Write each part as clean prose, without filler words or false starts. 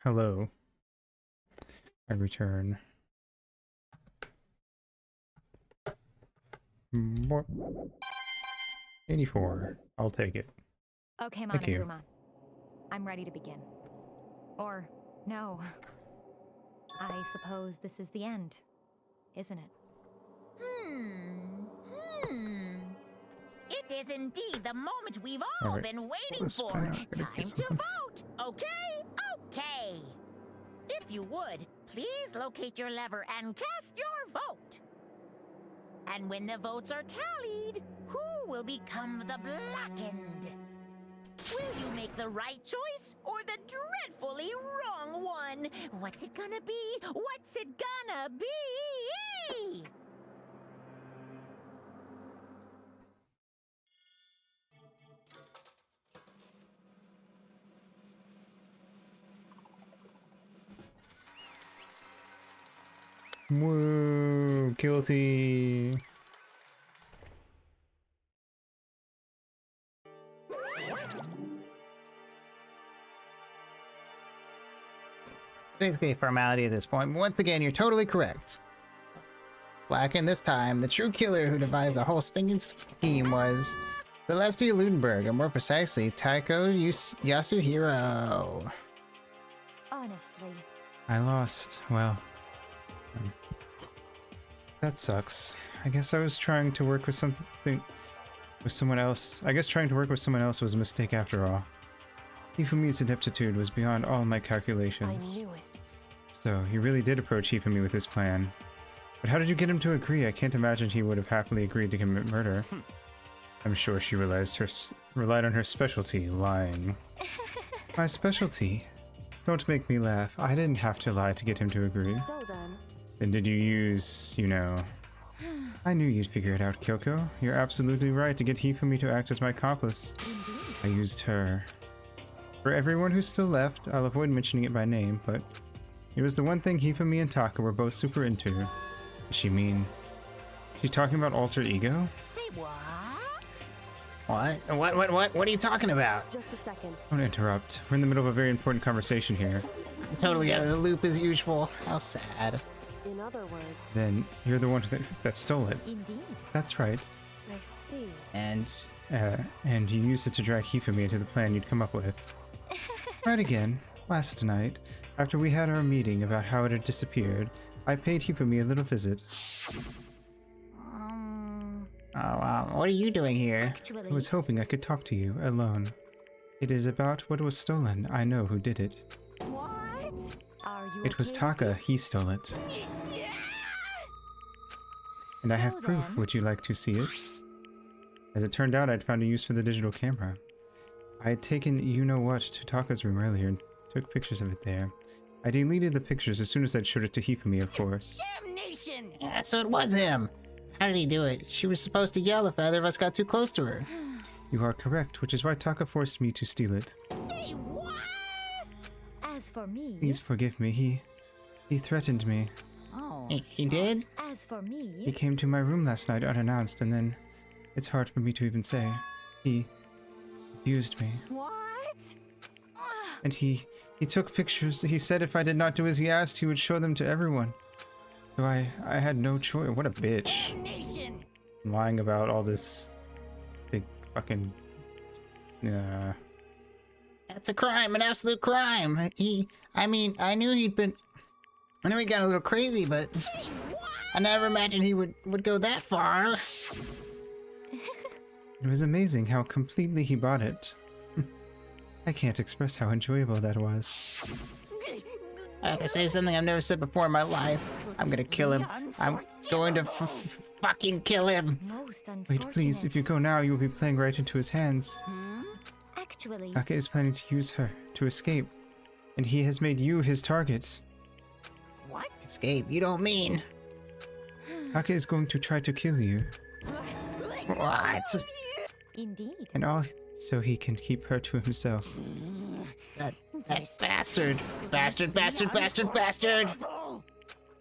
Hello. I return. More. 84. I'll take it. Okay, Thank you. Monokuma. I'm ready to begin. Or, no. I suppose this is the end, isn't it? It is indeed the moment we've all Alright. been waiting Let's for. find out. Time to vote, okay? Okay. If you would, please locate your lever and cast your vote. And when the votes are tallied, who will become the blackened? Will you make the right choice or the dreadfully wrong one? What's it gonna be? What's it gonna be? Woo! Guilty! Basically a formality at this point, but once again, you're totally correct. Blackened this time, the true killer who devised the whole stinking scheme was Celestia Ludenberg, or more precisely, Taiko Yasuhiro. Honestly. I lost. Well. That sucks. I guess I was trying to work with someone else. I guess trying to work with someone else was a mistake after all. Hifumi's ineptitude was beyond all my calculations. I knew it. So, he really did approach Hifumi with his plan. But how did you get him to agree? I can't imagine he would have happily agreed to commit murder. I'm sure she relied on her specialty, lying. My specialty? Don't make me laugh. I didn't have to lie to get him to agree. So then... Then did you use, you know... I knew you'd figure it out, Kyoko. You're absolutely right to get Hifumi to act as my accomplice. Indeed. I used her. For everyone who's still left, I'll avoid mentioning it by name, but it was the one thing Hifumi and Taka were both super into. Does she mean... She's talking about alter ego? Say what? What are you talking about? Just a second. Don't interrupt. We're in the middle of a very important conversation here. I'm totally out of the loop as usual. How sad. In other words, Then you're the one that stole it. Indeed. That's right. I see. And And you used it to drag Hifumi into the plan you'd come up with. Right again. Last night, after we had our meeting about how it had disappeared, I paid Hifumi a little visit. oh wow, what are you doing here? Actually, I was hoping I could talk to you, alone. It is about what was stolen. I know who did it. What? are you It was okay with Taka. this? He stole it. And I have So proof. then, Would you like to see it? As it turned out, I'd found a use for the digital camera. I had taken you-know-what to Taka's room earlier and took pictures of it there. I deleted the pictures as soon as I'd showed it to Hifumi, of course. Damnation! Yeah, so it was him. How did he do it? She was supposed to yell if either of us got too close to her. You are correct, which is why Taka forced me to steal it. Say what? As for me, Please forgive me. He threatened me. Oh. He did? as for He me, came to my room last night unannounced, and then... It's hard for me to even say. He abused me. What? And he took pictures. He said if I did not do as he asked, he would show them to everyone. So I had no choice. What a bitch. Damnation! Lying about all this big fucking... That's a crime, an absolute crime. I knew he got a little crazy, but I never imagined he would go that far. It was amazing how completely he bought it. I can't express how enjoyable that was. I have to say something I've never said before in my life. I'm gonna kill him. I'm going to fucking kill him. most unfortunate. Wait, please, if you go now, you'll be playing right into his hands. Actually, Taka is planning to use her to escape, and he has made you his target. What? Escape, you don't mean. Taka is going to try to kill you, What? indeed. and all so he can keep her to himself. That bastard. Bastard.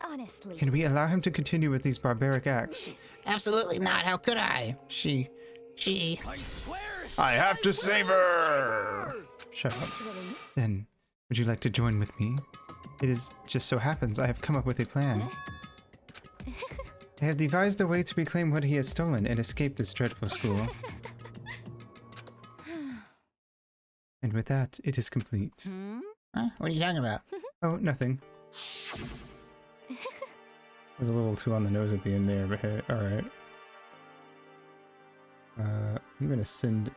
Honestly, Can we allow him to continue with these barbaric acts? Absolutely not. How could I? She. I have to save her! Shut up. actually, Then, Would you like to join with me? It is just so happens I have come up with a plan. I have devised a way to reclaim what he has stolen and escape this dreadful school. And with that, it is complete. Huh? What are you talking about? Oh, nothing. Was a little too on the nose at the end there, but hey, alright. I'm gonna send...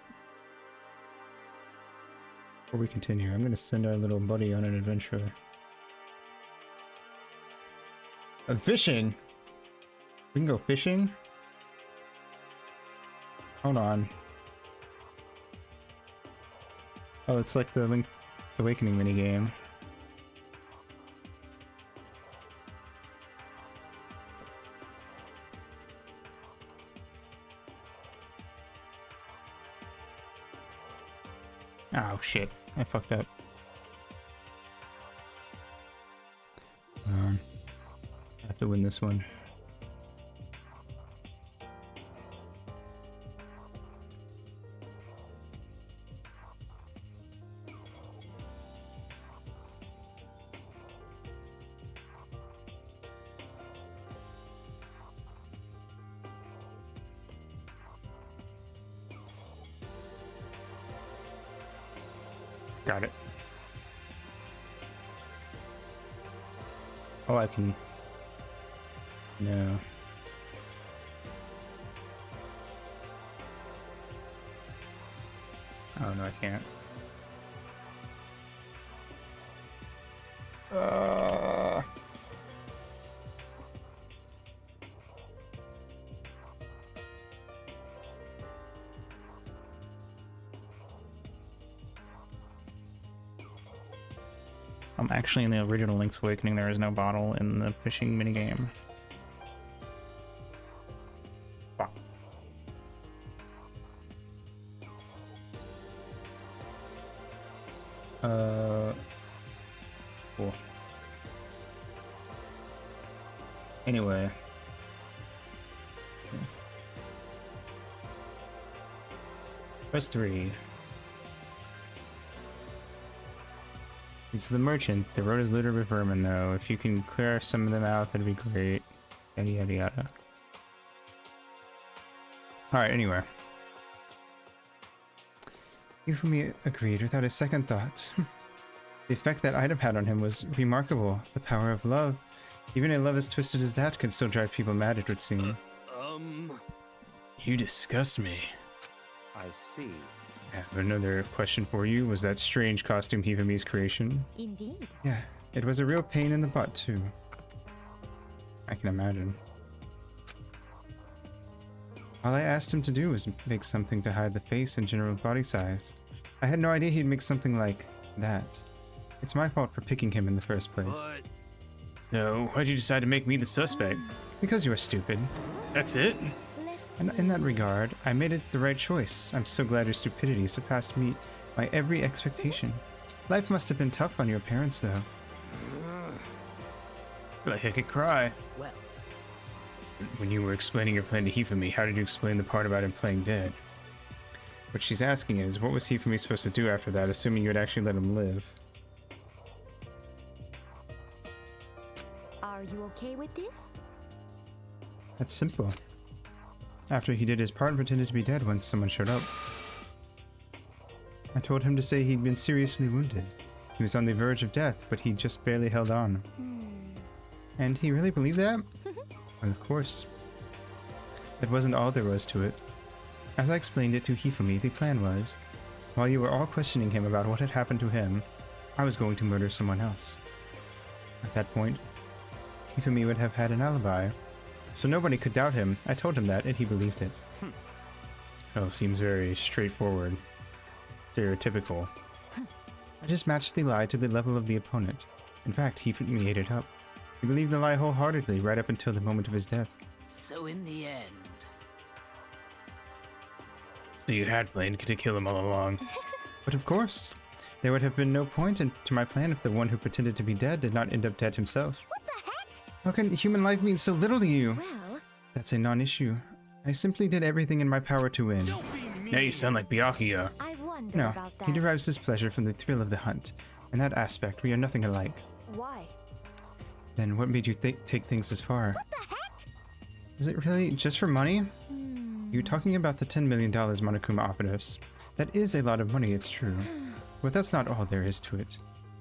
Before we continue, I'm gonna send our little buddy on an adventure. I'm fishing! We can go fishing? Hold on. Oh, it's like the Link's Awakening minigame. Oh shit, I fucked up. I have to win this one. Got it. Oh, I can... No. Oh, no, I can't. Actually, in the original Link's Awakening, there is no bottle in the fishing minigame. Wow. Cool. Anyway. Press 3. It's the merchant. The road is littered with vermin, though. If you can clear some of them out, that'd be great. Yada yada yada. Alright, anyway. Yufumi agreed without a second thought. The effect that item had on him was remarkable. The power of love. Even a love as twisted as that can still drive people mad, it would seem. You disgust me. I see. I have another question for you. Was that strange costume Hifumi's creation? Indeed. Yeah, it was a real pain in the butt, too. I can imagine. All I asked him to do was make something to hide the face and general body size. I had no idea he'd make something like that. It's my fault for picking him in the first place. So, why'd you decide to make me the suspect? Because you were stupid. That's it? And in that regard, I made it the right choice. I'm so glad your stupidity surpassed me by every expectation. Life must have been tough on your parents, though. I feel like I could cry. Well, When you were explaining your plan to Hifumi, how did you explain the part about him playing dead? What she's asking is, what was Hifumi supposed to do after that, assuming you had actually let him live? Are you okay with this? That's simple. After he did his part and pretended to be dead when someone showed up, I told him to say he'd been seriously wounded. He was on the verge of death, but he just barely held on. And he really believed that? Well, of course. That wasn't all there was to it. As I explained it to Hifumi, the plan was, while you were all questioning him about what had happened to him, I was going to murder someone else. At that point, Hifumi would have had an alibi, so nobody could doubt him. I told him that, and he believed it. Oh, seems very straightforward. Stereotypical. I just matched the lie to the level of the opponent. In fact, Hifumi ate it up. He believed the lie wholeheartedly right up until the moment of his death. So in the end... So you had planned to kill him all along. But of course, there would have been no point to my plan if the one who pretended to be dead did not end up dead himself. What the heck? How can human life mean so little to you? Well, That's a non-issue. I simply did everything in my power to win. Now you sound like Byakuya. I wonder No, about that. he derives his pleasure from the thrill of the hunt, In that aspect, we are nothing alike. Why? Then what made you take things this far? What the heck? Is it really just for money? Hmm. You're talking about the $10 million Monokuma offered us. That is a lot of money, it's true. But that's not all there is to it.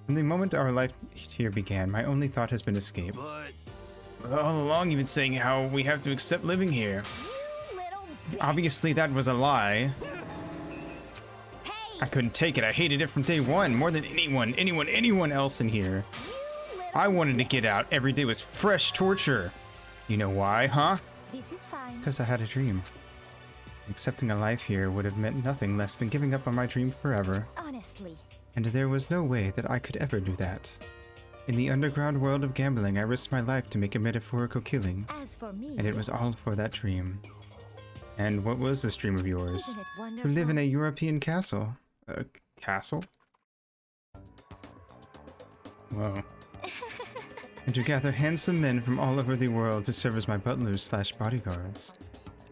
From the moment our life here began, my only thought has been escape. But all along you've been saying how we have to accept living here. You little bitch. Obviously that was a lie. Hey, I couldn't take it. I hated it from day one, more than anyone else in here. you little I wanted to bitch. get out. Every day was fresh torture. You know why, huh? This is fine. Because I had a dream. Accepting a life here would have meant nothing less than giving up on my dream forever. Honestly. And there was no way that I could ever do that. In the underground world of gambling, I risked my life to make a metaphorical killing. As for me, And it was all for that dream. And what was this dream of yours? isn't it To wonderful? live in a European castle. A castle? Whoa. And to gather handsome men from all over the world to serve as my butlers/bodyguards.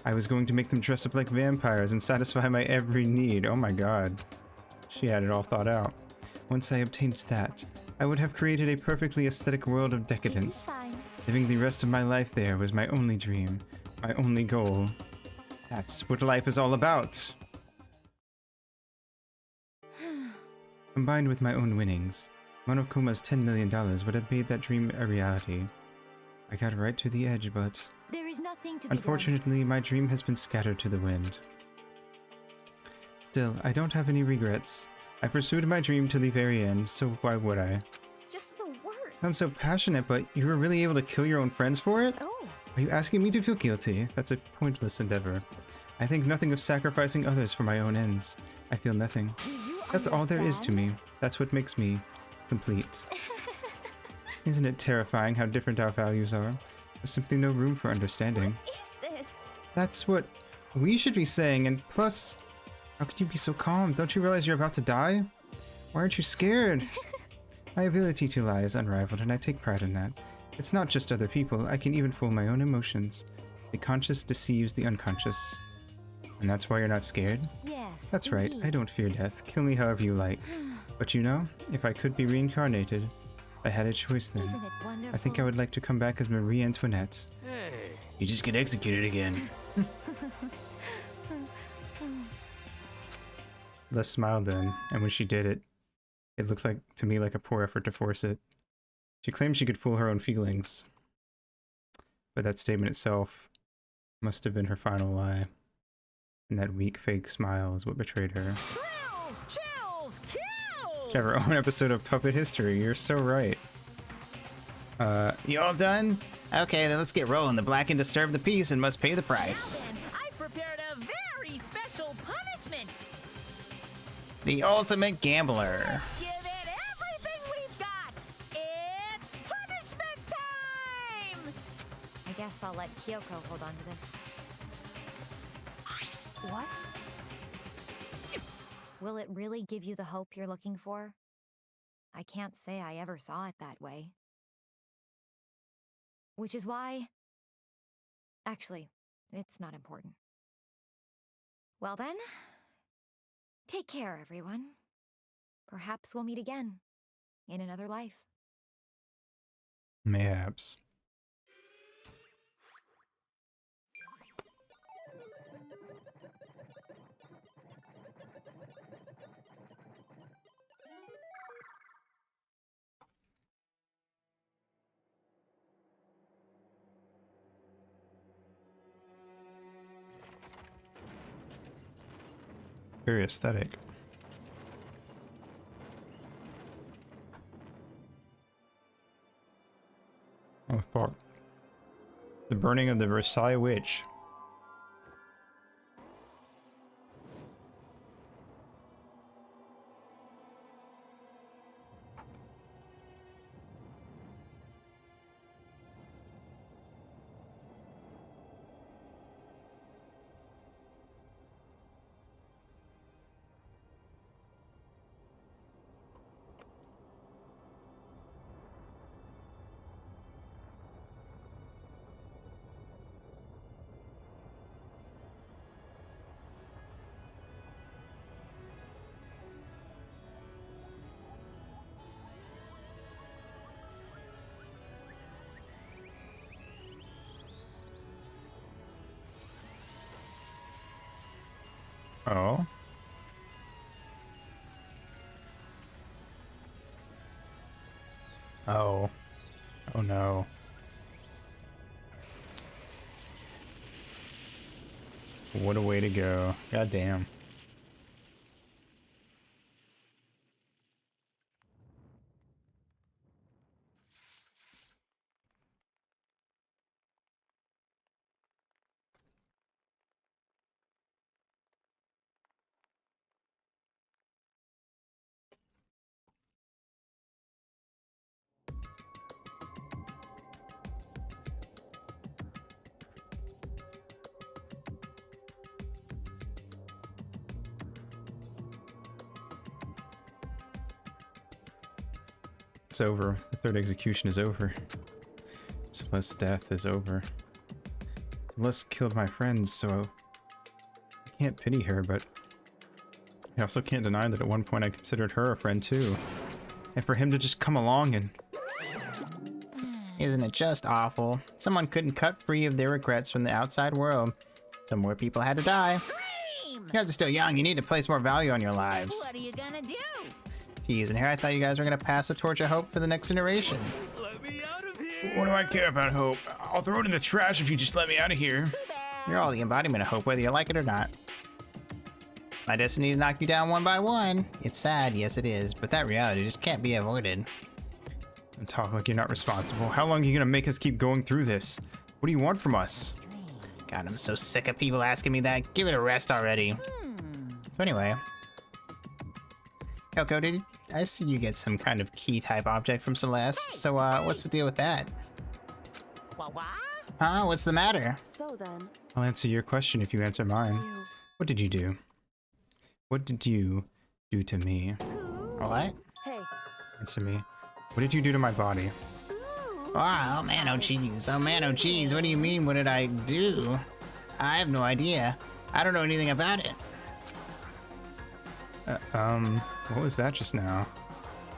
I was going to make them dress up like vampires and satisfy my every need. Oh my god. She had it all thought out. Once I obtained that, I would have created a perfectly aesthetic world of This is decadence. fine. Living the rest of my life there was my only dream, my only goal. That's what life is all about. Combined with my own winnings, Monokuma's $10 million would have made that dream a reality. I got right to the edge, but There is nothing to be done. unfortunately my dream has been scattered to the wind. Still, I don't have any regrets. I pursued my dream to the very end, so why would I? Just the worst. Sounds so passionate, but you were really able to kill your own friends for it? Oh, Are you asking me to feel guilty? That's a pointless endeavor. I think nothing of sacrificing others for my own ends. I feel nothing. do you That's all there is to understand? me. That's what makes me complete. Isn't it terrifying how different our values are? There's simply no room for understanding. What is this? That's what we should be saying, and plus, how could you be so calm? Don't you realize you're about to die? Why aren't you scared? My ability to lie is unrivaled, and I take pride in that. It's not just other people, I can even fool my own emotions. The conscious deceives the unconscious. And that's why you're not scared? Yes. That's right, I indeed. don't fear death. Kill me however you like. But you know, if I could be reincarnated, if I had a choice then, Isn't it wonderful? I think I would like to come back as Marie Antoinette. You just get executed again. Les smiled then, and when she did it, it looked like to me like a poor effort to force it. She claimed she could fool her own feelings, but that statement itself must have been her final lie. And that weak fake smile is what betrayed her. Thrills, chills, kills! To have her own episode of Puppet History, you're so right. You all done? Okay, then let's get rolling. The black and disturb the peace and must pay the price. Now then, I've prepared a very special punishment. The ultimate gambler. Let's give it everything we've got. It's punishment time! I guess I'll let Kyoko hold on to this. What? Will it really give you the hope you're looking for? I can't say I ever saw it that way. Which is why... Actually, it's not important. Well then, take care, everyone. Perhaps we'll meet again, in another life. Mayhaps. Very aesthetic. Oh fuck. The burning of the Versailles Witch. Oh? Oh. Oh no. What a way to go. God damn. It's over. The third execution is over. Celeste's death is over. Celeste killed my friends, so I can't pity her, but I also can't deny that at one point I considered her a friend too. And for him to just come along and... Isn't it just awful? Someone couldn't cut free of their regrets from the outside world. So more people had to die. Dream! You guys are still young, you need to place more value on your lives. What are you gonna do? Jeez, and here I thought you guys were gonna pass the torch of hope for the next generation. What do I care about hope? I'll throw it in the trash if you just let me out of here. Too bad. You're all the embodiment of hope, whether you like it or not. My destiny to knock you down one by one. It's sad, yes it is, but that reality just can't be avoided. Don't talk like you're not responsible. How long are you gonna make us keep going through this? What do you want from us? God, I'm so sick of people asking me that. Give it a rest already. So anyway. Kyoko, did I see you get some kind of key type object from Celeste? So what's the deal with that? What? Huh? What's the matter? So then, I'll answer your question if you answer mine. you... What did you do? What did you do to me? What? Hey, Answer me. What did you do to my body? Wow, oh man, oh jeez. Oh man, oh jeez. What do you mean, what did I do? I have no idea. I don't know anything about it. What was that just now?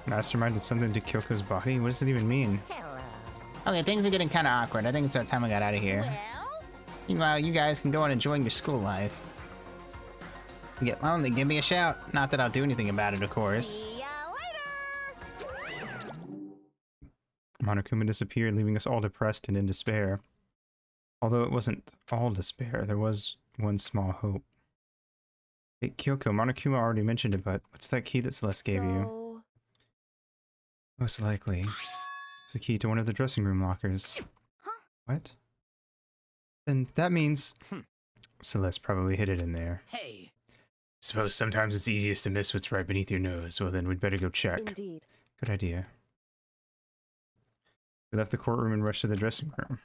Mastermind did something to Kyoko's body? What does it even mean? Hello. Okay, things are getting kind of awkward. I think it's about time I got out of here. Well, Meanwhile, you guys can go on enjoying your school life. If you get lonely, give me a shout. Not that I'll do anything about it, of course. see ya later. Monokuma disappeared, leaving us all depressed and in despair. Although it wasn't all despair, there was one small hope. Hey, Kyoko, Monokuma already mentioned it, but what's that key that Celeste gave you? so... Most likely. It's the key to one of the dressing room lockers. What? Then that means... Celeste probably hid it in there. Hey, Suppose sometimes it's easiest to miss what's right beneath your nose. Well then, we'd better go check. Indeed. Good idea. We left the courtroom and rushed to the dressing room.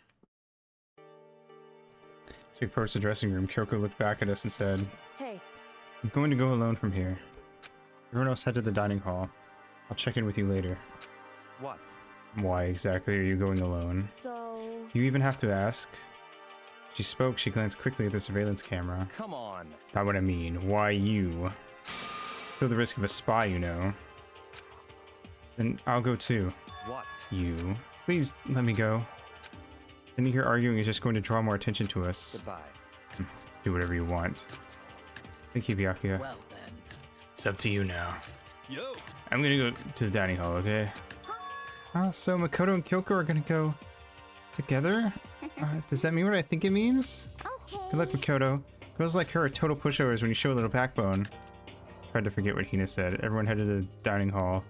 As we approached the dressing room, Kyoko looked back at us and said, Hey, I'm going to go alone from here. Everyone else head to the dining hall. I'll check in with you later. What? Why exactly are you going alone? so... You even have to ask. She spoke, she glanced quickly at the surveillance camera. Come on. That's not what I mean. Why you? So the risk of a spy, you know. Then I'll go too. What? You. Please let me go. Sitting here arguing is just going to draw more attention to us. Goodbye. Do whatever you want. Thank you, Byakuya. well then. It's up to you now. Yo! I'm gonna go to the dining hall, okay? So Makoto and Kyoko are gonna go together? Does that mean what I think it means? Okay. Good luck, Makoto. Girls like her are total pushovers when you show a little backbone. Tried to forget what Hina said. Everyone headed to the dining hall.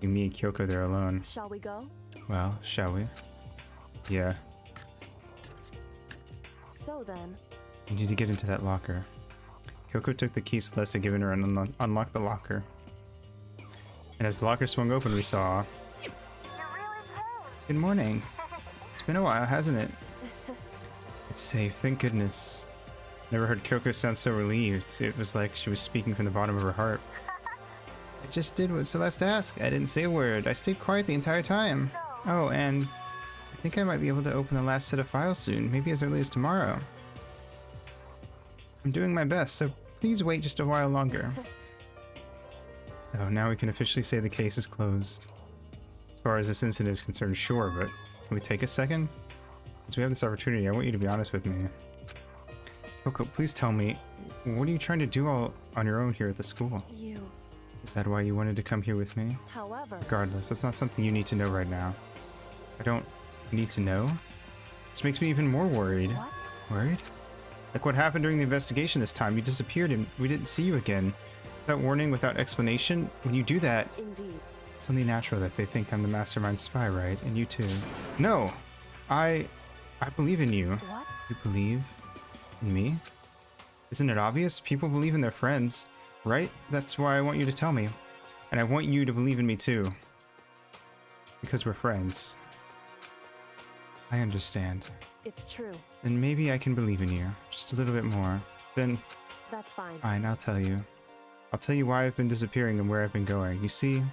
leaving me and Kyoko there alone. Shall we go? Well, shall we? Yeah. So then, We need to get into that locker. Kyoko took the key Celeste had given her and unlocked the locker. And as the locker swung open, we saw... Good morning. It's been a while, hasn't it? It's safe, thank goodness. Never heard Kyoko sound so relieved. It was like she was speaking from the bottom of her heart. I just did what Celeste asked. I didn't say a word. I stayed quiet the entire time. Oh, and I think I might be able to open the last set of files soon, maybe as early as tomorrow. I'm doing my best, so please wait just a while longer. So now we can officially say the case is closed. As far as this incident is concerned, sure, but can we take a second? Since we have this opportunity, I want you to be honest with me. Kyoko, please tell me, What are you trying to do all on your own here at the school? You. Is that why you wanted to come here with me? However, Regardless, that's not something you need to know right now. I don't need to know. This makes me even more worried. what? Worried? Like what happened during the investigation this time. You disappeared and we didn't see you again. Without warning, without explanation. When you do that, Indeed. it's only natural that they think I'm the mastermind spy, right? And you too. No! I believe in you. What? You believe in me? Isn't it obvious? People believe in their friends, right? That's why I want you to tell me. And I want you to believe in me too. Because we're friends. I understand. It's true. Then maybe I can believe in you. Just a little bit more. Then, That's fine. fine, I'll tell you. I'll tell you why I've been disappearing and where I've been going. You see,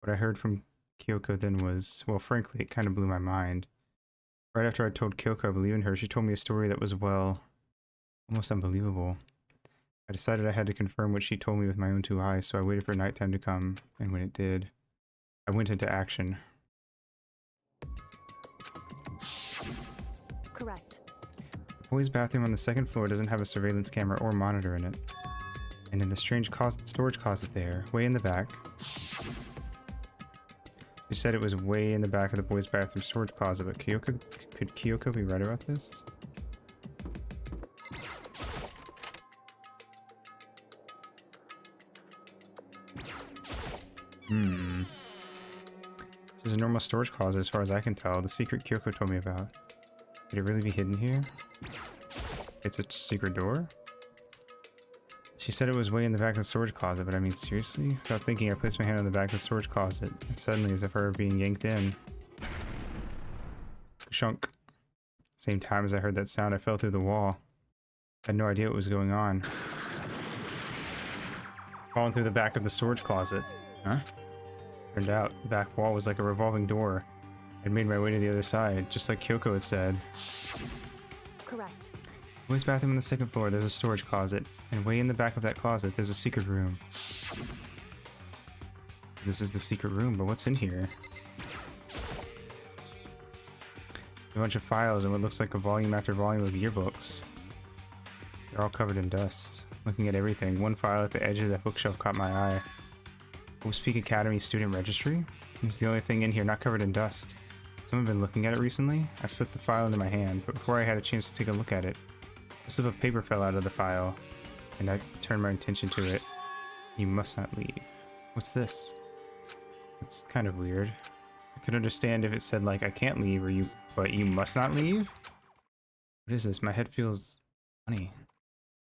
what I heard from Kyoko then was, well, frankly, it kind of blew my mind. Right after I told Kyoko I believe in her, she told me a story that was, well, almost unbelievable. I decided I had to confirm what she told me with my own 2 eyes, so I waited for nighttime to come, and when it did, I went into action. Correct. The boys' bathroom on the 2nd floor doesn't have a surveillance camera or monitor in it. And in the strange storage closet there, way in the back. You said it was way in the back of the boys' bathroom storage closet, but could Kyoko be right about this? This is a normal storage closet as far as I can tell. The secret Kyoko told me about. Could it really be hidden here? It's a secret door? She said it was way in the back of the storage closet, but I mean, seriously? Without thinking, I placed my hand on the back of the storage closet, and suddenly, as if I were being yanked in. Shunk. Same time as I heard that sound, I fell through the wall. I had no idea what was going on. Falling through the back of the storage closet. Huh? Turned out, the back wall was like a revolving door. I'd made my way to the other side, just like Kyoko had said. Correct. Boys' bathroom on the 2nd floor, there's a storage closet, and way in the back of that closet, there's a secret room. This is the secret room, but what's in here? A bunch of files and what looks like a volume after volume of yearbooks. They're all covered in dust. Looking at everything, one file at the edge of that bookshelf caught my eye. Hope Peak Academy Student Registry? It's the only thing in here not covered in dust. Someone been looking at it recently? I slipped the file into my hand, but before I had a chance to take a look at it, a slip of paper fell out of the file, and I turned my attention to it. You must not leave. What's this? It's kind of weird. I could understand if it said, like, I can't leave, or but you must not leave? What is this? My head feels funny.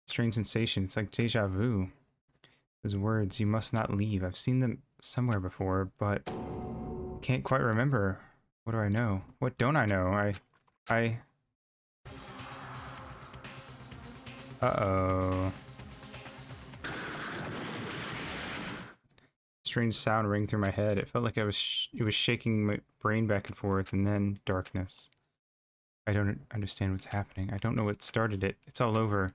Strange sensation. It's like deja vu. Those words, you must not leave. I've seen them somewhere before, but I can't quite remember. What do I know? What don't I know? Uh-oh. Strange sound rang through my head. It felt like it was shaking my brain back and forth, and then darkness. I don't understand what's happening. I don't know what started it. It's all over.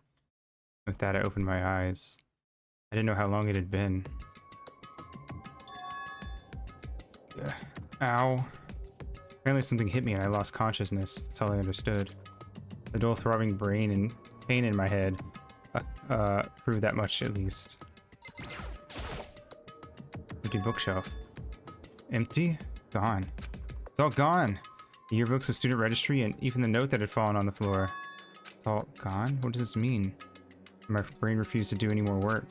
With that, I opened my eyes. I didn't know how long it had been. Ow. Apparently something hit me and I lost consciousness. That's all I understood. The dull throbbing brain and pain in my head proved that much at least. Empty bookshelf. Empty? Gone. It's all gone. The yearbooks, the student registry, and even the note that had fallen on the floor. It's all gone? What does this mean? My brain refused to do any more work.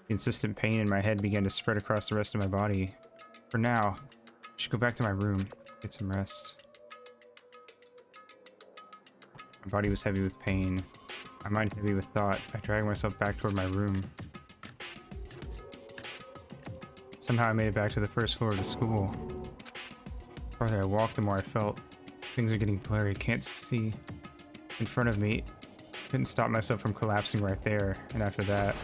The insistent pain in my head began to spread across the rest of my body. For now, I should go back to my room, get some rest. My body was heavy with pain. My mind heavy with thought. I dragged myself back toward my room. Somehow I made it back to the 1st floor of the school. The farther I walked, the more I felt. Things are getting blurry. Can't see in front of me. Couldn't stop myself from collapsing right there. And after that,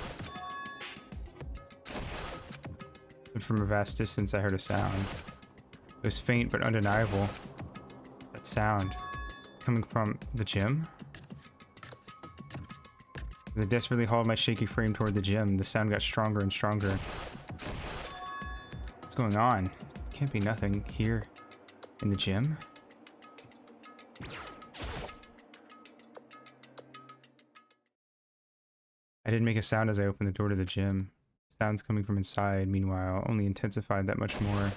and from a vast distance, I heard a sound. It was faint but undeniable. That sound coming from the gym. As I desperately hauled my shaky frame toward the gym, the sound got stronger and stronger. What's going on? Can't be nothing here in the gym. I didn't make a sound as I opened the door to the gym. Sounds coming from inside, meanwhile, only intensified that much more.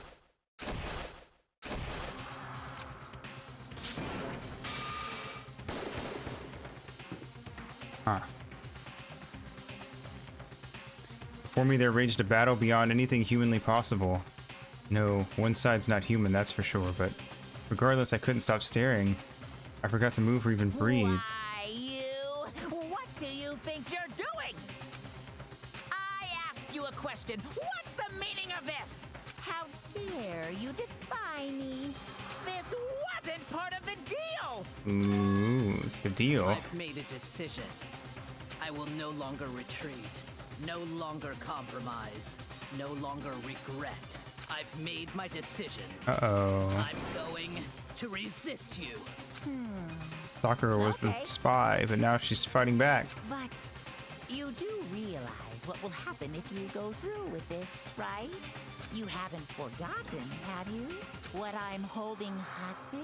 Huh. Before me there raged a battle beyond anything humanly possible. No, one side's not human, that's for sure, but regardless, I couldn't stop staring. I forgot to move or even breathe. Why, you? What do you think you're doing? I asked you a question. What's the meaning of this? How dare you defy me? This wasn't part of the deal! Ooh, the deal. I've made a decision. I will no longer retreat, no longer compromise, no longer regret. I've made my decision. Uh-oh. I'm going to resist you. Sakura was the spy, but now she's fighting back. But you do realize what will happen if you go through with this, right? You haven't forgotten, have you? What I'm holding hostage?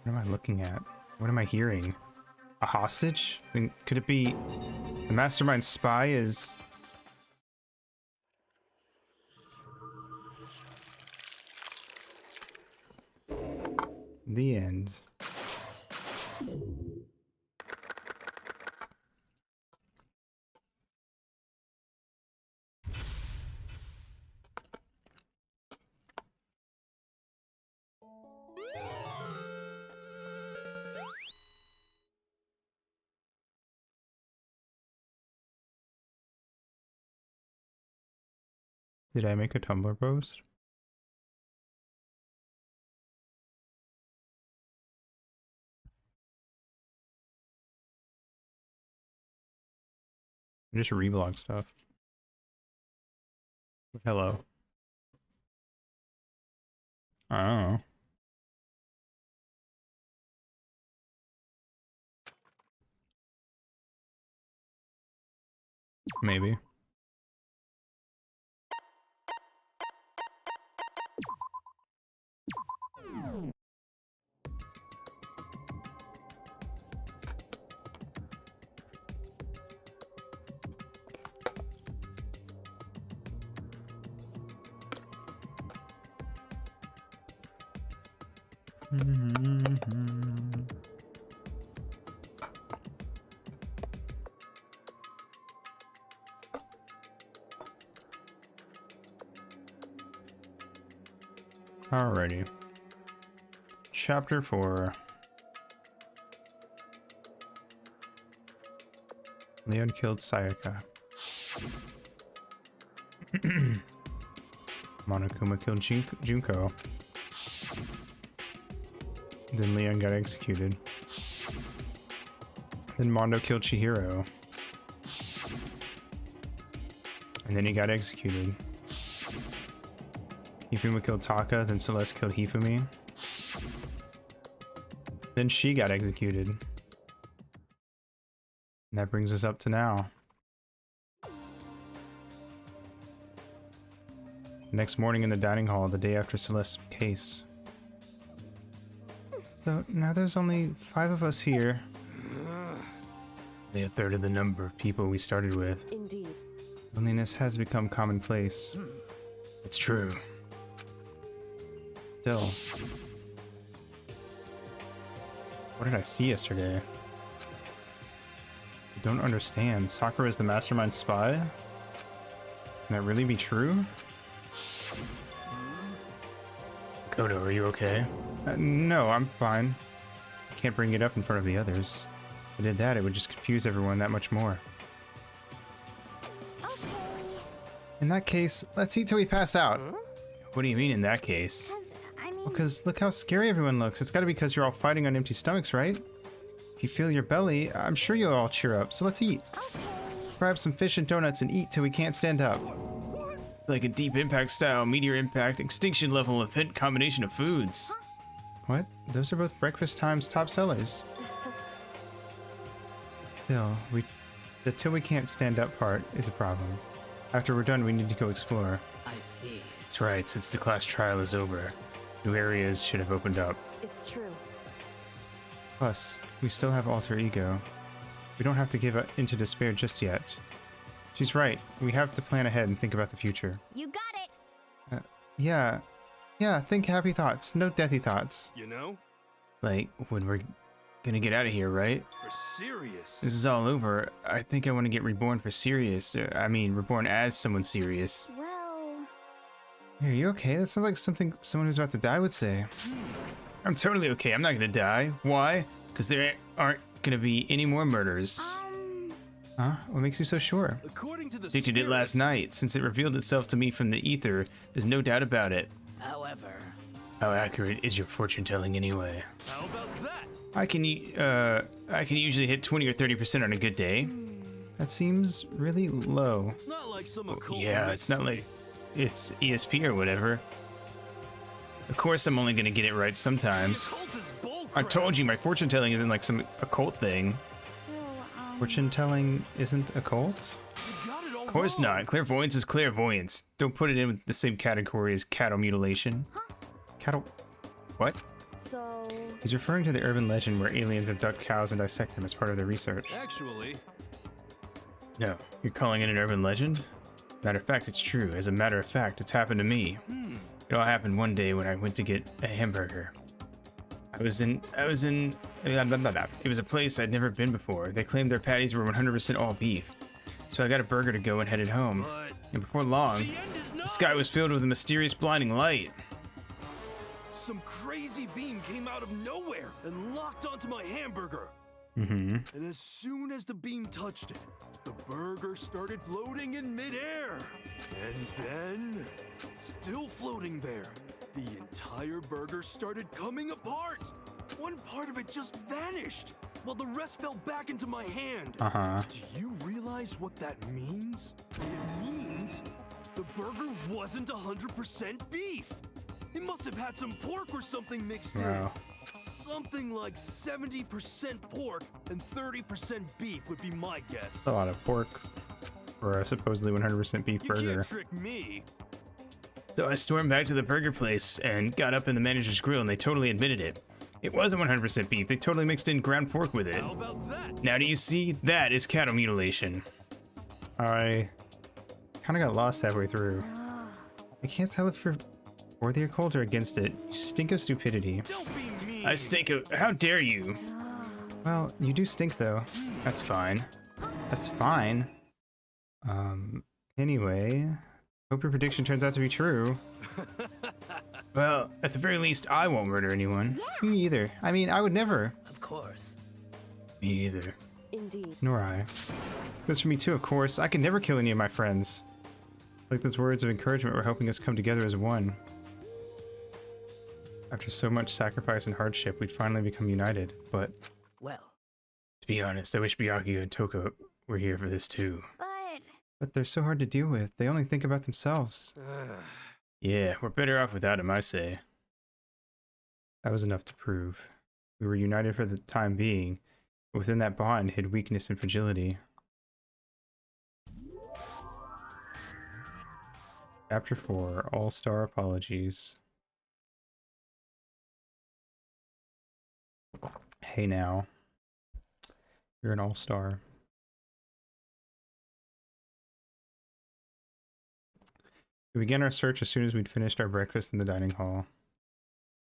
What am I looking at? What am I hearing? A hostage? Then could it be the mastermind spy is... The end. Did I make a Tumblr post? I just revlog stuff. Hello. Oh. Maybe. Alrighty. Chapter 4. Leon killed Sayaka. Monokuma killed Junko. Then Leon got executed. Then Mondo killed Chihiro. And then he got executed. Hifumi killed Taka, then Celeste killed Hifumi. Then she got executed. And that brings us up to now. The next morning in the dining hall, the day after Celeste's case. So now there's only 5 of us here. Only a third of the number of people we started with. Indeed. Loneliness has become commonplace. It's true. Still. What did I see yesterday? I don't understand. Sakura is the mastermind spy? Can that really be true? Kodo, are you okay? No, I'm fine. I can't bring it up in front of the others. If I did that, it would just confuse everyone that much more. Okay. In that case, let's eat till we pass out. What do you mean in that case? I mean, Because look how scary everyone looks. It's gotta be because you're all fighting on empty stomachs, right? If you feel your belly, I'm sure you'll all cheer up, so let's eat. okay. Grab some fish and donuts and eat till we can't stand up. It's like a deep impact style, meteor impact, extinction level event combination of foods. What? Those are both breakfast times top sellers. Still, the till we can't stand up part is a problem. After we're done, we need to go explore. I see. That's right, since the class trial is over, new areas should have opened up. It's true. Plus, we still have Alter Ego. We don't have to give into despair just yet. She's right. We have to plan ahead and think about the future. You got it! Yeah. Yeah, think happy thoughts, no deathy thoughts. You know? Like, when we're gonna get out of here, right? For serious. This is all over. I think I want to get reborn for serious. I mean, reborn as someone serious. Well... Hey, are you okay? That sounds like something someone who's about to die would say. I'm totally okay. I'm not gonna die. Why? Because there aren't gonna be any more murders. Huh? What makes you so sure? According to the Predicted it last night. Since it revealed itself to me from the ether, there's no doubt about it. However, How accurate is your fortune telling anyway? How about that? I can usually hit 20 or 30% on a good day. That seems really low. It's not like some occult. Yeah, it's not like it's ESP or whatever. Of course, I'm only gonna get it right sometimes. Occult is bull I crap. told you my fortune telling isn't like some occult thing. So, Fortune telling isn't occult? You got it all Of course wrong. not. Clairvoyance is clairvoyance. Don't put it in the same category as cattle mutilation. Cattle... What? So, He's referring to the urban legend where aliens abduct cows and dissect them as part of their research. Actually, No, you're calling it an urban legend? Matter of fact, it's true. As a matter of fact, it's happened to me. It all happened one day when I went to get a hamburger. It was a place I'd never been before. They claimed their patties were 100% all beef. So I got a burger to go and headed home. but And before long, the end is the not. sky was filled with a mysterious blinding light. Some crazy beam came out of nowhere and locked onto my hamburger. Mm-hmm. And as soon as the beam touched it, the burger started floating in midair. And then, still floating there, the entire burger started coming apart. One part of it just vanished, while the rest fell back into my hand. Uh-huh. Do you realize what that means? It means the burger wasn't 100% beef. It must have had some pork or something mixed Wow. in. Something like 70% pork and 30% beef would be my guess. That's a lot of pork for a supposedly 100% beef You burger. can't trick me. So I stormed back to the burger place and got up in the manager's grill, and they totally admitted it. It wasn't 100% beef. They totally mixed in ground pork with it. How about that? Now do you see? That is cattle mutilation. I kind of got lost halfway through. I can't tell if you're for the occult or against it. You stink of stupidity. Don't be mean. I stink of... How dare you? Well, you do stink though. That's fine. That's fine. Anyway, hope your prediction turns out to be true. Well, at the very least, I won't murder anyone. Me either. I mean, I would never. of course. Me either. indeed. Nor I. Goes for me too, of course. I could never kill any of my friends. Like those words of encouragement were helping us come together as one. After so much sacrifice and hardship, we'd finally become united. But, Well, to be honest, I wish Byakuya and Toko were here for this too. but... But they're so hard to deal with. They only think about themselves. Yeah, we're better off without him, I say. That was enough to prove. We were united for the time being, but within that bond hid weakness and fragility. Chapter 4, All-Star Apologies. Hey now. You're an all-star. We began our search as soon as we'd finished our breakfast in the dining hall.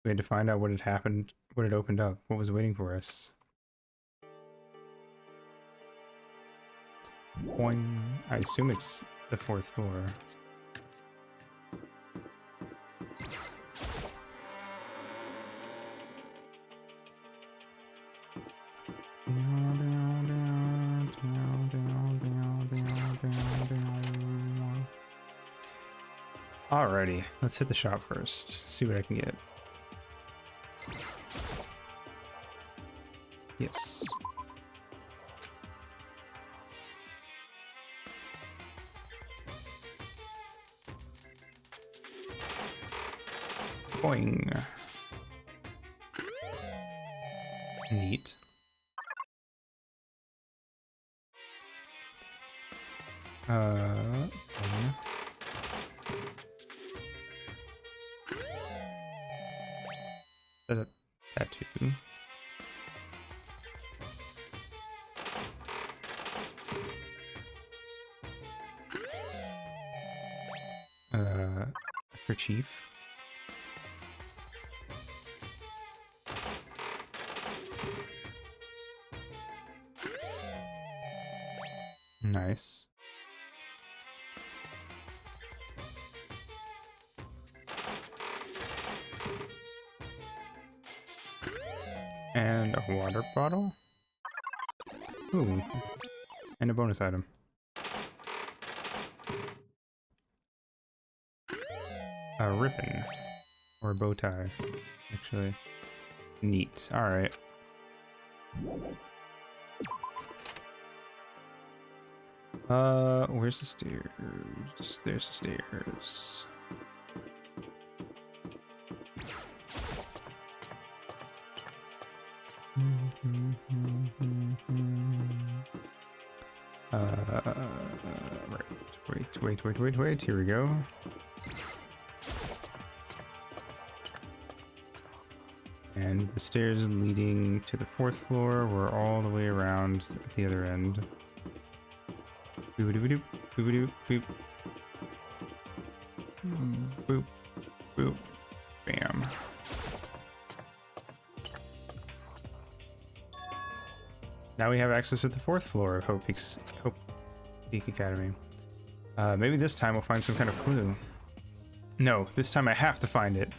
We had to find out what had happened, what had opened up, what was waiting for us. Boing. I assume it's the 4th floor. Alrighty, let's hit the shop first. See what I can get. Yes. Boing. Neat. Boing. Set up tattoo. Kerchief. Nice. And a water bottle. Ooh. And a bonus item. A ribbon. Or a bow tie, actually. Neat. Alright. Where's the stairs? There's the stairs. Right. Wait. Here we go. And the stairs leading to the 4th floor were all the way around at the other end. Boop-a-doop-a-doop, boop-a-doop, boop. Boop, boop, bam. Now we have access to the 4th floor of Hope Peak Academy. Maybe this time we'll find some kind of clue. No, this time I have to find it.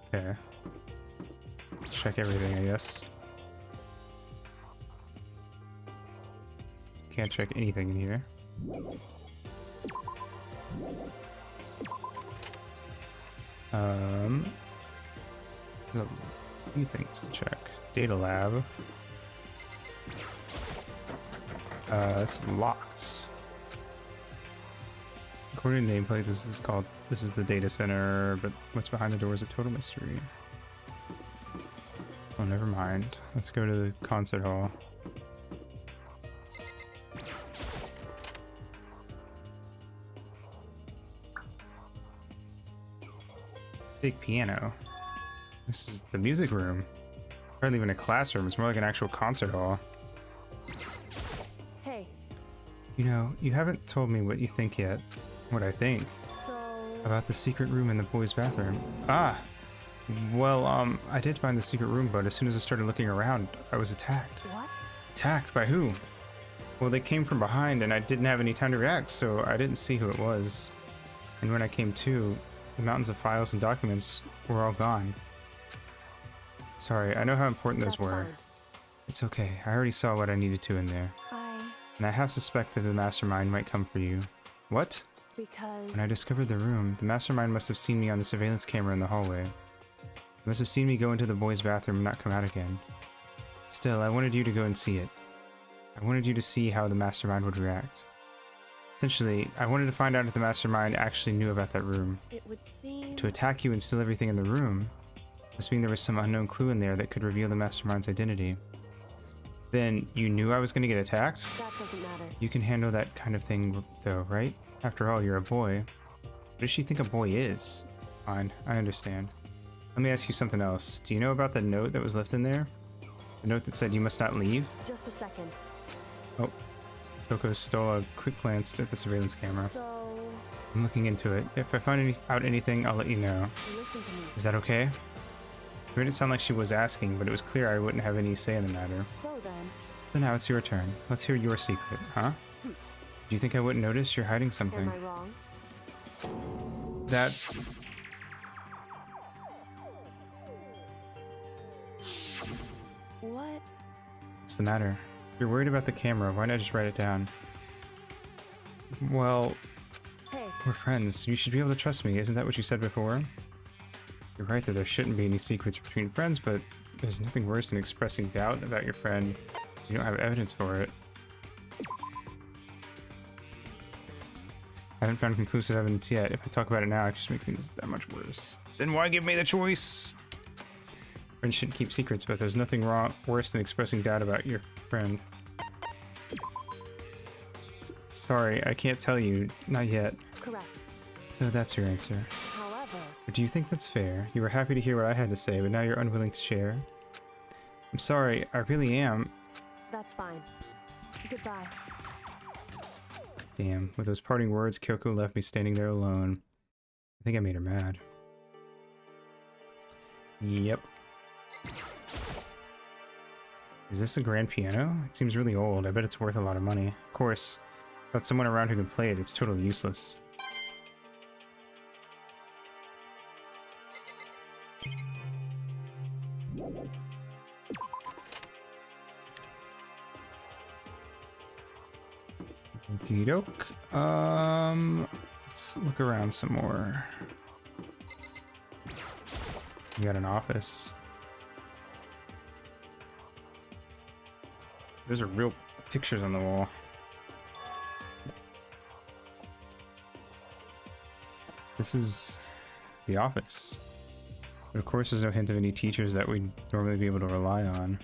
Okay. Let's check everything, I guess. Can't check anything in here. A few things to check. Data lab. It's locked. According to nameplate, this is the data center, but what's behind the door is a total mystery. Oh, never mind. Let's go to the concert hall. Big piano. This is the music room. Hardly even a classroom, it's more like an actual concert hall. Hey. You know, you haven't told me what you think yet. What I think. So... About the secret room in the boys' bathroom. Ah! Well, I did find the secret room, but as soon as I started looking around, I was attacked. What? Attacked by who? Well, they came from behind, and I didn't have any time to react, so I didn't see who it was. And when I came to, the mountains of files and documents were all gone. Sorry, I know how important those That's were. fine. It's okay, I already saw what I needed to in there. And I half suspected the mastermind might come for you. What? Because... When I discovered the room, the mastermind must have seen me on the surveillance camera in the hallway. He must have seen me go into the boys' bathroom and not come out again. Still, I wanted you to go and see it. I wanted you to see how the mastermind would react. Essentially, I wanted to find out if the mastermind actually knew about that room. It would seem... To attack you and steal everything in the room must mean there was some unknown clue in there that could reveal the mastermind's identity. Then, you knew I was going to get attacked? That doesn't matter. You can handle that kind of thing, though, right? After all, you're a boy. What does she think a boy is? Fine, I understand. Let me ask you something else. Do you know about the note that was left in there? The note that said you must not leave? Just a second. Oh. Coco stole a quick glance at the surveillance camera. So... I'm looking into it. If I find out anything, I'll let you know. Listen to me. Is that okay? It made it sound like she was asking, but it was clear I wouldn't have any say in the matter. So then... So now it's your turn. Let's hear your secret, huh? Do you think I wouldn't notice? You're hiding something. Am I wrong? That's... What? What's the matter? If you're worried about the camera, why not just write it down? Well, Hey. we're friends. You should be able to trust me. Isn't that what you said before? You're right that there shouldn't be any secrets between friends, but there's nothing worse than expressing doubt about your friend. You don't have evidence for it. I haven't found conclusive evidence yet. If I talk about it now, I just make things that much worse. Then why give me the choice? Friends shouldn't keep secrets, but there's nothing worse than expressing doubt about your friend. Sorry, I can't tell you. Not yet. Correct. So that's your answer. However... But do you think that's fair? You were happy to hear what I had to say, but now you're unwilling to share? I'm sorry, I really am. That's fine. Goodbye. Damn, with those parting words, Kyoko left me standing there alone. I think I made her mad. Yep. Is this a grand piano? It seems really old. I bet it's worth a lot of money. Of course, without someone around who can play it, it's totally useless. Okie doke. Let's look around some more. You got an office. Those are real pictures on the wall. This is the office. But of course there's no hint of any teachers that we'd normally be able to rely on.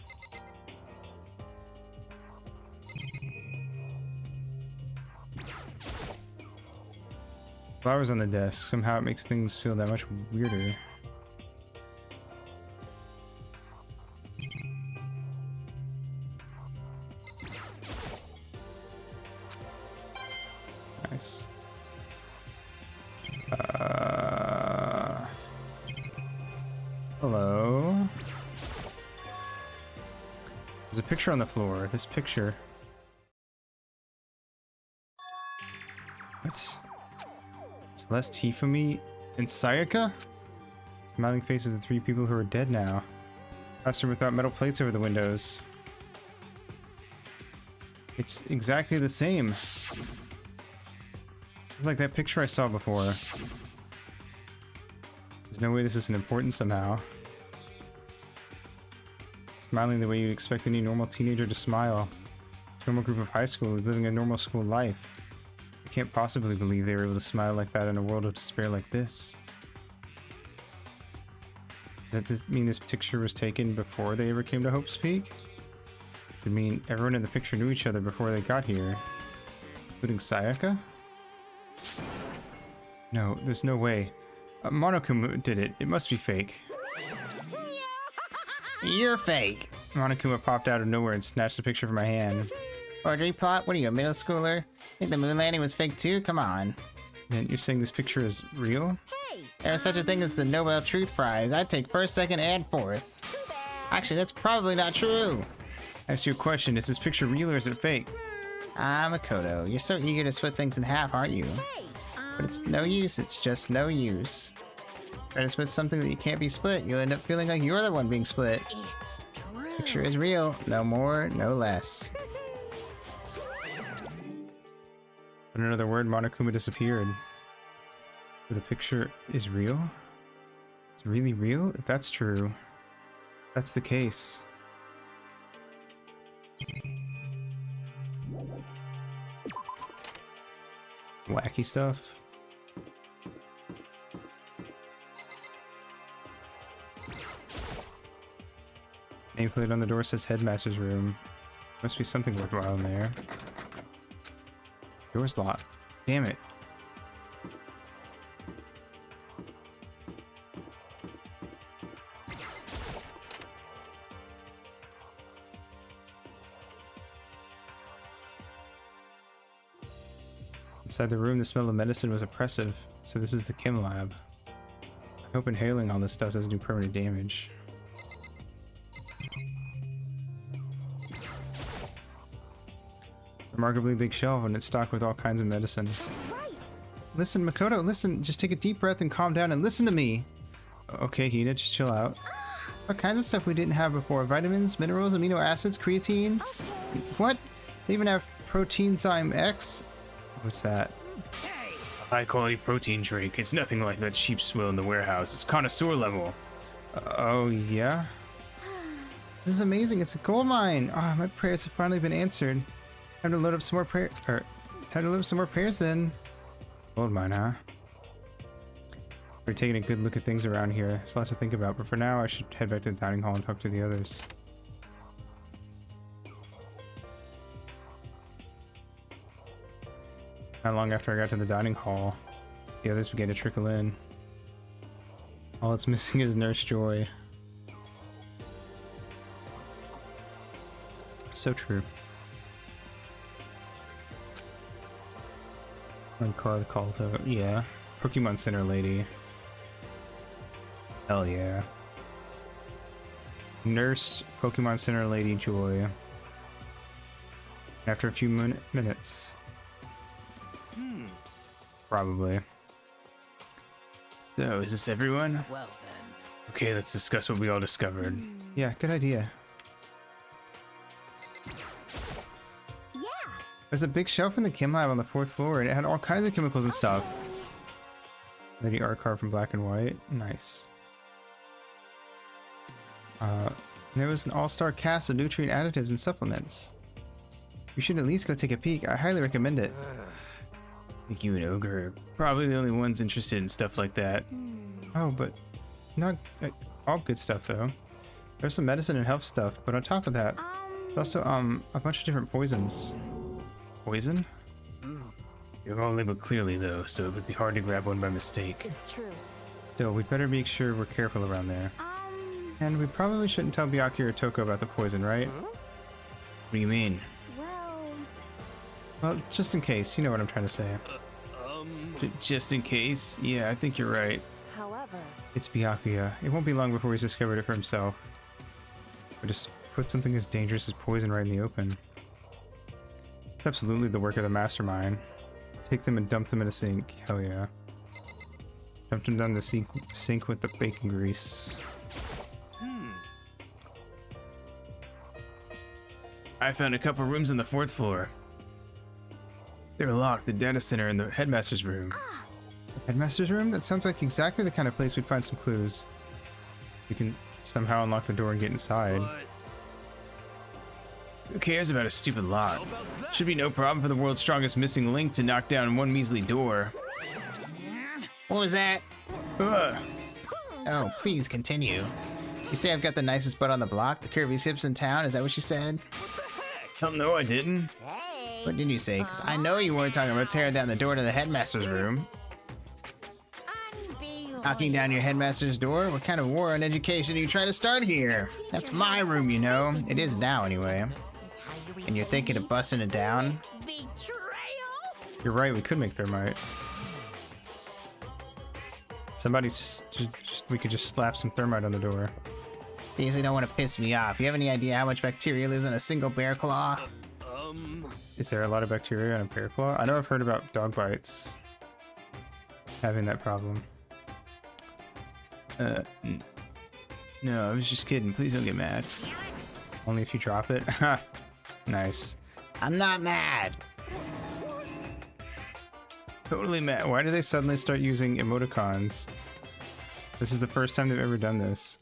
Flowers on the desk. Somehow it makes things feel that much weirder. Nice. Hello? There's a picture on the floor. This picture. What? Celeste, Tifumi, and Sayaka? Smiling faces of the three people who are dead now. Faster without metal plates over the windows. It's exactly the same. Like that picture I saw before. There's no way this isn't important somehow. Smiling the way you'd expect any normal teenager to smile. A normal group of high schoolers living a normal school life. I can't possibly believe they were able to smile like that in a world of despair like this. Does that mean this picture was taken before they ever came to Hope's Peak? It would mean everyone in the picture knew each other before they got here. Including Sayaka? No, there's no way. Monokuma did it. It must be fake. You're fake. Monokuma popped out of nowhere and snatched the picture from my hand. Forgery plot? What are you, a middle schooler? Think the moon landing was fake too? Come on. And you're saying this picture is real? Hey, There's such a thing as the Nobel Truth Prize. I'd take first, second, and fourth. Actually, that's probably not true. I asked you a question. Is this picture real or is it fake? Ah, Makoto, you're so eager to split things in half, aren't you? hey, But it's no use. It's just no use. Try to split something that you can't be split. You'll end up feeling like you're the one being split. it's true. Picture is real. No more, no less. In another word, Monokuma disappeared. So the picture is real? It's really real? If that's true, that's the case. Wacky stuff. Nameplate on the door says Headmaster's room. Must be something worthwhile in there. Door's locked. Damn it. Inside the room, the smell of medicine was oppressive, so this is the chem lab. I hope inhaling all this stuff doesn't do permanent damage. Remarkably big shelf and it's stocked with all kinds of medicine. Listen, Makoto, listen. Just take a deep breath and calm down and listen to me. Okay, Hina, just chill out. What kinds of stuff we didn't have before? Vitamins, minerals, amino acids, creatine? What? They even have Proteinzyme X? What's that? A high-quality protein drink. It's nothing like that cheap swill in the warehouse. It's connoisseur level. Oh, yeah? This is amazing. It's a gold mine. Ah, my prayers have finally been answered. Time to load up some more prayers then. Gold mine, huh? We're taking a good look at things around here. There's a lot to think about, but for now I should head back to the dining hall and talk to the others. Not long after I got to the dining hall, the others began to trickle in. All it's missing is Nurse Joy. So true. On call to, yeah. Pokemon Center lady. Hell yeah. Nurse Pokemon Center Lady Joy. After a few minutes. Probably. So, is this everyone? Well then. Okay, let's discuss what we all discovered. Yeah, good idea. Yeah. There's a big shelf in the chem lab on the 4th floor, and it had all kinds of chemicals and stuff. Lady art card from Black and White. Nice. There was an all-star cast of nutrient additives and supplements. You should at least go take a peek. I highly recommend it. I think you and Ogre are probably the only ones interested in stuff like that. Oh, but it's not all good stuff though. There's some medicine and health stuff, but on top of that, there's also a bunch of different poisons. Poison? You're all labeled clearly though, so it would be hard to grab one by mistake. It's true. Still, we'd better make sure we're careful around there. And we probably shouldn't tell Byakuya or Toko about the poison, right? What do you mean? Well, just in case, you know what I'm trying to say. Just in case? Yeah, I think you're right. However, It's Byakuya. It won't be long before he's discovered it for himself. Or just put something as dangerous as poison right in the open. It's absolutely the work of the mastermind. Take them and dump them in a sink. Hell yeah. Dump them down the sink with the bacon grease. I found a couple rooms on the 4th floor. They're locked. The data center and the headmaster's room. Headmaster's room? That sounds like exactly the kind of place we'd find some clues. We can somehow unlock the door and get inside. Who cares about a stupid lock? Should be no problem for the world's strongest missing link to knock down one measly door. What was that? Ugh. Oh, please continue. You say I've got the nicest butt on the block, the curviest hips in town, is that what you said? Hell no, I didn't. What did you say? Because I know you weren't talking about tearing down the door to the headmaster's room. Knocking down your headmaster's door? What kind of war on education are you trying to start here? That's my room, you know. It is now, anyway. And you're thinking of busting it down? You're right, we could make thermite. Somebody, we could just slap some thermite on the door. Seriously, don't want to piss me off. You have any idea how much bacteria lives in a single bear claw? Is there a lot of bacteria on a bear claw? I know I've heard about dog bites having that problem. No, I was just kidding. Please don't get mad. Only if you drop it. Nice. I'm not mad. Totally mad. Why did they suddenly start using emoticons? This is the first time they've ever done this.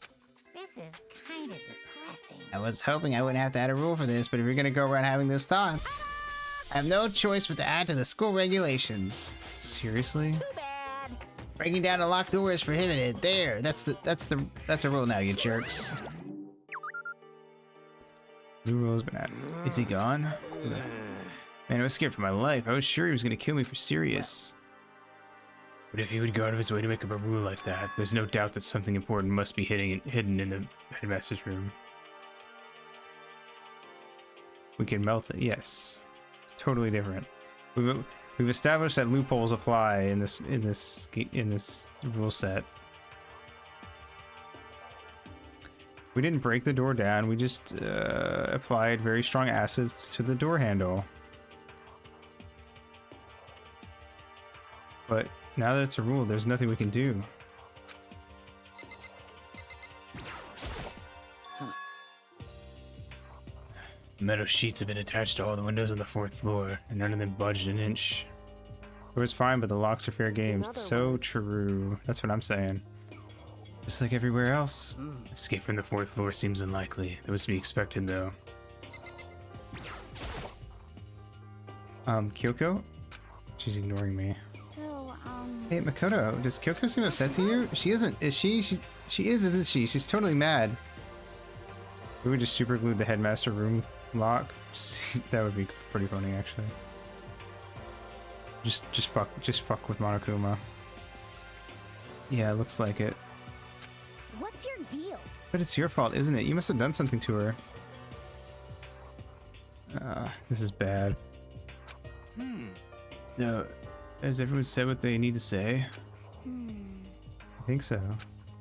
This is kind of depressing. I was hoping I wouldn't have to add a rule for this, but if you're gonna go around having those thoughts, I have no choice but to add to the school regulations. Seriously? Too bad. Breaking down a locked door is prohibited. There, that's a rule now, you jerks. New rule has been added. Is he gone? Man, I was scared for my life. I was sure he was gonna kill me for serious. But if he would go out of his way to make up a rule like that, there's no doubt that something important must be hidden in the headmaster's room. We can melt it. Yes, it's totally different. We've established that loopholes apply in this rule set. We didn't break the door down. We just applied very strong acids to the door handle. But now that it's a rule, there's nothing we can do. Metal sheets have been attached to all the windows on the 4th floor, and none of them budged an inch. It was fine, but the locks are fair game. So true. That's what I'm saying. Just like everywhere else. Escape from the 4th floor seems unlikely. That was to be expected, though. Kyoko? She's ignoring me. Hey, Makoto, does Kyoko seem upset to you? She isn't, is she? She is, isn't she? She's totally mad. We would just super glue the headmaster room lock. That would be pretty funny, actually. Just fuck with Monokuma. Yeah, it looks like it. What's your deal? But it's your fault, isn't it? You must have done something to her. This is bad. So, has everyone said what they need to say? I think so.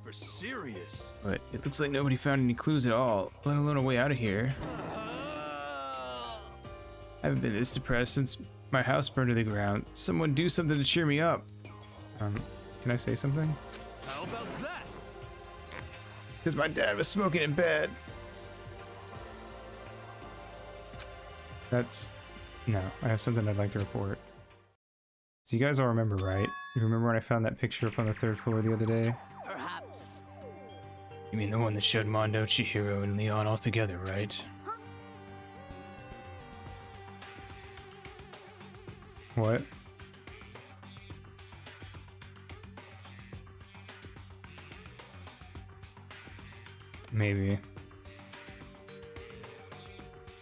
For serious. But it looks like nobody found any clues at all, let alone a way out of here. I haven't been this depressed since my house burned to the ground. Someone do something to cheer me up. Can I say something? How about that? Because my dad was smoking in bed. No, I have something I'd like to report. So you guys all remember, right? You remember when I found that picture up on the 3rd floor the other day? Perhaps. You mean the one that showed Mondo, Chihiro, and Leon all together, right? What? Maybe.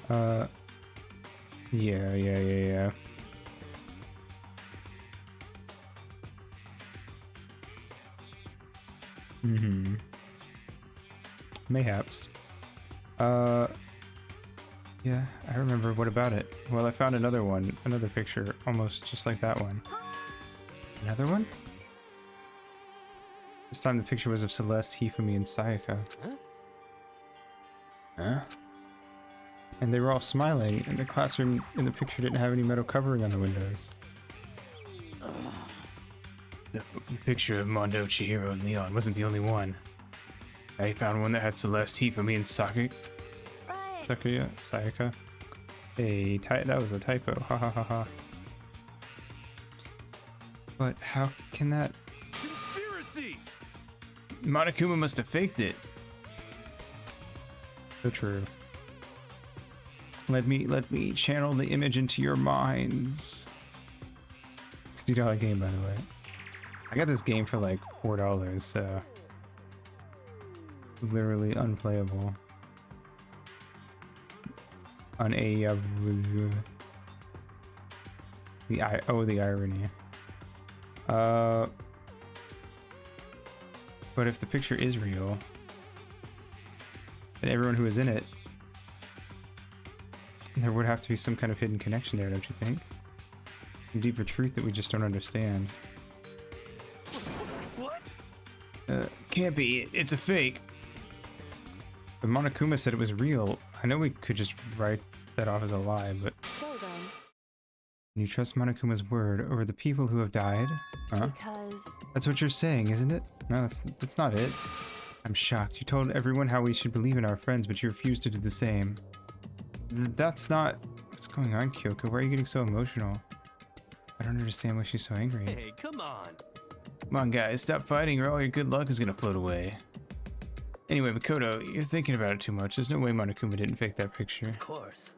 Yeah. Mayhaps. Yeah, I remember. What about it? Well, I found another picture, almost just like that one. Another one? This time the picture was of Celeste, Hifumi, and Sayaka. Huh? And they were all smiling, and the classroom in the picture didn't have any metal covering on the windows. So, the picture of Mondo, Chihiro, and Leon wasn't the only one. I found one that had Celeste, Hifumi, and Sayaka. Hey, that was a typo. Ha ha ha ha. But how can that... Conspiracy! Monokuma must have faked it. So true. Let me channel the image into your minds. $60 game, by the way. I got this game for like $4, so literally unplayable. On a the irony. But if the picture is real, then everyone who was in it, there would have to be some kind of hidden connection there, don't you think? Some deeper truth that we just don't understand. What? Can't be. It's a fake. But Monokuma said it was real. I know we could just write that off as a lie, but... So then... Can you trust Monokuma's word over the people who have died? Huh? Because... That's what you're saying, isn't it? No, that's not it. I'm shocked. You told everyone how we should believe in our friends, but you refused to do the same. That's not... What's going on, Kyoko? Why are you getting so emotional? I don't understand why she's so angry. Hey, come on. Come on, guys. Stop fighting or all your good luck is gonna float away. Anyway, Makoto, you're thinking about it too much. There's no way Monokuma didn't fake that picture. Of course.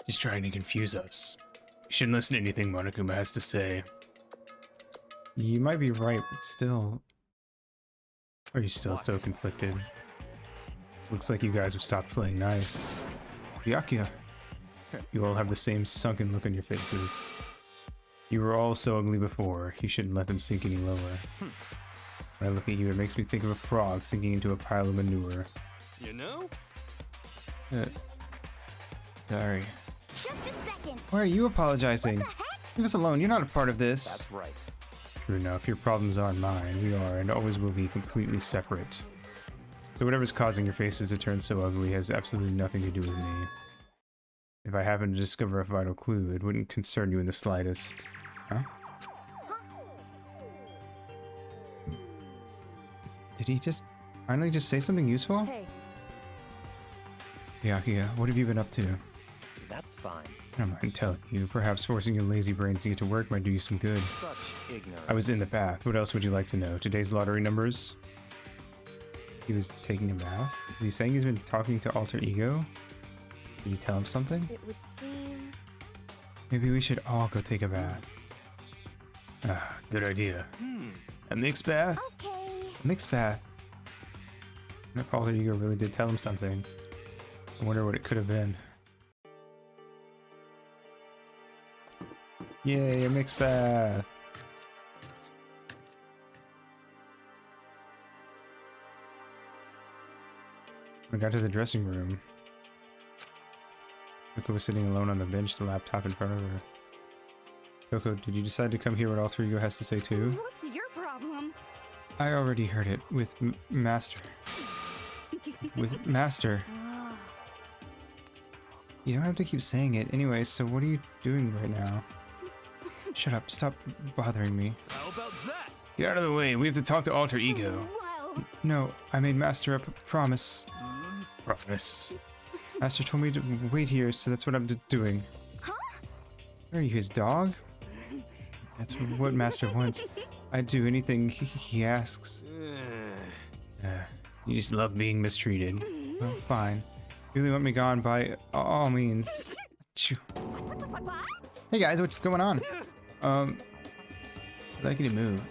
He's trying to confuse us. You shouldn't listen to anything Monokuma has to say. You might be right, but still... Are you still so conflicted? Looks like you guys have stopped playing nice. Byakuya, you all have the same sunken look on your faces. You were all so ugly before, you shouldn't let them sink any lower. When I look at you, it makes me think of a frog sinking into a pile of manure. You know? Sorry. Just a second. Why are you apologizing? Leave us alone, you're not a part of this. That's right. True enough, your problems aren't mine. We are and always will be completely separate. So whatever's causing your faces to turn so ugly has absolutely nothing to do with me. If I happen to discover a vital clue, it wouldn't concern you in the slightest. Huh? Did he finally just say something useful? Hey, Byakuya, what have you been up to? That's fine. I don't mind telling you. Perhaps forcing your lazy brains to get to work might do you some good. Such ignorance. I was in the bath. What else would you like to know? Today's lottery numbers? He was taking a bath? Is he saying he's been talking to Alter Ego? Did you tell him something? it would seem... Maybe we should all go take a bath. Ah, good idea. A mixed bath? Okay. A mixed bath. What if Alter Ego really did tell him something? I wonder what it could have been. Yay, a mixed bath! I got to the dressing room. Kyoko was sitting alone on the bench, the laptop in front of her. Kyoko, did you decide to come hear what Alter Ego has to say too? What's your problem? I already heard it with Master. With Master. You don't have to keep saying it. Anyway, so what are you doing right now? Shut up. Stop bothering me. How about that? Get out of the way. We have to talk to Alter Ego. Well, No, I made Master a promise. Promise. Master told me to wait here, so that's what I'm doing. huh? Are you his dog? That's what Master wants. I'd do anything he asks. You just love being mistreated. Well, fine. You really want me gone by all means. Achoo. What? Hey guys, what's going on? I'd like you to move.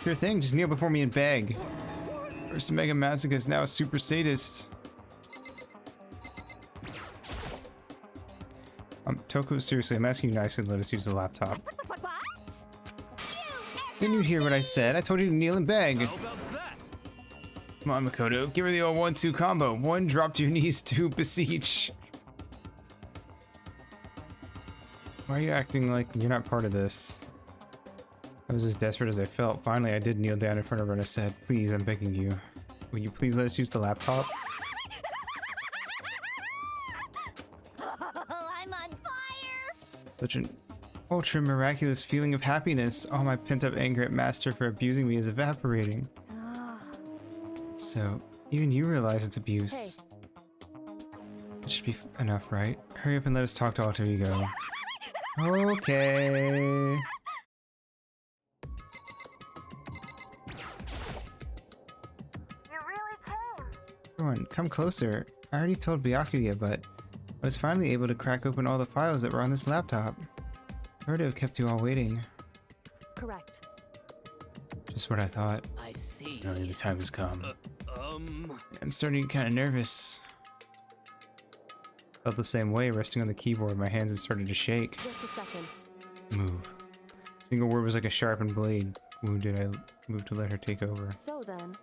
Sure thing, just kneel before me and beg. First Mega Masochist, now a super sadist. Toku, seriously, I'm asking you nicely to let us use the laptop. What? Then you'd hear what I said. I told you to kneel and beg. How about that? Come on, Makoto, give her the old 1-2 combo. 1, drop to your knees, 2, beseech. Why are you acting like you're not part of this? I was as desperate as I felt. Finally, I did kneel down in front of her and I said, please, I'm begging you. Will you please let us use the laptop? I'm on fire. Such an ultra miraculous feeling of happiness. All my pent-up anger at Master for abusing me is evaporating. So, even you realize it's abuse. It should be enough, right? Hurry up and let us talk to Alter Ego. Okay. Everyone, come closer. I already told Byakuya, but I was finally able to crack open all the files that were on this laptop. Sorry to have kept you all waiting. Correct. Just what I thought. I see. Finally, the time has come. Um... I'm starting to get kind of nervous. Felt the same way, resting on the keyboard. My hands had started to shake. Just a second. Move. Single word was like a sharpened blade. Wounded, I moved to let her take over. So then,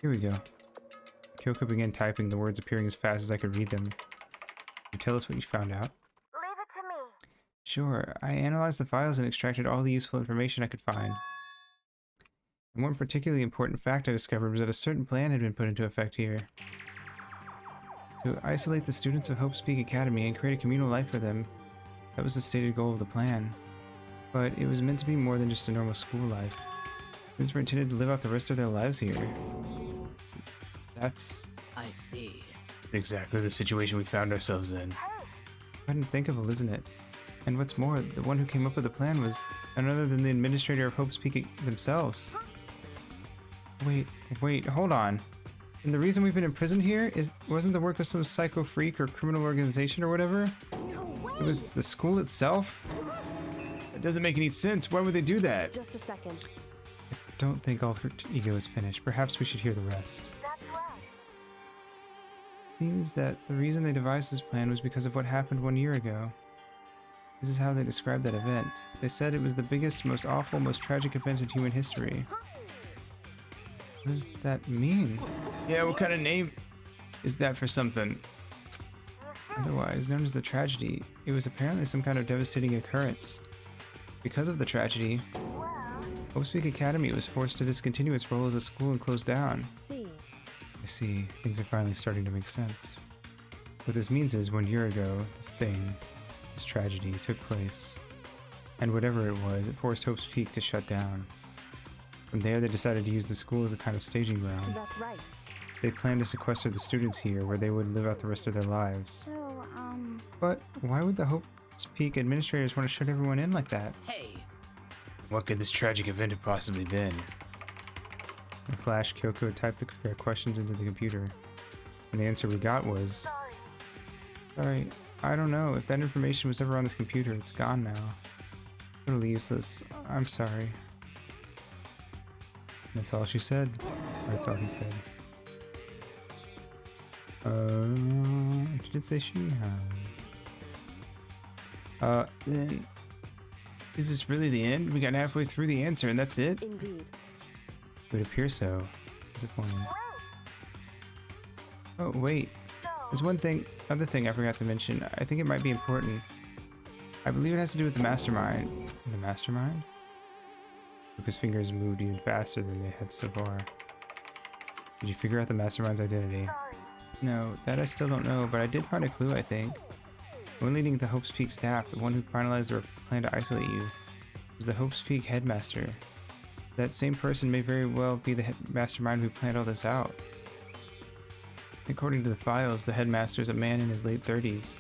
Here we go. Kyoko began typing, the words appearing as fast as I could read them. Can you tell us what you found out? Leave it to me. Sure. I analyzed the files and extracted all the useful information I could find. And one particularly important fact I discovered was that a certain plan had been put into effect here. To isolate the students of Hope's Peak Academy and create a communal life for them. That was the stated goal of the plan. But it was meant to be more than just a normal school life. Students were intended to live out the rest of their lives here. That's I see. exactly the situation we found ourselves in. Quite unthinkable, isn't it? And what's more, the one who came up with the plan was none other than the administrator of Hope's Peak themselves. Wait, hold on. And the reason we've been imprisoned here wasn't the work of some psycho freak or criminal organization or whatever? No way. It was the school itself? That doesn't make any sense. Why would they do that? just a second. I don't think Alter Ego is finished. Perhaps we should hear the rest. That's right. It seems that the reason they devised this plan was because of what happened 1 year ago. This is how they described that event. They said it was the biggest, most awful, most tragic event in human history. What does that mean? Yeah, what kind of name is that for something? Otherwise known as the tragedy, it was apparently some kind of devastating occurrence. Because of the tragedy, Hope's Peak Academy was forced to discontinue its role as a school and close down. See. I see, things are finally starting to make sense. What this means is 1 year ago, this tragedy took place. And whatever it was, it forced Hope's Peak to shut down. From there, they decided to use the school as a kind of staging ground. That's right. They planned to sequester the students here, where they would live out the rest of their lives. So, But why would the Hope's Peak administrators want to shut everyone in like that? Hey, What could this tragic event have possibly been? In a flash, Kyoko typed the correct questions into the computer. And the answer we got was... Sorry, I don't know. If that information was ever on this computer, it's gone now. Totally useless. I'm sorry. That's all she said. Or that's all he said. Did it say she? Then... Is this really the end? We got halfway through the answer and that's it? Indeed. It would appear so. Disappointing. Oh, wait. So, There's other thing I forgot to mention. I think it might be important. I believe it has to do with the mastermind. The mastermind? Lucas' fingers moved even faster than they had so far. Did you figure out the mastermind's identity? No, that I still don't know, but I did find a clue, I think. The one leading the Hope's Peak staff, the one who finalized their plan to isolate you, was the Hope's Peak headmaster. That same person may very well be the mastermind who planned all this out. According to the files, the headmaster is a man in his late 30s.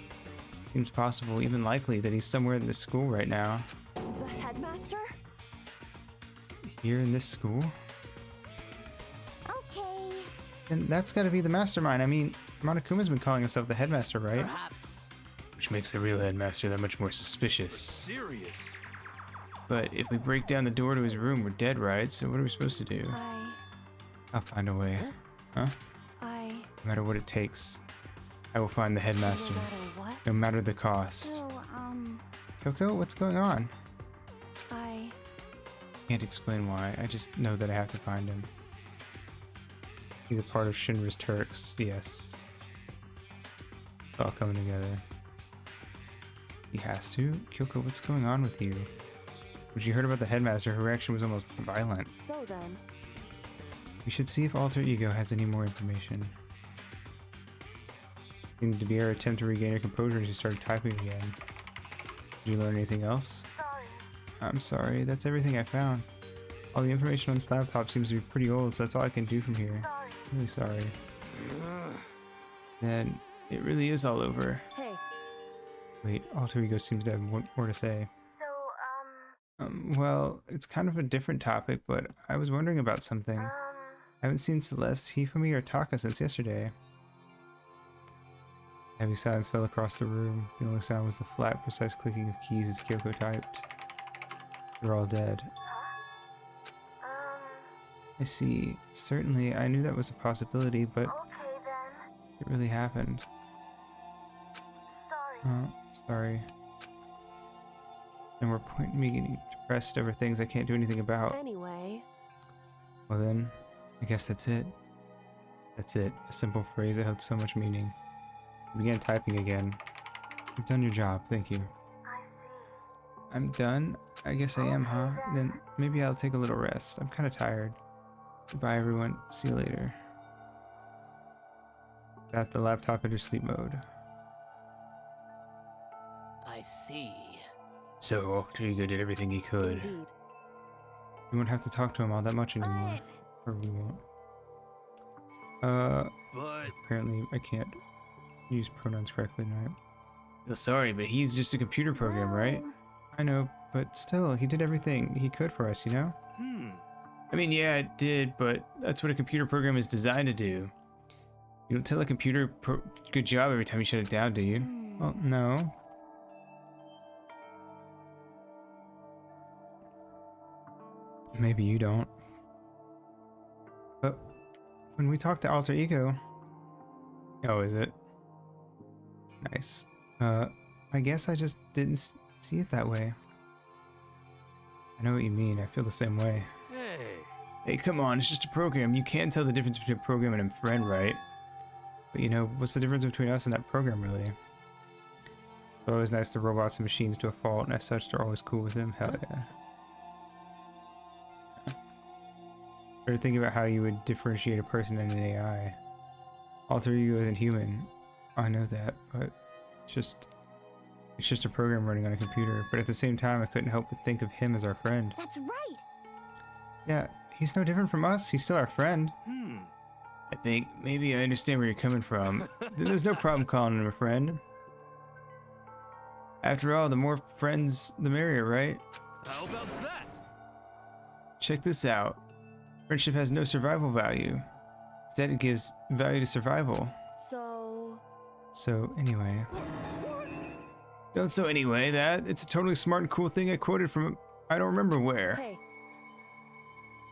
Seems possible, even likely, that he's somewhere in this school right now. The headmaster? Here in this school? Okay. Then that's gotta be the mastermind. I mean, Monokuma's been calling himself the headmaster, right? Perhaps. Which makes the real headmaster that much more suspicious. Serious. But if we break down the door to his room, we're dead, right? So what are we supposed to do? I'll find a way. Huh? No matter what it takes, I will find the headmaster. No matter what? No matter the cost. So, Kyoko, what's going on? I Can't explain why. I just know that I have to find him. He's a part of Shinra's Turks, yes. It's all coming together. He has to? Kyoko, what's going on with you? When she heard about the headmaster, her reaction was almost violent. So then, We should see if Alter Ego has any more information. Seemed to be her attempt to regain her composure and she started typing again. Did you learn anything else? I'm sorry, that's everything I found. All the information on this laptop seems to be pretty old, so that's all I can do from here. I'm really sorry. Then, it really is all over. hey, Wait, Alter Ego seems to have more to say. Well, it's kind of a different topic, but I was wondering about something. I haven't seen Celeste, Hifumi, or Taka since yesterday. Heavy silence fell across the room. The only sound was the flat, precise clicking of keys as Kyoko typed. They're all dead. I see. Certainly, I knew that was a possibility, but it really happened. Oh, sorry. No more point in me getting depressed over things I can't do anything about. anyway, Well then, I guess that's it. That's it. A simple phrase that held so much meaning. He began typing again. You've done your job, thank you. I'm done? I guess I am, huh? Then maybe I'll take a little rest. I'm kinda tired. Goodbye everyone. See you later. Got the laptop into sleep mode. I see. So Alter Ego did everything he could. indeed. We won't have to talk to him all that much anymore. Or we won't. But Apparently I can't use pronouns correctly tonight. Feel sorry, but he's just a computer program, right? I know, but still, he did everything he could for us, you know? I mean, yeah, it did, but that's what a computer program is designed to do. You don't tell a computer good job every time you shut it down, do you? Well, no. Maybe you don't. But when we talk to Alter Ego... Oh, is it? Nice. I guess I just didn't see it that way. I know what you mean. I feel the same way. hey, Hey, come on. It's just a program. You can tell the difference between a program and a friend, right? But you know, what's the difference between us and that program, really? It's always nice to robots and machines to a fault, and as such, they're always cool with him. Hell yeah. Better think about how you would differentiate a person and an AI. Alter Ego isn't human. I know that, but it's just a program running on a computer. But at the same time, I couldn't help but think of him as our friend. That's right. Yeah, he's no different from us. He's still our friend. I think maybe I understand where you're coming from. There's no problem calling him a friend. After all, the more friends, the merrier, right? how about that? Check this out. Friendship has no survival value. Instead, it gives value to survival. So, anyway. Don't so anyway that. It's a totally smart and cool thing I quoted from I don't remember where. Hey,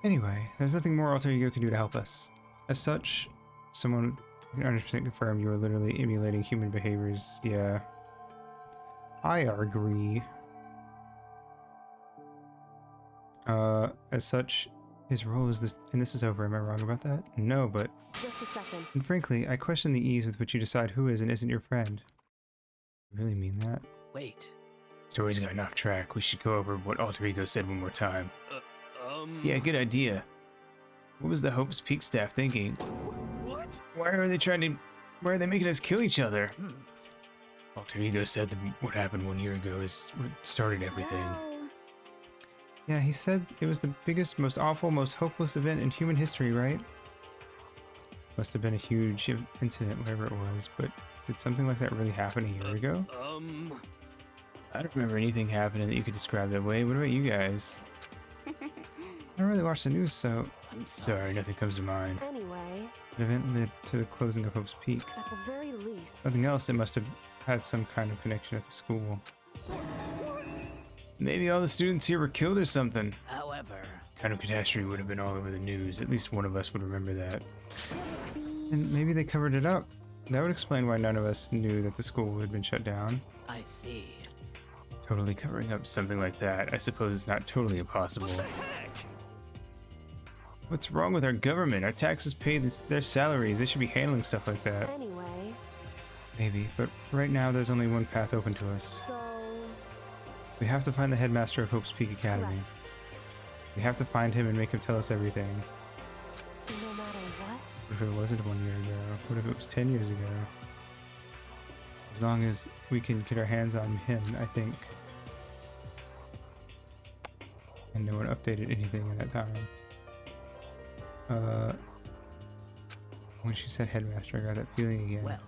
Anyway, there's nothing more Alter Ego can do to help us. As such, someone can 100% confirm you are literally emulating human behaviors. Yeah. I agree. As such, His role is this, and this is over. Am I wrong about that? No, but... Just a second. And frankly, I question the ease with which you decide who is and isn't your friend. You really mean that? Wait. Story's gotten off track. We should go over what Alter Ego said one more time. Um... Yeah, good idea. What was the Hope's Peak staff thinking? What? Why are they making us kill each other? Alter Ego said that what happened 1 year ago is what started everything. Well, Yeah, he said it was the biggest, most awful, most hopeless event in human history, right? Must have been a huge incident, whatever it was, but did something like that really happen a year ago? I don't remember anything happening that you could describe that way. What about you guys? I don't really watch the news, so... I'm Sorry, nothing comes to mind. Anyway, The event led to the closing of Hope's Peak. at the very least. Nothing else, it must have had some kind of connection at the school. Maybe all the students here were killed or something. However, Kind of catastrophe would have been all over the news. At least one of us would remember that. And maybe they covered it up. That would explain why none of us knew that the school had been shut down. I see. Totally covering up something like that, I suppose it's not totally impossible. What's wrong with our government? Our taxes pay their salaries. They should be handling stuff like that. Anyway, Maybe, but right now there's only one path open to us. so We have to find the headmaster of Hope's Peak Academy. correct. We have to find him and make him tell us everything. No matter what. What if it wasn't 1 year ago? What if it was 10 years ago? As long as we can get our hands on him, I think. And no one updated anything in that time. When she said headmaster, I got that feeling again. Well,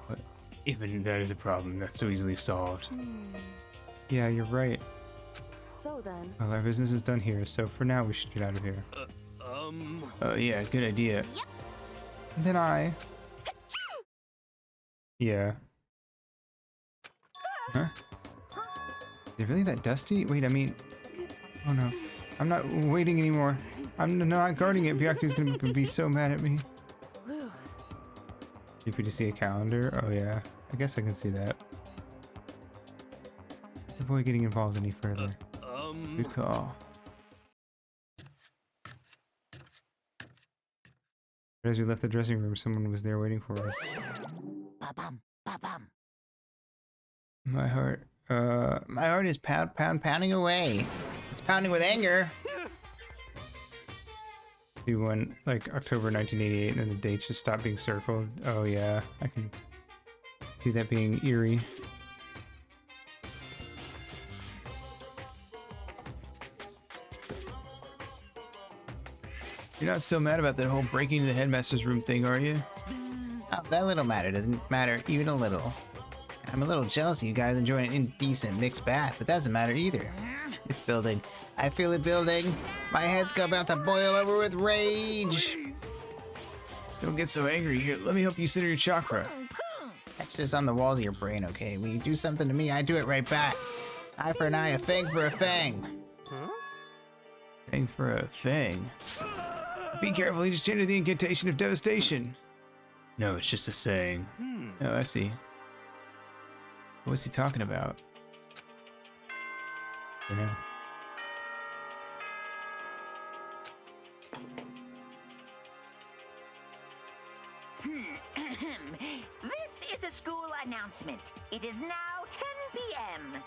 But even that is a problem. That's so easily solved. Hmm. Yeah, you're right. So then, Well, our business is done here, so for now we should get out of here. Yeah, good idea. Yep. And then I... Yeah. Huh? Is it really that dusty? Wait, I mean... Oh no. I'm not waiting anymore. I'm not guarding it. Byaku's gonna be so mad at me. whew, If you to see a calendar? Oh yeah. I guess I can see that. Let's avoid getting involved any further. Good call. As we left the dressing room, someone was there waiting for us. Ba-bum, ba-bum. My heart, My heart is pounding away. It's pounding with anger. do one like October 1988, and then the dates just stopped being circled. Oh yeah, I can see that being eerie. You're not still mad about that whole breaking into the headmaster's room thing, are you? Oh, that little matter doesn't matter even a little. I'm a little jealous of you guys enjoying an indecent mixed bath, but that doesn't matter either. It's building. I feel it building. My head's about to boil over with rage. Don't get so angry. Here, let me help you center your chakra. Catch this on the walls of your brain, okay? When you do something to me, I do it right back. Eye for an eye, a fang for a fang. Thing for a fang. Be careful, he just chanted the incantation of devastation. No, it's just a saying. Oh, I see. What's he talking about? I don't know. This is a school announcement. It is now 10 p.m.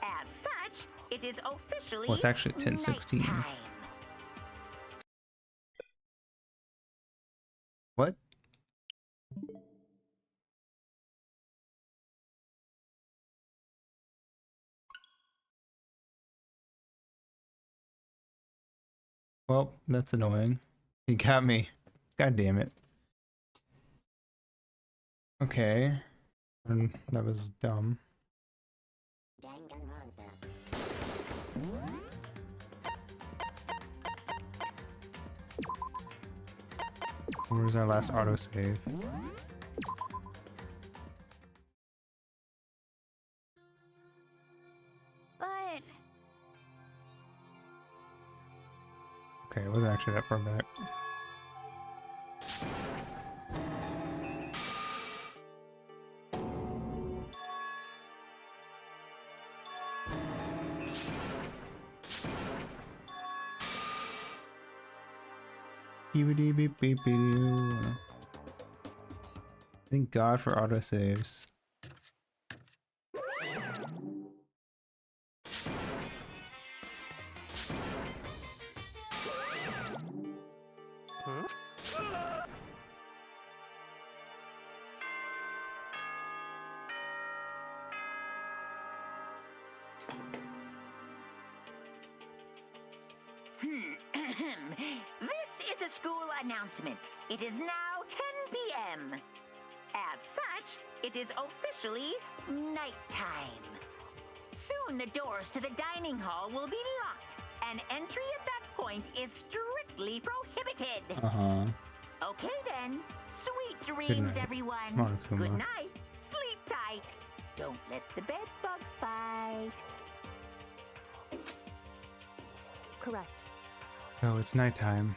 As such, it is officially Well, it's actually 10:16. nighttime. What? Well, that's annoying. He got me. God damn it. Okay. That was dumb. Where's our last autosave? but Okay, it wasn't actually that far back. Thank God for autosaves. This is a school announcement. It is now 10 p.m. As such, it is officially nighttime. Soon the doors to the dining hall will be locked, and entry at that point is strictly prohibited. Okay then. Sweet dreams, night, everyone. Monokuma. Good night. Sleep tight. Don't let the bed bug bite. Correct. So it's nighttime.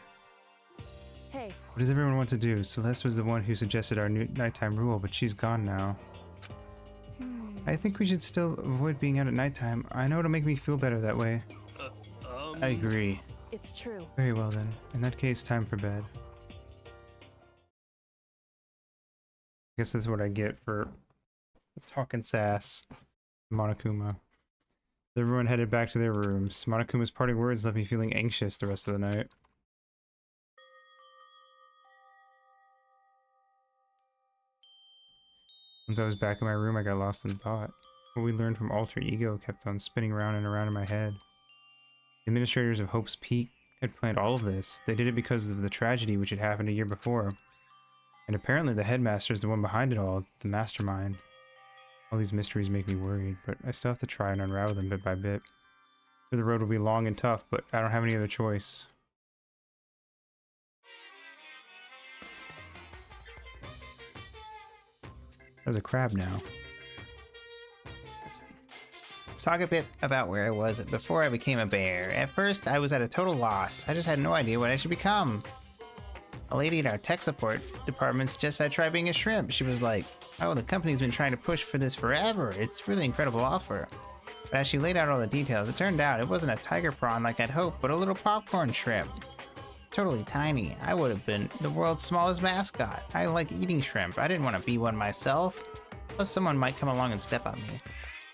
Hey, What does everyone want to do? Celeste was the one who suggested our new nighttime rule, but she's gone now. I think we should still avoid being out at nighttime. I know it'll make me feel better that way. I agree. it's true. Very well then. In that case, time for bed. I guess that's what I get for talking sass. Monokuma. Everyone headed back to their rooms. Monokuma's parting words left me feeling anxious the rest of the night. Once I was back in my room, I got lost in thought. What we learned from Alter Ego kept on spinning around and around in my head. The administrators of Hope's Peak had planned all of this. They did it because of the tragedy which had happened a year before. And apparently the headmaster is the one behind it all, the mastermind. All these mysteries make me worried, but I still have to try and unravel them bit by bit. Sure, the road will be long and tough, but I don't have any other choice. There's a crab now. Let's talk a bit about where I was before I became a bear. At first, I was at a total loss. I just had no idea what I should become. A lady in our tech support department suggested I try being a shrimp. She was like, oh, the company's been trying to push for this forever. It's really incredible offer. But as she laid out all the details, it turned out it wasn't a tiger prawn like I'd hoped, but a little popcorn shrimp. Totally tiny. I would have been the world's smallest mascot. I like eating shrimp. I didn't want to be one myself. Plus someone might come along and step on me.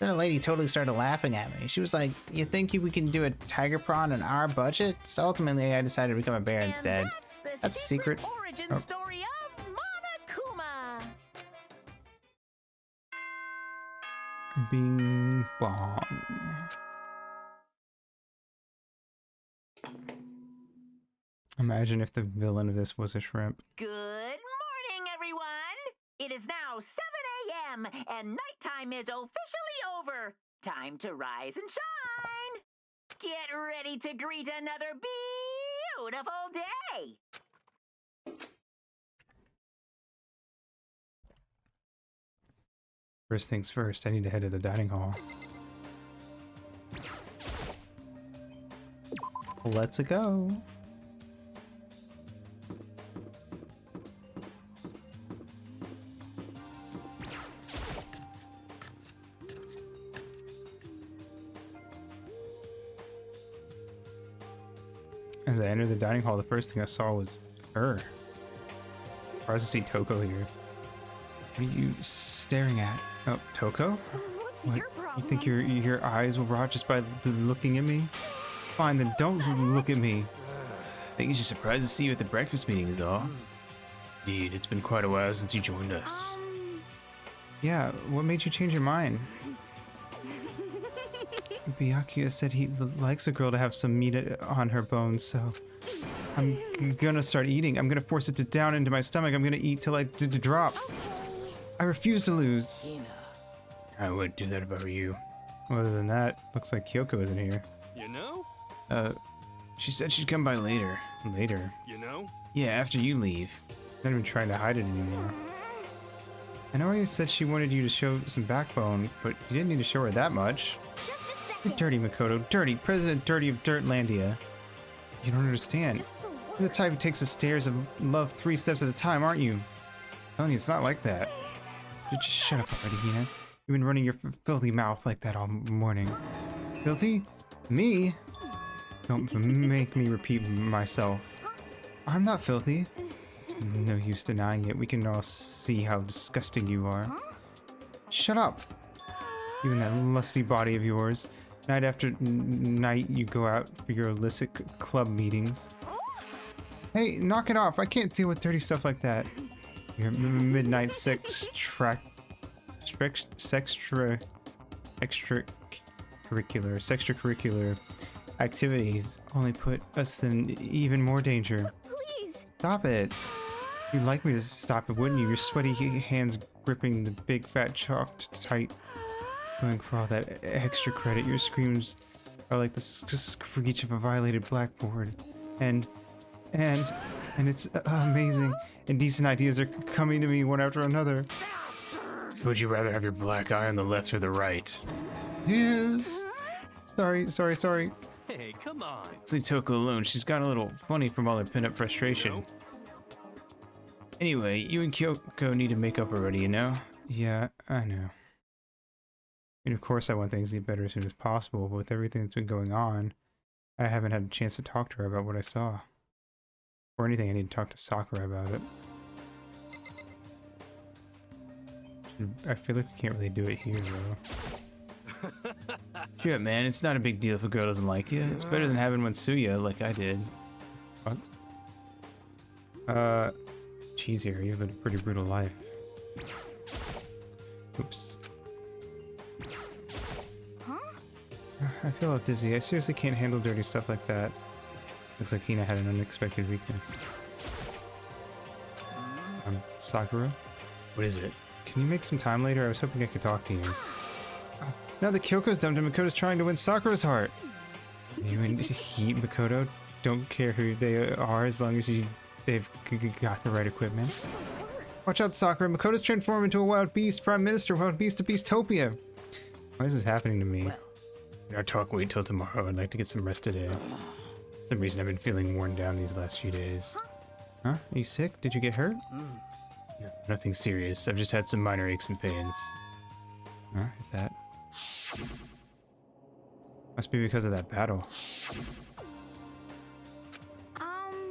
Then the lady totally started laughing at me. She was like, you think we can do a tiger prawn on our budget? So ultimately I decided to become a bear instead. That's That's a secret. origin Oh. story of Monokuma. Bing bong. Imagine if the villain of this was a shrimp. Good morning, everyone. It is now 7 a.m. and nighttime is officially over. Time to rise and shine. Get ready to greet another beautiful day. First things first, I need to head to the dining hall. Let's go. As I entered the dining hall, the first thing I saw was her. Surprised to see Toko here. What are you staring at? Oh, Toko? What's What? your problem? You think your eyes will rot just by looking at me? Fine, then don't look at me. I think he's just surprised to see you at the breakfast meeting is all. Indeed, it's been quite a while since you joined us. Yeah, what made you change your mind? Byakuya said he likes a girl to have some meat on her bones, so I'm gonna start eating. I'm gonna force it down into my stomach. I'm gonna eat till I drop. I refuse to lose. Hina. I wouldn't do that if I were you. Other than that, looks like Kyoko isn't here. You know? She said she'd come by later. Later. You know? Yeah, after you leave. Not even trying to hide it anymore. I know you said she wanted you to show some backbone, but you didn't need to show her that much. Just a You're second. dirty, Makoto. Dirty. President Dirty of Dirtlandia. You don't understand. Just the You're the type who takes the stairs of love 3 steps at a time, aren't you? I'm telling you, it's not like that. You just shut up already, Hina. You've been running your filthy mouth like that all morning. Filthy? Me? Don't make me repeat myself. I'm not filthy. It's no use denying it. We can all see how disgusting you are. Shut up! You and that lusty body of yours. Night after night, you go out for your illicit club meetings. Hey, knock it off. I can't deal with dirty stuff like that. Your midnight extracurricular activities only put us in even more danger. Please. Stop it. You'd like me to stop it, wouldn't you? Your sweaty hands gripping the big fat chalk tight. Going for all that extra credit. Your screams are like the screech of a violated blackboard. And it's amazing. Indecent ideas are coming to me one after another. So would you rather have your black eye on the left or the right? Yes. Sorry. Hey, come on. Let's leave Toko alone. She's got a little funny from all her pent-up frustration. Anyway, you and Kyoko need to make up already, you know? Yeah, I know. And of course I want things to get better as soon as possible, but with everything that's been going on, I haven't had a chance to talk to her about what I saw. Or anything, I need to talk to Sakura about it. I feel like we can't really do it here, though. Shit, man, it's not a big deal if a girl doesn't like you. It's better than having one sue you like I did. What? Geez here, you have a pretty brutal life. Oops. I feel all dizzy. I seriously can't handle dirty stuff like that. Looks like Hina had an unexpected weakness. Sakura? What is it? Can you make some time later? I was hoping I could talk to you. Now that Kyoko's dumped him, Makoto's trying to win Sakura's heart. You and Makoto don't care who they are as long as they've got the right equipment. Watch out, Sakura. Makoto's transformed into a wild beast. Prime Minister, wild beast of Beastopia. Why is this happening to me? Our talk wait till tomorrow. I'd like to get some rest today. For some reason I've been feeling worn down these last few days. Huh? Are you sick? Did you get hurt? No, nothing serious. I've just had some minor aches and pains. Huh? Is that? Must be because of that battle.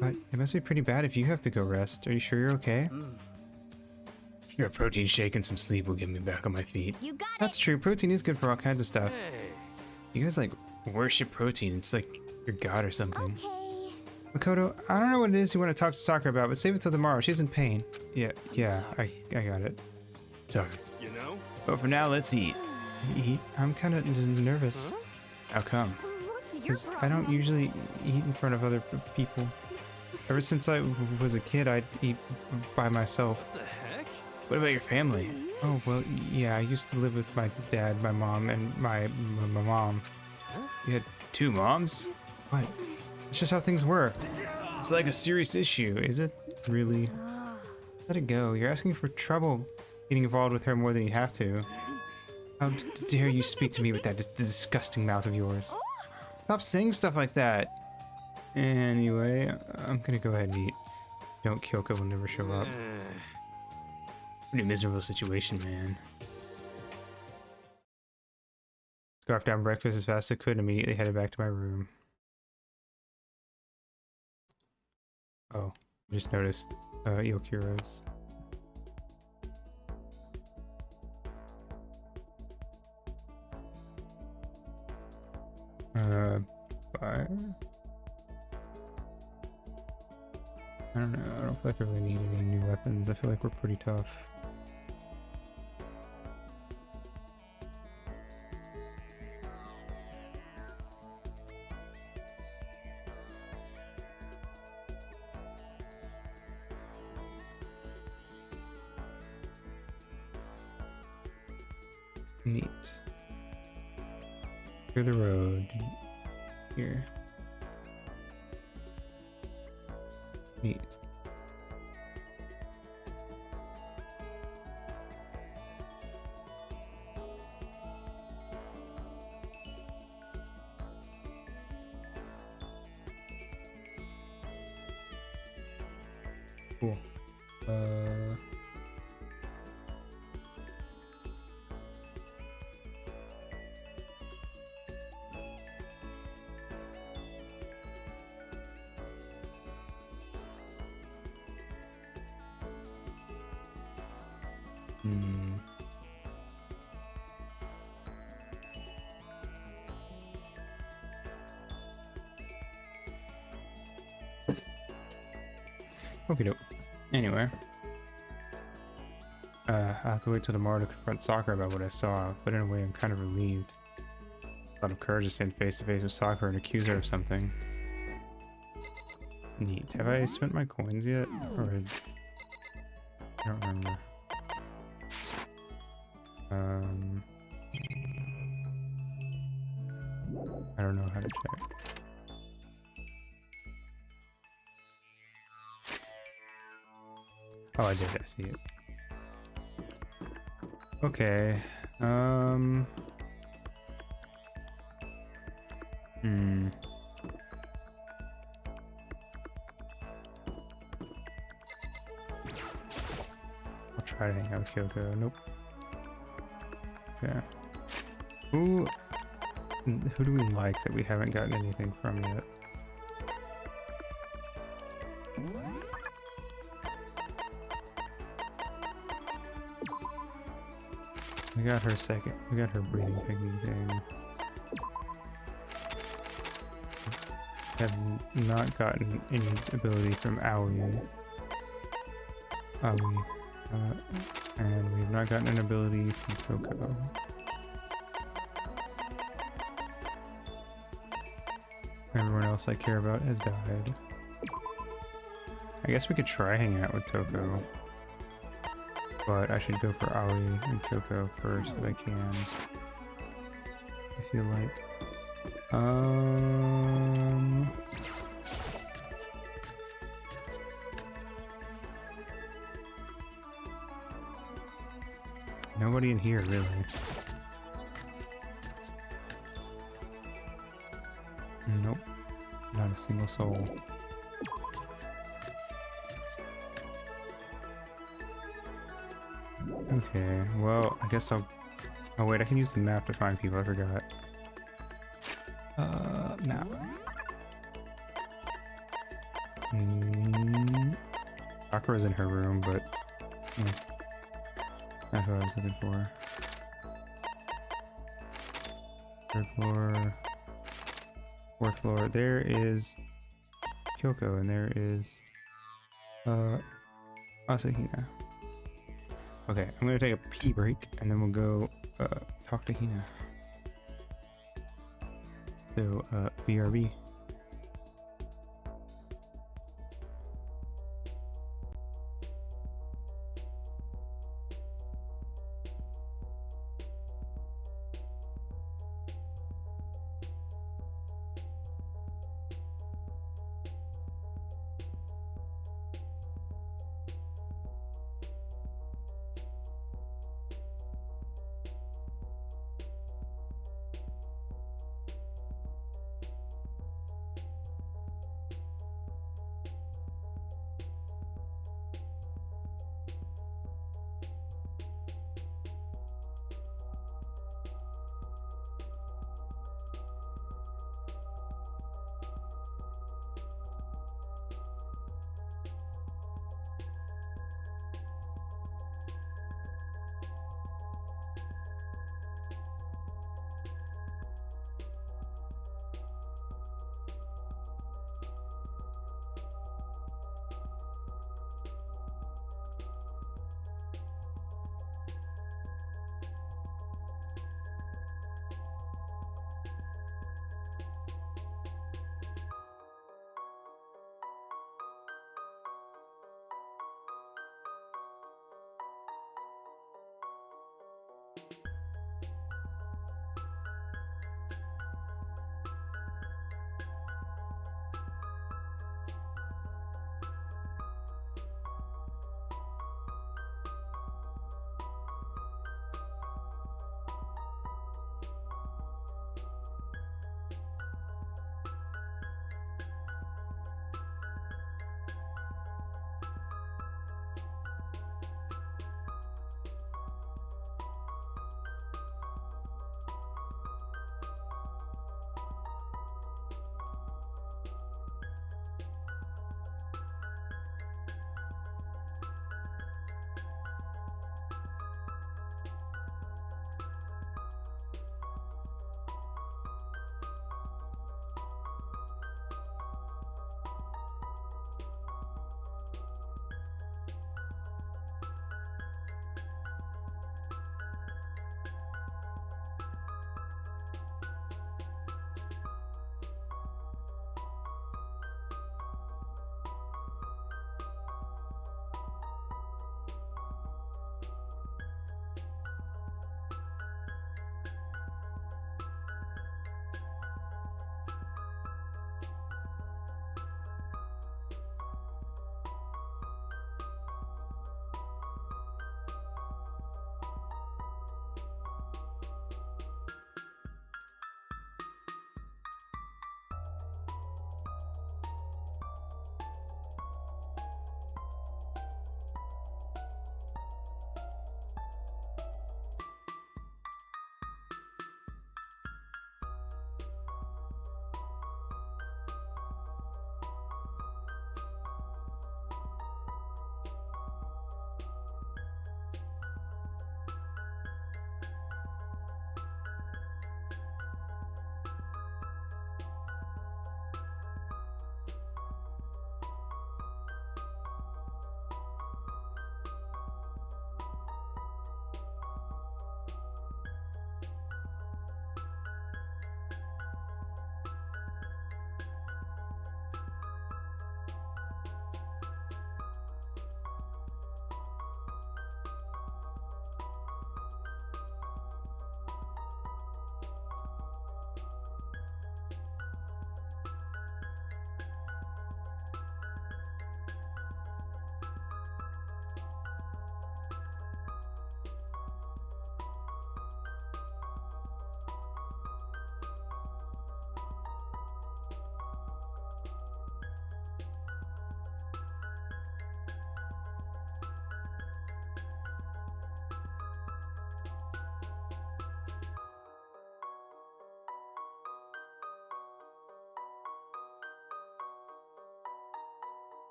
But it must be pretty bad if you have to go rest. Are you sure you're okay? Sure, a protein shake and some sleep will get me back on my feet. You got That's true. Protein is good for all kinds of stuff. Hey. You guys like worship protein. It's like your god or something. Okay. Makoto, I don't know what it is you want to talk to Sakura about, but save it till tomorrow. She's in pain. Yeah, I got it. Sorry. You know? But for now, let's eat. Eat? I'm kind of nervous. How come? What's your Because I problem? don't usually eat in front of other people. Ever since I was a kid, I'd eat by myself. What the heck? What about your family? Oh, well, yeah, I used to live with my dad, my mom, and my mom. You had two moms? What? It's just how things were. It's like a serious issue. Is it? Really? Let it go. You're asking for trouble getting involved with her more than you have to. How dare you speak to me with that disgusting mouth of yours? Stop saying stuff like that. Anyway, I'm gonna go ahead and eat. Don't, Kyoko will never show up. Pretty miserable situation, man. Scarfed down breakfast as fast as I could and immediately headed back to my room. Oh, I just noticed Yokiro's. Fire? I don't know, I don't feel like I really need any new weapons. I feel like we're pretty tough. Neat. Clear the road. Here. Neat. Cool. Hmm. Okie doke. Anyway. I'll have to wait till tomorrow to confront Sakura about what I saw, but in a way I'm kind of relieved. A lot of courage to stand face to face with Sakura and accuse her of something. Neat. Have I spent my coins yet? Or I don't remember. I don't know how to check. Oh, I did. I see it. Okay. I'll try to hang out with Kyoko. Nope. Okay. Who do we like that we haven't gotten anything from yet? We got her second. We got her breathing technique thing. Have not gotten any ability from Aoi. And we've not gotten an ability from Coco. Everyone else I care about has died. I guess we could try hanging out with Coco. But I should go for Aoi and Coco first if I can. I feel like. Nobody in here, really. Nope. Not a single soul. Okay, well, I guess I'll... Oh wait, I can use the map to find people, I forgot. Map. Sakura's in her room, but... Yeah. That's what I was looking for. Third floor... Fourth floor. There is... Kyoko, and there is... Asahina. Okay, I'm gonna take a pee break, and then we'll go, talk to Hina. So, BRB.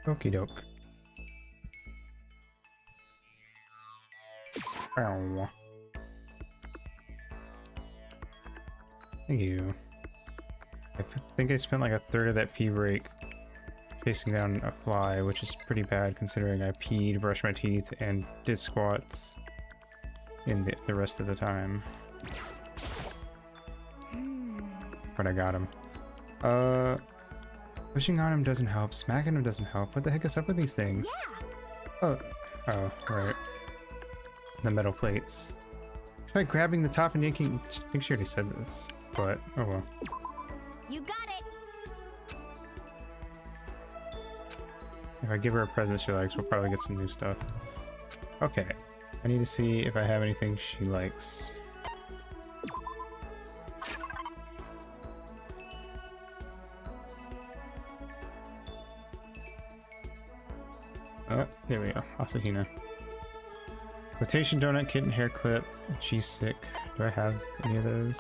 Okie doke. Ow. Thank you. I think I spent like a third of that pee break chasing down a fly, which is pretty bad considering I peed, brushed my teeth, and did squats in the rest of the time. But I got him. Pushing on him doesn't help, smacking him doesn't help. What the heck is up with these things? Oh, right. The metal plates. Try grabbing the top and yanking. I think she already said this, but oh well. You got it. If I give her a present she likes, we'll probably get some new stuff. Okay. I need to see if I have anything she likes. Oh, there we go. Asahina. Rotation donut, kitten hair clip, cheese stick. Do I have any of those?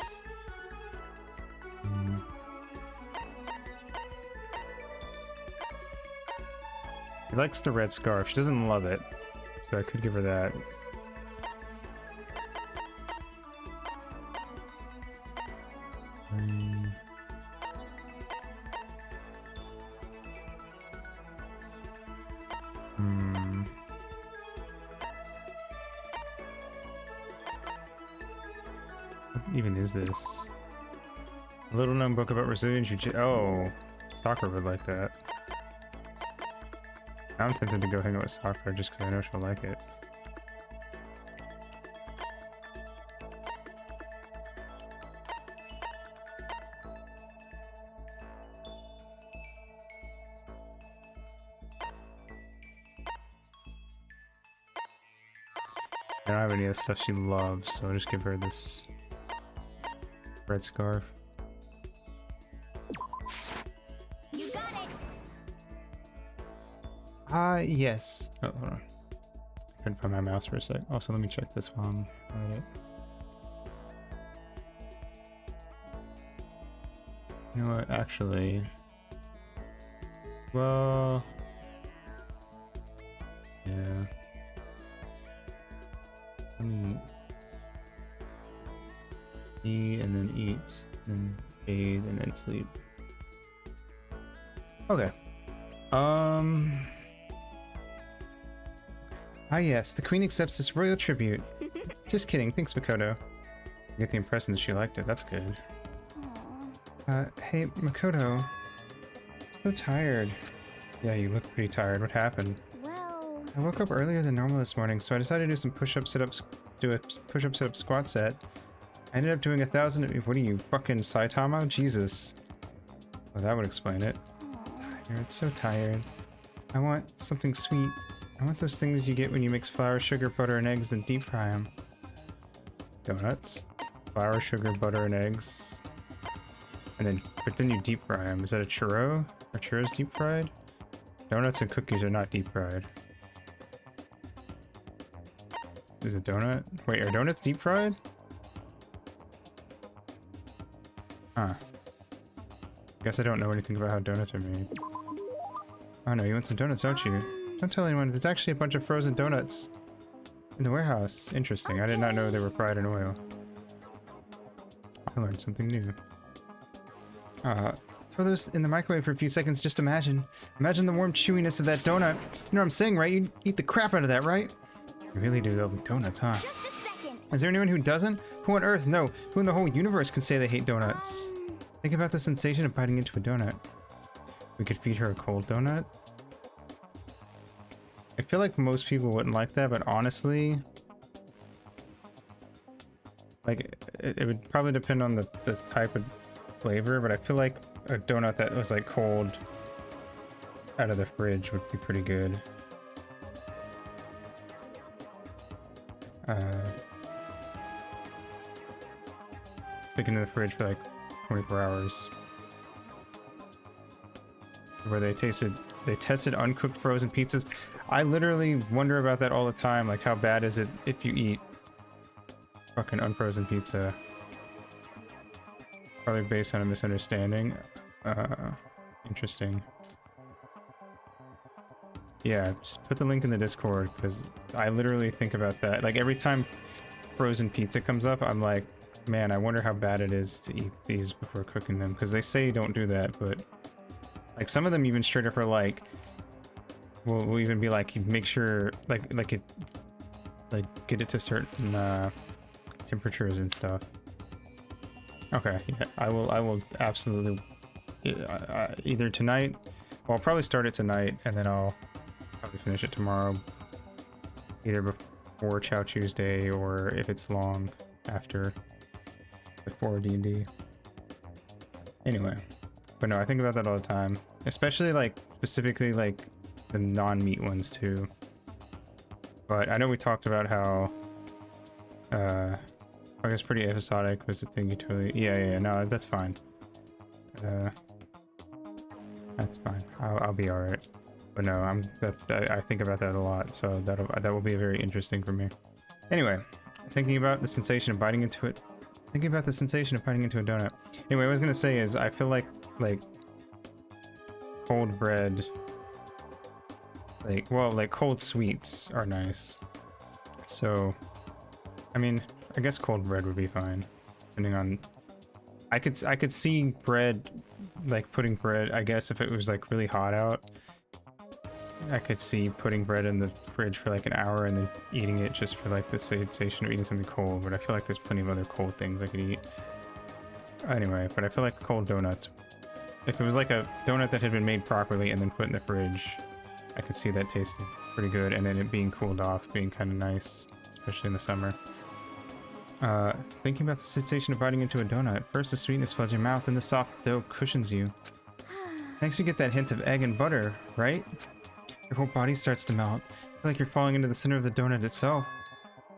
She likes the red scarf. She doesn't love it, so I could give her that. What even is this? A little known book about Brazilian Jiu-Jitsu. Oh, Sakura would like that. I'm tempted to go hang out with Sakura just because I know she'll like it. I don't have any of the stuff she loves, so I'll just give her this red scarf. You got it. Yes. Oh, hold on. I couldn't find my mouse for a sec. Also, let me check this while I'm at it. You know what? Actually, well, yeah. Let me eat and then eat, and bathe and then sleep. Okay. Ah yes, the queen accepts this royal tribute. Just kidding, thanks Makoto. I get the impression that she liked it, that's good. Hey Makoto. I'm so tired. Yeah, you look pretty tired, what happened? Well, I woke up earlier than normal this morning, so I decided to do some push-up, sit-ups, do a push-up, sit-up squat set. I ended up doing 1,000, what are you, fucking Saitama? Jesus. Well, that would explain it. Tired, so tired. I want something sweet. I want those things you get when you mix flour, sugar, butter, and eggs and deep fry them. Donuts. Flour, sugar, butter, and eggs. But then you deep fry them. Is that a churro? Are churros deep fried? Donuts and cookies are not deep fried. Is a donut? Wait, are donuts deep fried? Huh. Guess I don't know anything about how donuts are made. Oh no, you want some donuts, don't you? Don't tell anyone, there's actually a bunch of frozen donuts in the warehouse. Interesting, I did not know they were fried in oil. I learned something new. Throw those in the microwave for a few seconds, just imagine. Imagine the warm chewiness of that donut. You know what I'm saying, right? You'd eat the crap out of that, right? You really do love donuts, huh? just a second. Is there anyone who doesn't? Who on earth? No. Who in the whole universe can say they hate donuts? Think about the sensation of biting into a donut. We could feed her a cold donut. I feel like most people wouldn't like that, but honestly, like it would probably depend on the type of flavor, but I feel like a donut that was like cold out of the fridge would be pretty good. Sticking in the fridge for like 24 hours. Where they tested uncooked frozen pizzas. I literally wonder about that all the time, like how bad is it if you eat fucking unfrozen pizza? Probably based on a misunderstanding. Interesting. Yeah, just put the link in the Discord, because I literally think about that. Like, every time frozen pizza comes up, I'm like, man, I wonder how bad it is to eat these before cooking them, because they say don't do that, but like some of them even straight up are like, we'll even be like, make sure like get it to certain temperatures and stuff. Okay, yeah, I will absolutely either tonight. Well, I'll probably start it tonight, and then I'll probably finish it tomorrow, either before Chow Tuesday, or if it's long, after, before D&D. Anyway, but no, I think about that all the time, especially like specifically like the non-meat ones too. But I know we talked about how I guess pretty episodic was the thing you totally, yeah, no, that's fine. That's fine. I'll be all right. But no, I think about that a lot, so that will be very interesting for me. Anyway, thinking about the sensation of biting into it. Thinking about the sensation of biting into a donut. Anyway, what I was gonna say is I feel like cold bread, like cold sweets are nice. So, I mean, I guess cold bread would be fine, depending on. I could see bread, like putting bread, I guess if it was like really hot out, I could see putting bread in the fridge for like an hour and then eating it just for like the sensation of eating something cold, but I feel like there's plenty of other cold things I could eat. Anyway, but I feel like cold donuts, if it was like a donut that had been made properly and then put in the fridge, I could see that tasting pretty good, and then it being cooled off being kind of nice, especially in the summer. Thinking about the sensation of biting into a donut. First the sweetness floods your mouth, and the soft dough cushions you. Next you get that hint of egg and butter, right? Your whole body starts to melt. You feel like you're falling into the center of the donut itself.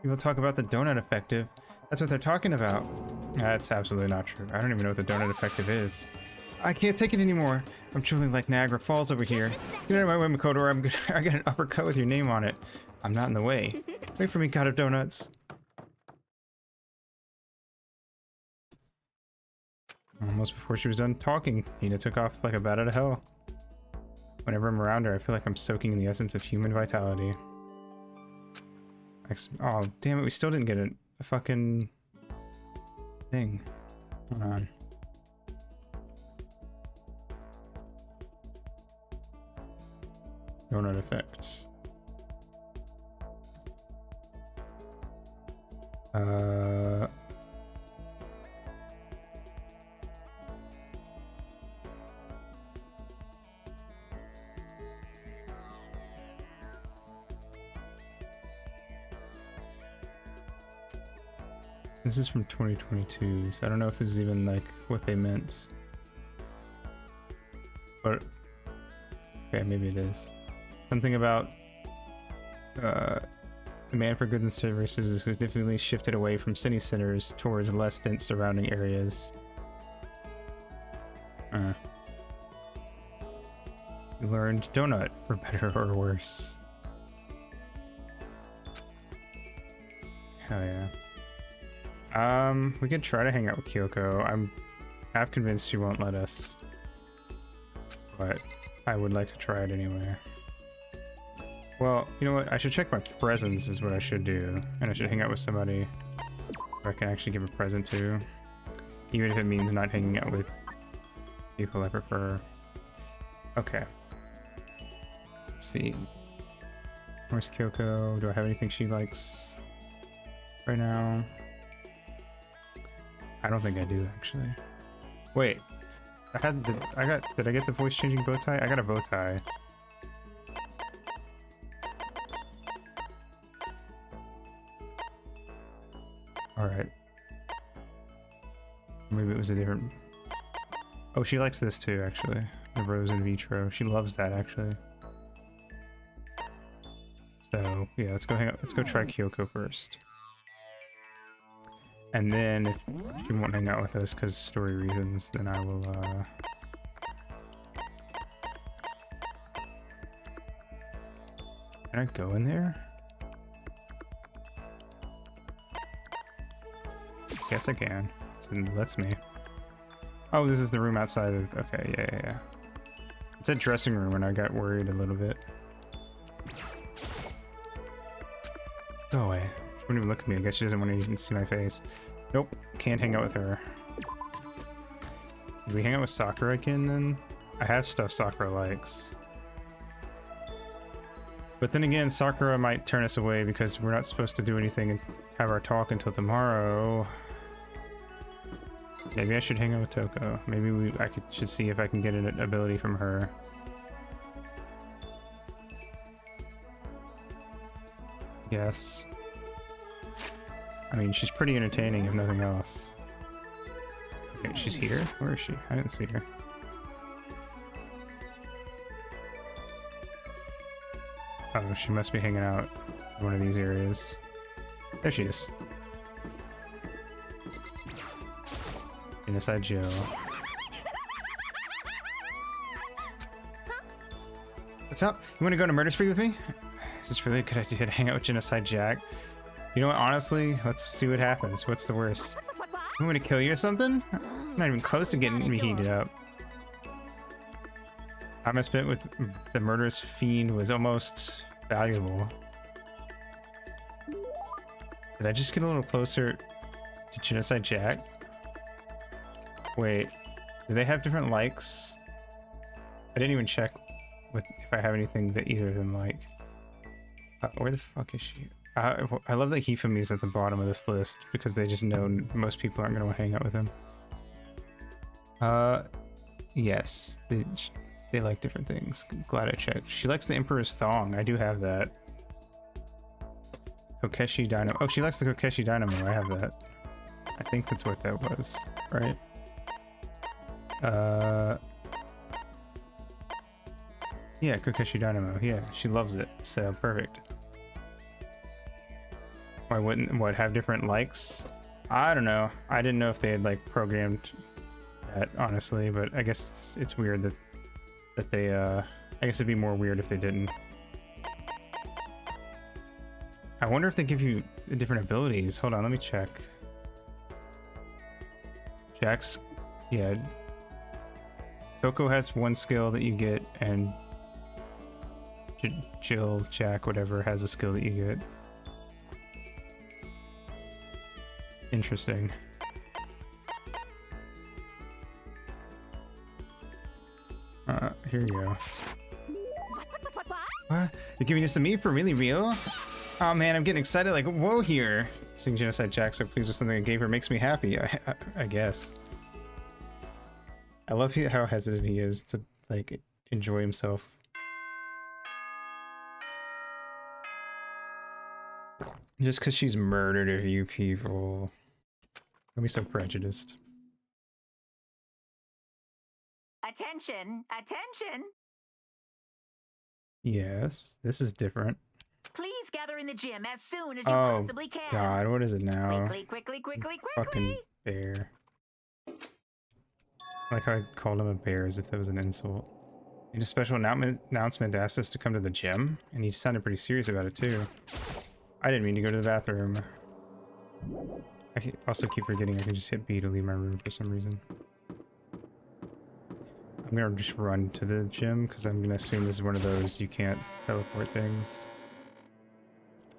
People talk about the donut effective. That's what they're talking about. That's absolutely not true. I don't even know what the donut effective is. I can't take it anymore. I'm truly like Niagara Falls over here. Get out of my way, Makoto, or I got an uppercut with your name on it. I'm not in the way. Wait for me, God of Donuts. Almost before she was done talking, Nina took off like a bat out of hell. Whenever I'm around her, I feel like I'm soaking in the essence of human vitality. Oh, damn it, we still didn't get a fucking thing. Hold on. Donut effects. This is from 2022, so I don't know if this is even like what they meant. But okay, maybe it is. Something about demand for goods and services is significantly shifted away from city centers towards less dense surrounding areas. You learned donut, for better or worse. Hell yeah. We could try to hang out with Kyoko. I'm half convinced she won't let us, but I would like to try it anyway. Well, you know what? I should check my presents is what I should do, and I should hang out with somebody who I can actually give a present to, even if it means not hanging out with people I prefer. Okay. Let's see. Where's Kyoko? Do I have anything she likes right now? I don't think I do, actually. Wait, did I get the voice changing bow tie? I got a bow tie. Alright. Maybe it was a different... Oh, she likes this too, actually. The rose in vitro. She loves that, actually. So, yeah, let's go hang out. Let's go try Kyoko first. And then if she won't hang out with us because story reasons, then I will, Can I go in there? Guess I can. It lets me. Oh, this is the room outside of... Okay, yeah. It said dressing room and I got worried a little bit. look at me. I guess she doesn't want to even see my face. Nope, can't hang out with her. Do we hang out with Sakura again then? I have stuff Sakura likes. But then again, Sakura might turn us away because we're not supposed to do anything and have our talk until tomorrow. Maybe I should hang out with Toko. Maybe should see if I can get an ability from her. Yes. I mean, she's pretty entertaining if nothing else. Okay, she's here? Where is she? I didn't see her. Oh, she must be hanging out in one of these areas. There she is. Inside Joe. What's up? You want to go on a murder spree with me? Is this really a good idea to hang out with Genocide Jack? You know what, honestly, let's see what happens. What's the worst? You want me to kill you or something? I'm not even close to getting me heated up. Time I spent with the murderous fiend was almost valuable. Did I just get a little closer to Genocide Jack? Wait, do they have different likes? I didn't even check with if I have anything that either of them like. Where the fuck is she? I love that Hifumi's at the bottom of this list because they just know most people aren't going to want to hang out with him. Yes, they like different things. Glad I checked. She likes the Emperor's Thong. I do have that. Kokeshi Dynamo. Oh, she likes the Kokeshi Dynamo. I have that. I think that's what that was, right? Yeah, Kokeshi Dynamo. Yeah, she loves it. So perfect. Why wouldn't what have different likes? I don't know. I didn't know if they had like programmed that honestly, but I guess it's weird that they I guess it'd be more weird if they didn't. I wonder if they give you different abilities. Hold on, let me check. Jack's, yeah. Toko has one skill that you get, and Jill, Jack, whatever, has a skill that you get. Interesting. Here you go. What? You're giving this to me for really real? Oh man, I'm getting excited like, whoa here. Seeing Genocide Jack so pleased with something I gave her makes me happy, I guess. I love how hesitant he is to like enjoy himself. Just because she's murdered a few people. Don't be so prejudiced. Attention! Attention! Yes, this is different. Please gather in the gym as soon as you Oh possibly can. god, what is it now? Quickly! Fucking bear. I like how I called him a bear as if that was an insult. In a special announcement asked us to come to the gym, and he sounded pretty serious about it too. I didn't mean to go to the bathroom. I also keep forgetting I can just hit B to leave my room for some reason. I'm gonna just run to the gym because I'm gonna assume this is one of those you can't teleport things.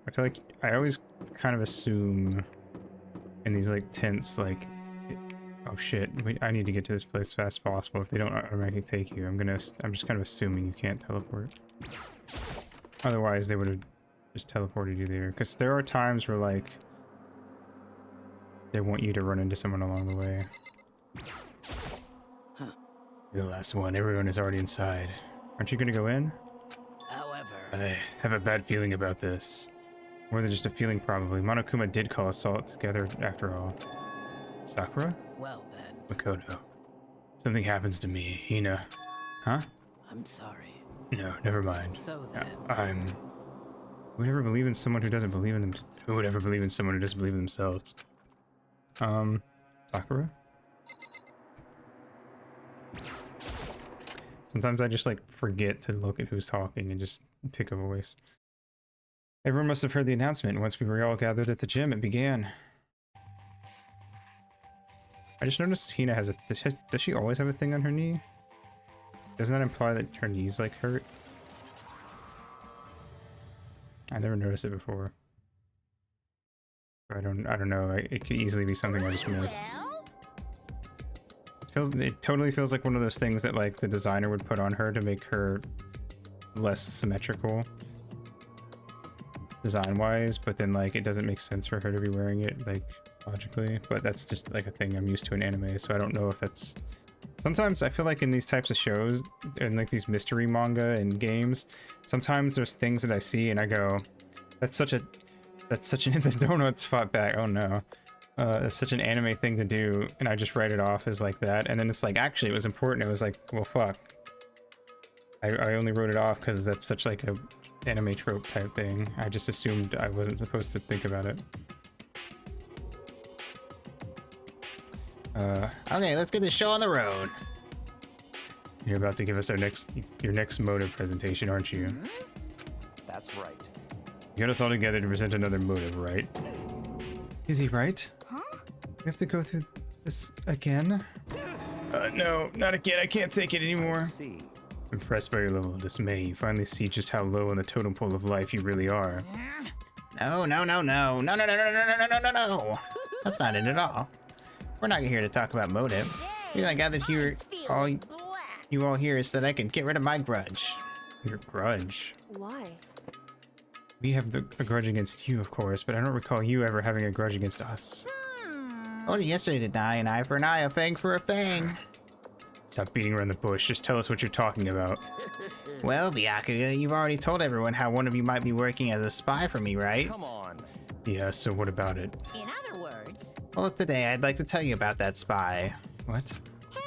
I feel like I always kind of assume in these like tents like, oh shit, I need to get to this place as fast as possible. If they don't automatically take you, I'm just kind of assuming you can't teleport. Otherwise they would have just teleported you there, because there are times where like they want you to run into someone along the way. Huh. The last one, everyone is already inside. Aren't you gonna go in? However, I have a bad feeling about this. More than just a feeling, probably. Monokuma did call us all together after all. Sakura? well then, Makoto. Something happens to me, Hina. Huh? I'm sorry. No, never mind. So then, Who would ever believe in someone who doesn't believe in them? Who would ever believe in someone who doesn't believe in themselves? Sakura? Sometimes I just like forget to look at who's talking and just pick a voice. Everyone must have heard the announcement. Once we were all gathered at the gym, it began. I just noticed Hina has a... Does she always have a thing on her knee? Doesn't that imply that her knee's like hurt? I never noticed it before. I don't know. It could easily be something I just missed. It totally feels like one of those things that like the designer would put on her to make her less symmetrical design-wise, but then like it doesn't make sense for her to be wearing it like logically. But that's just like a thing I'm used to in anime, so I don't know if that's. Sometimes I feel like in these types of shows and like these mystery manga and games, sometimes there's things that I see and I go, that's such an the donuts fought back. Oh no. It's such an anime thing to do, and I just write it off as like that, and then it's like, actually it was important. It was like, well fuck, I only wrote it off because that's such like a anime trope type thing. I just assumed I wasn't supposed to think about it. Okay, let's get this show on the road. You're about to give us your next motive presentation, aren't you? That's right. You got us all together to present another motive, right? Is he right? Huh? We have to go through this again? No, not again. I can't take it anymore. See. Impressed by your level of dismay, you finally see just how low on the totem pole of life you really are. No. That's not it at all. We're not here to talk about motive. The reason I gathered here, you all here is so that I can get rid of my grudge. Your grudge? Why? We have a grudge against you, of course, but I don't recall you ever having a grudge against us. Only yesterday did I, an eye for an eye, a fang for a fang. Stop beating around the bush, just tell us what you're talking about. Well, Byakuya, you've already told everyone how one of you might be working as a spy for me, right? Come on. Yeah, so what about it? In other words, Well, today I'd like to tell you about that spy. What?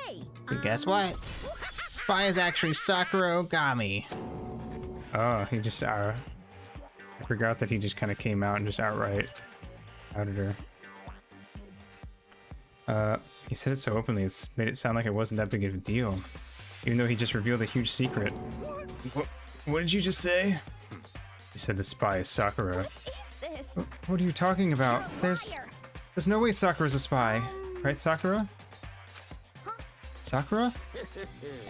hey. So guess what? Spy is actually Sakura Ogami. Oh, he just, I forgot that he just kind of came out and just outright outed her. He said it so openly, it's made it sound like it wasn't that big of a deal. Even though he just revealed a huge secret. What did you just say? He said the spy is Sakura. What is this? What are you talking about? There's no way Sakura's a spy. Right, Sakura? Sakura?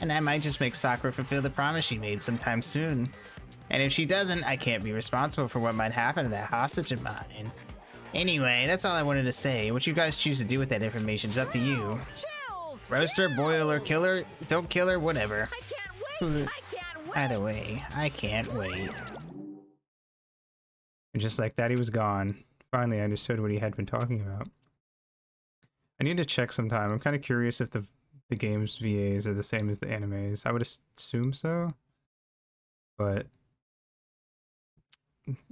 And I might just make Sakura fulfill the promise she made sometime soon. And if she doesn't, I can't be responsible for what might happen to that hostage of mine. Anyway, that's all I wanted to say. What you guys choose to do with that information is up to you. Chills! Roast her, boil her, kill her, don't kill her, whatever. I can't wait! I can't wait! Either way, I can't wait. And just like that, he was gone. Finally, I understood what he had been talking about. I need to check sometime. I'm kind of curious if the game's VAs are the same as the animes. I would assume so. But,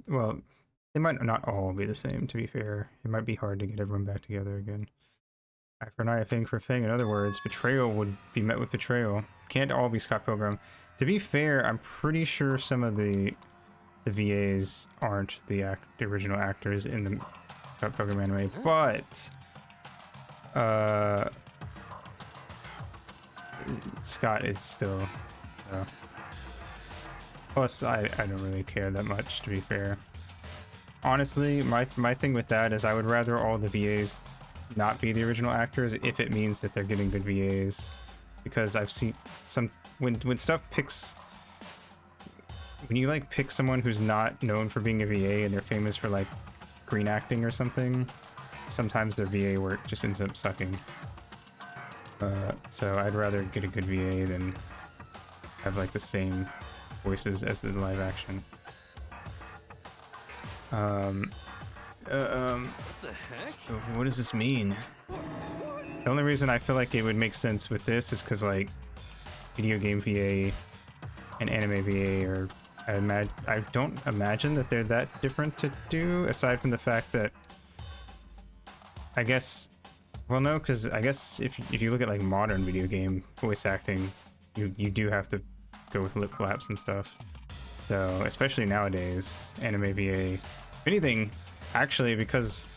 well, they might not all be the same, to be fair. It might be hard to get everyone back together again. Eye for an eye, a fang for a fang. In other words, betrayal would be met with betrayal. Can't all be Scott Pilgrim. To be fair, I'm pretty sure some of the VAs aren't the original actors in the Scott Pilgrim anime, but Scott is still. Plus, I don't really care that much, to be fair. Honestly, my thing with that is I would rather all the VAs not be the original actors if it means that they're getting good VAs, because I've seen some when stuff picks. When you like pick someone who's not known for being a VA and they're famous for like green acting or something, sometimes their VA work just ends up sucking. So I'd rather get a good VA than have like the same voices as the live action. What the heck? So what does this mean? The only reason I feel like it would make sense with this is because like video game VA and anime VA are, I don't imagine that they're that different to do, aside from the fact that I guess, well no, because I guess if you look at like modern video game voice acting, you do have to go with lip flaps and stuff. So especially nowadays, anime VA, if anything, actually, because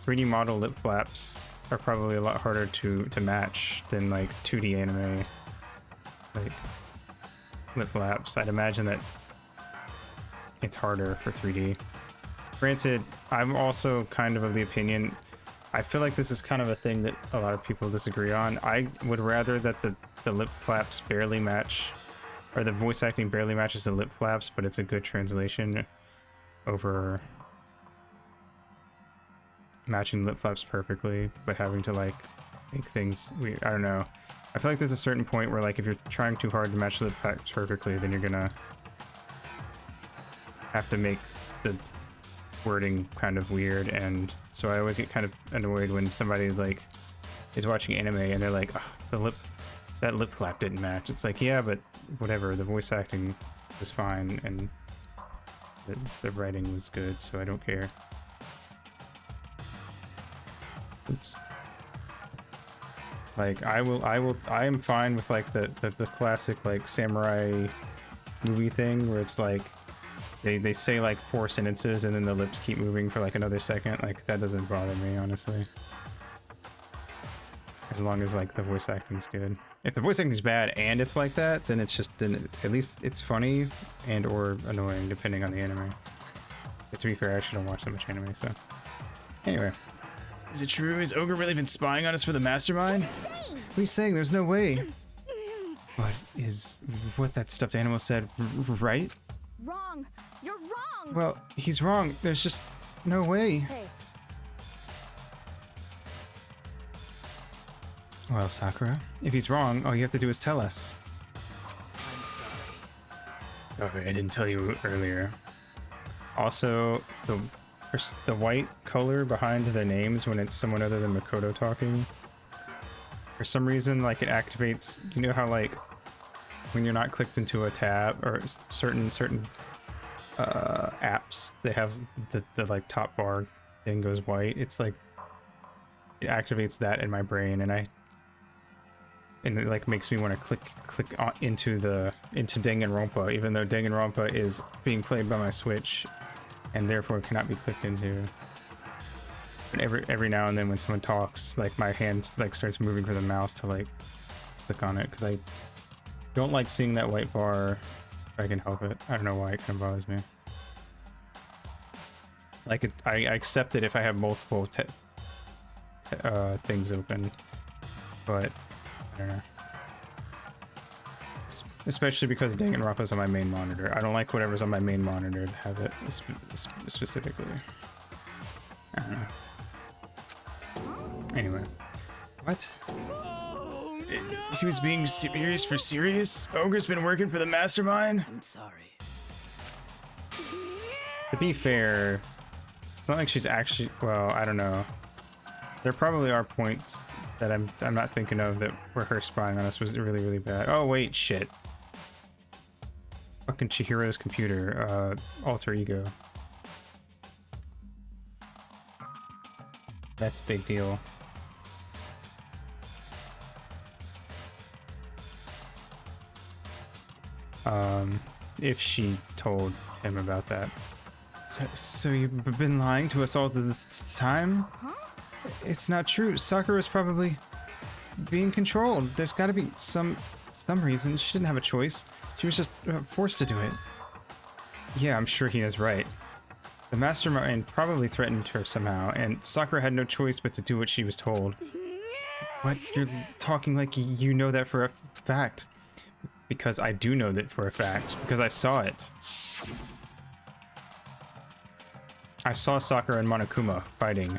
3D model lip flaps are probably a lot harder to match than like 2D anime like lip flaps. I'd imagine that it's harder for 3D. Granted, I'm also kind of the opinion, I feel like this is kind of a thing that a lot of people disagree on. I would rather that the lip flaps barely match, or the voice acting barely matches the lip flaps, but it's a good translation over matching lip flaps perfectly, but having to like make things weird. I don't know. I feel like there's a certain point where like if you're trying too hard to match lip flaps perfectly, then you're gonna have to make the wording kind of weird, and so I always get kind of annoyed when somebody like is watching anime and they're like, oh, that lip flap didn't match. It's like, yeah, but whatever, the voice acting was fine and the writing was good, so I don't care. Oops. Like I am fine with like the classic like samurai movie thing where it's like they say like 4 sentences and then the lips keep moving for like another second. Like that doesn't bother me, honestly. As long as like the voice acting's good. If the voice acting's bad and it's like that, then it's just at least it's funny and or annoying depending on the anime. But to be fair, I actually don't watch that much anime, so anyway. Is it true? Has Ogre really been spying on us for the mastermind? What are you saying? There's no way. What that stuffed animal said right? Wrong. You're wrong. Well, he's wrong. There's just no way. Hey, Well, Sakura, if he's wrong, all you have to do is tell us. I'm sorry. Sorry, I didn't tell you earlier. Also, the white color behind their names when it's someone other than Makoto talking, for some reason, like it activates. You know how like when you're not clicked into a tab or certain apps, they have the like top bar thing goes white. It's like it activates that in my brain, and it like makes me want to click into Danganronpa, even though Danganronpa is being played by my Switch and therefore cannot be clicked into. But every now and then when someone talks, like my hand like starts moving for the mouse to like click on it, because I don't like seeing that white bar if I can help it. I don't know why it kind of bothers me. Like I accept it if I have multiple things open, but I don't know. Especially because Danganronpa's on my main monitor. I don't like whatever's on my main monitor to have it specifically. I don't know. Anyway. What? He was being serious for serious? Ogre's been working for the mastermind? I'm sorry. To be fair, it's not like she's actually, well, I don't know. There probably are points that I'm not thinking of that where her spying on us was really, really bad. Oh wait, shit. Fucking Chihiro's computer, alter ego. That's a big deal. If she told him about that. So you've been lying to us all this time? Huh? It's not true. Sakura's probably being controlled. There's got to be some reason. She didn't have a choice. She was just forced to do it. Yeah, I'm sure he is right. The mastermind probably threatened her somehow, and Sakura had no choice but to do what she was told. What? You're talking like you know that for a fact. Because I do know that for a fact. Because I saw it. I saw Sakura and Monokuma fighting.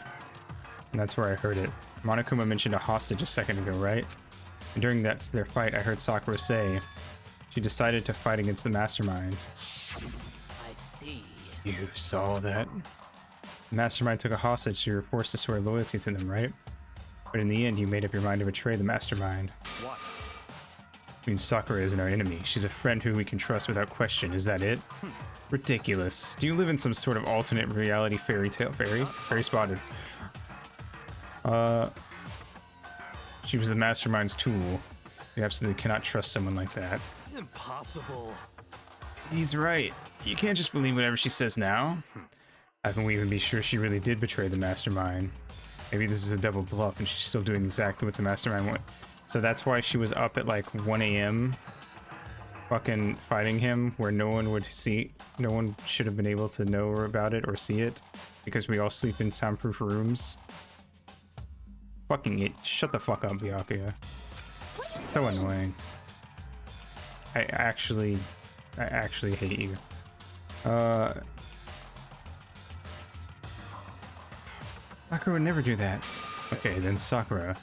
And that's where I heard it. Monokuma mentioned a hostage a second ago, right? And during their fight, I heard Sakura say she decided to fight against the mastermind. I see. You saw that? The mastermind took a hostage, so you were forced to swear loyalty to them, right? But in the end, you made up your mind to betray the mastermind. What? I mean, Sakura isn't our enemy. She's a friend who we can trust without question. Is that it? Ridiculous. Do you live in some sort of alternate reality fairy tale? Fairy spotted. She was the mastermind's tool. You absolutely cannot trust someone like that. Impossible. He's right. You can't just believe whatever she says now. How can we even be sure she really did betray the mastermind? Maybe this is a double bluff and she's still doing exactly what the mastermind wanted. So that's why she was up at like 1 a.m. fucking fighting him, where no one should have been able to know about it or see it, because we all sleep in soundproof rooms. Fucking it. Shut the fuck up, Byakuya. So annoying. I actually hate you. Sakura would never do that. Okay, then Sakura,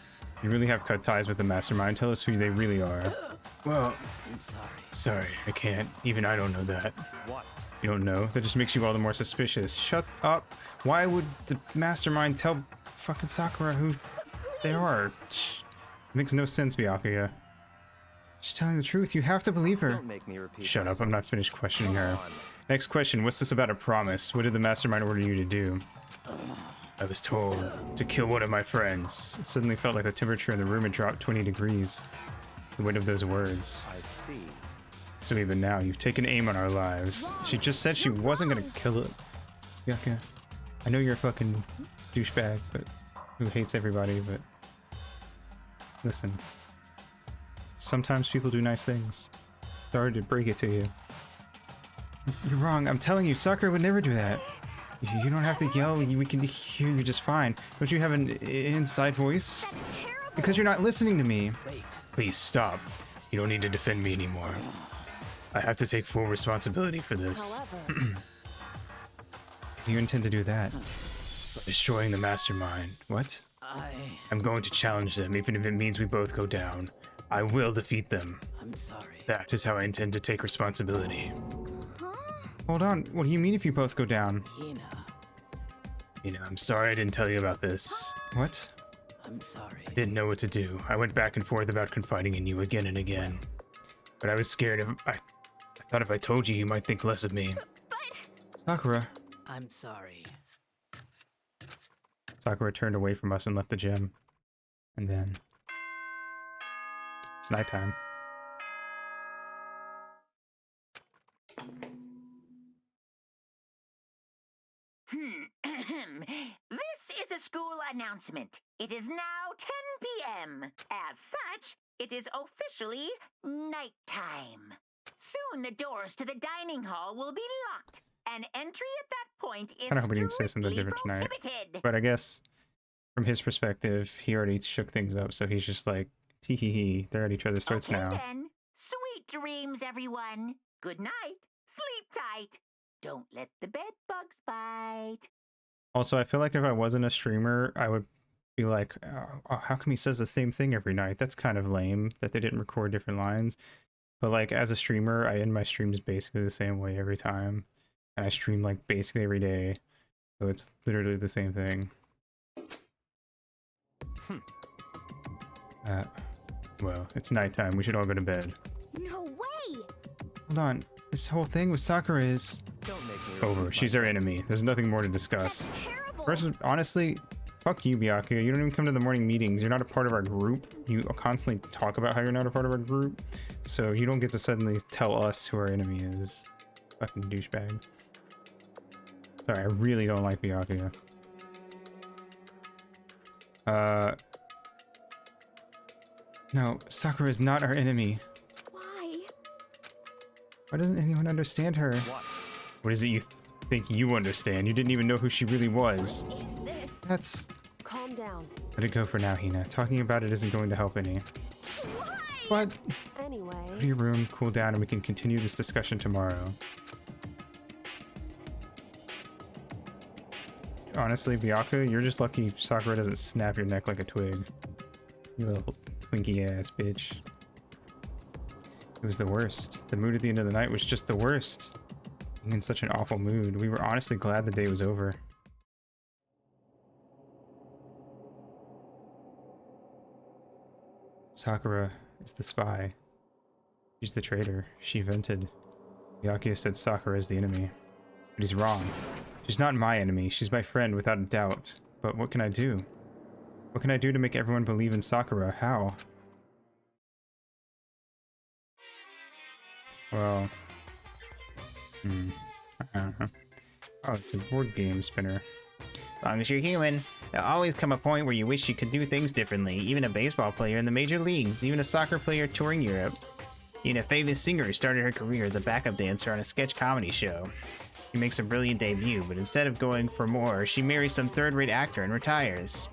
you really have cut ties with the mastermind. Tell us who they really are. Well, I'm sorry. Sorry, I can't. Even I don't know that. What? you don't know. That just makes you all the more suspicious. Shut up. Why would the mastermind tell fucking Sakura who they are? Makes no sense, Byakuya. She's telling the truth. You have to believe her. Don't make me repeat. Shut up. I'm not finished questioning her. Come on. Next question. What's this about a promise? What did the mastermind order you to do? I was told to kill one of my friends. It suddenly felt like the temperature in the room had dropped 20 degrees. The weight of those words. I see. So even now, you've taken aim on our lives. She just said she wasn't gonna kill it. Byakuya, I know you're a fucking douchebag, but who hates everybody, but... Listen. Sometimes people do nice things. Sorry to break it to you. You're wrong. I'm telling you, Sakura would never do that. You don't have to yell. We can hear you just fine. Don't you have an inside voice? Because you're not listening to me. Wait. Please stop. You don't need to defend me anymore. I have to take full responsibility for this. However, Do you intend to do that? Destroying the mastermind. What? I'm going to challenge them, even if it means we both go down. I will defeat them. I'm sorry. That is how I intend to take responsibility. Hold on. What do you mean if you both go down? Hina, You know, I'm sorry I didn't tell you about this. What? I'm sorry. I didn't know what to do. I went back and forth about confiding in you again and again. But I was scared of... I thought if I told you, you might think less of me. Sakura. I'm sorry. Sakura turned away from us and left the gym. And then... It's nighttime. This is a school announcement. It is now 10 p.m. As such, it is officially nighttime. Soon the doors to the dining hall will be locked, and entry at that point is Kinda hope he didn't say something strictly different tonight. prohibited. But I guess, from his perspective, he already shook things up, so he's just like, tee hee hee, they're at each other's throats Okay, now. then. Sweet dreams, everyone. Good night. Sleep tight. Don't let the bed bugs bite. Also, I feel like if I wasn't a streamer, I would be like, oh, how come he says the same thing every night? That's kind of lame that they didn't record different lines. But like, as a streamer, I end my streams basically the same way every time. And I stream like basically every day. So it's literally the same thing. Well, it's nighttime. We should all go to bed. No way! Hold on. This whole thing with Sakura is Don't make me over. repeat She's our myself. enemy. There's nothing more to discuss. Terrible! First, honestly, fuck you, Byakuya. You don't even come to the morning meetings. You're not a part of our group. You constantly talk about how you're not a part of our group. So you don't get to suddenly tell us who our enemy is. Fucking douchebag. Sorry, I really don't like Byakuya. No, Sakura is not our enemy. Why? Why doesn't anyone understand her? What? What is it you think you understand? You didn't even know who she really was. What is this? That's... calm down. Let it go for now, Hina. Talking about it isn't going to help any. Why? What? Anyway, Go to your room, cool down, and we can continue this discussion tomorrow. Honestly, Byakuya, you're just lucky Sakura doesn't snap your neck like a twig. You little twinkie ass bitch. It was the worst. The mood at the end of the night was just the worst. Being in such an awful mood. We were honestly glad the day was over. Sakura is the spy. She's the traitor. She vented. Byakuya said Sakura is the enemy. But he's wrong. She's not my enemy. She's my friend without a doubt. But what can I do? What can I do to make everyone believe in Sakura? How? Well... I don't know. Oh, it's a board game spinner. As long as you're human, there'll always come a point where you wish you could do things differently. Even a baseball player in the major leagues, even a soccer player touring Europe. Even a famous singer who started her career as a backup dancer on a sketch comedy show. She makes a brilliant debut, but instead of going for more, she marries some third-rate actor and retires.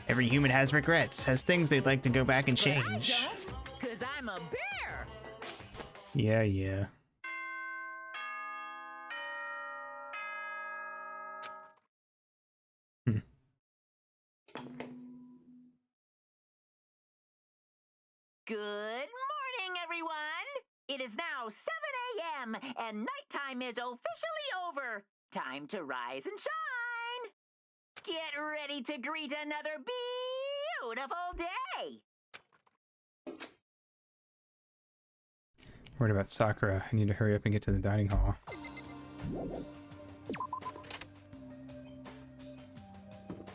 Every human has regrets, has things they'd like to go back and But I change. don't, 'cause I'm a bear. Yeah. Good morning, everyone! It is now 7 a.m., and nighttime is officially over. Time to rise and shine! Get ready to greet another beautiful day! Worried about Sakura. I need to hurry up and get to the dining hall.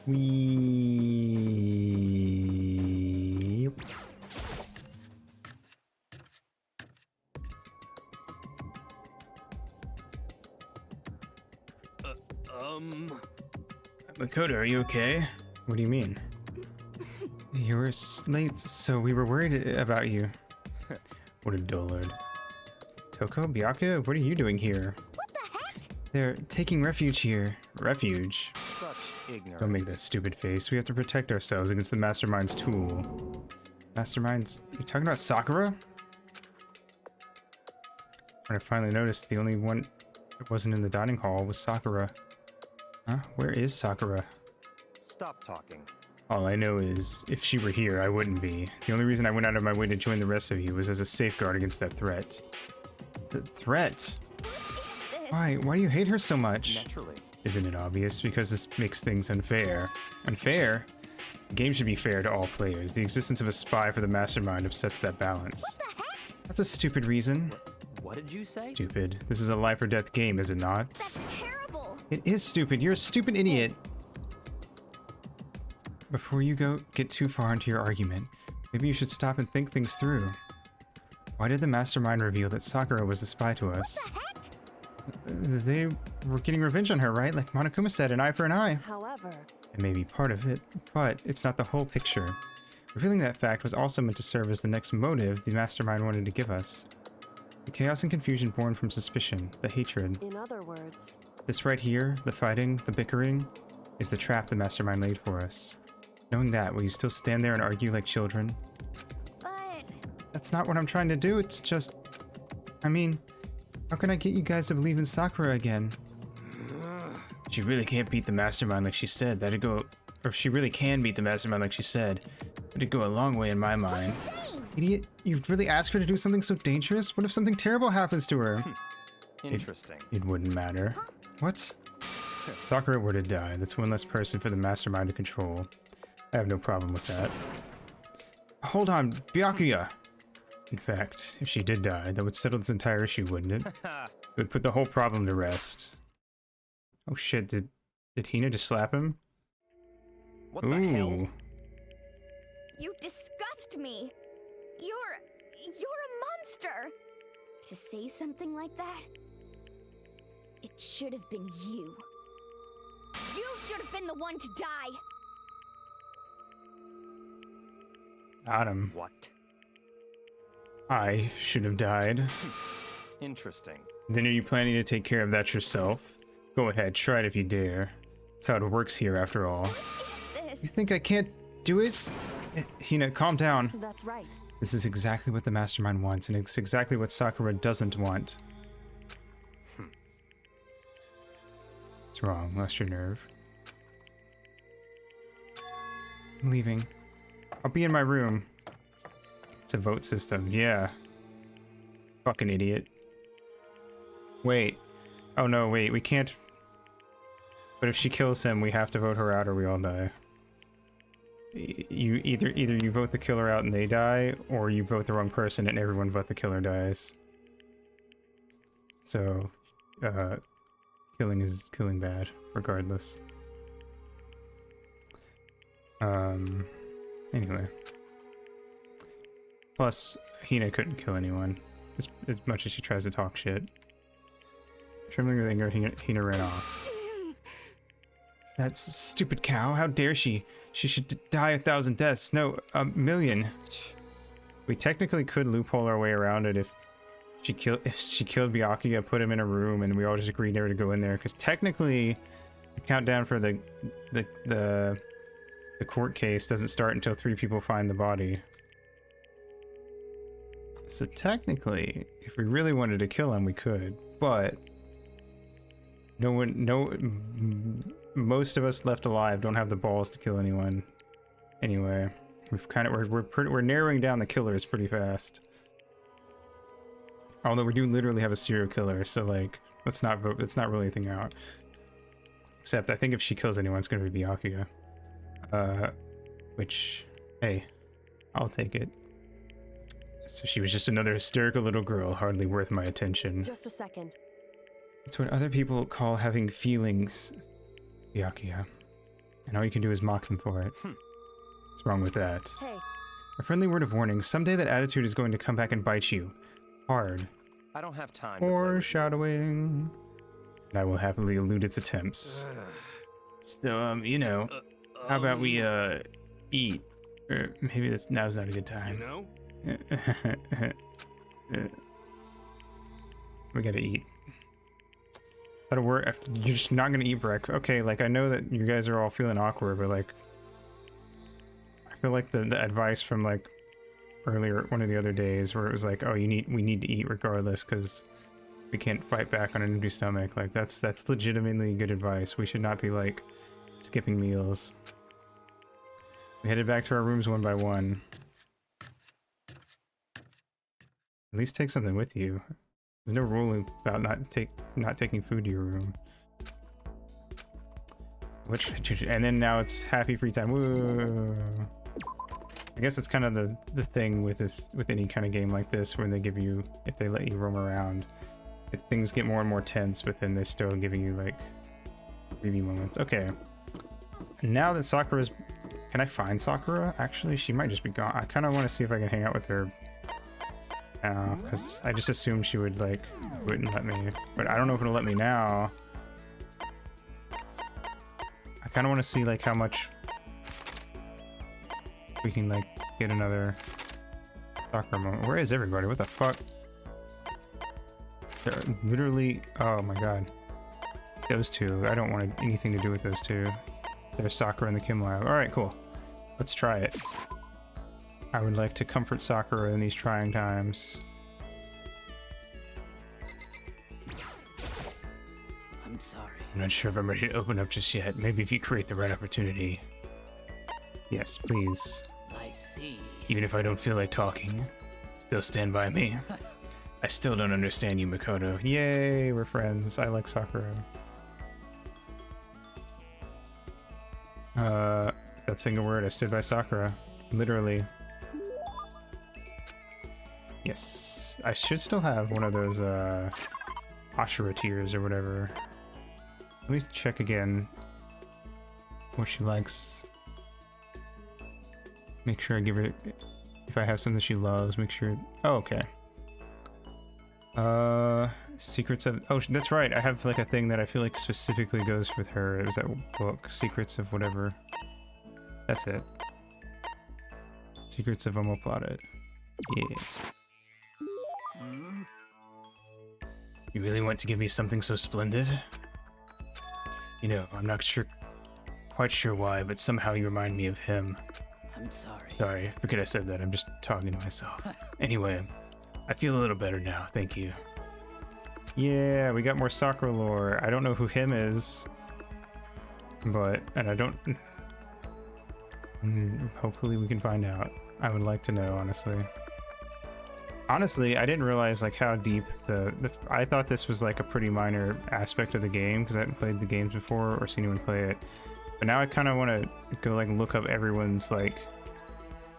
Wee. Makoto, are you okay? What do you mean? You were late, so we were worried about you. What a dullard. Toko, Byakuya, what are you doing here? What the heck? They're taking refuge here. Refuge? Such ignorance. Don't make that stupid face. We have to protect ourselves against the Mastermind's tool. Mastermind's... You talking about Sakura? When I finally noticed the only one that wasn't in the dining hall was Sakura. Huh? Where is Sakura? Stop talking. All I know is, if she were here, I wouldn't be. The only reason I went out of my way to join the rest of you was as a safeguard against that threat. The threat? Why? Why do you hate her so much? Naturally. Isn't it obvious? Because this makes things unfair. Unfair? The game should be fair to all players. The existence of a spy for the Mastermind upsets that balance. What the heck? That's a stupid reason. What did you say? Stupid. This is a life or death game, is it not? That's terrible. It is stupid. You're a stupid idiot. Before you get too far into your argument, maybe you should stop and think things through. Why did the Mastermind reveal that Sakura was the spy to us? What the heck? They were getting revenge on her, right? Like Monokuma said, an eye for an eye. However, It may be part of it, but it's not the whole picture. Revealing that fact was also meant to serve as the next motive the Mastermind wanted to give us. The chaos and confusion born from suspicion, the hatred. in other words, This right here, the fighting, the bickering, is the trap the Mastermind laid for us. Knowing that, will you still stand there and argue like children? But That's not what I'm trying to do, it's just... I mean, how can I get you guys to believe in Sakura again? She really can't beat the Mastermind like she said. That'd go... Or if she really can beat the Mastermind like she said, it'd go a long way in my mind. Idiot, you'd really ask her to do something so dangerous? What if something terrible happens to her? Interesting. It wouldn't matter. What? Sakura were to die, that's one less person for the Mastermind to control. I have no problem with that. Hold on, Byakuya! In fact, if she did die, that would settle this entire issue, wouldn't it? It would put the whole problem to rest. Oh shit, did Hina just slap him? What the hell? You disgust me. You're a monster. To say something like that, it should have been you. You should have been the one to die. Adam, What? I should have died. Interesting. Then are you planning to take care of that yourself? Go ahead, try it if you dare. That's how it works here, after all. What is You this? think I can't do it? Hina, calm down. that's right. This is exactly what the Mastermind wants, and it's exactly what Sakura doesn't want. What's wrong? Lost your nerve? I'm leaving. I'll be in my room. It's a vote system. Yeah. Fucking idiot. Wait. Oh no, wait. We can't... But if she kills him, we have to vote her out or we all die. You either you vote the killer out and they die, or you vote the wrong person and everyone but the killer dies. So, killing is killing bad, regardless. Anyway. Plus, Hina couldn't kill anyone, as much as she tries to talk shit. Trembling with anger, Hina ran off. That stupid cow, how dare she? She should die 1,000 deaths. No, 1,000,000. We technically could loophole our way around it if she killed Byakuya, put him in a room, and we all just agreed never to go in there. Because technically, the countdown for the court case doesn't start until 3 people find the body. So technically, if we really wanted to kill him, we could. But most of us left alive don't have the balls to kill anyone. Anyway, we're narrowing down the killers pretty fast. Although we do literally have a serial killer, so like let's not rule anything out. Except I think if she kills anyone, it's gonna be Byakuya. Which, hey, I'll take it. So she was just another hysterical little girl, hardly worth my attention. Just a second. It's what other people call having feelings, Byakuya. And all you can do is mock them for it. What's wrong with that? Hey. A friendly word of warning. Someday that attitude is going to come back and bite you. Hard. I don't have time. to play with you. Foreshadowing. And I will happily elude its attempts. So, you know, how about we, eat? Or maybe now's not a good time. You know? We gotta eat. That'll work. You're just not gonna eat breakfast. Okay, like I know that you guys are all feeling awkward, but like I feel like the advice from like earlier, one of the other days, where it was like, oh, we need to eat regardless because we can't fight back on an empty stomach. Like that's legitimately good advice. We should not be like skipping meals. We headed back to our rooms one by one. At least take something with you. There's no rule about not taking food to your room. And then now it's happy free time. Whoa. I guess it's kind of the thing with any kind of game like this, when they give you, if they let you roam around, things get more and more tense, but then they're still giving you like freebie moments. Okay. Now that Sakura's, can I find Sakura? Actually, she might just be gone. I kind of want to see if I can hang out with her. Because I just assumed she would like wouldn't let me, but I don't know if it'll let me now. I kind of want to see like how much we can like get another Sakura moment. Where is everybody? What the fuck? They're literally, oh my god, those two. I don't want anything to do with those two. There's Sakura in the Kim Lab. All right, cool. Let's try it. I would like to comfort Sakura in these trying times. I'm sorry. I'm not sure if I'm ready to open up just yet. Maybe if you create the right opportunity. Yes, please. I see. Even if I don't feel like talking, still stand by me. I still don't understand you, Makoto. Yay, we're friends. I like Sakura. That single word, I stood by Sakura. Literally. Yes. I should still have one of those, Ashura tears or whatever. Let me check again what she likes. Make sure I give her, if I have something she loves, make sure. Oh, okay. Secrets of, oh, that's right. I have like a thing that I feel like specifically goes with her. It was that book, Secrets of whatever. That's it. Secrets of Omoplata. Yeah. You really want to give me something so splendid? You know, I'm not quite sure why, but somehow you remind me of him. I'm sorry. Sorry, I forget I said that. I'm just talking to myself. Anyway, I feel a little better now, thank you. Yeah, we got more Sakura lore. I don't know who him is, but, and I don't, hopefully we can find out. I would like to know, honestly. Honestly, I didn't realize like how deep I thought this was like a pretty minor aspect of the game because I hadn't played the games before or seen anyone play it. But now I kind of want to go like look up everyone's like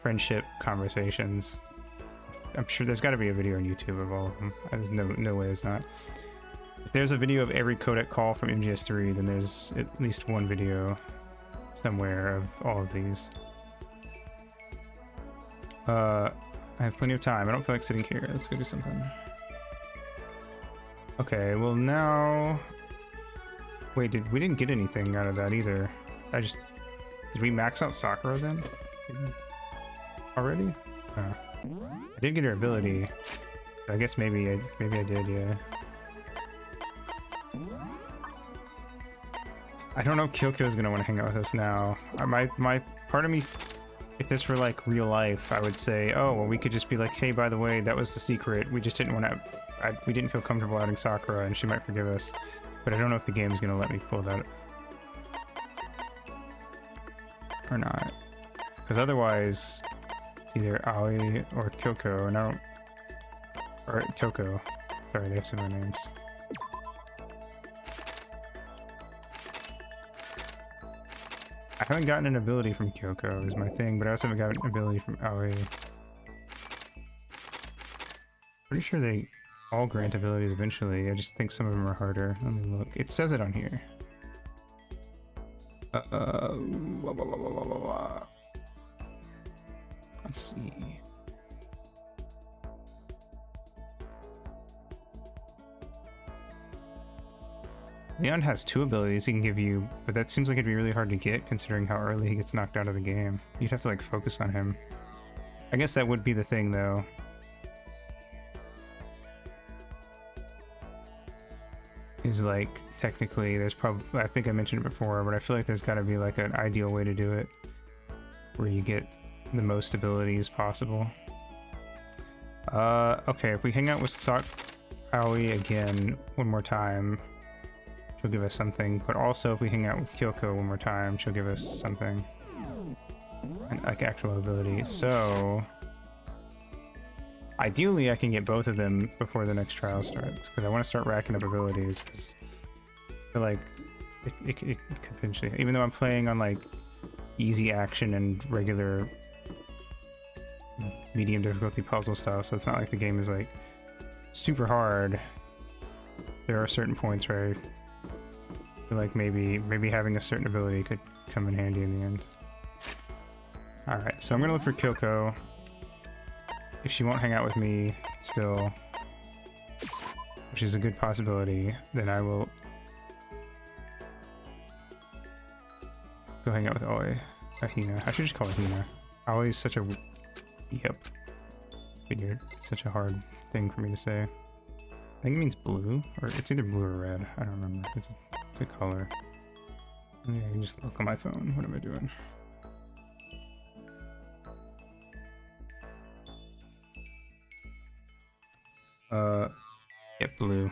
friendship conversations. I'm sure there's got to be a video on YouTube of all of them. There's no way there's not. If there's a video of every codec call from MGS3, then there's at least one video somewhere of all of these. I have plenty of time. I don't feel like sitting here. Let's go do something. Okay, well now... Wait, we didn't get anything out of that either. Did we max out Sakura then? Already? Oh. I did get her ability. I guess maybe I did, yeah. I don't know if Kyokyo's gonna want to hang out with us now. My part of me, if this were like real life, I would say, oh, well, we could just be like, hey, by the way, that was the secret. We just didn't want to, we didn't feel comfortable outing Sakura, and she might forgive us. But I don't know if the game's gonna let me pull that or not. because otherwise it's either Aoi or Kyoko, and I don't... Or Toko. Sorry, they have similar names. I haven't gotten an ability from Kyoko is my thing, but I also haven't gotten an ability from Aoi. Pretty sure they all grant abilities eventually. I just think some of them are harder. Let me look. It says it on here. Let's see. Leon has 2 abilities he can give you, but that seems like it'd be really hard to get considering how early he gets knocked out of the game. You'd have to like focus on him. I guess that would be the thing though. Is like technically there's probably, I think I mentioned it before, but I feel like there's got to be like an ideal way to do it where you get the most abilities possible. Okay, if we hang out with Aoi again one more time, she'll give us something, but also if we hang out with Kyoko one more time, she'll give us something. And, like actual ability. So ideally I can get both of them before the next trial starts, because I want to start racking up abilities, because I feel like it could potentially, even though I'm playing on like easy action and regular medium difficulty puzzle stuff, so it's not like the game is like super hard. There are certain points where I feel like maybe having a certain ability could come in handy in the end. Alright, so I'm gonna look for Kyoko. If she won't hang out with me still, which is a good possibility, then I will go hang out with Aoi. Hina. I should just call her Hina. Aoi is such a... Yep. Figured. It's such a hard thing for me to say. I think it means blue, or it's either blue or red. I don't remember. It's a color. Yeah, I can just look on my phone. What am I doing? Yep, blue.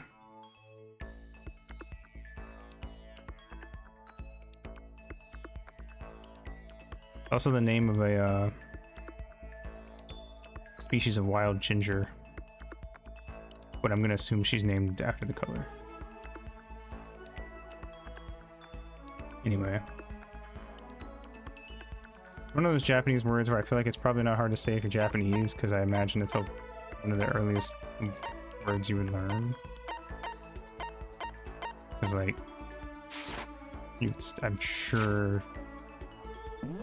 Also the name of a species of wild ginger, but I'm gonna assume she's named after the color. Anyway, one of those Japanese words where I feel like it's probably not hard to say if you're Japanese, because I imagine it's one of the earliest words you would learn. Because like, I'm sure,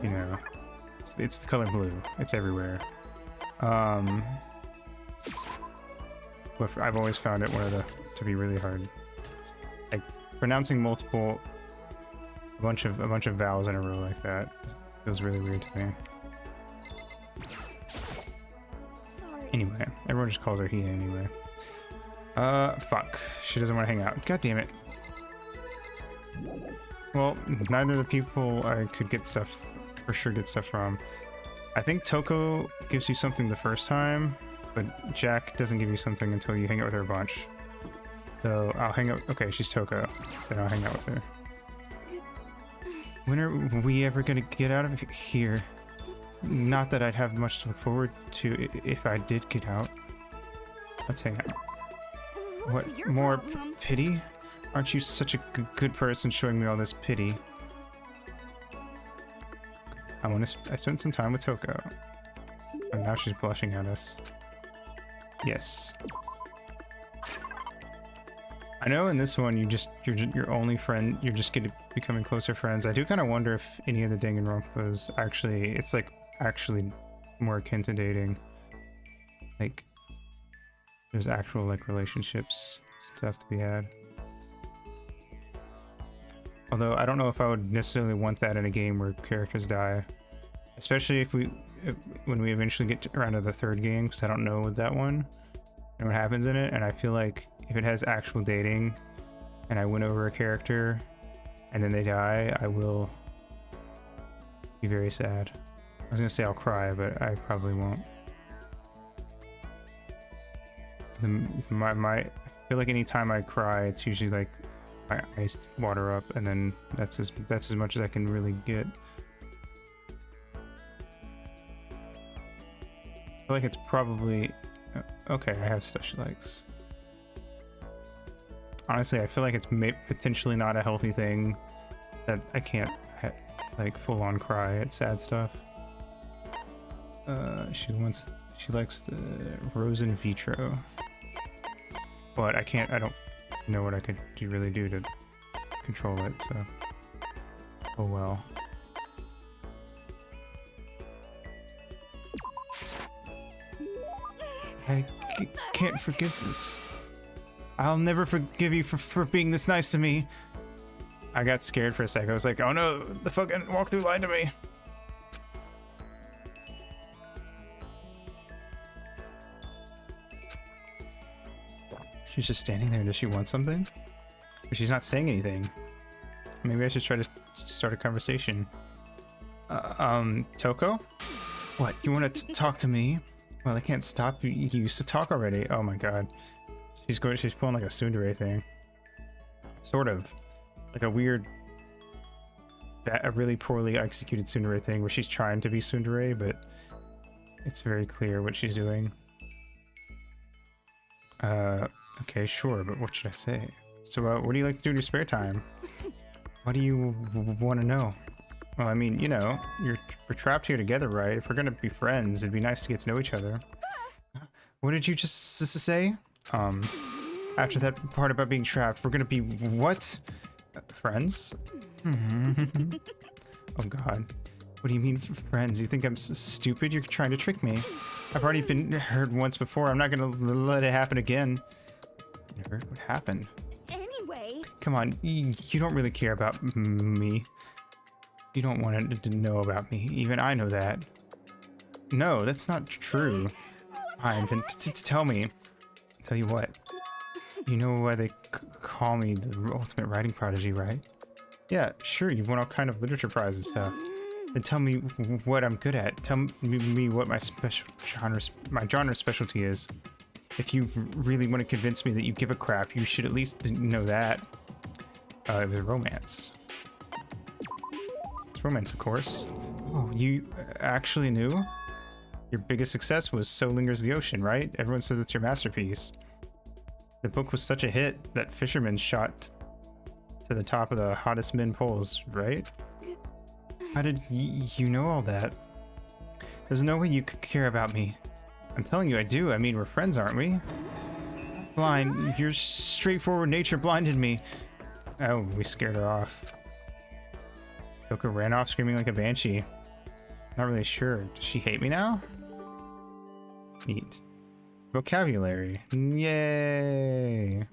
you know, it's the color blue. It's everywhere. But I've always found it to be really hard. Like pronouncing a bunch of vowels in a row like that feels really weird to me. Sorry. Anyway, everyone just calls her Hina anyway. Fuck. She doesn't want to hang out. God damn it. Well, neither of the people I could get stuff from. I think Toko gives you something the first time, but Jack doesn't give you something until you hang out with her a bunch. So I'll hang out. Okay, she's Toko. Then I'll hang out with her. When are we ever gonna get out of here? Not that I'd have much to look forward to if I did get out. Let's hang out. What's What your more problem? pity? Aren't you such a good person showing me all this pity? I spent some time with Toko, and now she's blushing at us. Yes. I know in this one you're your only friend. You're just becoming closer friends. I do kind of wonder if any of the Danganronpas it's like actually more akin to dating. Like there's actual like relationships stuff to be had. Although I don't know if I would necessarily want that in a game where characters die, especially when we eventually get around to the third game, because I don't know with that one and what happens in it. And I feel like if it has actual dating and I win over a character and then they die, I will be very sad. I was gonna say I'll cry, but I probably won't. I feel like anytime I cry, it's usually like my eyes water up, and then that's as much as I can really get. feel like it's probably... Okay, I have stuff she likes. Honestly, I feel like it's potentially not a healthy thing that I can't like full on cry at sad stuff. She likes the Rose in Vitro, but I don't know what I could really do to control it. So, oh well. I can't forgive this. I'll never forgive you for being this nice to me. I got scared for a sec. I was like, oh no, the fucking walkthrough lied to me. She's just standing there. Does she want something? But she's not saying anything. Maybe I should try to start a conversation. Toko? What, you want to talk to me? Well, I can't stop you. You used to talk already. Oh my god. She's pulling like a tsundere thing. Sort of. Like a really poorly executed tsundere thing where she's trying to be tsundere, but it's very clear what she's doing. Okay, sure, but what should I say? So, what do you like to do in your spare time? What do you want to know? Well, I mean, you know, we're trapped here together, right? If we're gonna be friends, it'd be nice to get to know each other. What did you just say? After that part about being trapped, we're gonna be what? Friends? Oh god. What do you mean friends? You think I'm stupid? You're trying to trick me. I've already been hurt once before. I'm not gonna let it happen again. Hurt? What happened? Anyway. Come on, you don't really care about me. You don't want to know about me. Even I know that. No, that's not true. Fine, then tell me. Tell you what. You know why they call me the ultimate writing prodigy, right? Yeah, sure, you've won all kind of literature prizes and stuff. Then tell me what I'm good at. Tell me what my genre specialty is. If you really want to convince me that you give a crap, you should at least know that. It was romance. It's romance, of course. Oh, you actually knew? Your biggest success was So Lingers the Ocean, right? Everyone says it's your masterpiece. The book was such a hit that fishermen shot to the top of the hottest men polls, right? How did you know all that? There's no way you could care about me. I'm telling you I do. I mean, we're friends, aren't we? Blind, your straightforward nature blinded me. Oh, we scared her off. Yoko ran off screaming like a banshee. Not really sure. Does she hate me now? Neat. Vocabulary. Yay!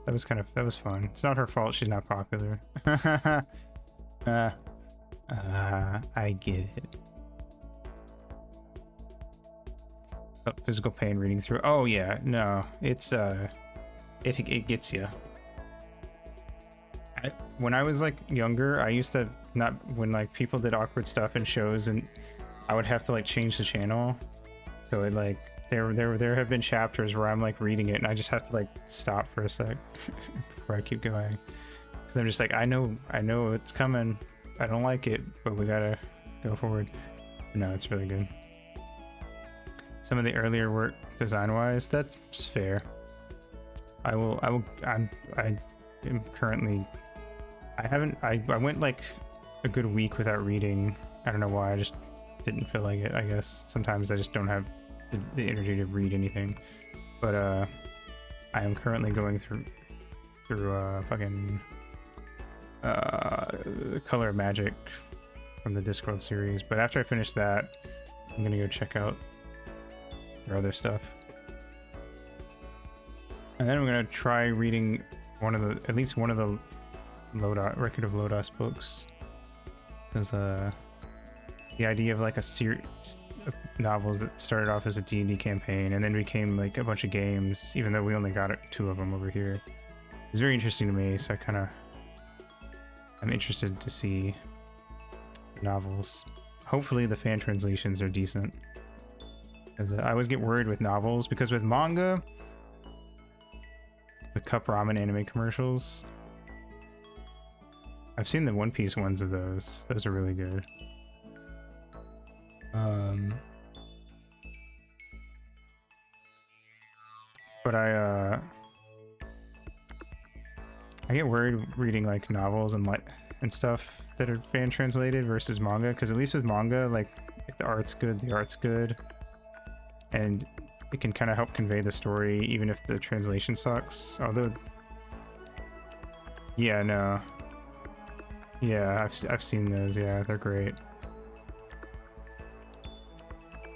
That was fun. It's not her fault she's not popular. I get it. Oh, physical pain reading through. Oh yeah, no, it's it gets you. When I was like younger, I used to not when like people did awkward stuff in shows, and I would have to like change the channel. So it like there have been chapters where I'm like reading it, and I just have to like stop for a sec before I keep going, because I'm just like I know it's coming. I don't like it, but we gotta go forward. No, it's really good. Some of the earlier work design-wise, that's fair. I am currently. I went like a good week without reading. I don't know why. I just didn't feel like it. I guess sometimes I just don't have the energy to read anything. But I am currently going through fucking Color of Magic from the Discworld series. But after I finish that, I'm gonna go check out their other stuff. And then I'm gonna try reading at least one of the Record of Lodos books, because the idea of like a series of novels that started off as a D&D campaign and then became like a bunch of games, even though we only got 2 of them over here, is very interesting to me. So I'm interested to see the novels. Hopefully the fan translations are decent, because I always get worried with novels, because with manga, the Cup Ramen anime commercials, I've seen the One Piece ones of those. Those are really good. but I get worried reading like novels and stuff that are fan translated versus manga, because at least with manga, like if the art's good, and it can kind of help convey the story even if the translation sucks. Although, yeah, no, yeah, I've seen those. Yeah, they're great.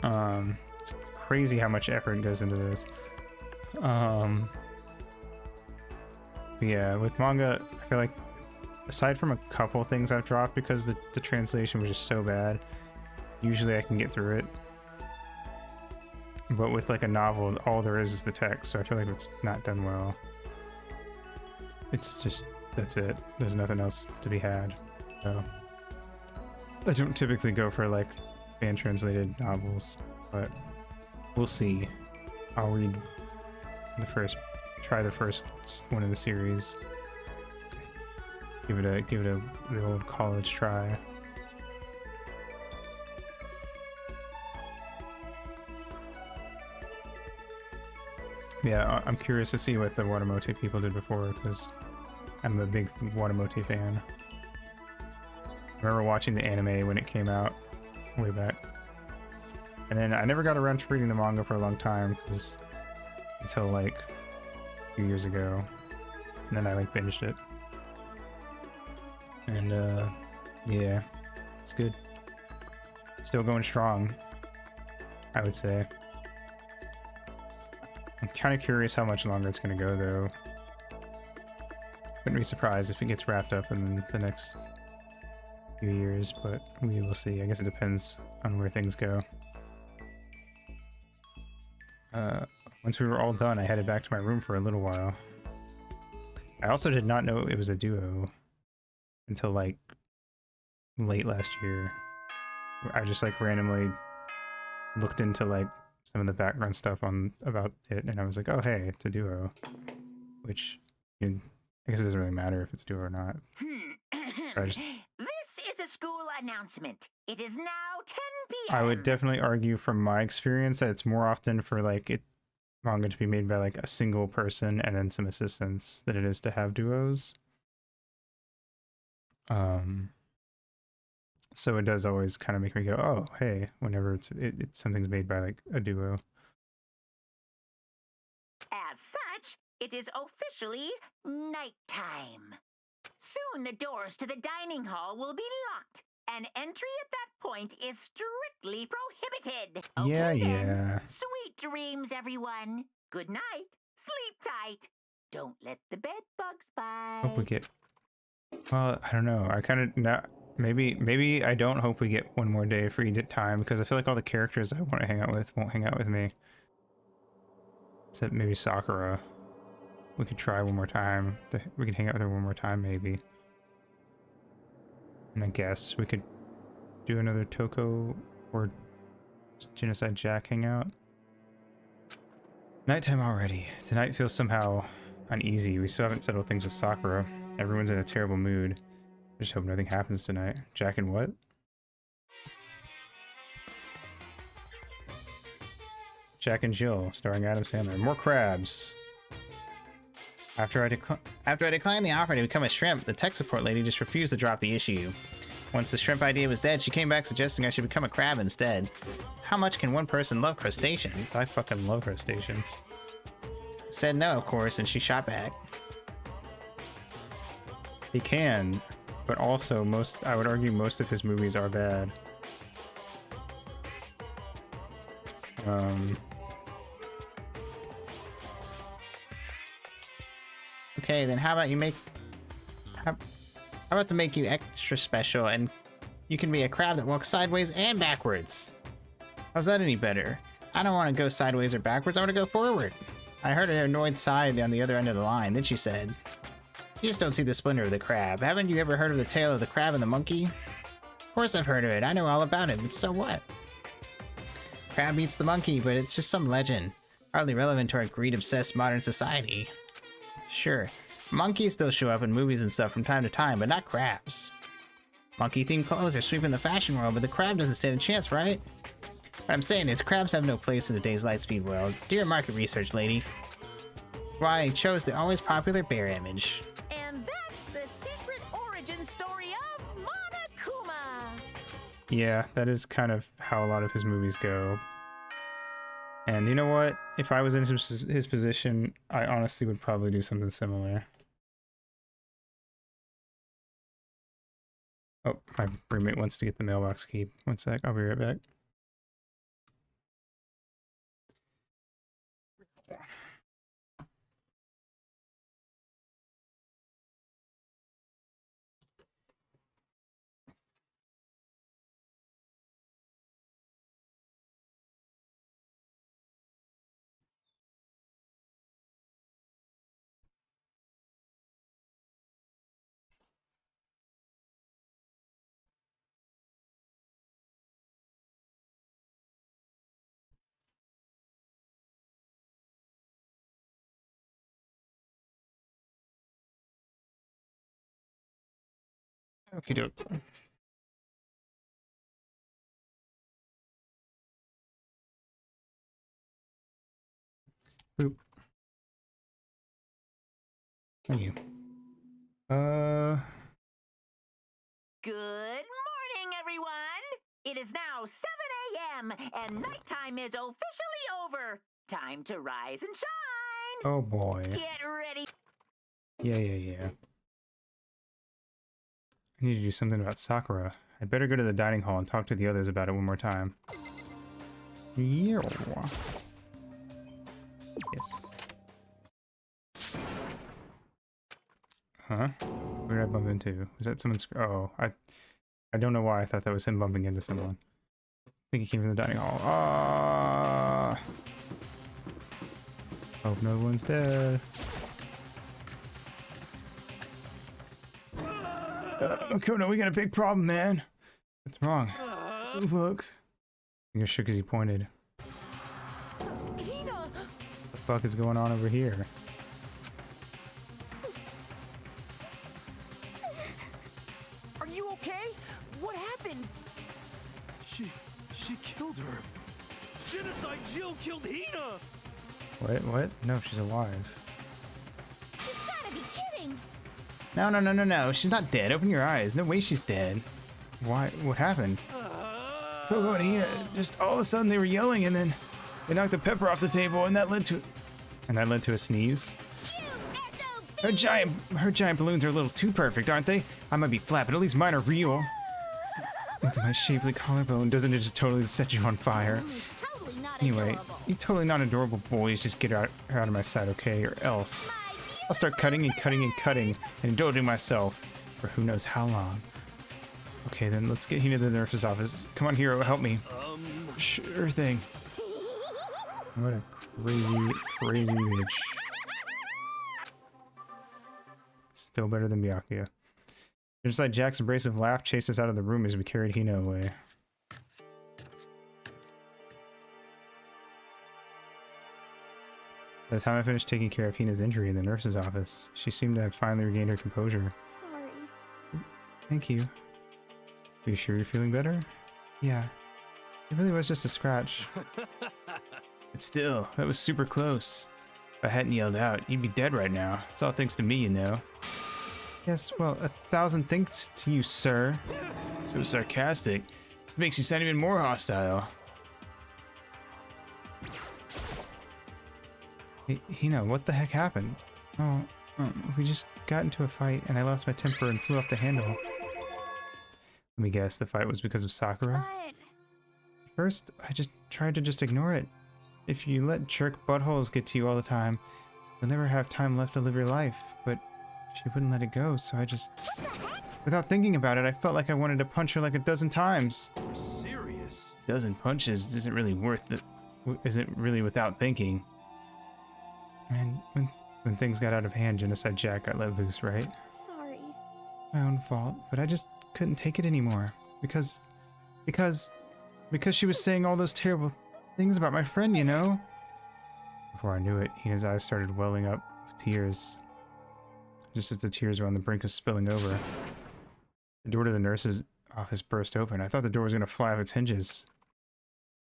It's crazy how much effort goes into this. Yeah, with manga, I feel like aside from a couple things I've dropped because the translation was just so bad, usually I can get through it. But with like a novel, all there is the text, so I feel like it's not done well. It's just, that's it. There's nothing else to be had. So I don't typically go for like fan translated novels, but we'll see. I'll read try the first one in the series. Give it the old college try. Yeah, I'm curious to see what the Watamote people did before, because I'm a big Watamote fan. I remember watching the anime when it came out way back. And then I never got around to reading the manga for a long time, until like a few years ago. And then I like binged it. And yeah, it's good. Still going strong, I would say. I'm kind of curious how much longer it's going to go, though. Wouldn't be surprised if it gets wrapped up in the next few years, but we will see. I guess it depends on where things go. Once we were all done, I headed back to my room for a little while. I also did not know it was a duo until like late last year. I just like randomly looked into like some of the background stuff about it, and I was like, oh hey, it's a duo. Which, I guess it doesn't really matter if it's a duo or not. This is a school announcement. It is now 10 p.m. I would definitely argue from my experience that it's more often for like manga to be made by like a single person and then some assistants than it is to have duos. So it does always kind of make me go, oh hey, whenever it's something's made by like a duo. As such, it is officially nighttime. Soon the doors to the dining hall will be locked, and entry at that point is strictly prohibited. Yeah, Okay, yeah. then. Sweet dreams, everyone. Good night. Sleep tight. Don't let the bed bugs bite. Hope we get. Well, I don't know. I kind of now. Maybe I don't hope we get one more day of free time, because I feel like all the characters I want to hang out with won't hang out with me. Except maybe Sakura. We could try one more time. We could hang out with her one more time, maybe. And I guess we could do another Toko or Genocide Jack hangout. Nighttime already. Tonight feels somehow uneasy. We still haven't settled things with Sakura. Everyone's in a terrible mood. I just hope nothing happens tonight. Jack and what? Jack and Jill, starring Adam Sandler. More crabs. After I declined the offer to become a shrimp, the tech support lady just refused to drop the issue. Once the shrimp idea was dead, she came back suggesting I should become a crab instead. How much can one person love crustaceans? I fucking love crustaceans. Said no, of course, and she shot back. He can, but also I would argue most of his movies are bad. Okay, then how about to make you extra special, and you can be a crab that walks sideways and backwards? How's that any better? I don't want to go sideways or backwards, I want to go forward. I heard an annoyed sigh on the other end of the line, then she said, you just don't see the splendor of the crab. Haven't you ever heard of the tale of the crab and the monkey? Of course I've heard of it, I know all about it, but so what? Crab eats the monkey, but it's just some legend. Hardly relevant to our greed-obsessed modern society. Sure, monkeys still show up in movies and stuff from time to time, but not crabs. Monkey-themed clothes are sweeping the fashion world, but the crab doesn't stand a chance, right? What I'm saying is, crabs have no place in today's Lightspeed world. Do your market research, lady. Why I chose the always popular bear image. And that's the secret origin story of Monokuma. Yeah, that is kind of how a lot of his movies go. And you know what? If I was in his position, I honestly would probably do something similar. Oh, my roommate wants to get the mailbox key. One sec, I'll be right back. Okie doke. Boop. Thank you. Good morning, everyone. It is now 7 a.m. and nighttime is officially over. Time to rise and shine. Oh boy. Get ready. Yeah. I need to do something about Sakura. I'd better go to the dining hall and talk to the others about it one more time. Yeah. Yes. Huh? What did I bump into? Was that someone's... Oh, I don't know why I thought that was him bumping into someone. I think he came from the dining hall. Ah! Hope no one's dead. Kono, we got a big problem, man. What's wrong? Look. I think I shook as he pointed. Hina! What the fuck is going on over here? Are you okay? What happened? She killed her. Genocide Jill killed Hina! What? No, she's alive. You gotta be kidding! No. She's not dead. Open your eyes. No way she's dead. Why? What happened? Togo and Hina, just all of a sudden they were yelling and then they knocked the pepper off the table and that led to a sneeze. Her giant balloons are a little too perfect, aren't they? I might be flat, but at least mine are real. Look at my shapely collarbone. Doesn't it just totally set you on fire? Totally not Anyway, adorable. you totally not adorable boys. Just get her out of my sight, okay? Or else I'll start cutting and indulging myself for who knows how long. Okay, then let's get Hina to the nurse's office. Come on, Hero, help me. Sure thing. What a crazy bitch. Still better than Byakuya. Just like Jack's abrasive laugh chased us out of the room as we carried Hina away. By the time I finished taking care of Hina's injury in the nurse's office, she seemed to have finally regained her composure. Sorry. Thank you. Are you sure you're feeling better? Yeah. It really was just a scratch. But still, that was super close. If I hadn't yelled out, you'd be dead right now. It's all thanks to me, you know. Yes, well, 1,000 thanks to you, sir. So sarcastic. This makes you sound even more hostile. Hey, Hina, what the heck happened? Oh, we just got into a fight and I lost my temper and flew off the handle. Let me guess, the fight was because of Sakura? But First, I just tried to ignore it. If you let jerk buttholes get to you all the time, you'll never have time left to live your life. But she wouldn't let it go, so I just... Without thinking about it, I felt like I wanted to punch her like a dozen times. You're serious? Dozen punches isn't really without thinking. And when things got out of hand, Genocide Jack got let loose, right? sorry. My own fault, but I just couldn't take it anymore. Because she was saying all those terrible things about my friend, you know? Before I knew it, Hina's eyes started welling up with tears. Just as the tears were on the brink of spilling over. The door to the nurse's office burst open. I thought the door was going to fly off its hinges.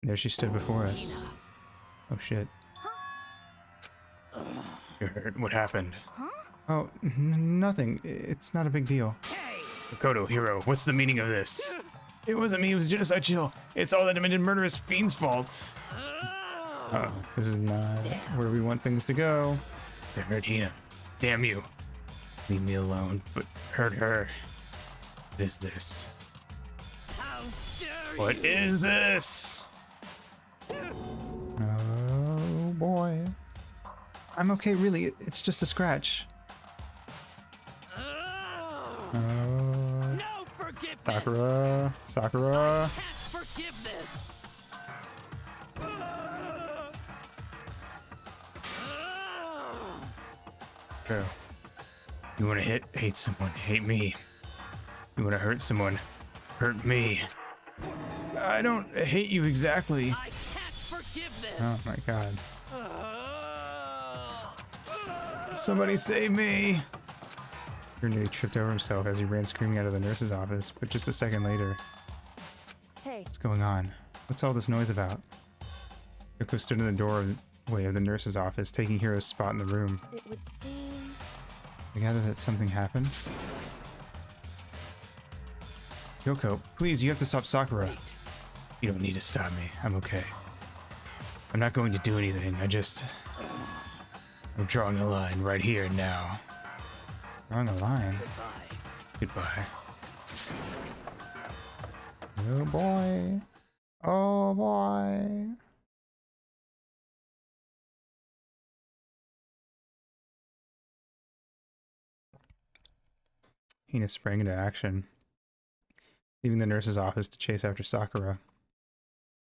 And there she stood before us. Oh shit. You're hurt. What happened? Huh? Oh, nothing. It's not a big deal. Makoto, hero, what's the meaning of this? It wasn't me, it was genocide chill. It's all that demented murderous fiend's fault. Oh, this is not where we want things to go. They hurt Hina. Damn you. Leave me alone, but hurt her. What is this? How dare What is this? Oh boy. I'm okay, really. It's just a scratch. Oh. No forgiveness! Sakura. Can't forgive this! Go. You wanna hate someone, hate me. You wanna hurt someone, hurt me. I don't hate you exactly. I can't forgive this! Oh my god. Somebody save me! He nearly tripped over himself as he ran screaming out of the nurse's office, but just a second later. Hey, What's going on? What's all this noise about? Yoko stood in the doorway of the nurse's office, taking Hiro's spot in the room. it would seem... I gather that something happened. Yoko, please, you have to stop Sakura. Wait. You don't need to stop me, I'm okay. I'm not going to do anything, I'm drawing a line right here and now. Drawing a line. Goodbye. Goodbye. Oh boy. Oh boy. Hina sprang into action, leaving the nurse's office to chase after Sakura.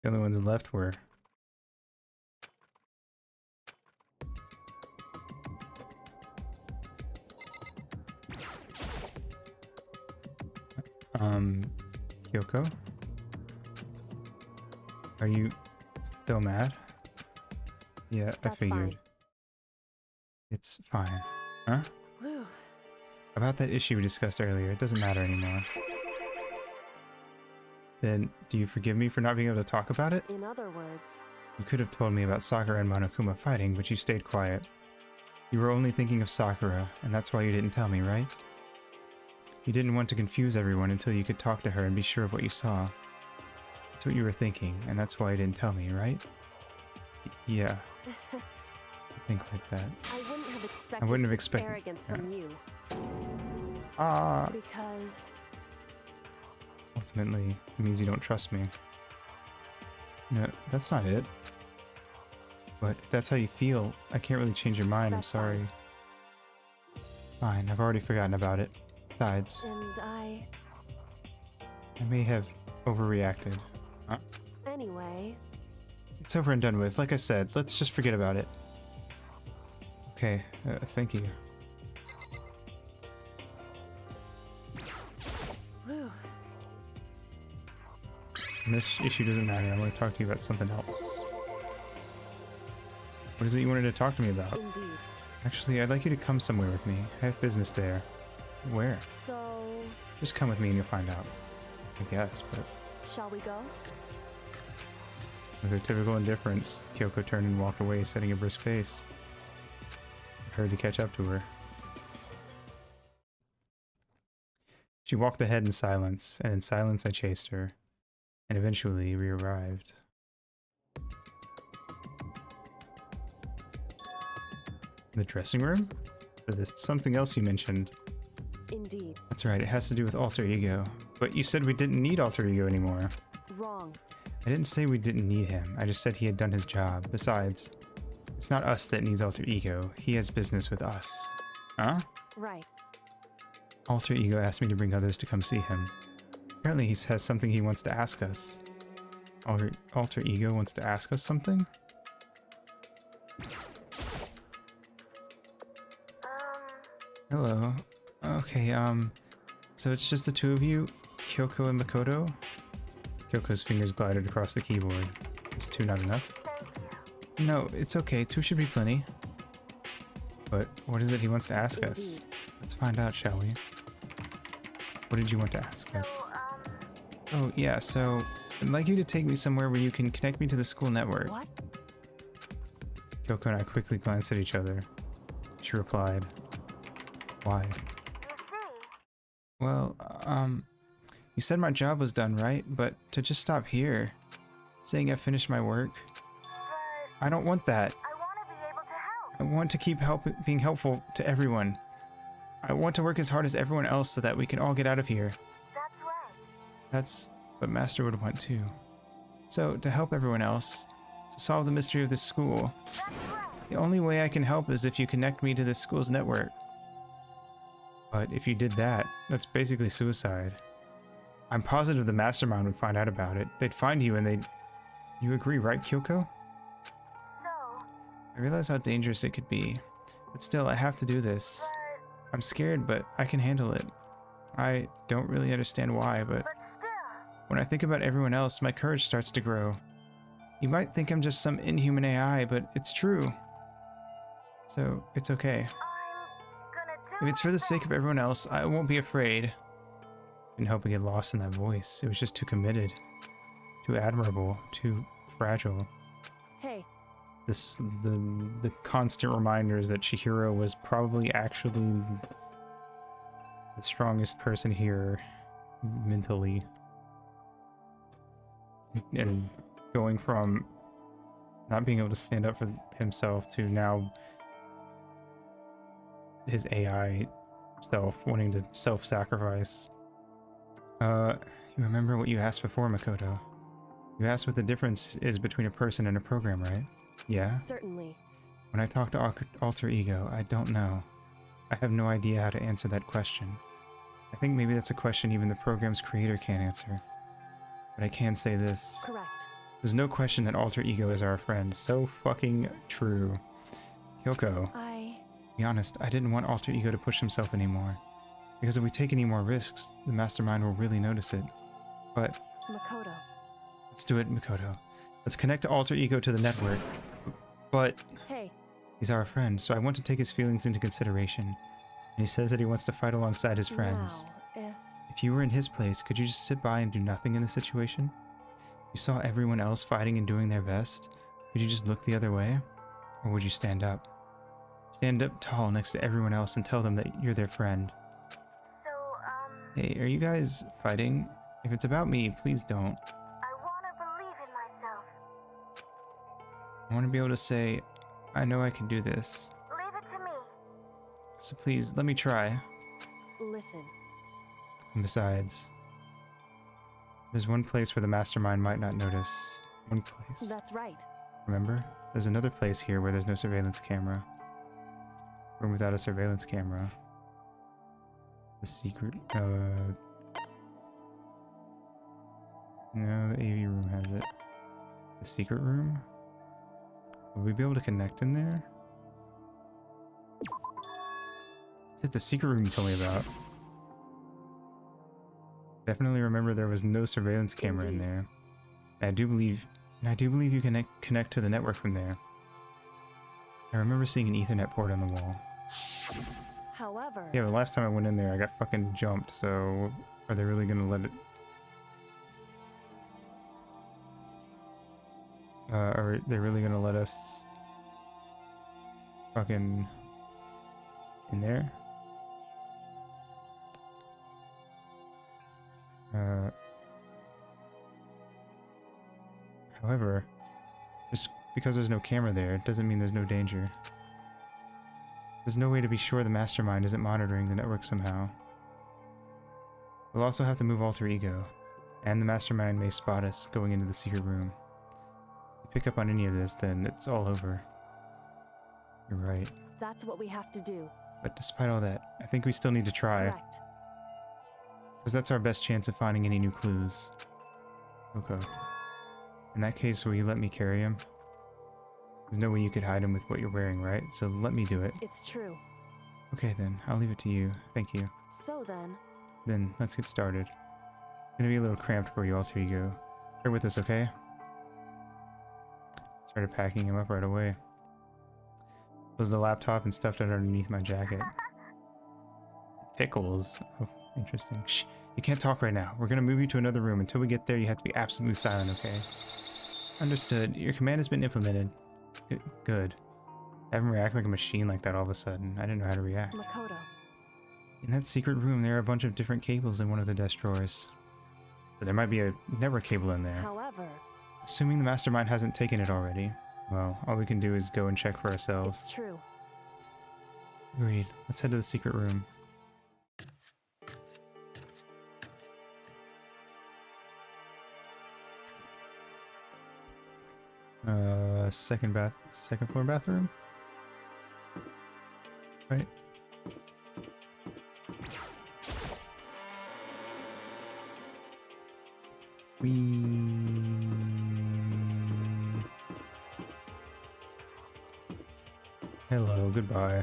The only ones left were Kyoko? Are you still mad? Yeah, I That's figured. fine. It's fine. Huh? Whew. About that issue we discussed earlier, it doesn't matter anymore. Then, do you forgive me for not being able to talk about it? In other words, You could have told me about Sakura and Monokuma fighting, but you stayed quiet. You were only thinking of Sakura, and that's why you didn't tell me, right? You didn't want to confuse everyone until you could talk to her and be sure of what you saw. That's what you were thinking, and that's why you didn't tell me, right? Yeah. I think like that. I wouldn't have expected arrogance from you. Ah! Because Ultimately, it means you don't trust me. No, that's not it. But if that's how you feel, I can't really change your mind, I'm That's sorry. Fine, I've already forgotten about it. Besides, and I... I may have overreacted. Anyway, It's over and done with. Like I said, let's just forget about it. Okay, thank you. whew, And this issue doesn't matter. I want to talk to you about something else. What is it you wanted to talk to me about? indeed. Actually, I'd like you to come somewhere with me. I have business there. Where? So, Just come with me and you'll find out. I guess, but shall we go? with her typical indifference, Kyoko turned and walked away, setting a brisk pace. I hurried to catch up to her. She walked ahead in silence, and in silence I chased her, and eventually we arrived. The dressing room? Or this something else you mentioned. Indeed. That's right, it has to do with alter ego. But you said we didn't need alter ego anymore. Wrong. I didn't say we didn't need him, I just said he had done his job. Besides, it's not us that needs alter ego, he has business with us. Huh? Right. Alter ego asked me to bring others to come see him. Apparently he has something he wants to ask us. Alter ego wants to ask us something? Hello. Okay, so it's just the two of you? Kyoko and Makoto? Kyoko's fingers glided across the keyboard. Is two not enough? No, it's okay. Two should be plenty. But what is it he wants to ask us? Let's find out, shall we? What did you want to ask us? Oh, yeah, so I'd like you to take me somewhere where you can connect me to the school network. What? Kyoko and I quickly glanced at each other. She replied. Why? Well, you said my job was done, right? But to just stop here, saying I've finished my work, I don't want that. I want to be able to help. I want to keep being helpful to everyone. I want to work as hard as everyone else so that we can all get out of here. That's right. That's what Master would want too. So, to help everyone else, to solve the mystery of this school, That's right. the only way I can help is if you connect me to this school's network. But if you did that, that's basically suicide. I'm positive the mastermind would find out about it. They'd find you and they'd... You agree, right, Kyoko? So, I realize how dangerous it could be. But still, I have to do this. I'm scared, but I can handle it. I don't really understand why, but still. when I think about everyone else, my courage starts to grow. You might think I'm just some inhuman AI, but it's true. So, it's okay. I'm gonna do If it's for the sake of everyone else, I won't be afraid. Couldn't help but get lost in that voice. It was just too committed. Too admirable. Too fragile. Hey, The constant reminders that Chihiro was probably actually the strongest person here mentally. And going from not being able to stand up for himself to now his AI self wanting to self-sacrifice. You remember what you asked before, Makoto? You asked what the difference is between a person and a program, right? Yeah? certainly. When I talk to Alter Ego, I don't know. I have no idea how to answer that question. I think maybe that's a question even the program's creator can't answer. But I can say this. Correct. There's no question that Alter Ego is our friend. So fucking true. Kyoko, be honest, I didn't want Alter Ego to push himself anymore. Because if we take any more risks, the Mastermind will really notice it. But... Makoto. Let's do it, Makoto. Let's connect Alter Ego to the network. But... Hey. He's our friend, so I want to take his feelings into consideration. And he says that he wants to fight alongside his friends. Now, If you were in his place, could you just sit by and do nothing in this situation? You saw everyone else fighting and doing their best. Could you just look the other way? Or would you stand up? Stand up tall next to everyone else and tell them that you're their friend. Hey, are you guys fighting? If it's about me, please don't. I want to believe in myself. I want to be able to say, I know I can do this. Leave it to me. So please, let me try. listen. And besides, there's one place where the Mastermind might not notice. One place. That's right. Remember? There's another place here where there's no surveillance camera. Room without a surveillance camera. The secret, no, the AV room has it. The secret room? Will we be able to connect in there? Is it the secret room you told me about? Definitely remember there was no surveillance camera in there. And I do believe you can connect to the network from there. I remember seeing an Ethernet port on the wall. However... Yeah, the last time I went in there, I got fucking jumped, so are they really gonna let it... are they really gonna let us... fucking... in there? However, just because there's no camera there, doesn't mean there's no danger. There's no way to be sure the Mastermind isn't monitoring the network somehow. We'll also have to move Alter Ego, and the Mastermind may spot us going into the secret room. If you pick up on any of this, then it's all over. You're right. That's what we have to do. But despite all that, I think we still need to try. Correct. Because that's our best chance of finding any new clues. Okay. In that case, will you let me carry him? There's no way you could hide him with what you're wearing, right? So let me do it. It's true. Okay then, I'll leave it to you. Thank you. So then... Then, let's get started. It's gonna be a little cramped for you, Alter Ego. Bear with us, okay? Started packing him up right away. Closed the laptop and stuffed it underneath my jacket. Pickles. Oh, interesting. Shh! You can't talk right now. We're gonna move you to another room. Until we get there, you have to be absolutely silent, okay? Understood. Your command has been implemented. Good. Have him react like a machine like that all of a sudden. I didn't know how to react. Makoto. In that secret room, there are a bunch of different cables in one of the desk drawers. So there might be a network cable in there. However, Assuming the mastermind hasn't taken it already, well, all we can do is go and check for ourselves. it's true. Agreed. Let's head to the secret room. Second floor bathroom? Right? Hello, goodbye.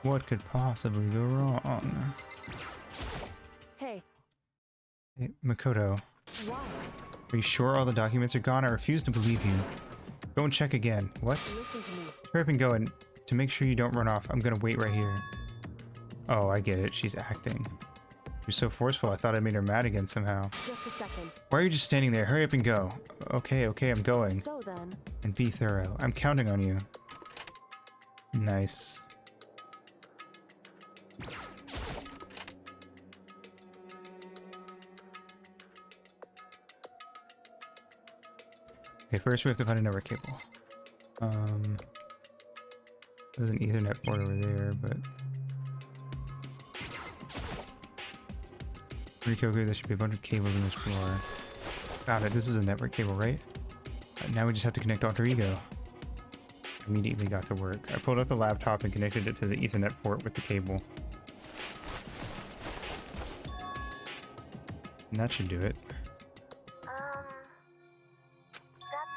What could possibly go wrong? Hey, Hey, Makoto, why? are you sure all the documents are gone? I refuse to believe you. Go and check again. What? Listen to me. Hurry up and go, and to make sure you don't run off, I'm gonna wait right here. Oh, I get it. She's acting. You're so forceful, I thought I made her mad again somehow. Just a second. Why are you just standing there? Hurry up and go. Okay, I'm going. So then, And be thorough. I'm counting on you. Nice. Okay, first we have to find a network cable. There's an Ethernet port over there, but... Pretty okay, there should be a bunch of cables in this floor. Got it, this is a network cable, right? Now we just have to connect Alter Ego. Immediately got to work. I pulled out the laptop and connected it to the Ethernet port with the cable. And that should do it. That's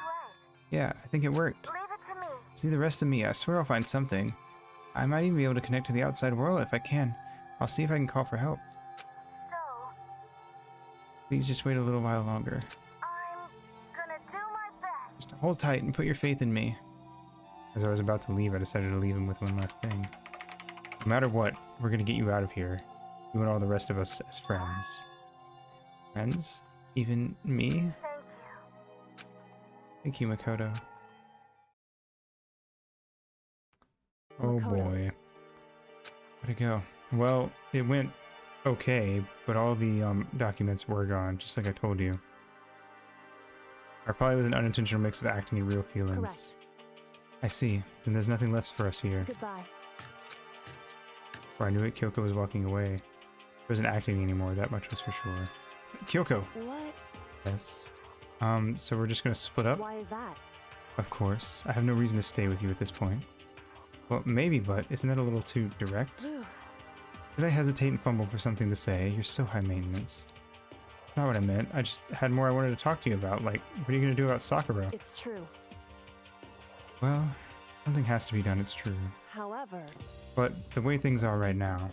right. Yeah, I think it worked. Leave it to me. See the rest of me, I swear I'll find something. I might even be able to connect to the outside world if I can. I'll see if I can call for help. So, Please just wait a little while longer. I'm gonna do my best. Just hold tight and put your faith in me. As I was about to leave, I decided to leave him with one last thing. No matter what, we're gonna get you out of here. You and all the rest of us as friends. Friends? Even me? Thank you. Thank you, Makoto. Oh Makoto. boy. Where'd it go? Well, it went okay, but all the documents were gone, just like I told you. Or probably was an unintentional mix of acting and real feelings. correct. I see. Then there's nothing left for us here. Goodbye. Before I knew it, Kyoko was walking away. She wasn't acting anymore, that much was for sure. Kyoko! What? Yes. So we're just gonna split up? Why is that? Of course. I have no reason to stay with you at this point. Well, maybe, but isn't that a little too direct? Phew. Did I hesitate and fumble for something to say? You're so high maintenance. That's not what I meant. I just had more I wanted to talk to you about. Like, what are you gonna do about Sakura? It's true. Well, something has to be done, it's true. However, But the way things are right now,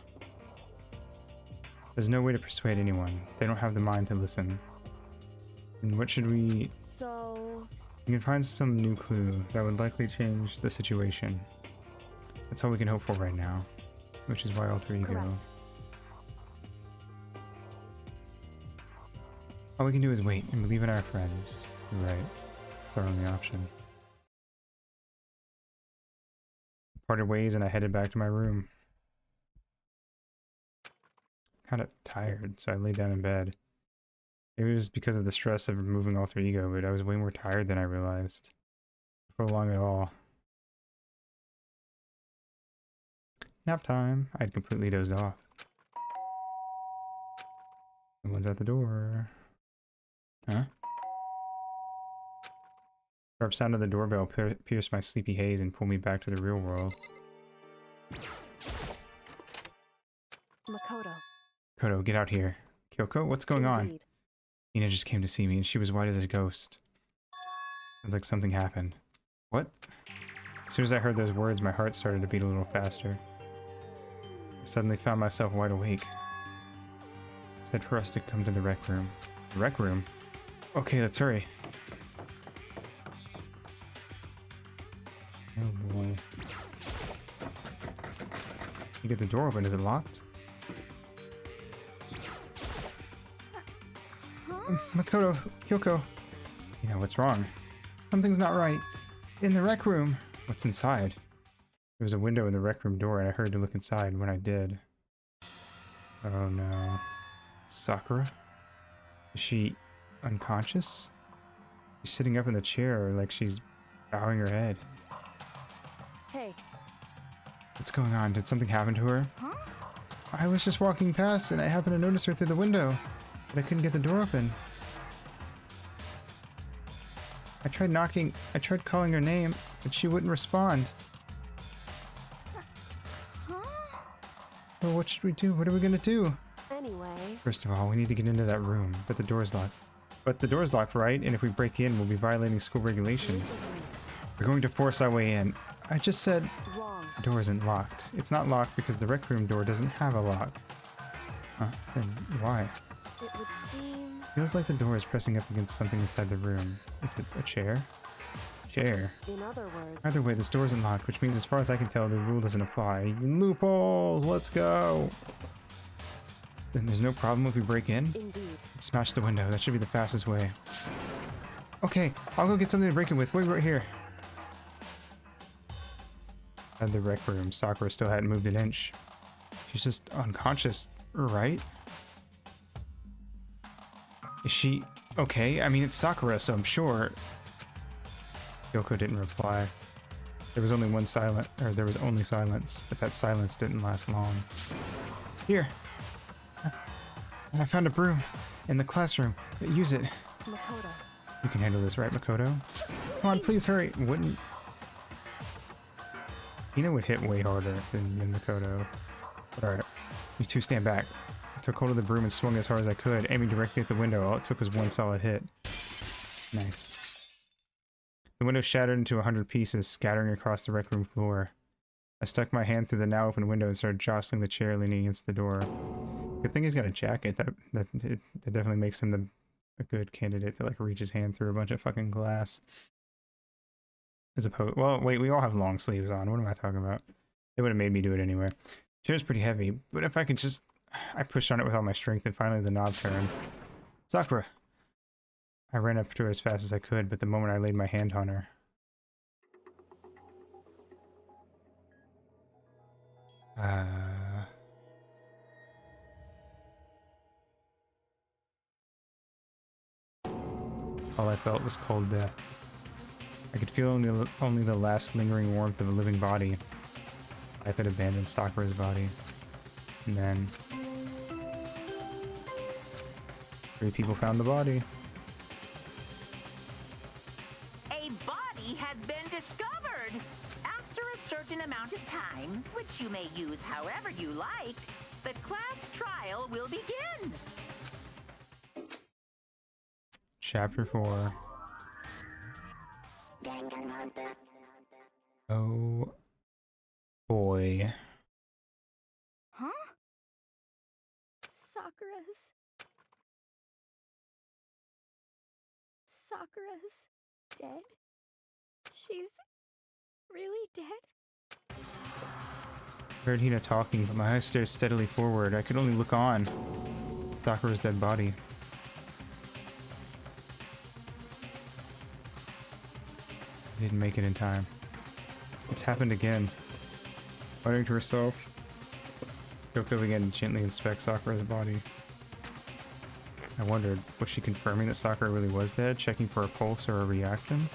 there's no way to persuade anyone. They don't have the mind to listen. And what should we... so We can find some new clue that would likely change the situation. That's all we can hope for right now. Which is why Alter Ego. correct. All we can do is wait and believe in our friends. You're right. It's our only option. Parted ways and I headed back to my room. Kind of tired, so I laid down in bed. Maybe it was because of the stress of removing Alter Ego, but I was way more tired than I realized. For long at all. Nap time. I'd completely dozed off. Someone's at the door. Huh? Sharp sound of the doorbell pierced my sleepy haze and pulled me back to the real world. Makoto. Koto, get out here. Kyoko, what's going on? Indeed. Nina just came to see me and she was white as a ghost. Sounds like something happened. What? As soon as I heard those words, my heart started to beat a little faster. I suddenly found myself wide awake. Said for us to come to the rec room. The rec room? Okay, let's hurry. Oh boy. You get the door open, is it locked? Makoto, Kyoko. Yeah, what's wrong? Something's not right. In the rec room. What's inside? There was a window in the rec room door and I heard to look inside. When I did... Oh no. Sakura? Is she unconscious? She's sitting up in the chair like she's bowing her head. Hey. What's going on? Did something happen to her? Huh? I was just walking past and I happened to notice her through the window, but I couldn't get the door open. I tried calling her name, but she wouldn't respond. Huh? Well, what should we do? What are we gonna do? Anyway. First of all, we need to get into that room, but the door's locked. But the door's locked, right? And if we break in, we'll be violating school regulations. We're going to force our way in. I just said Wrong. the door isn't locked. It's not locked because the rec room door doesn't have a lock. Huh? Then why? It would seem. Feels like the door is pressing up against something inside the room. Is it a chair? Chair. In other words. Either way, this door isn't locked, which means as far as I can tell, the rule doesn't apply. Loopholes! Let's go! Then there's no problem if we break in? Indeed. Smash the window. That should be the fastest way. Okay, I'll go get something to break it with. Wait right here. At the rec room, Sakura still hadn't moved an inch. She's just unconscious, right? Is she okay? I mean, it's Sakura, so I'm sure. Yoko didn't reply. There was only silence, but that silence didn't last long. Here! I found a broom in the classroom. Use it. Makoto. You can handle this, right, Makoto? Come on, please hurry. Wouldn't... Hina would hit way harder than Makoto. But alright, you two stand back. I took hold of the broom and swung as hard as I could, aiming directly at the window. All it took was one solid hit. Nice. The window shattered into 100 pieces, scattering across the rec room floor. I stuck my hand through the now open window and started jostling the chair leaning against the door. Good thing he's got a jacket. That definitely makes him a good candidate to like reach his hand through a bunch of fucking glass. As opposed, well, wait, we all have long sleeves on. What am I talking about? They would have made me do it anyway. Chair's pretty heavy, but if I could just... I pushed on it with all my strength and finally the knob turned. Sakura! I ran up to her as fast as I could, but the moment I laid my hand on her... all I felt was cold death. I could feel only the last lingering warmth of a living body. Life had abandoned Sakura's body. And then... 3 people found the body. A body has been discovered! After a certain amount of time, which you may use however you like, the class trial will begin! Chapter 4. Oh boy. Huh? Sakura's dead? She's really dead? I heard Hina talking, but my eyes stared steadily forward. I could only look on. Sakura's dead body. I didn't make it in time. It's happened again. Muttering to herself, Yoko began to gently inspect Sakura's body. I wondered, was she confirming that Sakura really was dead, checking for a pulse or a reaction?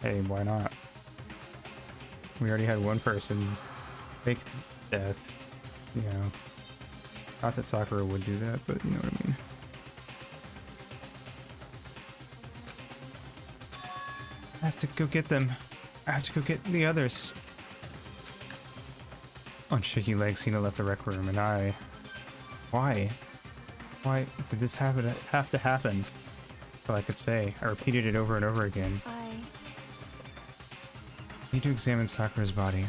Hey, why not? We already had one person fake death, you know. Not that Sakura would do that, but you know what I mean. I have to go get them. I have to go get the others. On shaky legs, Hina left the rec room, and I... Why? Why did this have to happen? That's all I could say. I repeated it over and over again. I need to examine Sakura's body.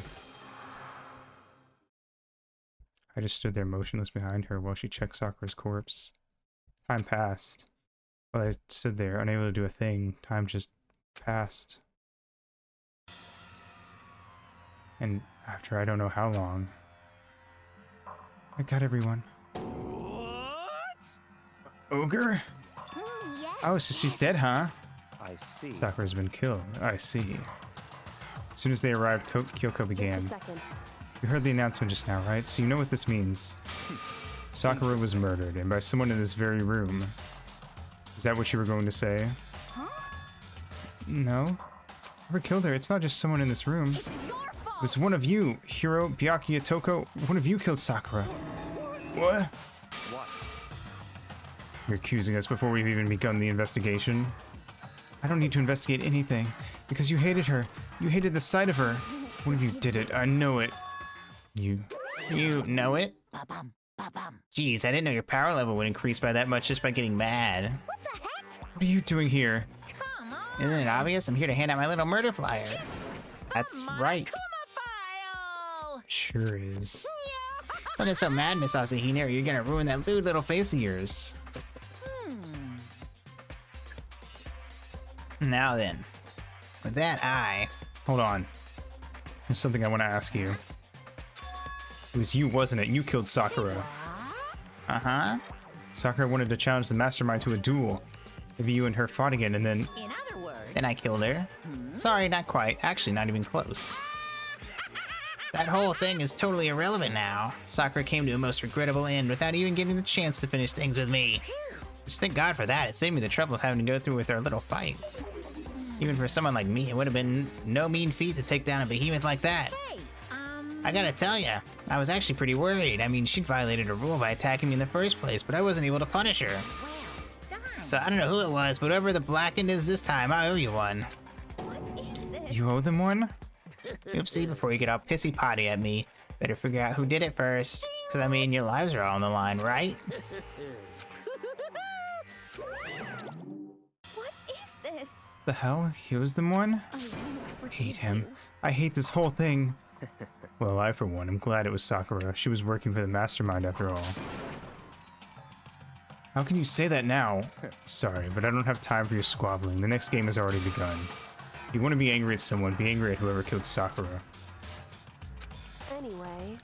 I just stood there motionless behind her while she checked Sakura's corpse. Time passed. While I stood there, unable to do a thing, time just passed. And after I don't know how long, I got everyone. What? Ogre? Yes. Oh, so she's dead, huh? I see. Sakura's been killed. I see. As soon as they arrived, Kyoko began. Just a second. You heard the announcement just now, right? So you know what this means. Sakura was murdered, and by someone in this very room. Is that what you were going to say? Huh? No. Whoever killed her, it's not just someone in this room. It's your fault! It was one of you, Hiro, Byakuya, Toko. One of you killed Sakura. What? What? You're accusing us before we've even begun the investigation. I don't need to investigate anything, because you hated her. You hated the sight of her. One of you did it. I know it. You know it? Ba-bum, ba-bum. Jeez, I didn't know your power level would increase by that much just by getting mad. What the heck? What are you doing here? Come on. Isn't it obvious? I'm here to hand out my little murder flyer. That's my right. Kuma file. Sure is. Don't get so mad, Miss Asahina, or you're gonna ruin that lewd little face of yours. Now then, with that Hold on. There's something I want to ask you. It was you, wasn't it? You killed Sakura. Uh-huh. Sakura wanted to challenge the mastermind to a duel. Maybe you and her fought again, and then... In other words, Then I killed her. Sorry, not quite. Actually, not even close. That whole thing is totally irrelevant now. Sakura came to a most regrettable end without even getting the chance to finish things with me. Just thank God for that. It saved me the trouble of having to go through with our little fight. Even for someone like me, it would have been no mean feat to take down a behemoth like that. hey, I gotta tell ya, I was actually pretty worried. I mean, she violated a rule by attacking me in the first place, but I wasn't able to punish her. well, done. So I don't know who it was, but whoever the blackened is this time, I owe you one. What is this? You owe them one? Oopsie, before you get all pissy potty at me, better figure out who did it first. Cause I mean, your lives are all on the line, right? What is this? The hell? He was them one? I won't forgive Hate him. you. I hate this whole thing. Well, I for one am glad it was Sakura. She was working for the mastermind after all. How can you say that now? Sorry, but I don't have time for your squabbling. The next game has already begun. If you want to be angry at someone, be angry at whoever killed Sakura. Anyway,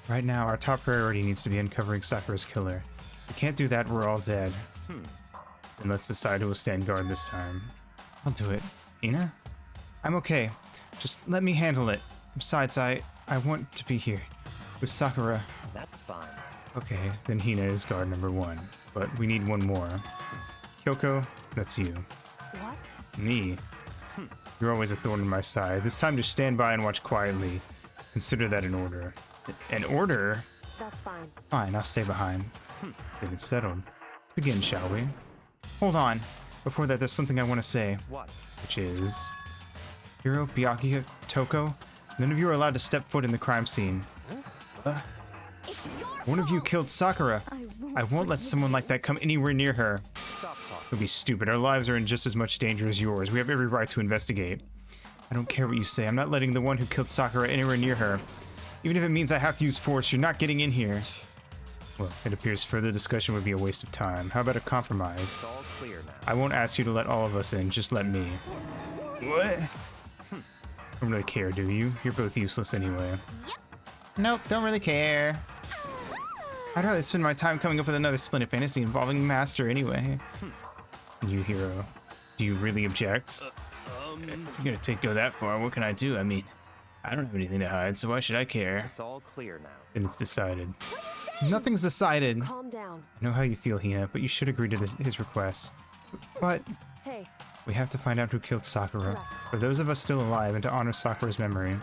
Right now, our top priority needs to be uncovering Sakura's killer. If we can't do that, we're all dead. And let's decide who will stand guard this time. I'll do it. Ina? I'm okay. Just let me handle it. Besides, I want to be here. With Sakura. That's fine. Okay, then Hina is guard number 1. But we need one more. Kyoko, that's you. what? Me? You're always a thorn in my side. This time just stand by and watch quietly. Consider that an order. An order? That's fine. Fine, I'll stay behind. Then it's settled. Let's begin, shall we? Hold on. Before that, there's something I want to say. What? Which is... Hiro, Byakuya, Toko, none of you are allowed to step foot in the crime scene. It's your One of you fault. killed Sakura. I won't let someone like that come anywhere near her. Stop talking. Don't be stupid. Our lives are in just as much danger as yours. We have every right to investigate. I don't care what you say. I'm not letting the one who killed Sakura anywhere near her. Even if it means I have to use force, you're not getting in here. Well, it appears further discussion would be a waste of time. How about a compromise? It's all clear now. I won't ask you to let all of us in, just let me. What? Don't really care, do you? You're both useless anyway. Nope, don't really care. I'd rather spend my time coming up with another splendid fantasy involving Master anyway. You, Hero. Do you really object? If you're gonna go that far, what can I do? I mean, I don't have anything to hide, so why should I care? It's all clear now. Then it's decided. Nothing's decided. Calm down. I know how you feel, Hina, but you should agree to his request. But Hey, we have to find out who killed Sakura. Correct. For those of us still alive and to honor Sakura's memory.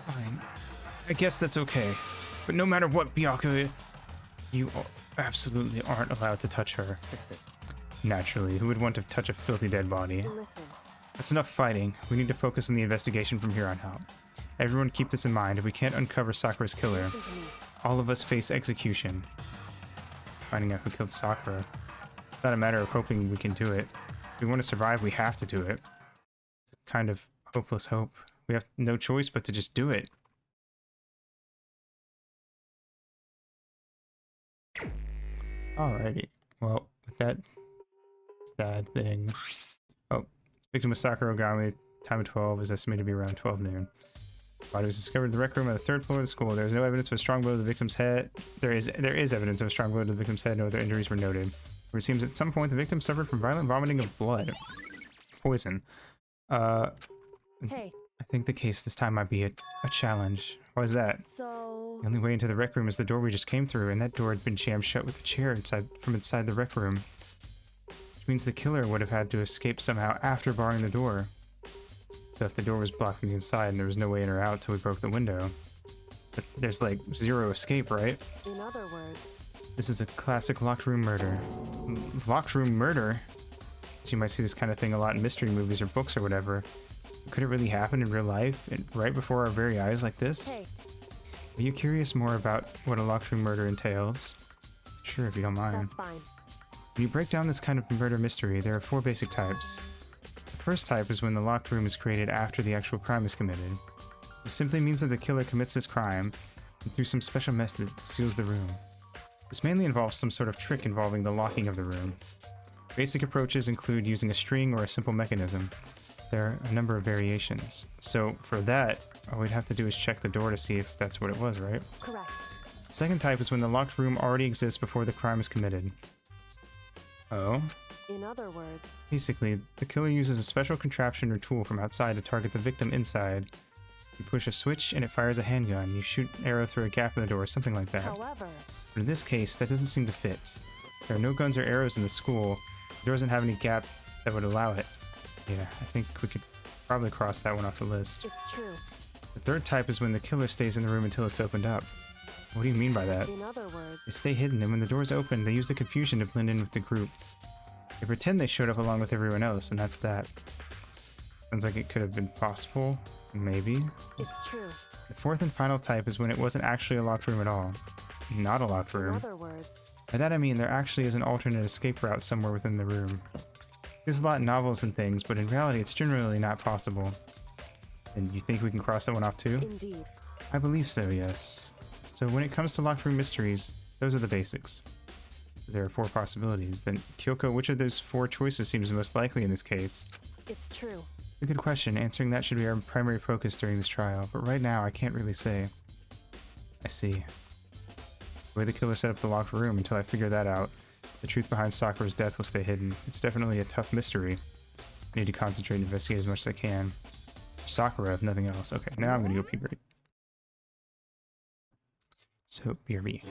Fine. I guess that's okay. But no matter what, Byakuya, you absolutely aren't allowed to touch her. Naturally, who would want to touch a filthy dead body? listen. That's enough fighting. We need to focus on the investigation from here on out. Everyone keep this in mind. If we can't uncover Sakura's killer, Listen to me. all of us face execution. Finding out who killed Sakura. It's not a matter of hoping we can do it. If we want to survive, we have to do it. It's a kind of hopeless hope. We have no choice but to just do it. Alrighty. Well, with that sad thing. Oh, victim of Sakura Ogami, time of 12 is estimated to be around 12 noon. Body was discovered in the rec room on the 3rd floor of the school. There is no evidence of a strong blow to the victim's head. There is evidence of a strong blow to the victim's head. No other injuries were noted. where it seems at some point the victim suffered from violent vomiting of blood. Poison. Hey, I think the case this time might be a challenge. Why is that? so... The only way into the rec room is the door we just came through, and that door had been jammed shut with a chair from inside the rec room. Which means the killer would have had to escape somehow after barring the door. So if the door was blocked from the inside and there was no way in or out till we broke the window. But there's like zero escape, right? In other words... This is a classic locked room murder. Locked room murder? You might see this kind of thing a lot in mystery movies or books or whatever. Could it really happen in real life, and right before our very eyes like this? Hey, Are you curious more about what a locked room murder entails? Sure, if you don't mind. that's fine. When you break down this kind of murder mystery, there are 4 basic types. The first type is when the locked room is created after the actual crime is committed. This simply means that the killer commits his crime, and through some special method seals the room. This mainly involves some sort of trick involving the locking of the room. Basic approaches include using a string or a simple mechanism. There are a number of variations. So for that, all we'd have to do is check the door to see if that's what it was, right? Correct. The second type is when the locked room already exists before the crime is committed. Oh? In other words... Basically, the killer uses a special contraption or tool from outside to target the victim inside. You push a switch and it fires a handgun. You shoot an arrow through a gap in the door, something like that. However... But in this case, that doesn't seem to fit. There are no guns or arrows in the school. The door doesn't have any gap that would allow it. Yeah, I think we could probably cross that one off the list. It's true. The third type is when the killer stays in the room until it's opened up. What do you mean by that? In other words... They stay hidden, and when the door's open, they use the confusion to blend in with the group. They pretend they showed up along with everyone else, and that's that. Sounds like it could have been possible. Maybe. It's true. The fourth and final type is when it wasn't actually a locked room at all. Not a locked In room. other words... By that I mean there actually is an alternate escape route somewhere within the room. There's a lot in novels and things, but in reality it's generally not possible. And you think we can cross that one off too? Indeed. I believe so, yes. So when it comes to locked room mysteries, those are the basics. There are 4 possibilities. Then, Kyoko, which of those 4 choices seems most likely in this case? It's true. A good question. Answering that should be our primary focus during this trial, but right now I can't really say. I see. The way the killer set up the locked room, until I figure that out, the truth behind Sakura's death will stay hidden. It's definitely a tough mystery. I need to concentrate and investigate as much as I can. Sakura, if nothing else. Okay, now I'm gonna go puberty. So, BRB.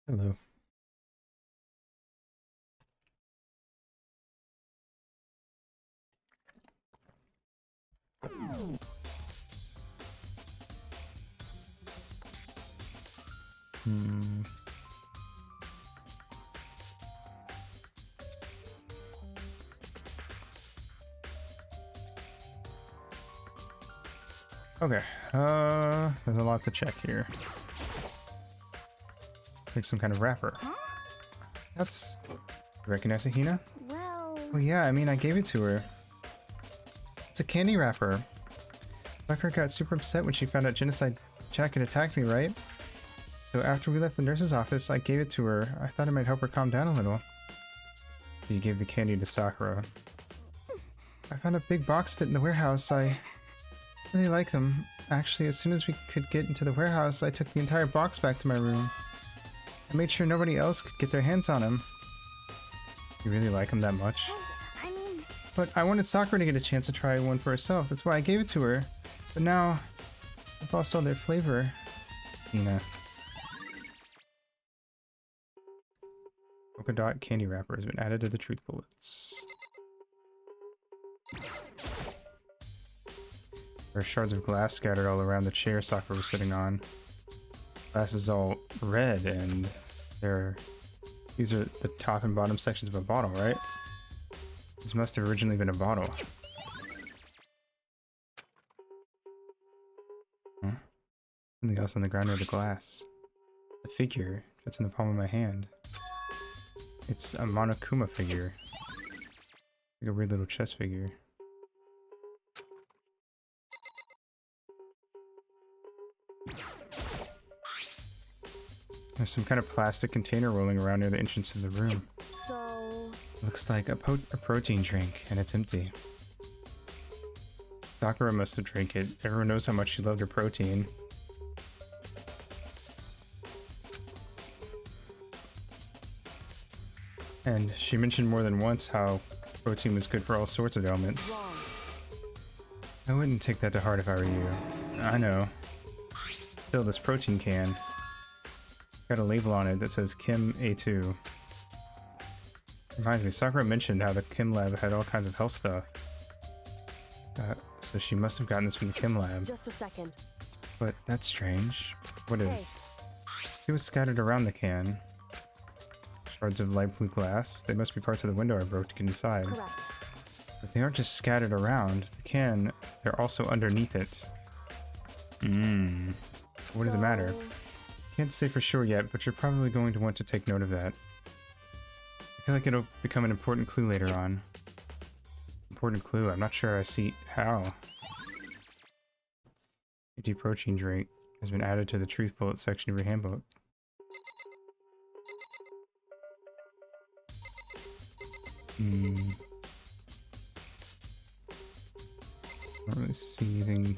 Hello. Hmm. Okay. There's a lot to check here. Like some kind of wrapper. That's... You recognize it, Hina? Well, Oh yeah, I mean, I gave it to her. It's a candy wrapper. Tucker got super upset when she found out Genocide Jack had attacked me, right? So after we left the nurse's office, I gave it to her. I thought it might help her calm down a little. So you gave the candy to Sakura. I found a big box of it in the warehouse. I really like them. Actually, as soon as we could get into the warehouse, I took the entire box back to my room. I made sure nobody else could get their hands on them. You really like them that much? I mean, But I wanted Sakura to get a chance to try one for herself. That's why I gave it to her. But now, I've lost all their flavor. Hina. Polka dot candy wrapper has been added to the truth bullets. There are shards of glass scattered all around the chair Sakura was sitting on. Glass is all red, and these are the top and bottom sections of a bottle, right? This must have originally been a bottle. Huh? Something else on the ground near the glass. The figure that's in the palm of my hand. It's a Monokuma figure. Like a weird little chess figure. There's some kind of plastic container rolling around near the entrance of the room. So, Looks like a protein drink, and it's empty. Sakura must have drank it. Everyone knows how much she loved her protein. And she mentioned more than once how protein was good for all sorts of ailments. wrong. I wouldn't take that to heart if I were you. I know. Still, this protein can got a label on it that says Kim A2. Reminds me, Sakura mentioned how the Kim lab had all kinds of health stuff. So she must have gotten this from the Kim lab. Just a second. But that's strange. What is? It was scattered around the can. Shards of light blue glass. They must be parts of the window I broke to get inside. Correct. But they aren't just scattered around the can, they're also underneath it. What does it matter? So, Can't say for sure yet, but you're probably going to want to take note of that. I feel like it'll become an important clue later on. Important clue? I'm not sure I see how. A deep protein drink has been added to the truth bullet section of your handbook. I don't really see anything.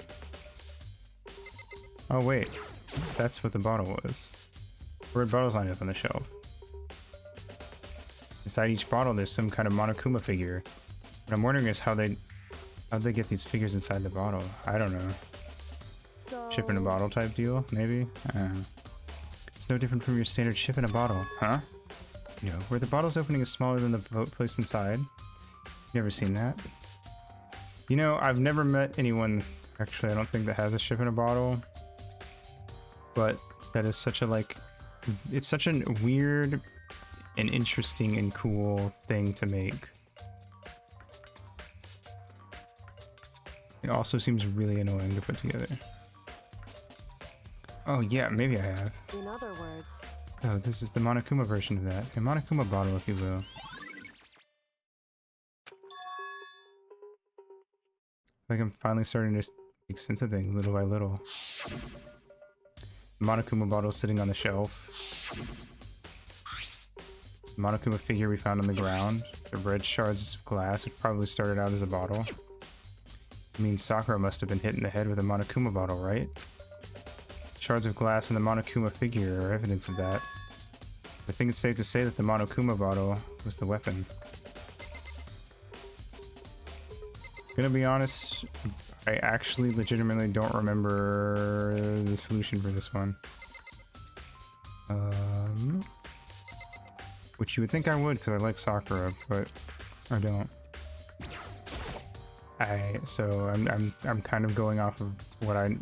Oh wait, that's what the bottle was. Red bottles lined up on the shelf. Inside each bottle there's some kind of Monokuma figure. What I'm wondering is how'd they get these figures inside the bottle? I don't know. so Ship in a bottle type deal, maybe? It's no different from your standard ship in a bottle, huh? You know, where the bottle's opening is smaller than the boat placed inside. You ever seen that? You know, I've never met anyone, actually I don't think, that has a ship in a bottle. But that is such a, like, it's such a weird and interesting and cool thing to make. It also seems really annoying to put together. Oh yeah, maybe I have. in other words, So this is the Monokuma version of that. A Monokuma bottle, if you will. Like I'm finally starting to make sense of things little by little. The Monokuma bottle sitting on the shelf. The Monokuma figure we found on the ground. The red shards of glass, which probably started out as a bottle. I mean, Sakura must have been hit in the head with a Monokuma bottle, right? Shards of glass and the Monokuma figure are evidence of that. I think it's safe to say that the Monokuma bottle was the weapon. Gonna be honest, I actually legitimately don't remember the solution for this one. Which you would think I would, because I like Sakura, but I don't. So I'm kind of going off of what I...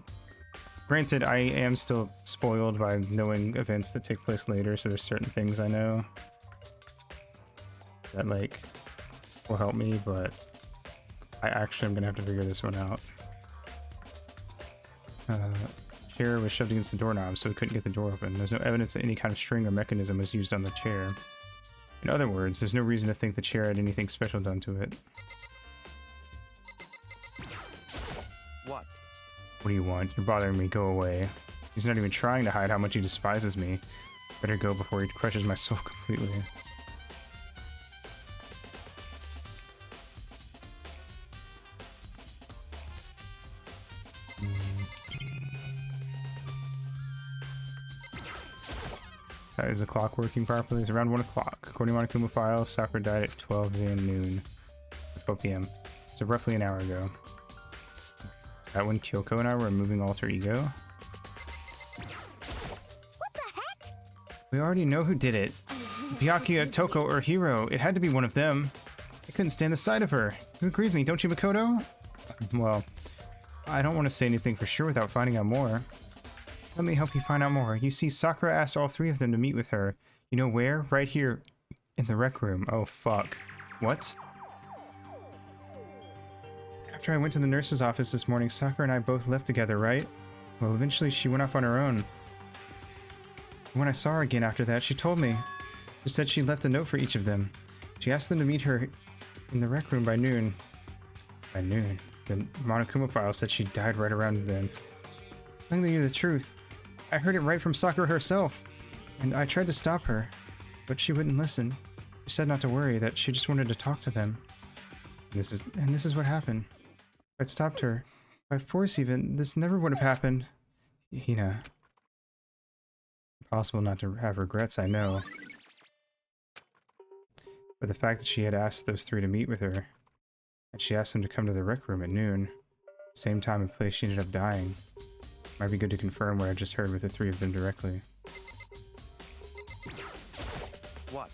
Granted, I am still spoiled by knowing events that take place later, so there's certain things I know that, like, will help me, but I actually am gonna have to figure this one out. Chair was shoved against the doorknob, so we couldn't get the door open. There's no evidence that any kind of string or mechanism was used on the chair. In other words, there's no reason to think the chair had anything special done to it. What? What do you want? You're bothering me. Go away. He's not even trying to hide how much he despises me. Better go before he crushes my soul completely. Is the clock working properly? It's around 1 o'clock. According to Monokuma file, Sakura died at 12 noon. 12 p.m. So roughly an hour ago. Is that when Kyoko and I were moving alter ego? What the heck? We already know who did it. Byakuya, Toko, or Hiro. It had to be one of them. I couldn't stand the sight of her. You agree with me, don't you, Makoto? Well, I don't want to say anything for sure without finding out more. Let me help you find out more. You see, Sakura asked all 3 of them to meet with her. You know where? Right here. In the rec room. Oh, fuck. What? After I went to the nurse's office this morning, Sakura and I both left together, right? Well, eventually she went off on her own. When I saw her again after that, she told me. She said she left a note for each of them. She asked them to meet her in the rec room by noon. By noon? The Monokuma file said she died right around then. Telling you the truth, I heard it right from Sakura herself, and I tried to stop her, but she wouldn't listen. She said not to worry, that she just wanted to talk to them. And this is what happened. If I'd stopped her, by force even, this never would have happened. Hina. Impossible not to have regrets, I know. But the fact that she had asked those 3 to meet with her, and she asked them to come to the rec room at noon, same time and place she ended up dying. Might be good to confirm what I just heard with the 3 of them directly. What?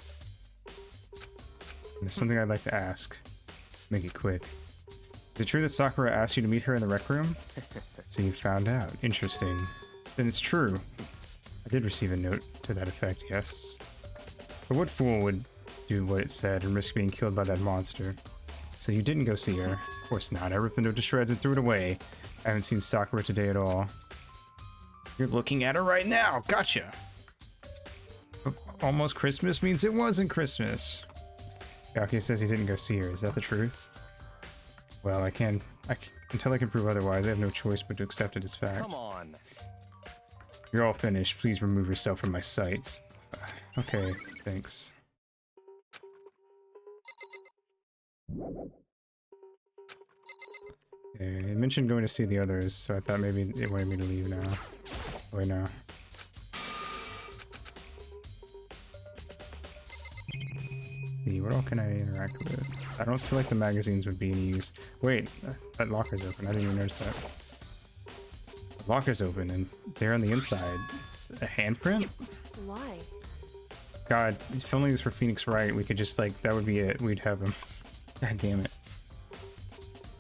There's something I'd like to ask. Make it quick. Is it true that Sakura asked you to meet her in the rec room? So you found out. Interesting. Then it's true. I did receive a note to that effect, yes. But what fool would do what it said and risk being killed by that monster? So you didn't go see her? Of course not. I ripped the note to shreds and threw it away. I haven't seen Sakura today at all. You're looking at her right now. Gotcha. Almost Christmas means it wasn't Christmas. Byakuya says he didn't go see her. Is that the truth? Well, until I can prove otherwise, I have no choice but to accept it as fact. Come on. You're all finished. Please remove yourself from my sights. Okay, thanks. Okay, it mentioned going to see the others, so I thought maybe it wanted me to leave now. Wait, no. Let's see, what all can I interact with? I don't feel like the magazines would be any use. Wait, that locker's open. I didn't even notice that. The locker's open, and there on the inside, a handprint? Why? God, if only this were Phoenix Wright, we could just, like, that would be it. We'd have him. God damn it.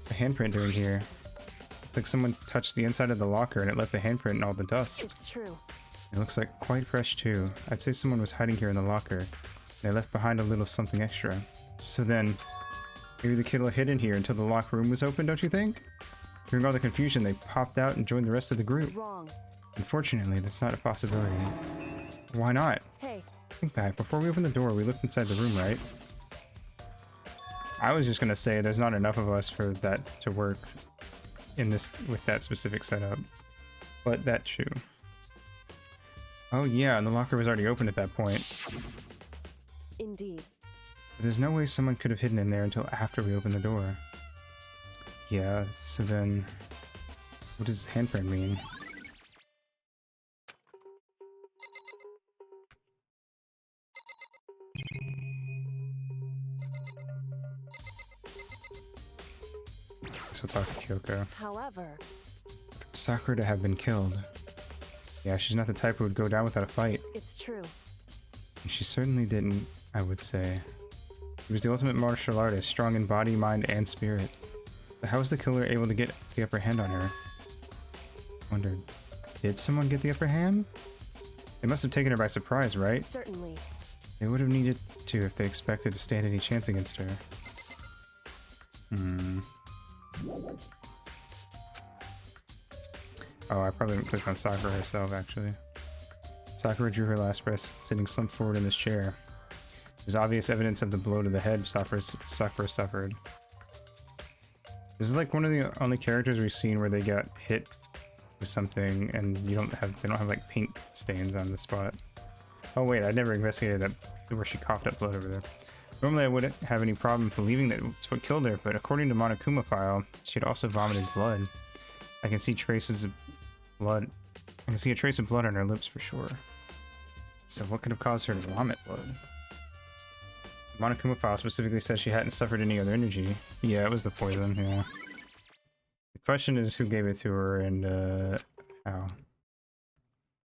It's a handprint doing here. It's like someone touched the inside of the locker and it left the handprint and all the dust. It's true. It looks like quite fresh too. I'd say someone was hiding here in the locker. They left behind a little something extra. So then, maybe the kid hid in here until the locked room was open, don't you think? During all the confusion, they popped out and joined the rest of the group. Wrong. Unfortunately, that's not a possibility. Why not? Hey. Think back. Before we opened the door, we looked inside the room, right? I was just gonna say there's not enough of us for that to work in this with that specific setup. But that's true. Oh yeah, and the locker was already open at that point. Indeed. There's no way someone could have hidden in there until after we opened the door. Yeah, so then what does this handprint mean? Guess we'll talk to Kyoko. However, Sakura to have been killed. Yeah, she's not the type who would go down without a fight. it's true. And she certainly didn't I would say. He was the ultimate martial artist, strong in body, mind, and spirit. But how was the killer able to get the upper hand on her? Wondered, did someone get the upper hand? They must have taken her by surprise, right? Certainly. They would have needed to if they expected to stand any chance against her. Oh, I probably didn't click on Sakura herself, actually. Sakura drew her last breath, sitting slumped forward in this chair. There's obvious evidence of the blow to the head Sakura suffered. This is like one of the only characters we've seen where they got hit with something and they don't have like paint stains on the spot. Oh wait, I never investigated that where she coughed up blood over there. Normally I wouldn't have any problem believing that it's what killed her, but according to Monokuma file, she had also vomited blood. I can see traces of blood. I can see a trace of blood on her lips for sure. So what could have caused her to vomit blood? Monokuma file specifically says she hadn't suffered any other energy. Yeah, it was the poison, yeah. The question is who gave it to her and how.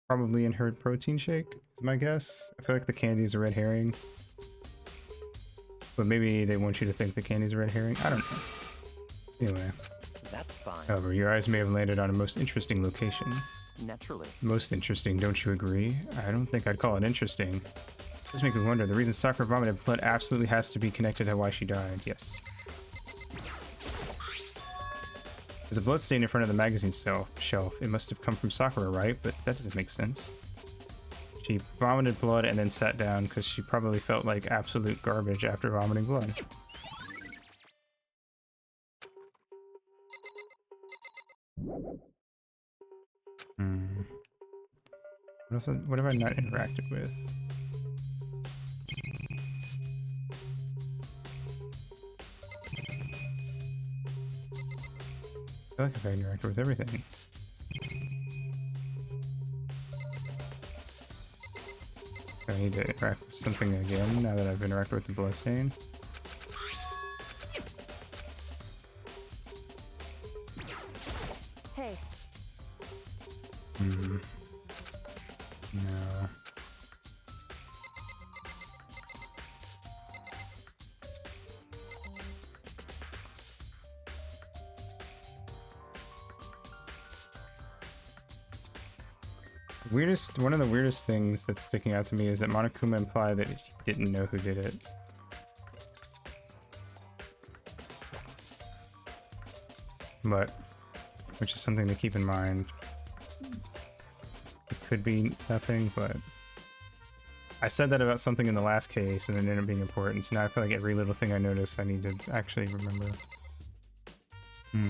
Probably in her protein shake, is my guess. I feel like the candy's a red herring. But maybe they want you to think the candy's a red herring. I don't know. Anyway. That's fine. However, your eyes may have landed on a most interesting location. Naturally. Most interesting, don't you agree? I don't think I'd call it interesting. This makes me wonder, the reason Sakura vomited blood absolutely has to be connected to why she died. Yes. There's a blood stain in front of the magazine shelf. It must have come from Sakura, right? But that doesn't make sense. She vomited blood and then sat down because she probably felt like absolute garbage after vomiting blood. What have I not interacted with? I feel like if I interacted with everything. I need to interact with something again now that I've interacted with the bloodstain. Hey. No. One of the weirdest things that's sticking out to me is that Monokuma implied that he didn't know who did it. But, which is something to keep in mind. It could be nothing, but I said that about something in the last case and it ended up being important, so now I feel like every little thing I notice I need to actually remember. Yeah.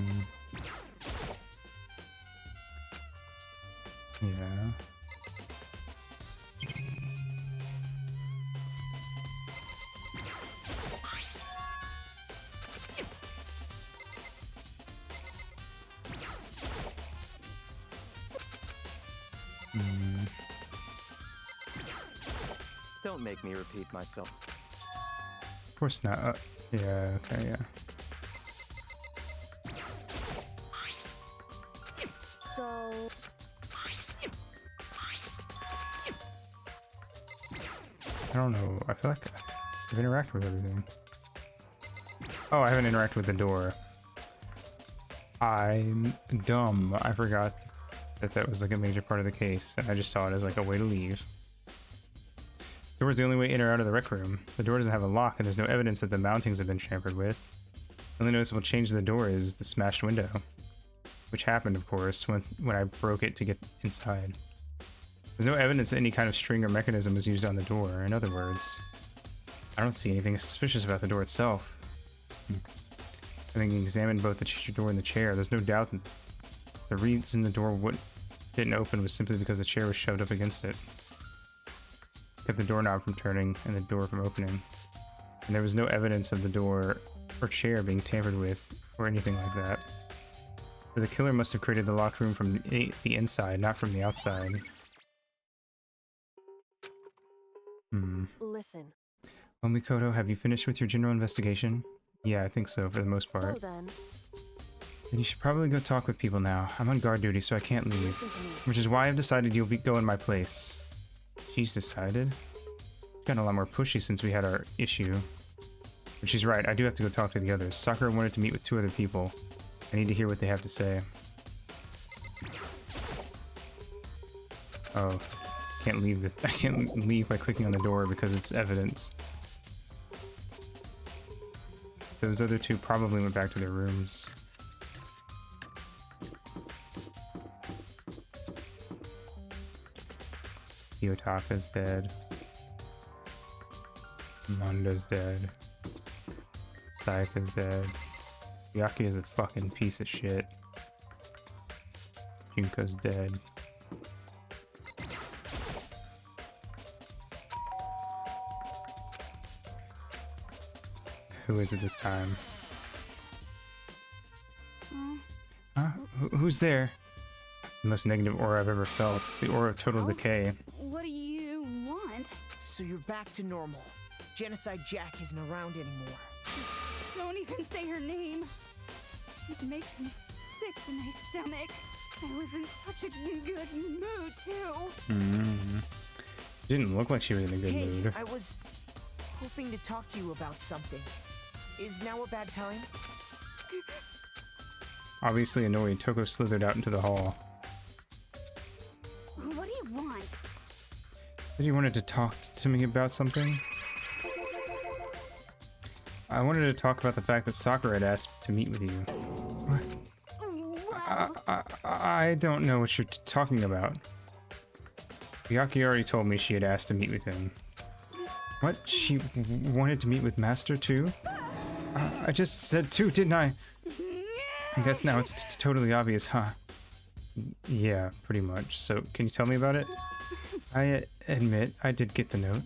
Don't make me repeat myself. Of course not. Yeah, okay, yeah. So... I don't know. I feel like I've interacted with everything. Oh, I haven't interacted with the door. I'm dumb. I forgot that that was like a major part of the case, and I just saw it as like a way to leave. The door is the only way in or out of the rec room. The door doesn't have a lock, and there's no evidence that the mountings have been tampered with. The only noticeable change to the door is the smashed window, which happened, of course, when I broke it to get inside. There's no evidence that any kind of string or mechanism was used on the door. In other words, I don't see anything suspicious about the door itself. Having examined both the door and the chair, there's no doubt that the reason the door didn't open was simply because the chair was shoved up against it. This kept the doorknob from turning and the door from opening. And there was no evidence of the door or chair being tampered with or anything like that. So the killer must have created the locked room from the inside, not from the outside. Listen. Well, Mikoto, have you finished with your general investigation? Yeah, I think so, for the most part. So then you should probably go talk with people now. I'm on guard duty, so I can't leave. listen to me. Which is why I've decided you'll go in my place. She's decided? gotten a lot more pushy since we had our issue. But she's right, I do have to go talk to the others. Sakura wanted to meet with 2 other people. I need to hear what they have to say. Oh, can't leave this. I can't leave by clicking on the door because it's evidence. Those other 2 probably went back to their rooms. Yotaka's dead. Mondo's dead. Sayaka's dead. Yaki is a fucking piece of shit. Junko's dead. Who is it this time? Huh? Who's there? The most negative aura I've ever felt. The aura of total decay. What do you want? So you're back to normal. Genocide Jack isn't around anymore. Don't even say her name. It makes me sick to my stomach. I was in such a good mood, too. Mm-hmm. Didn't look like she was in a good Hey, mood. I was hoping to talk to you about something. Is now a bad time? Obviously annoyed, Toko slithered out into the hall. What do you want? Said you wanted to talk to me about something? I wanted to talk about the fact that Sakura had asked to meet with you. What? I don't know what you're talking about. Yaki already told me she had asked to meet with him. What? She wanted to meet with Master too? I just said too, didn't I? I guess now it's totally obvious, huh? Yeah, pretty much. So, can you tell me about it? I admit I did get the note,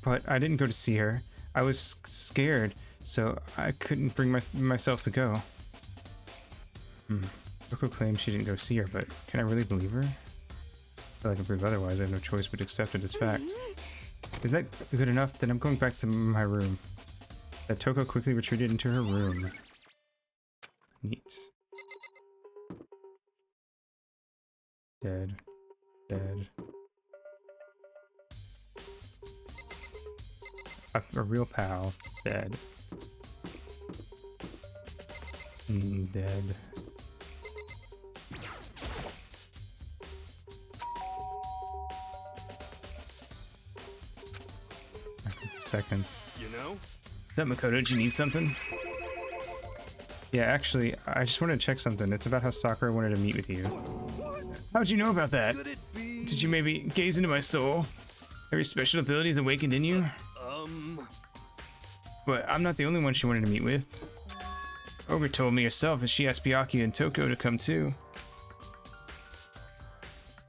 but I didn't go to see her. I was scared, so I couldn't bring myself to go. Toko claims she didn't go see her, but can I really believe her? I feel like I prove otherwise. I have no choice but to accept it as fact. Is that good enough? Then I'm going back to my room. That Toko quickly retreated into her room. Neat. Dead. Dead. A real pal. Dead. Dead. Seconds. You know? Is that Makoto? Did you need something? Yeah, actually, I just wanted to check something. It's about how Sakura wanted to meet with you. How'd you know about that? Could it be? Did you maybe gaze into my soul? Are your special abilities awakened in you? But I'm not the only one she wanted to meet with. Ogre told me herself that she asked Byakuya and Toko to come too.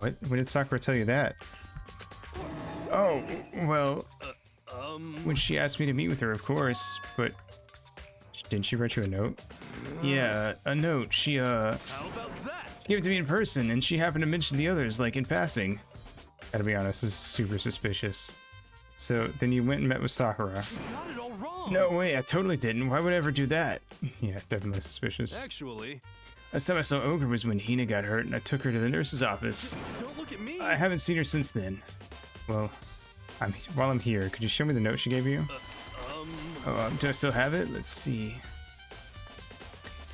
What? When did Sakura tell you that? Oh, well, when she asked me to meet with her, of course, but Didn't she write you a note? yeah, a note. She, How about that? gave it to me in person, and she happened to mention the others, like, in passing. Gotta be honest, this is super suspicious. So, then you went and met with Sakura. Got it all wrong. No way, I totally didn't. Why would I ever do that? Yeah, definitely suspicious. Actually, Last time I saw Ogre was when Hina got hurt, and I took her to the nurse's office. don't look at me. I haven't seen her since then. Well, while I'm here, could you show me the note she gave you? Oh, do I still have it? Let's see.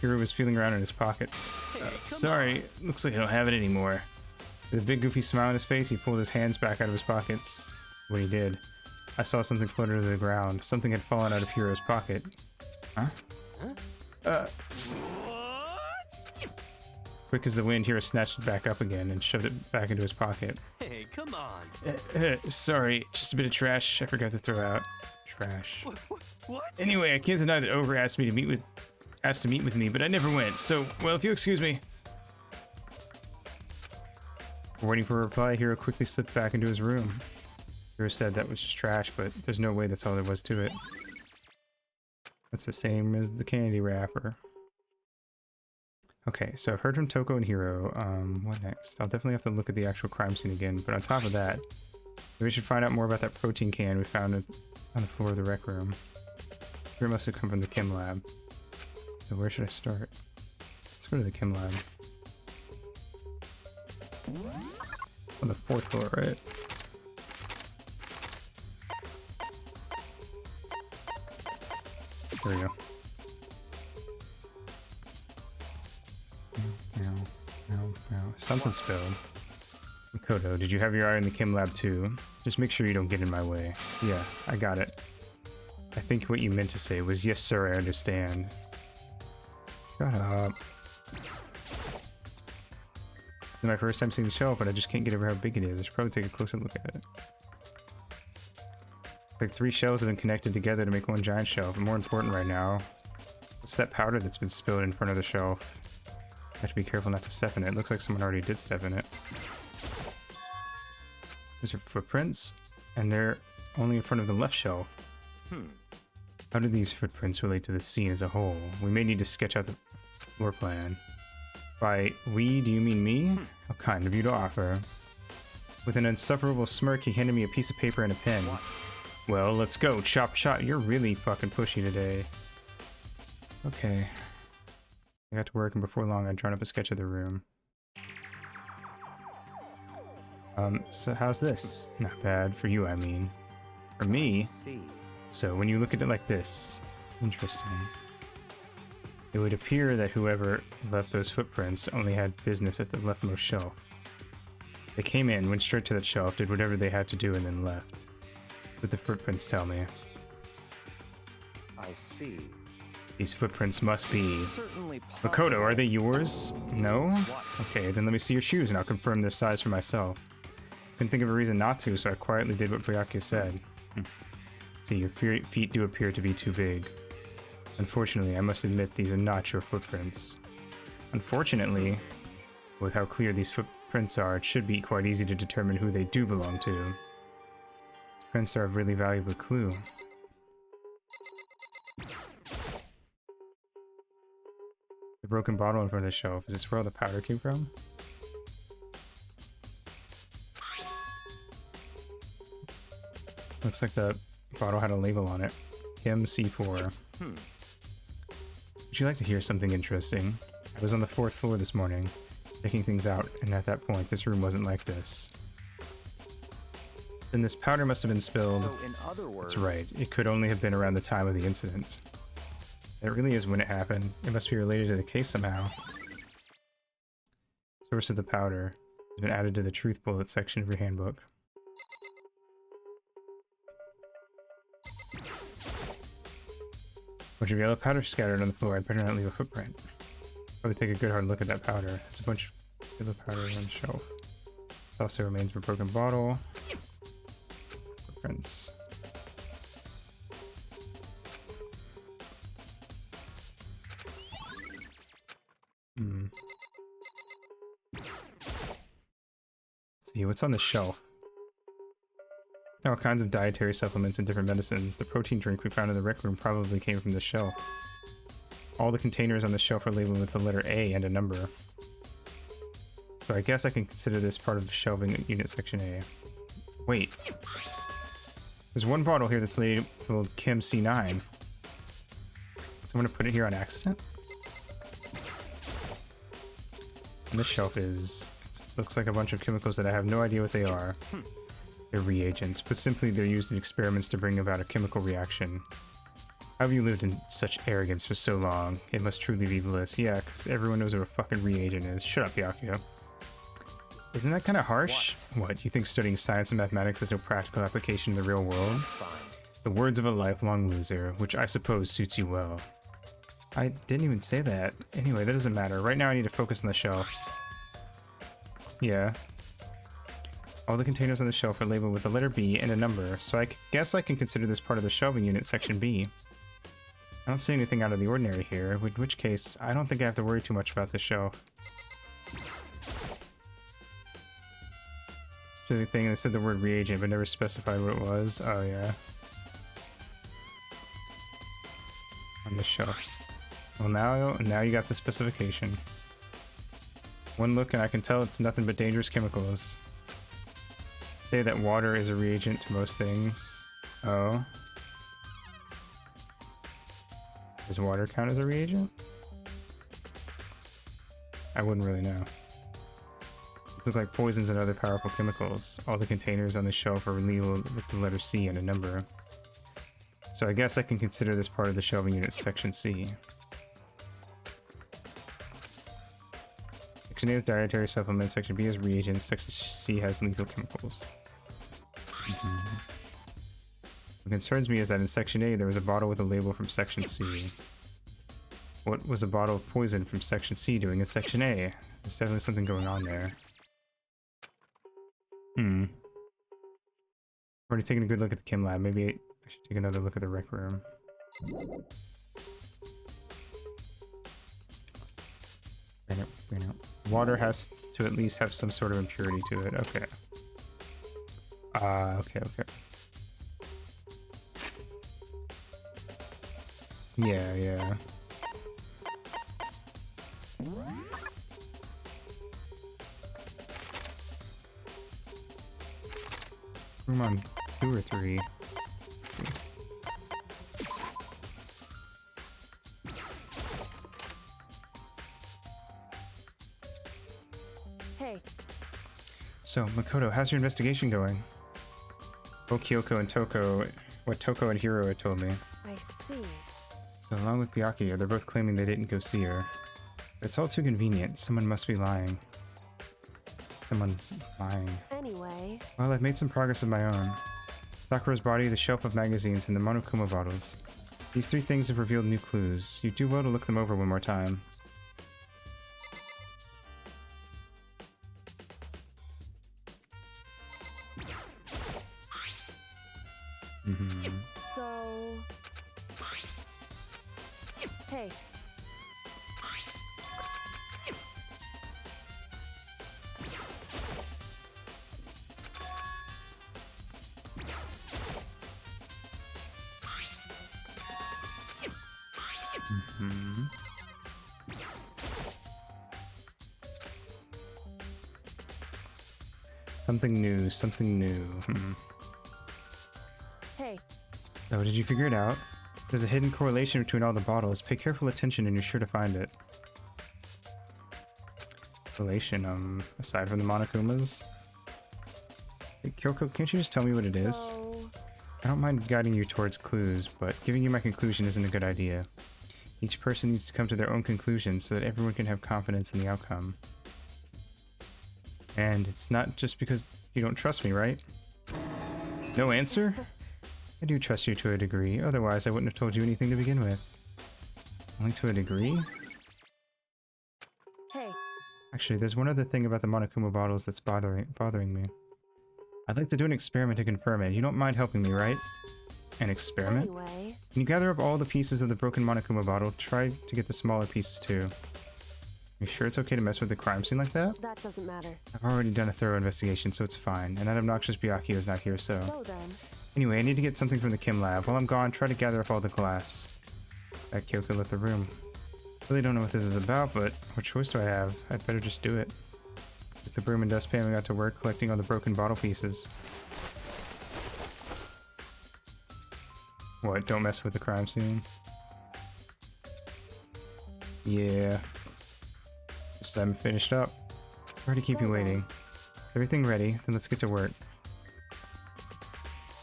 Hiro was feeling around in his pockets. Sorry, looks like I don't have it anymore. With a big goofy smile on his face, he pulled his hands back out of his pockets. When he did, I saw something flutter to the ground. Something had fallen out of Hiro's pocket. Huh? What? Quick as the wind, Hiro snatched it back up again and shoved it back into his pocket. Hey, come on. Sorry, just a bit of trash I forgot to throw out. Trash. What? Anyway, I can't deny that Ogre asked to meet with me, but I never went. So, well, if you excuse me. Waiting for a reply, Hiro quickly slipped back into his room. Hiro said that was just trash, but there's no way that's all there was to it. That's the same as the candy wrapper. Okay, so I've heard from Toko and Hiro. What next? I'll definitely have to look at the actual crime scene again, but on top of that, maybe we should find out more about that protein can we found on the floor of the rec room. It must have come from the chem lab. So where should I start? Let's go to the chem lab. On the 4th floor, right? There we go. No. Something spilled. Makoto, did you have your eye in the chem lab too? Just make sure you don't get in my way. Yeah, I got it. I think what you meant to say was, yes sir, I understand. Shut up. It's my first time seeing the shelf, but I just can't get over how big it is. I should probably take a closer look at it. It's like 3 shelves have been connected together to make one giant shelf. And more important right now, what's that powder that's been spilled in front of the shelf? I have to be careful not to step in it. It looks like someone already did step in it. Those are footprints, and they're only in front of the left shelf. How do these footprints relate to the scene as a whole? We may need to sketch out the floor plan. By we, do you mean me? How kind of you to offer. With an insufferable smirk, he handed me a piece of paper and a pen. Well, let's go. Chop shot. You're really fucking pushy today. Okay. I got to work, and before long, I'd drawn up a sketch of the room. So how's this? Not bad. For you, I mean. For me? So, when you look at it like this... Interesting. It would appear that whoever left those footprints only had business at the leftmost shelf. They came in, went straight to that shelf, did whatever they had to do, and then left. What the footprints tell me. I see. These footprints must be... Certainly Makoto, are they yours? No? Okay, then let me see your shoes and I'll confirm their size for myself. Couldn't think of a reason not to, so I quietly did what Byakuya said. See, your feet do appear to be too big. Unfortunately, I must admit these are not your footprints. Unfortunately, with how clear these footprints are, it should be quite easy to determine who they do belong to. These prints are a really valuable clue. The broken bottle in front of the shelf. Is this where all the powder came from? Looks like the bottle had a label on it. Chem C4. Would you like to hear something interesting? I was on the 4th floor this morning, checking things out, and at that point, this room wasn't like this. Then this powder must have been spilled. So in other words... That's right. It could only have been around the time of the incident. That really is when it happened. It must be related to the case somehow. Source of the powder has been added to the truth bullet section of your handbook. Bunch of yellow powder scattered on the floor. I'd better not leave a footprint. Probably take a good hard look at that powder. There's a bunch of yellow powder on the shelf. This also remains of a broken bottle. Footprints. Let's see, what's on the shelf? All kinds of dietary supplements and different medicines. The protein drink we found in the rec room probably came from the shelf. All the containers on the shelf are labeled with the letter A and a number. So I guess I can consider this part of the shelving at unit section A. Wait. There's one bottle here that's labeled Chem C9. Someone put it here on accident? And this shelf looks like a bunch of chemicals that I have no idea what they are. They're reagents, but simply they're used in experiments to bring about a chemical reaction. How have you lived in such arrogance for so long? It must truly be bliss. Yeah, because everyone knows what a fucking reagent is. Shut up, Byakuya. Isn't that kind of harsh? What, you think studying science and mathematics has no practical application in the real world? Fine. The words of a lifelong loser, which I suppose suits you well. I didn't even say that. Anyway, that doesn't matter. Right now I need to focus on the shelf. Yeah. All the containers on the shelf are labeled with the letter B and a number, so I guess I can consider this part of the shelving unit, section B. I don't see anything out of the ordinary here, in which case I don't think I have to worry too much about this shelf. The thing that said the word reagent but never specified what it was. Oh yeah. On the shelf. Well now you got the specification. One look and I can tell it's nothing but dangerous chemicals. Say that water is a reagent to most things. Oh. Does water count as a reagent? I wouldn't really know. These look like poisons and other powerful chemicals. All the containers on the shelf are labeled with the letter C and a number. So I guess I can consider this part of the shelving unit Section C. Section A has dietary supplements, Section B has reagents, Section C has lethal chemicals. What concerns me is that in Section A there was a bottle with a label from Section C. What was a bottle of poison from Section C doing in Section A? There's definitely something going on there. Already taking a good look at the chem lab. Maybe I should take another look at the rec room. Water has to at least have some sort of impurity to it. Okay. Okay. Yeah. Room on 2 or 3. Hey. So, Makoto, how's your investigation going? Both Kyoko and Toko, what Toko and Hiro had told me. I see. So along with Byakuya, they're both claiming they didn't go see her. But it's all too convenient. Someone must be lying. Someone's lying. Anyway. Well, I've made some progress of my own. Sakura's body, the shelf of magazines, and the Monokuma bottles. These 3 things have revealed new clues. You do well to look them over one more time. So... Hey. Something new. Hey. So, did you figure it out? There's a hidden correlation between all the bottles. Pay careful attention and you're sure to find it. Correlation, aside from the Monokumas? Hey, Kyoko, can't you just tell me what it is? I don't mind guiding you towards clues, but giving you my conclusion isn't a good idea. Each person needs to come to their own conclusion so that everyone can have confidence in the outcome. And it's not just because you don't trust me, right? No answer? I do trust you to a degree, otherwise I wouldn't have told you anything to begin with. Only to a degree? Hey. Actually, there's one other thing about the Monokuma bottles that's bothering me. I'd like to do an experiment to confirm it. You don't mind helping me, right? An experiment? Anyway. Can you gather up all the pieces of the broken Monokuma bottle? Try to get the smaller pieces too. You sure it's okay to mess with the crime scene like that? That doesn't matter. I've already done a thorough investigation, so it's fine. And that obnoxious Byakuya is not here, so... So then... Anyway, I need to get something from the chem lab. While I'm gone, try to gather up all the glass. That Kyoko left the room. Really don't know what this is about, but what choice do I have? I'd better just do it. With the broom and dustpan, we got to work collecting all the broken bottle pieces. What, don't mess with the crime scene? Yeah. Just haven't finished up. Sorry to keep you waiting. Is everything ready? Then let's get to work.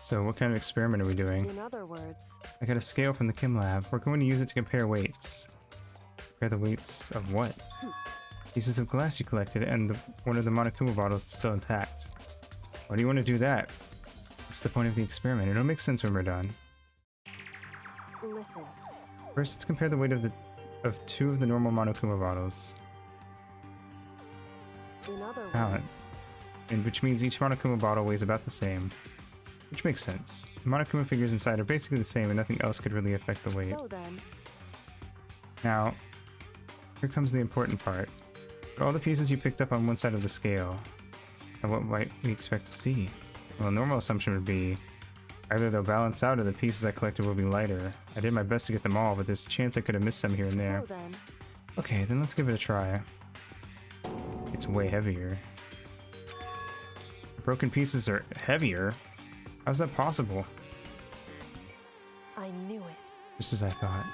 So, what kind of experiment are we doing? In other words... I got a scale from the chem lab. We're going to use it to compare weights. Compare the weights of what? Pieces of glass you collected and one of the Monokuma bottles is still intact. Why do you want to do that? What's the point of the experiment? It'll make sense when we're done. Listen. First, let's compare the weight of 2 of the normal Monokuma bottles. In other words... Balance. And which means each Monokuma bottle weighs about the same. Which makes sense. The Monokuma figures inside are basically the same and nothing else could really affect the weight. So then... Now, here comes the important part. Put all the pieces you picked up on one side of the scale. And what might we expect to see? Well, a normal assumption would be either they'll balance out or the pieces I collected will be lighter. I did my best to get them all, but there's a chance I could have missed some here and there. So then... Okay, then let's give it a try. It's way heavier. The broken pieces are heavier? How's that possible? I knew it. Just as I thought.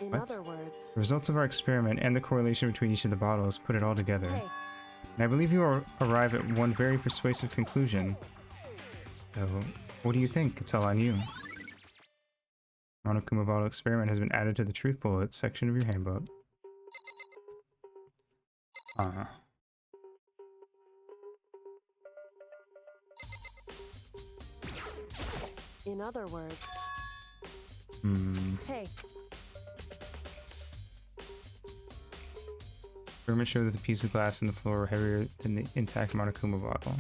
In What? other words... The results of our experiment and the correlation between each of the bottles put it all together. Hey. And I believe you will arrive at one very persuasive conclusion. So, what do you think? It's all on you. Monokuma bottle experiment has been added to the truth bullets section of your handbook. In other words, hey, Experiments show that the piece of glass in the floor were heavier than the intact Monokuma bottle,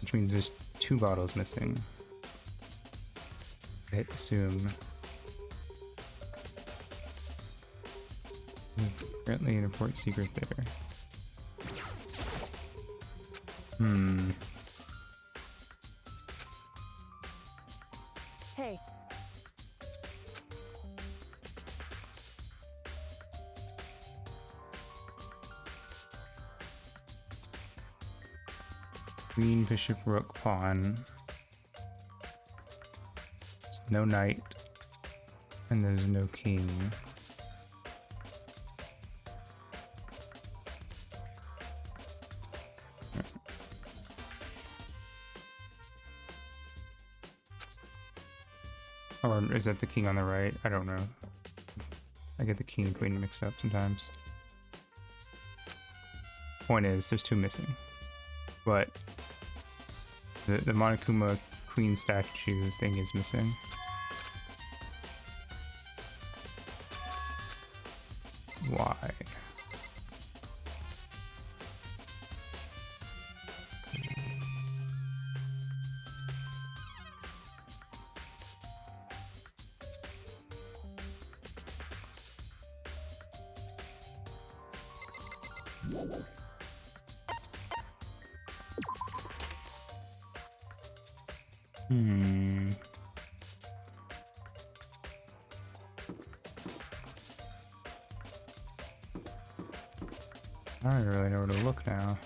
which means there's 2 bottles missing. I assume. Apparently an important secret there. hey, Queen, bishop, rook, pawn. There's no knight. And there's no king. Or is that the king on the right? I don't know. I get the king and queen mixed up sometimes. Point is, there's 2 missing. But the Monokuma queen statue thing is missing. Why? I don't really know where to look now.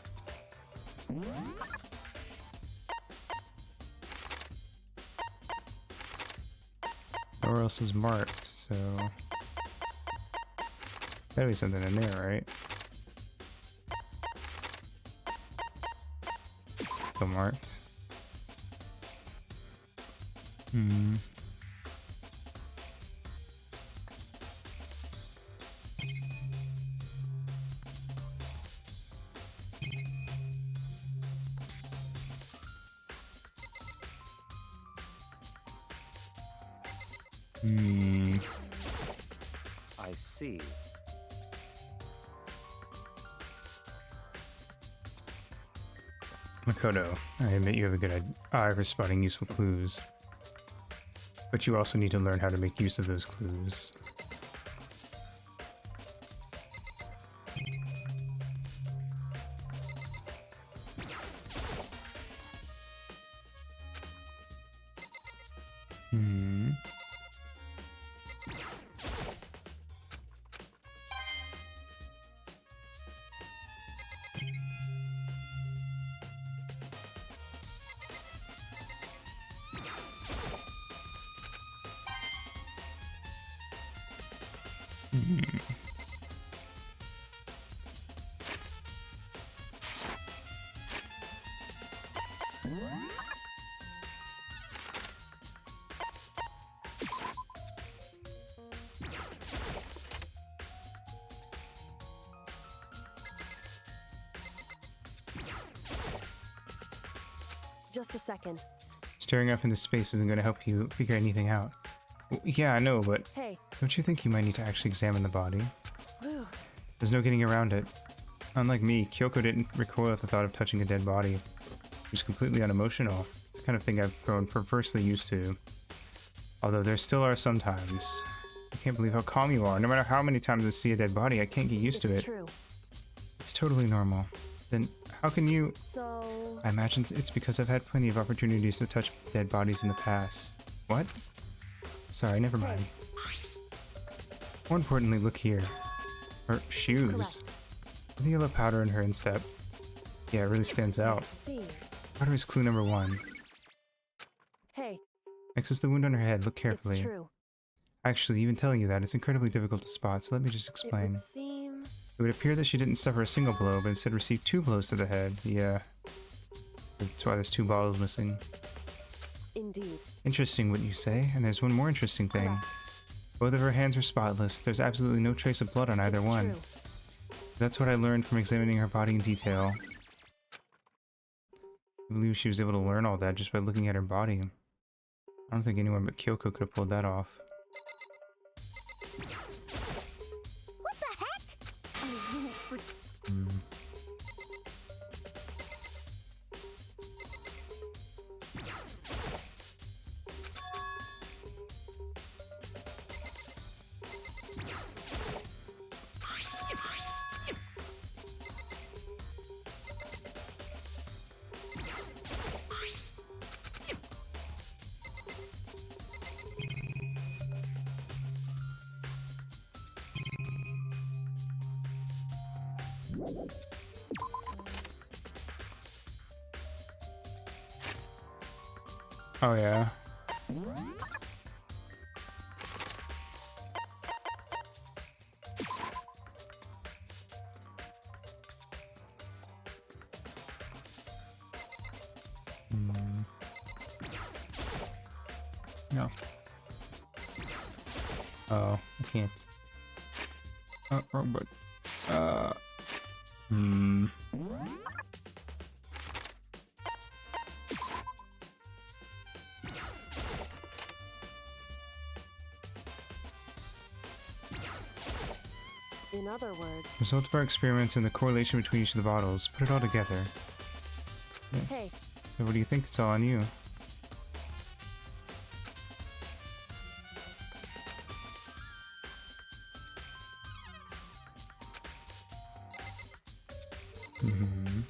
Nowhere else is marked, so gotta be something in there, right? Still marked. I see. Makoto, I admit you have a good eye for spotting useful clues. But you also need to learn how to make use of those clues. just a second. Staring off into space isn't going to help you figure anything out. Yeah, I know, but Hey. don't you think you might need to actually examine the body? Whew. There's no getting around it. Unlike me, Kyoko didn't recoil at the thought of touching a dead body. She's completely unemotional. It's the kind of thing I've grown perversely used to. Although there still are some times. I can't believe how calm you are. No matter how many times I see a dead body, I can't get used to it. It's true. It's totally normal. Then how can you... So... I imagine it's because I've had plenty of opportunities to touch dead bodies in the past. What? Sorry, never mind. More importantly, look here. Her shoes. Correct. The yellow powder in her instep. Yeah, it really stands out. Let's see. Powder is clue number 1. Hey. Next is the wound on her head. Look carefully. It's true. Actually, even telling you that, it's incredibly difficult to spot, so let me just It explain. would seem... It would appear that she didn't suffer a single blow, but instead received 2 blows to the head. Yeah. That's why there's 2 bottles missing. Indeed. Interesting what you say, and there's one more interesting thing. Correct. Both of her hands were spotless. There's absolutely no trace of blood on either It's one. true. That's what I learned from examining her body in detail. I believe she was able to learn all that just by looking at her body. I don't think anyone but Kyoko could have pulled that off. What the heck? Oh, Hmm. Oh yeah. Hmm. No. Oh, I can't. Oh, wrong button. Hmm. In other words. Result of our experiments and the correlation between each of the bottles. Put it all together. Yes. Hey. So what do you think? It's all on you. Mm-hmm.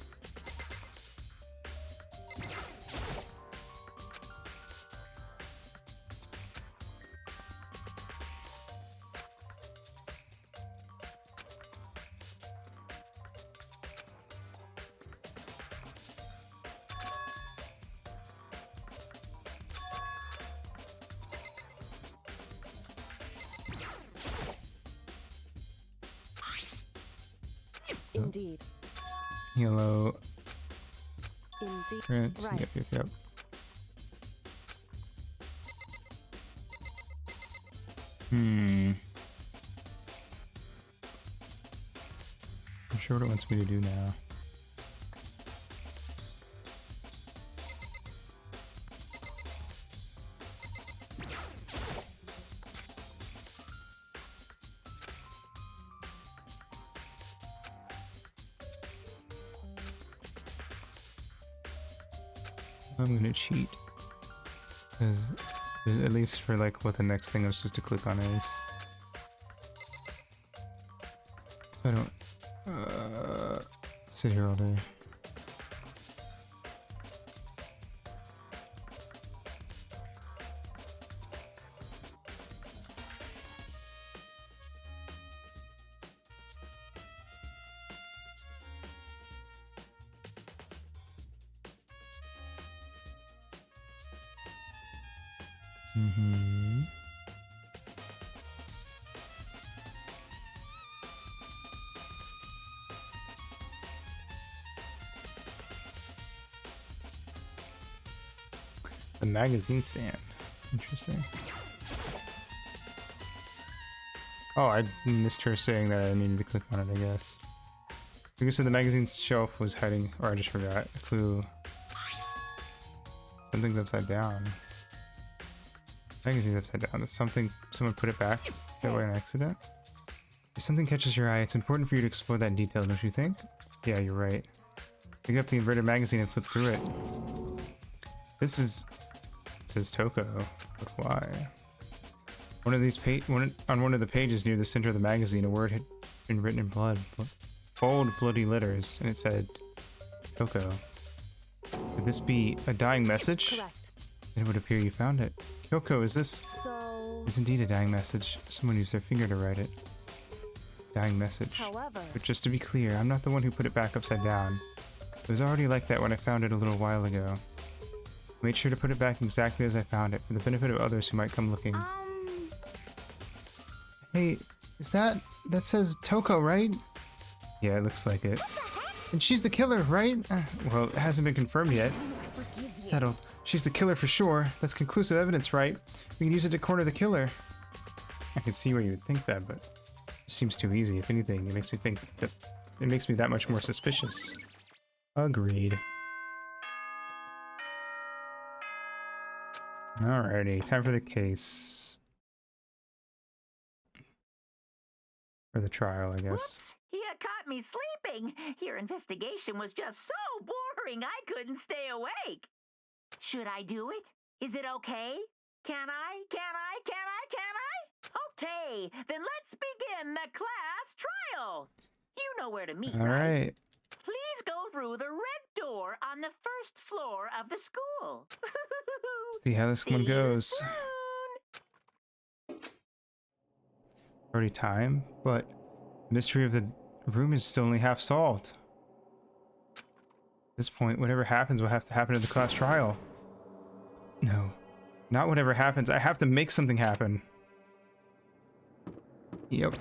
Indeed. Yellow. Indeed. Red. Right. Yep. Hmm. I'm sure what it wants me to do now. I'm gonna cheat. Because, at least for like what the next thing I'm supposed to click on is. I don't sit here all day. Mm-hmm. The magazine stand. Interesting. Oh, I missed her saying that I needed to click on it, I guess. Like I said, the magazine shelf was hiding, or I just forgot. A clue. Something's upside down. Magazine's upside down. Is something, someone put it back that way on accident? If something catches your eye, it's important for you to explore that in detail, don't you think? Yeah, you're right. Pick up the inverted magazine and flip through it. This is... It says Toko, but why? On one of the pages near the center of the magazine, a word had been written in blood. Bold, bloody letters, and it said, Toko. Could this be a dying message? Correct. Then it would appear you found it. Kyoko, is this... So... Is indeed a dying message. Someone used their finger to write it. Dying message. However... But just to be clear, I'm not the one who put it back upside down. It was already like that when I found it a little while ago. I made sure to put it back exactly as I found it, for the benefit of others who might come looking. Hey, is that says Toko, right? Yeah, it looks like it. And she's the killer, right? Well, it hasn't been confirmed yet. forgive you. Settled. She's the killer for sure. That's conclusive evidence, right? We can use it to corner the killer. I can see why you would think that, but it seems too easy. If anything, it makes me think that it makes me that much more suspicious. Agreed. Alrighty, time for the case. For the trial, I guess. Whoops! You caught me sleeping. Your investigation was just so boring I couldn't stay awake. Should I do it? Is it okay? Can I? Okay, then let's begin the class trial. You know where to meet, right? Alright. Please go through the red door on the first floor of the school. See how this one See you goes. soon. Already time, but the mystery of the room is still only half solved. At this point, whatever happens will have to happen at the class trial. No, not whatever happens. I have to make something happen. Yep.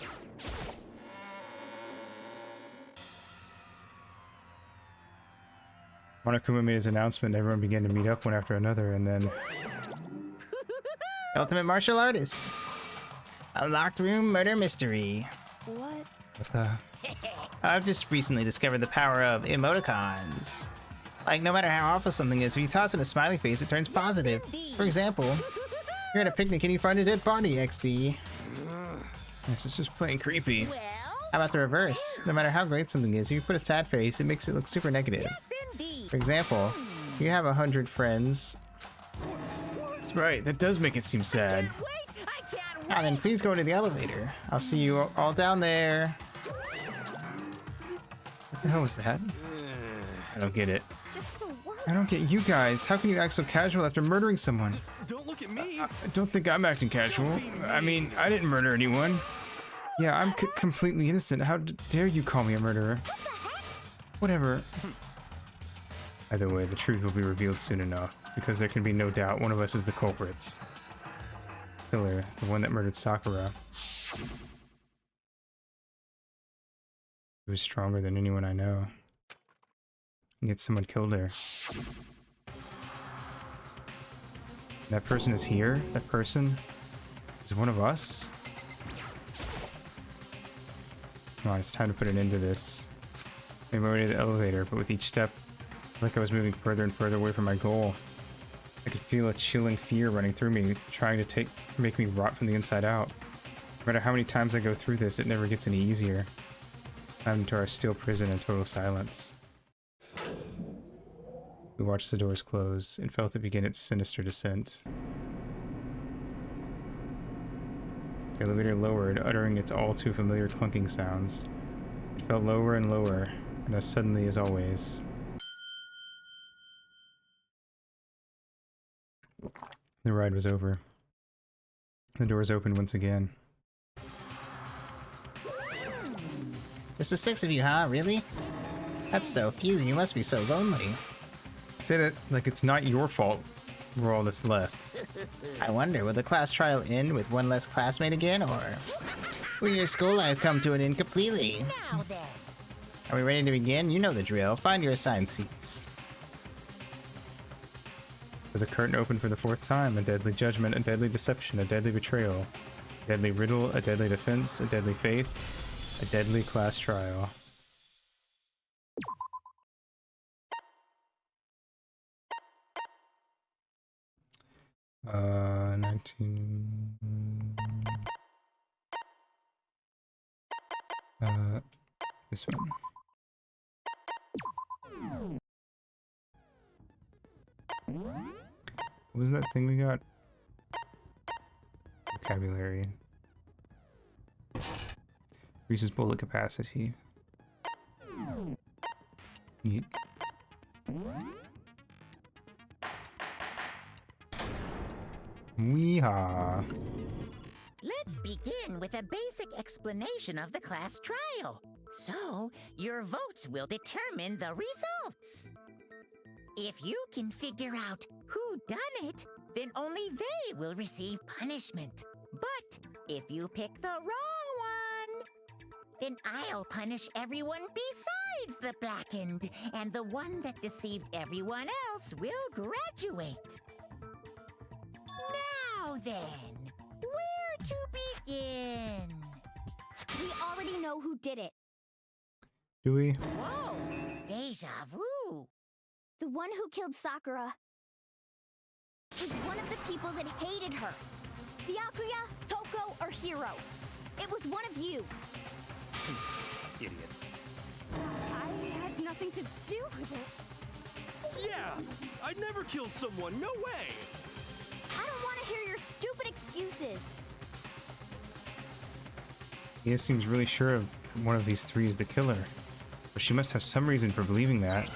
Monokuma made his announcement, everyone began to meet up one after another, and then... Ultimate martial artist. A locked room murder mystery. What? What the... I've just recently discovered the power of emoticons. Like, no matter how awful something is, if you toss in a smiley face, it turns positive. For example, you're at a picnic and you find a dead body, XD. This is just plain creepy. Well, How about the reverse? No matter how great something is, if you put a sad face, it makes it look super negative. yes, indeed. For example, you have 100 friends. That's right, that does make it seem sad. Wait, I can't Now then, please go into the elevator. I'll see you all down there. What the hell was that? I don't get it. Just the worst. I don't get you guys. How can you act so casual after murdering someone? Don't look at me. I don't think I'm acting casual. I mean, I didn't murder anyone. Yeah, I'm completely innocent. How dare you call me a murderer? Whatever. Either way, the truth will be revealed soon enough, because there can be no doubt one of us is the culprits. Killer, the one that murdered Sakura. He was stronger than anyone I know. And yet someone killed her. That person is here? That person is one of us? Come on, it's time to put an end to this. I made my way to the elevator, but with each step, I felt like I was moving further and further away from my goal. I could feel a chilling fear running through me, trying to make me rot from the inside out. No matter how many times I go through this, it never gets any easier. Time to our steel prison in total silence. We watched the doors close and felt it begin its sinister descent. The elevator lowered, uttering its all too familiar clunking sounds. It fell lower and lower, and as suddenly as always. The ride was over. The doors opened once again. Just the 6 of you, huh? Really? That's so few. You must be so lonely. Say that like it's not your fault we're all that's left. I wonder, will the class trial end with one less classmate again, or will your school life come to an end completely? Now then. Are we ready to begin? You know the drill. Find your assigned seats. So the curtain opened for the 4th time. A deadly judgment, a deadly deception, a deadly betrayal. A deadly riddle, a deadly defense, a deadly faith, a deadly class trial. Uh, 19... this one. What was that thing we got? Vocabulary. Increases bullet capacity. Neat. Weehaw. Let's begin with a basic explanation of the class trial. So, your votes will determine the results. If you can figure out who done it, then only they will receive punishment. But if you pick the wrong one, then I'll punish everyone besides hides the blackened, and the one that deceived everyone else will graduate. Now then, where to begin? We already know who did it. Do we? Whoa, deja vu. The one who killed Sakura was one of the people that hated her. Byakuya, Toko, or Hiro. It was one of you. Idiot. I had nothing to do with it. Yeah! I'd never kill someone, no way! I don't want to hear your stupid excuses. He seems really sure of one of these three is the killer. But she must have some reason for believing that.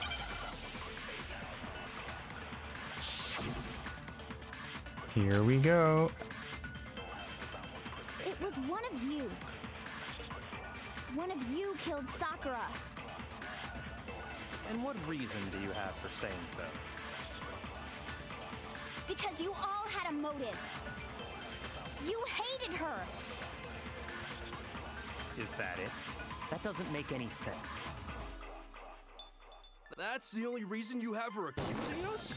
Here we go. It was one of you. One of you killed Sakura. And what reason do you have for saying so? Because you all had a motive. You hated her. Is that it? That doesn't make any sense. That's the only reason you have for accusing us?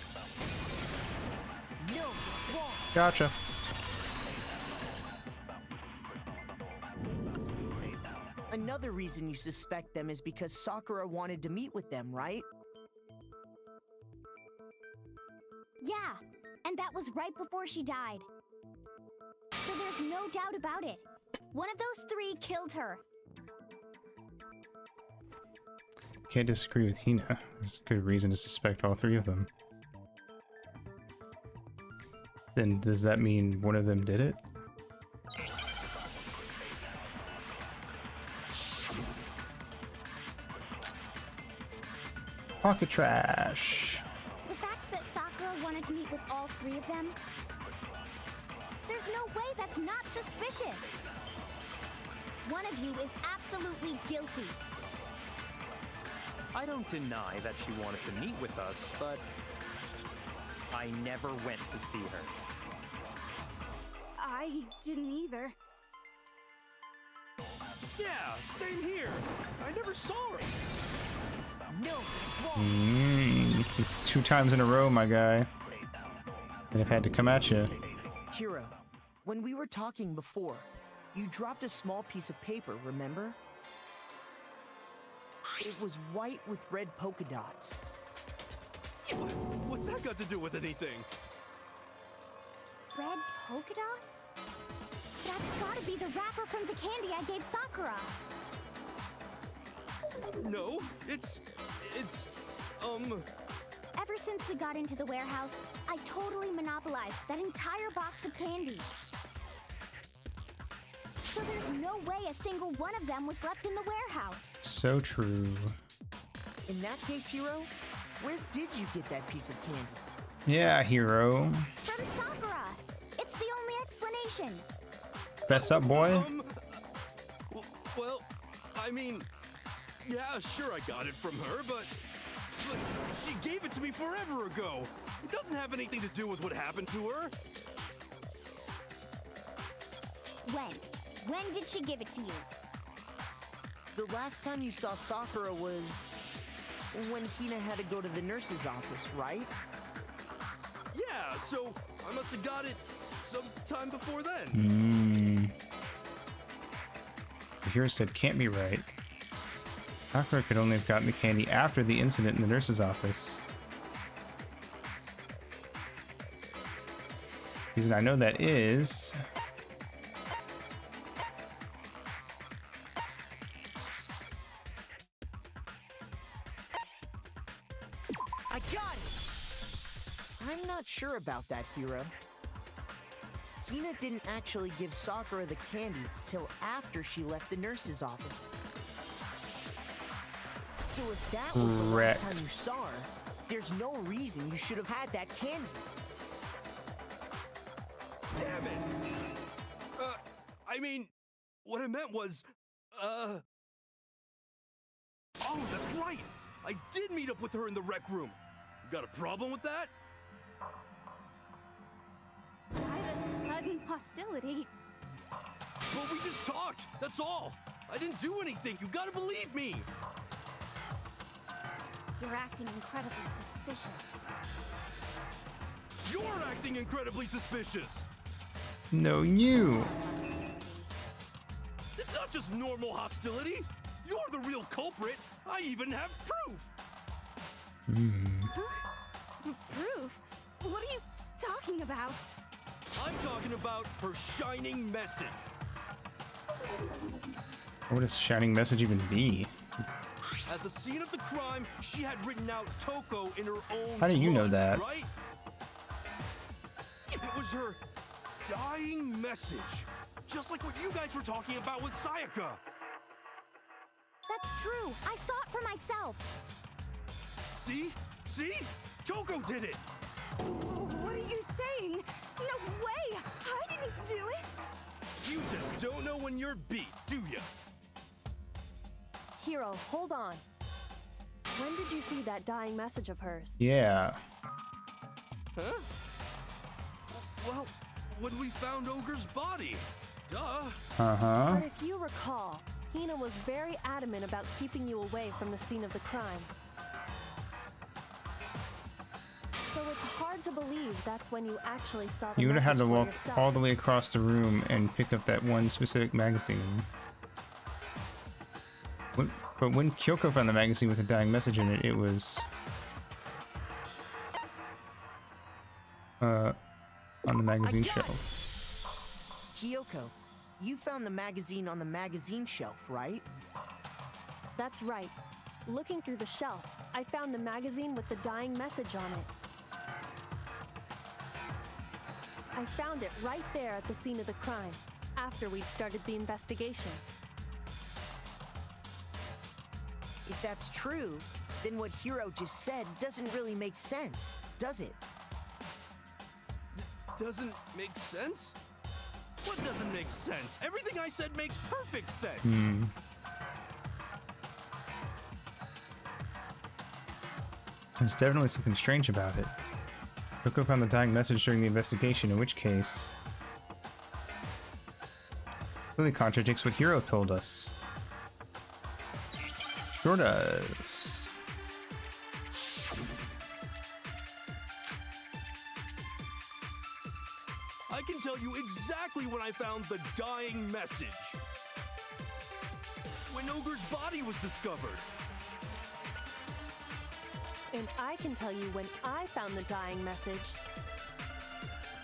No, it's wrong. Gotcha. Another reason you suspect them is because Sakura wanted to meet with them, right? Yeah, and that was right before she died. So there's no doubt about it. One of those three killed her. Can't disagree with Hina. There's a good reason to suspect all three of them. Then does that mean one of them did it? Pocket trash. The fact that Sakura wanted to meet with all three of them, there's no way that's not suspicious. One of you is absolutely guilty. I don't deny that she wanted to meet with us, but I never went to see her. I didn't either. Yeah, same here. I never saw her. No, it's wrong. It's 2 times in a row, my guy. And I've had to come at you. Hiro, when we were talking before, you dropped a small piece of paper, remember? It was white with red polka dots. What's that got to do with anything? Red polka dots? That's gotta be the wrapper from the candy I gave Sakura. No, it's, Ever since we got into the warehouse, I totally monopolized that entire box of candy. So there's no way a single one of them was left in the warehouse. So true. In that case, Hiro, where did you get that piece of candy? Yeah, hero. From Sakura. It's the only explanation. Fess up, boy. well, I mean, yeah, sure I got it from her, but she gave it to me forever ago. It doesn't have anything to do with what happened to her. When? When did she give it to you? The last time you saw Sakura was when Hina had to go to the nurse's office, right? Yeah, so I must have got it sometime before then. The hero said can't be right. Sakura could only have gotten the candy after the incident in the nurse's office. The reason I know that is... I got it! I'm not sure about that, Hiro. Hina didn't actually give Sakura the candy till after she left the nurse's office. So if that was the last time you saw her, there's no reason you should have had that candy. Damn it! I mean, what I meant was, Oh, that's right! I did meet up with her in the rec room. You got a problem with that? Quite a sudden hostility. Well, we just talked, that's all. I didn't do anything, you gotta believe me. You're acting incredibly suspicious. You're acting incredibly suspicious! No, you. It's not just normal hostility! You're the real culprit! I even have proof! Proof? What are you talking about? I'm talking about her shining message. What does shining message even be? At the scene of the crime, she had written out Toko in her own How do you know blood, that? right? It was her dying message. Just like what you guys were talking about with Sayaka. That's true. I saw it for myself. See? See? Toko did it! What are you saying? No way! I didn't do it! You just don't know when you're beat, do ya? Hiro, hold on. When did you see that dying message of hers? Yeah. Huh? Well, when we found Ogre's body. Duh. Uh-huh. But if you recall, Hina was very adamant about keeping you away from the scene of the crime. So it's hard to believe that's when you actually saw the You would have had message to for walk yourself. all the way across the room and pick up that one specific magazine. But when Kyoko found the magazine with a dying message in it, it was on the magazine shelf. Kyoko, you found the magazine on the magazine shelf, right? That's right. Looking through the shelf, I found the magazine with the dying message on it. I found it right there at the scene of the crime, after we'd started the investigation. If that's true, then what Hiro just said doesn't really make sense, does it? Doesn't make sense? What doesn't make sense? Everything I said makes perfect sense. There's definitely something strange about it. Kyoko found the dying message during the investigation, in which case really contradicts what Hiro told us. Sure does. I can tell you exactly when I found the dying message. When Ogre's body was discovered. And I can tell you when I found the dying message.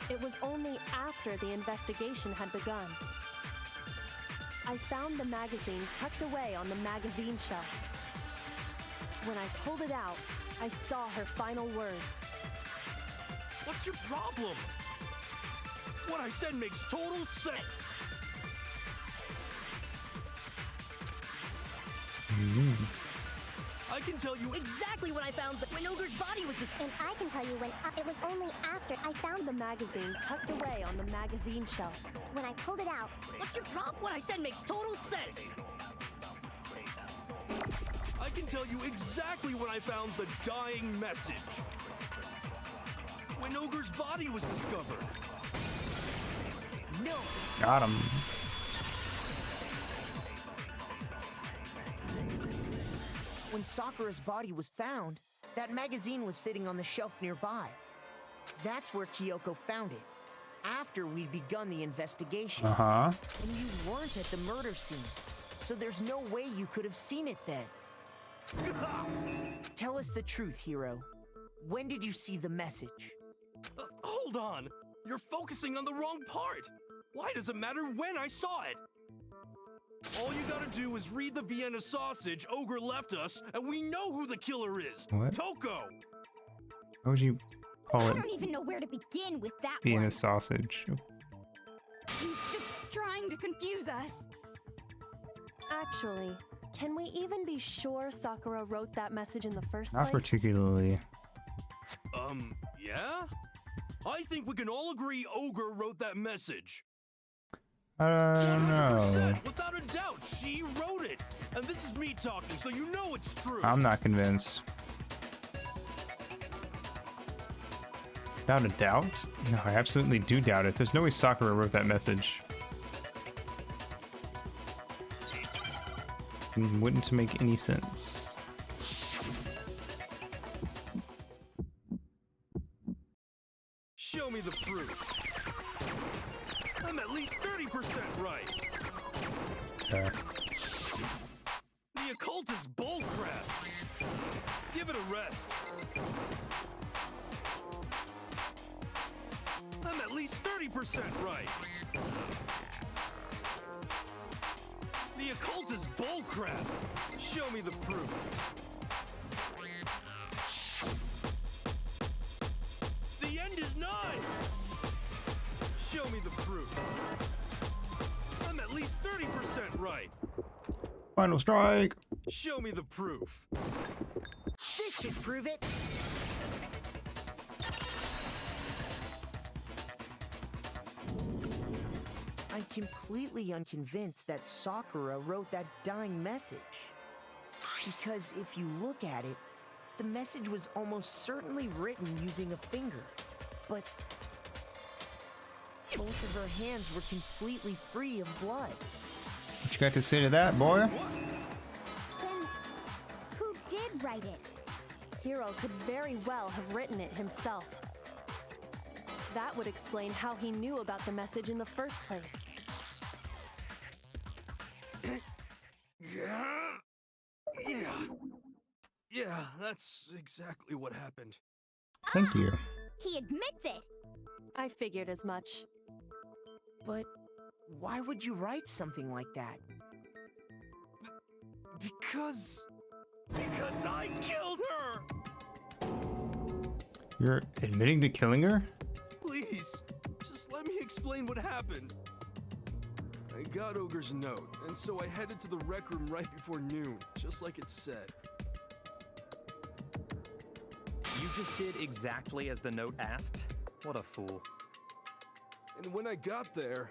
It was only after the investigation had begun. I found the magazine tucked away on the magazine shelf. When I pulled it out, I saw her final words. What's your problem? What I said makes total sense. I can tell you Exactly when I found when Ogre's body was discovered. And I can tell you when it was only after I found The magazine tucked away on the magazine shelf. when I pulled it out. What's your problem? What I said makes total sense. I can tell you exactly when I found the dying message. When Ogre's body was discovered. No! Got him. When Sakura's body was found, that magazine was sitting on the shelf nearby. That's where Kyoko found it, after we'd begun the investigation. Uh-huh. And you weren't at the murder scene, so there's no way you could have seen it then. Tell us the truth, Hiro. When did you see the message? Hold on! You're focusing on the wrong part! Why does it matter when I saw it? All you gotta do is read the Vienna sausage Ogre left us, and we know who the killer is! What? Toko! How would you call I it don't even know where to begin with that being one. a sausage? He's just trying to confuse us. Actually, can we even be sure Sakura wrote that message in the first Not place? particularly. Yeah? I think we can all agree Ogre wrote that message. I don't know. 100%, without a doubt, she wrote it. And this is me talking, so you know it's true. I'm not convinced. Without a doubt? No, I absolutely do doubt it. There's no way Sakura wrote that message. It wouldn't make any sense. Show me the proof. I'm at least 30% right. The occult is bullcrap. Give it a rest. I'm at least 30% right. The occult is bullcrap. Show me the proof. The end is nigh. Show me the proof. I'm at least 30% right. Final strike. Show me the proof. This should prove it. I'm completely unconvinced that Sakura wrote that dying message. Because if you look at it, the message was almost certainly written using a finger. But both of her hands were completely free of blood. What you got to say to that, boy? Then, who did write it? Hiro could very well have written it himself. That would explain how he knew about the message in the first place. Yeah, that's exactly what happened. Thank you. He admits it! I figured as much. But why would you write something like that? Because I killed her! You're admitting to killing her? Please, just let me explain what happened. I got Ogre's note, and so I headed to the rec room right before noon, just like it said. You just did exactly as the note asked? What a fool. And when I got there...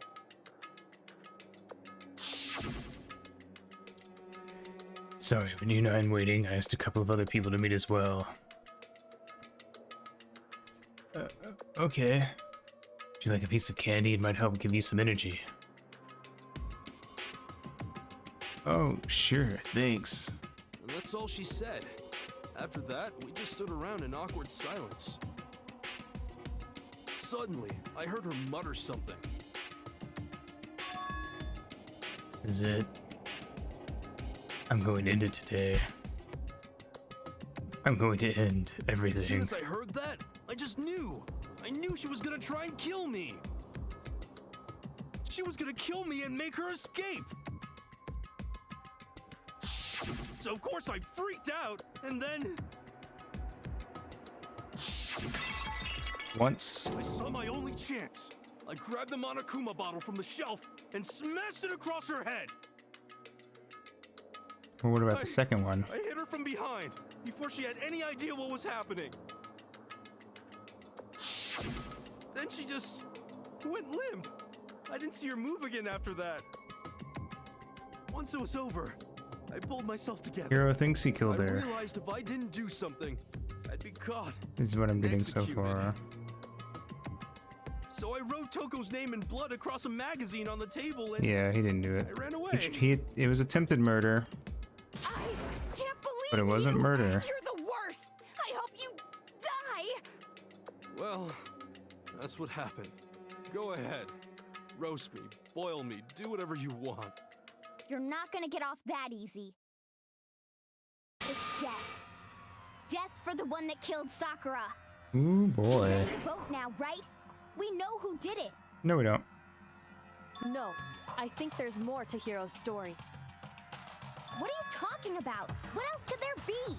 Sorry, when you know I'm waiting, I asked a couple of other people to meet as well. Okay. Would you like a piece of candy? It might help give you some energy. Oh, sure, thanks. And that's all she said. After that, we just stood around in awkward silence. Suddenly, I heard her mutter something. This is it. I'm going to end it today. I'm going to end As soon everything. as I heard that, I just knew. I knew she was gonna try and kill me. She was gonna kill me and make her escape. So of course I freaked out, and then Once. I saw my only chance. I grabbed the Monokuma bottle from the shelf and smashed it across her head. Well, what about the second one? I hit her from behind before she had any idea what was happening. Then she just went limp. I didn't see her move again after that. Once it was over, I pulled myself together. Hiro thinks he killed I her. realized if I didn't do something, I'd be caught. This is what I'm getting so Executed. far. So I wrote Toko's name in blood across a magazine on the table and Yeah, he didn't do it. I ran away. It was attempted murder, I can't believe but it wasn't you. murder. You're the worst! I hope you die! Well, that's what happened. Go ahead. Roast me, boil me, do whatever you want. You're not gonna get off that easy. It's death. Death for the one that killed Sakura. Ooh boy. Vote now, right? We know who did it. No, we don't. No, I think there's more to Hiro's story. What are you talking about? What else could there be?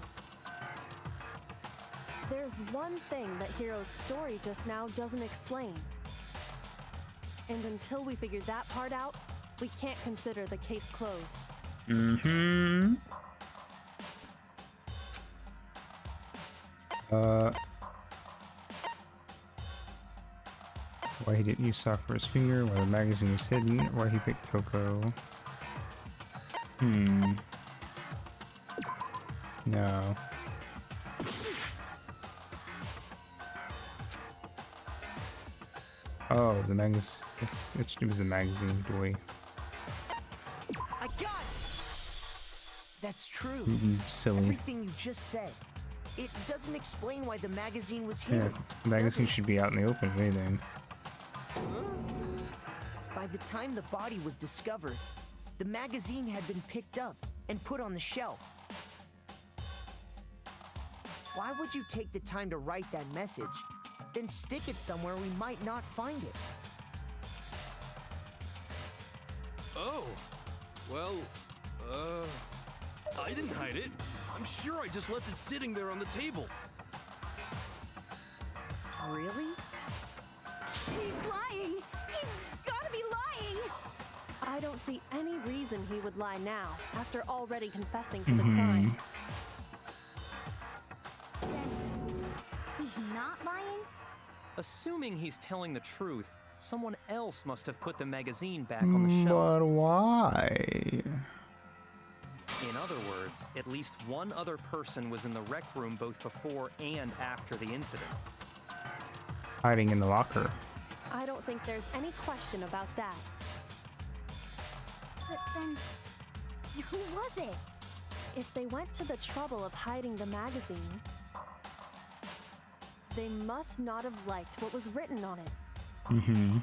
There's one thing that Hiro's story just now doesn't explain. And until we figure that part out, we can't consider the case closed. Mm-hmm. Why he didn't use Sakura's finger, why the magazine was hidden, why he picked Toko. No. Oh, the magazine. It was the magazine boy. I got it! That's true. Silly. Everything you just said. it doesn't explain why the magazine was Yeah, hidden. the magazine should be out in the open, if anything. By the time the body was discovered, the magazine had been picked up and put on the shelf. Why would you take the time to write that message, then stick it somewhere we might not find it? Oh, well, I didn't hide it. I'm sure I just left it sitting there on the table. Really? He's lying! He's gotta be lying! I don't see any reason he would lie now, after already confessing to the crime. He's not lying? Assuming he's telling the truth, someone else must have put the magazine back on the shelf. But why? In other words, at least one other person was in the rec room both before and after the incident. Hiding in the locker. I don't think there's any question about that. But then, who was it? If they went to the trouble of hiding the magazine, they must not have liked what was written on it. Mm-hmm.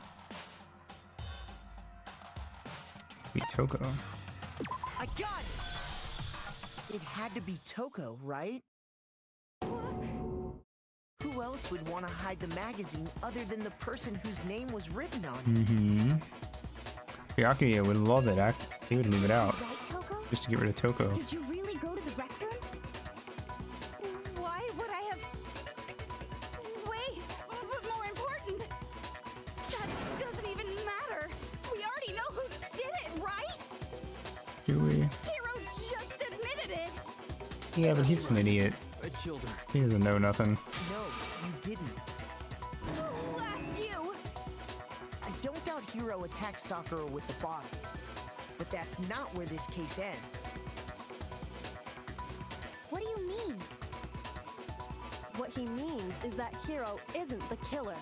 Be Toko. I got it! It had to be Toko, right? Who else would want to hide the magazine other than the person whose name was written on it? Mm-hmm. Byakuya would love it. He would leave it out. Right, Toko? Just to get rid of Toko. Did you really go to the rec room? Why would I have... Wait, but more important, that doesn't even matter. We already know who did it, right? Do we? Hero just admitted it. Yeah, but he's an idiot. I killed her. He doesn't know nothing. No, you didn't. Who asked you? I don't doubt Hiro attacked Sakura with the bottle. But that's not where this case ends. What do you mean? What he means is that Hiro isn't the killer.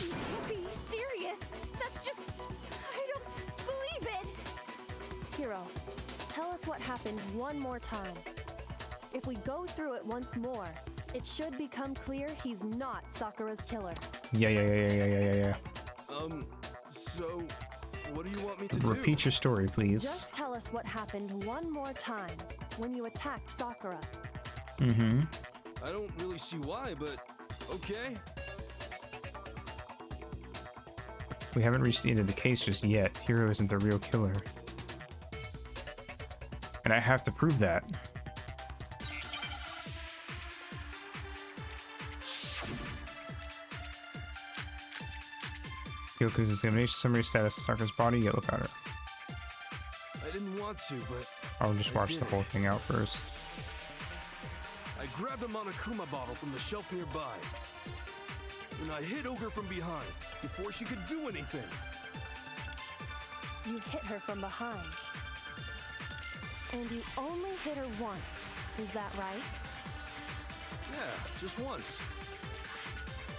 You can't be serious. That's just... I don't believe it. Hiro, tell us what happened one more time. If we go through it once more, it should become clear he's not Sakura's killer. Yeah. So, what do you want me to do? Repeat your story, please. Just tell us what happened one more time when you attacked Sakura. Mm-hmm. I don't really see why, but okay. We haven't reached the end of the case just yet. Hiro isn't the real killer. And I have to prove that. Kyoku's examination summary status of Sakura's body, yellow powder. I didn't want to, but I'll just watch the whole thing out first. I grabbed a Monokuma bottle from the shelf nearby. And I hit Ogre from behind before she could do anything. You hit her from behind. And you only hit her once. Is that right? Yeah, just once.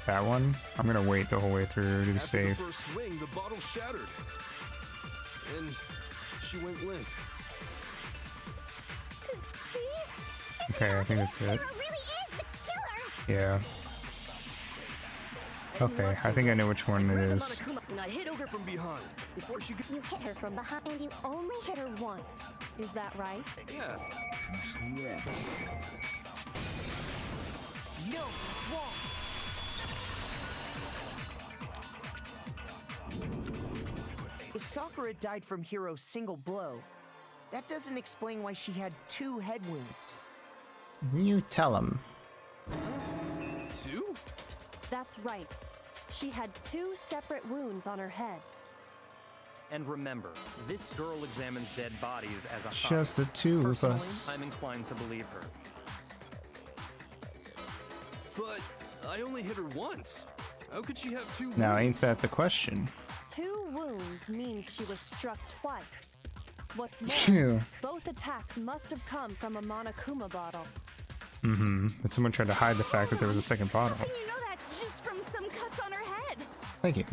That one? I'm gonna wait the whole way through to be After safe. the first swing, the bottle shattered. And she went limp. See? Okay, I think that's it. Hero really is the killer! Yeah. Okay, I think I know which one it is. And I hit Ogre from behind before she could... You hit her from behind and you Only hit her once. Is that right? Yeah. No, it's wrong. If Sakura died from Hiro's single blow, that doesn't explain why she had 2 head wounds. You tell him. 2? That's right. She had 2 separate wounds on her head. And remember, this girl examines dead bodies as a hobby. Just the two of Personally, us. I'm inclined to believe her. But I only hit her once. How could she have 2 Now, ain't wounds? that the question? 2 wounds means she was struck twice. What's more, Phew. both attacks must have come from a Monokuma bottle. Mm-hmm. But someone tried to hide the fact that there was a second bottle. And you know that just from some cuts on her head. Thank you.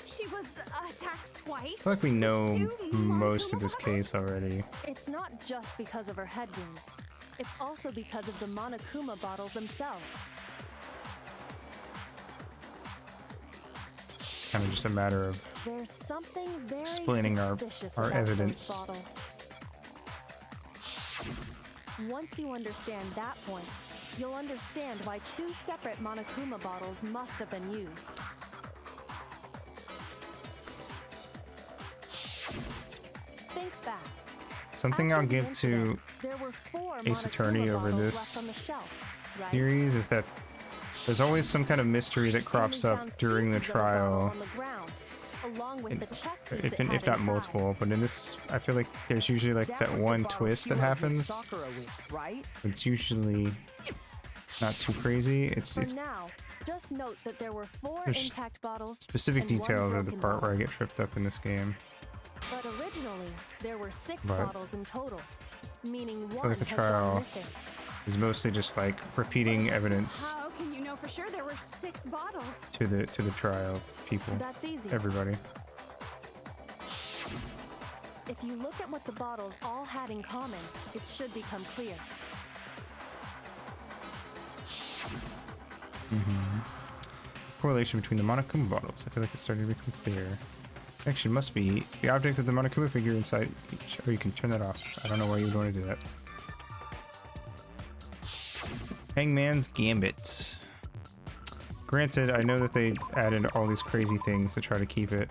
She was attacked twice. I feel like we know Two most Monokuma of this bottles? case already. It's not just because of her head wounds. It's also because of the Monokuma bottles themselves. Kind of just a matter of There's something very explaining suspicious our about evidence. those bottles. Once you understand that point, you'll understand why 2 separate Monokuma bottles must have been used. Think back. Something After I'll the give incident, to there were 4 Ace Attorney Monokuma over bottles this left on the shelf, right? series is that there's always some kind of mystery that crops And we up found during the pieces of a bottle trial, on the ground, along with and- the chess piece it if had not inside. multiple. But in this, I feel like there's usually like that was the one bottle twist that Hero hit happens. Sakura with, right? It's usually not too crazy. It's For now, just note that there were 4 There's intact bottles. specific and 1 details of the broken part where I bottle. get tripped up in this game. But originally, there were 6 But- bottles in total, meaning feel 1 like the has trial gone missing. is mostly just like repeating evidence How can you know for sure there were 6 bottles? to the trial people, That's easy. everybody. If you look at what the bottles all had in common, it should become clear. Correlation between the Monokuma bottles. I feel like it's starting to become clear. Connection must be, it's the object of the Monokuma figure inside each. Oh, you can turn that off. I don't know why you would want to do that. Hangman's Gambit. Granted, I know that they added all these crazy things to try to keep it.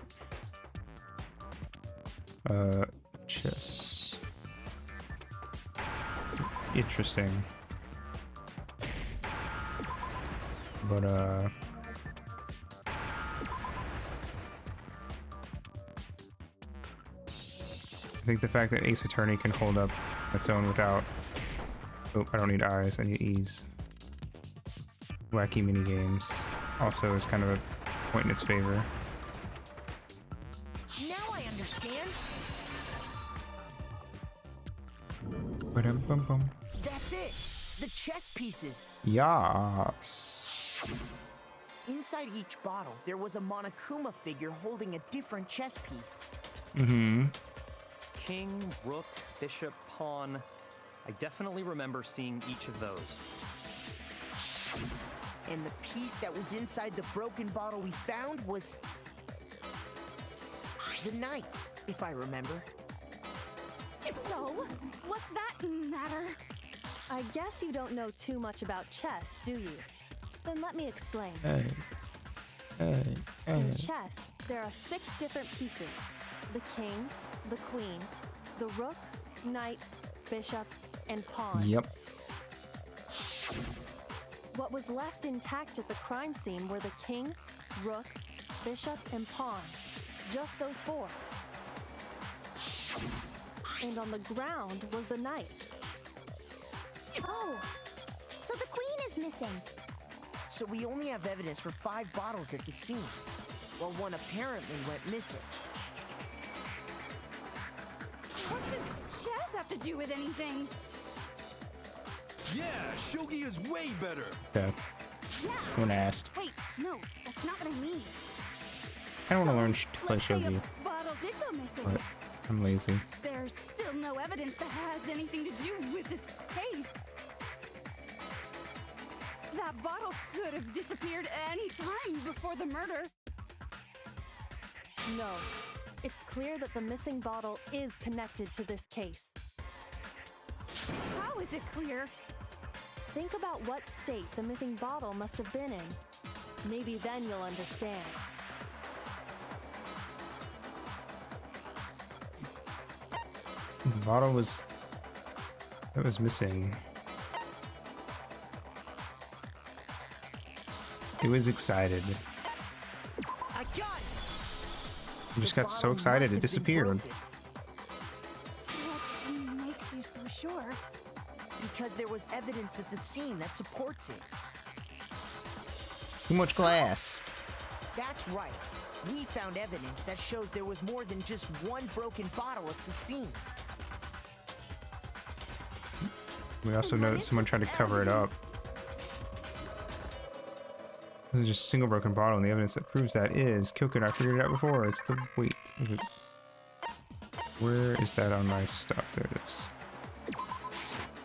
Chess. Interesting. But, I think the fact that Ace Attorney can hold up its own without... Oh, I don't need eyes, I need ease. Wacky minigames also is kind of a point in its favor. Now I understand. Ba-dum-bum-bum. That's it. The chess pieces. Yas. Inside each bottle, there was a Monokuma figure holding a different chess piece. Mm-hmm. King, rook, bishop, pawn. I definitely remember seeing each of those. And the piece that was inside the broken bottle we found was the knight, if I remember. So, what's that matter? I guess you don't know too much about chess, do you? Then let me explain. In chess, there are 6 different pieces. The king, the queen, the rook, knight, bishop, and pawn. Yep. What was left intact at the crime scene were the king, rook, bishop, and pawn. Just those 4. And on the ground was the knight. Oh, so the queen is missing. So we only have evidence for 5 bottles at the scene, while 1 apparently went missing. What does chess have to do with anything? Yeah, shogi is way better. Okay. Yeah. Someone asked. Wait, no, that's not what I mean. I don't want to learn to play Let's say shogi, a bottle did go missing. but I'm lazy. There's still no evidence that has anything to do with this case. That bottle could have disappeared any time before the murder. No. It's clear that the missing bottle is connected to this case. How is it clear? Think about what state the missing bottle must have been in. Maybe then you'll understand. The bottle was... That was missing. It was excited. I got it! I just The got so bottle excited must it have been disappeared. broken, What makes you so sure? because there was evidence at the scene that supports it. Too much glass. That's right. We found evidence that shows there was more than just 1 broken bottle at the scene. We also know that someone tried to cover it up. This is just a single broken bottle, and the evidence that proves that is... Kyoko, I figured it out before. It's the weight of it. Where is that on my stuff? There it is.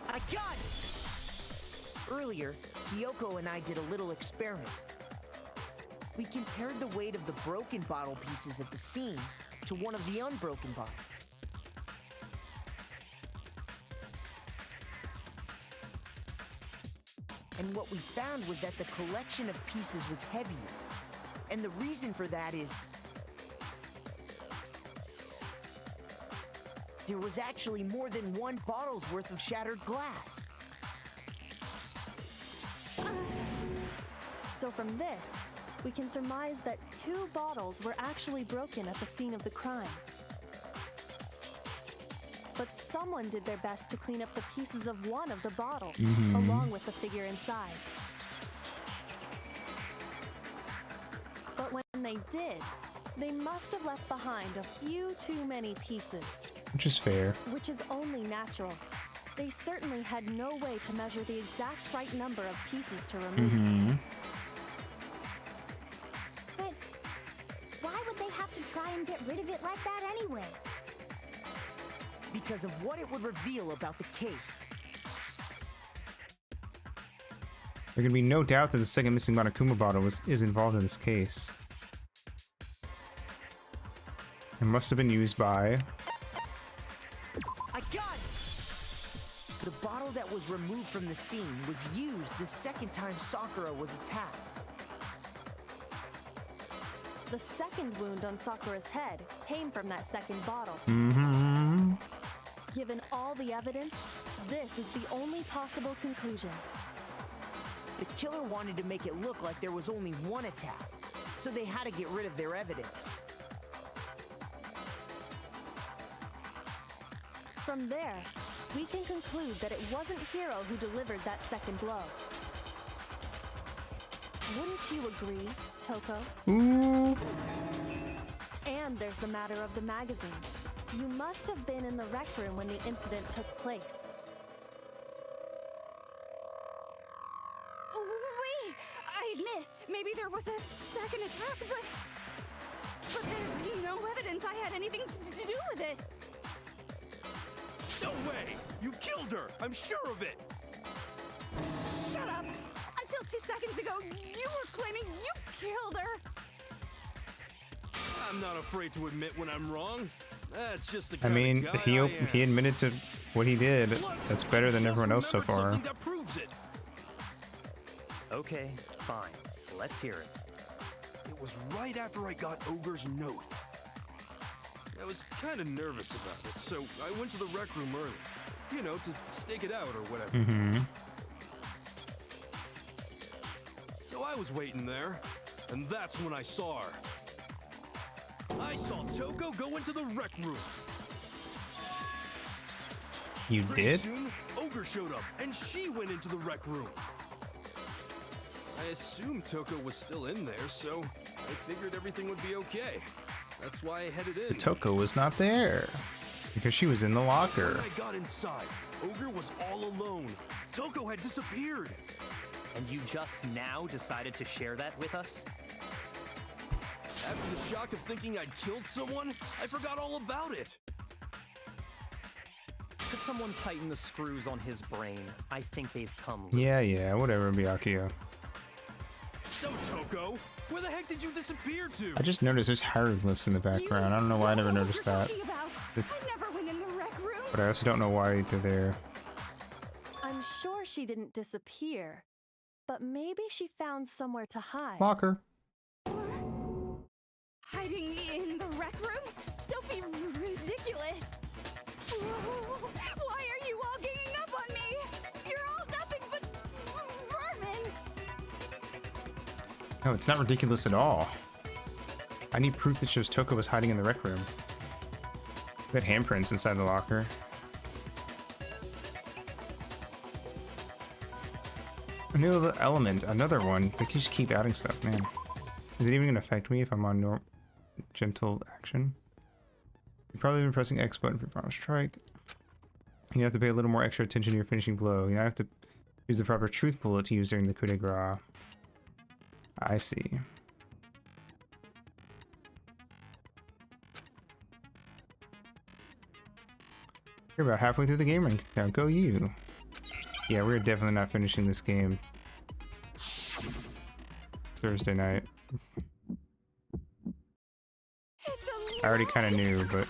I got it! Earlier, Kyoko and I did a little experiment. We compared the weight of the broken bottle pieces at the scene to one of the unbroken bottles. And what we found was that the collection of pieces was heavier. And the reason for that is there was actually more than one bottle's worth of shattered glass. So from this, we can surmise that 2 bottles were actually broken at the scene of the crime. But someone did their best to clean up the pieces of one of the bottles, along with the figure inside. But when they did, they must have left behind a few too many pieces. Which is fair. Which is only natural. They certainly had no way to measure the exact right number of pieces to remove. But why would they have to try and get rid of it like that anyway? Because of what it would reveal about the case. There can be no doubt that the second missing Monokuma bottle is involved in this case. It must have been used by... I got it! The bottle that was removed from the scene was used the second time Sakura was attacked. The second wound on Sakura's head came from that second bottle. Given all the evidence, this is the only possible conclusion. The killer wanted to make it look like there was only one attack, so they had to get rid of their evidence. From there, we can conclude that it wasn't Hiro who delivered that second blow. Wouldn't you agree, Toko? Ooh. And there's the matter of the magazine. You must have been in the rec room when the incident took place. Wait! I admit, maybe there was a second attack, but there's no evidence I had anything to do with it. No way! You killed her! I'm sure of it! Shut up! Until 2 seconds ago, you were claiming you killed her! I'm not afraid to admit when I'm wrong. That's just the I kind mean, of guy he admitted to what he did. That's better than everyone else so far. That proves it. Okay, fine. Let's hear it. It was right after I got Ogre's note. I was kind of nervous about it, so I went to the rec room early. You know, to stake it out or whatever. So I was waiting there, and that's when I saw her. I saw Toko go into the rec room. You Pretty did? soon, Ogre showed up, and she went into the rec room. I assumed Toko was still in there, so I figured everything would be okay. That's why I headed in. Toko was not there. Because she was in the locker. When I got inside, Ogre was all alone. Toko had disappeared. And you just now decided to share that with us? After the shock of thinking I'd killed someone, I forgot all about it. Could someone tighten the screws on his brain? I think they've come loose. Yeah, whatever, Byakuya. So, Toko, where the heck did you disappear to? I just noticed there's hieroglyphs in the background. I don't know why I never noticed that. I never went in the rec room. But I also don't know why they're there. I'm sure she didn't disappear, but maybe she found somewhere to hide. Locker. Hiding in the rec room? Don't be ridiculous. Why are you all ganging up on me? You're all nothing but vermin. No, it's not ridiculous at all. I need proof that shows Toko was hiding in the rec room. We had handprints inside the locker. A new element, another one. They can just keep adding stuff, man. Is it even gonna affect me if I'm on gentle action? You've probably been pressing X button for final strike. You have to pay a little more extra attention to your finishing blow. You have to use the proper truth bullet to use during the coup de grace. I see. You're about halfway through the game right now. Go you. Yeah, we're definitely not finishing this game Thursday night. I already kind of knew, but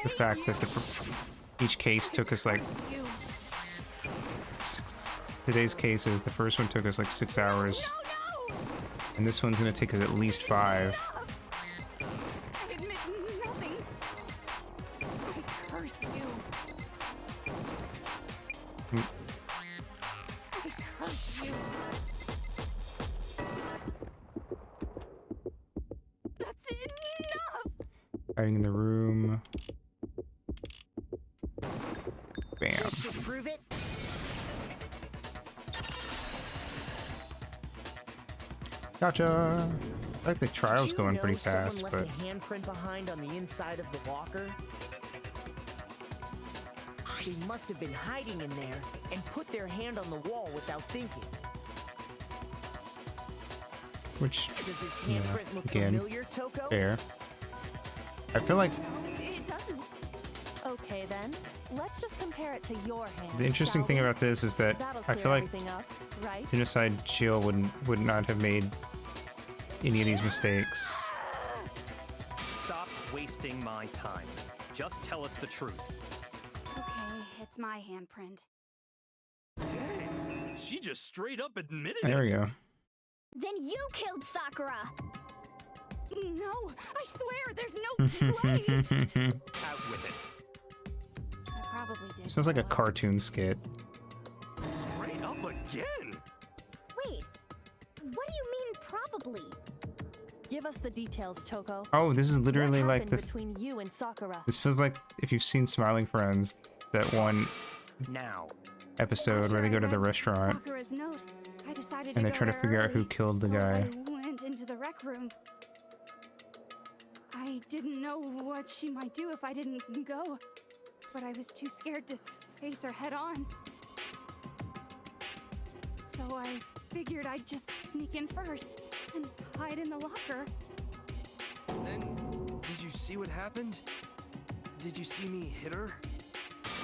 the fact that each case took us like today's cases, the first one took us like 6 hours, and this one's gonna take us at least 5. Hiding in the room. Bam. This should prove it. Gotcha. I like the trial's Did you going know pretty someone fast, left but a handprint behind on the inside of the locker? They must have been hiding in there and put their hand on the wall without thinking. which, Does this yeah, handprint look again, familiar, Toko? fair. I feel like It doesn't. Okay then, let's just compare it to your hand. the interesting shall thing we? about this is that That'll I clear feel like everything up, right? Genocide Jill would not have made any of these mistakes. Stop wasting my time. Just tell us the truth. Okay, it's my handprint. Dang, she just straight up admitted There we it. go. Then you killed Sakura! No, I swear, there's no way! Out with it. I probably did. This feels like a cartoon skit. Straight up again. Wait, what do you mean probably? Give us the details, Toko. Oh, this is literally what like happened the. between you and Sakura. This feels like if you've seen Smiling Friends, that one Now. episode where they go to the restaurant Sakura's note. I decided and to they go try to there figure out who early, killed the so guy. I went into the rec room. I didn't know what she might do if I didn't go, but I was too scared to face her head on. So I figured I'd just sneak in first and hide in the locker. And did you see what happened? Did you see me hit her?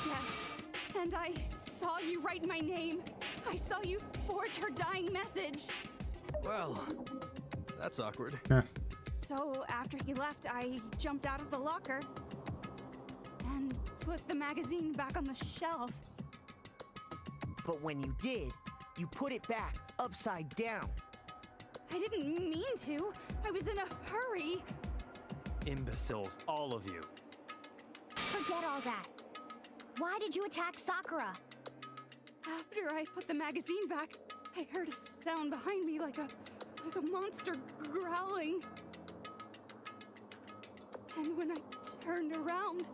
Yes, and I saw you write my name. I saw you forge her dying message. Well, that's awkward. So after he left, I jumped out of the locker and put the magazine back on the shelf. But when you did, you put it back upside down. I didn't mean to. I was in a hurry. Imbeciles, all of you. Forget all that. Why did you attack Sakura? After I put the magazine back, I heard a sound behind me like a monster growling. And when I turned around,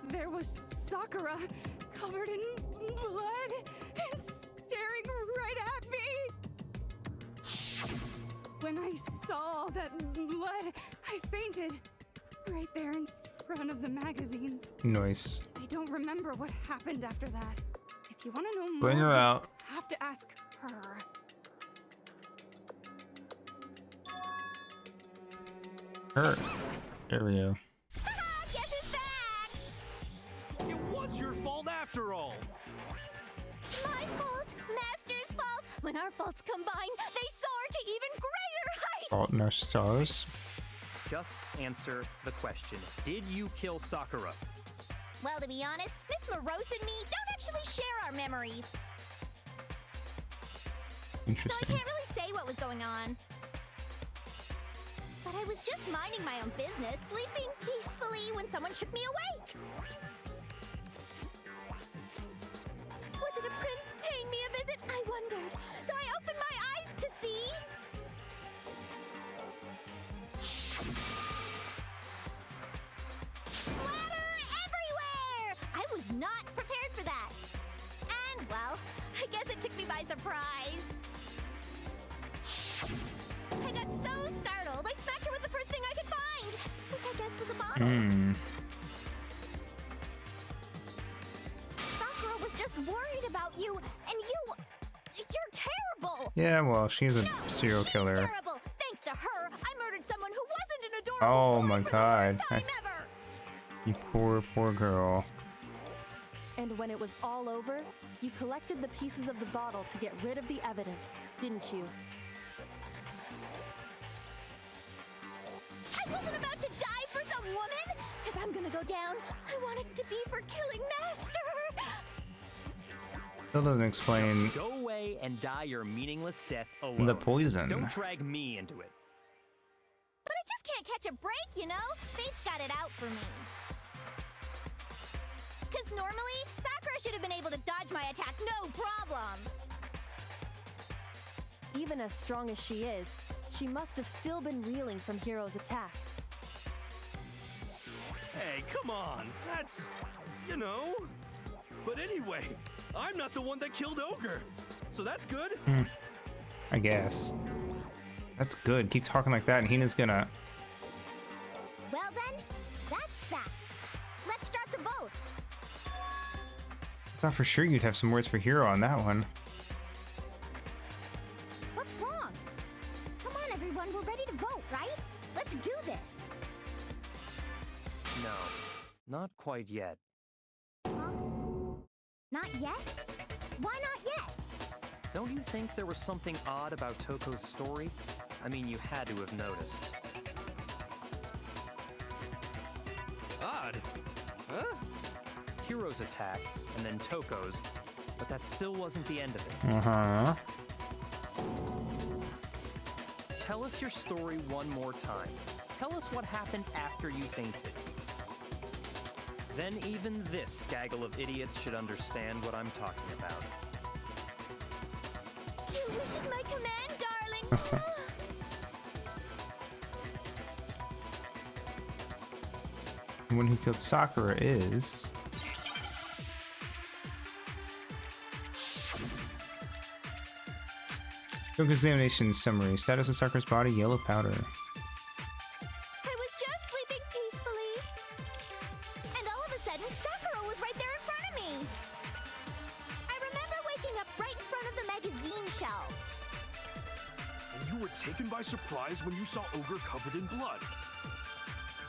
there was Sakura, covered in blood and staring right at me. When I saw all that blood, I fainted right there in front of the magazines. Nice. I don't remember what happened after that. If you want to know more, Bring her out. you have to ask her. Her. There we go. Guess who's back? It was your fault after all. My fault, Master's fault. When our faults combine, they soar to even greater heights. Fault in our stars. Just answer the question. Did you kill Sakura? Well, to be honest, Miss Morose and me don't actually share our memories. So I Interesting. can't really say what was going on. But I was just minding my own business, sleeping peacefully when someone shook me awake. Was it a prince paying me a visit? I wondered. So I opened my eyes to see. Splatter everywhere! I was not prepared for that. And, well, I guess it took me by surprise. I got so startled, I smacked her with the first thing I could find, which I guess was a bottle. Sakura was just worried about you, and you're terrible. Yeah, well, she's a No, serial she's killer. terrible. Thanks to her, I murdered someone who wasn't an adorable Oh my god. You poor, poor girl. And when it was all over, you collected the pieces of the bottle to get rid of the evidence, didn't you? I wasn't about to die for some woman! If I'm gonna go down, I want it to be for killing Master! Still doesn't explain Just go away and die your meaningless death alone. the poison. Don't drag me into it. But I just can't catch a break, you know? Fate's got it out for me. Because normally, Sakura should have been able to dodge my attack no problem. Even as strong as she is, she must have still been reeling from Hiro's attack. Hey, come on. That's, you know. But anyway, I'm not the one that killed Ogre. So that's good. I guess. That's good. Keep talking like that and Hina's gonna... Well then, that's that. Let's start the vote. I thought for sure you'd have some words for Hiro on that one. What's wrong? Come on, everyone, we're ready to vote, right? Let's do this. No, not quite yet. Huh? Not yet? Why not yet? Don't you think there was something odd about Toko's story? I mean, you had to have noticed. Odd. Huh? Hiro's attack, and then Toko's, but that still wasn't the end of it. Uh-huh. Tell us your story one more time. Tell us what happened after you fainted. Then even this gaggle of idiots should understand what I'm talking about. Your wish is my command, darling. The one who killed Sakura is... Quick examination summary. Status of Sakura's body, yellow powder. I was just sleeping peacefully. And all of a sudden, Sakura was right there in front of me. I remember waking up right in front of the magazine shelf. And you were taken by surprise when you saw Ogre covered in blood.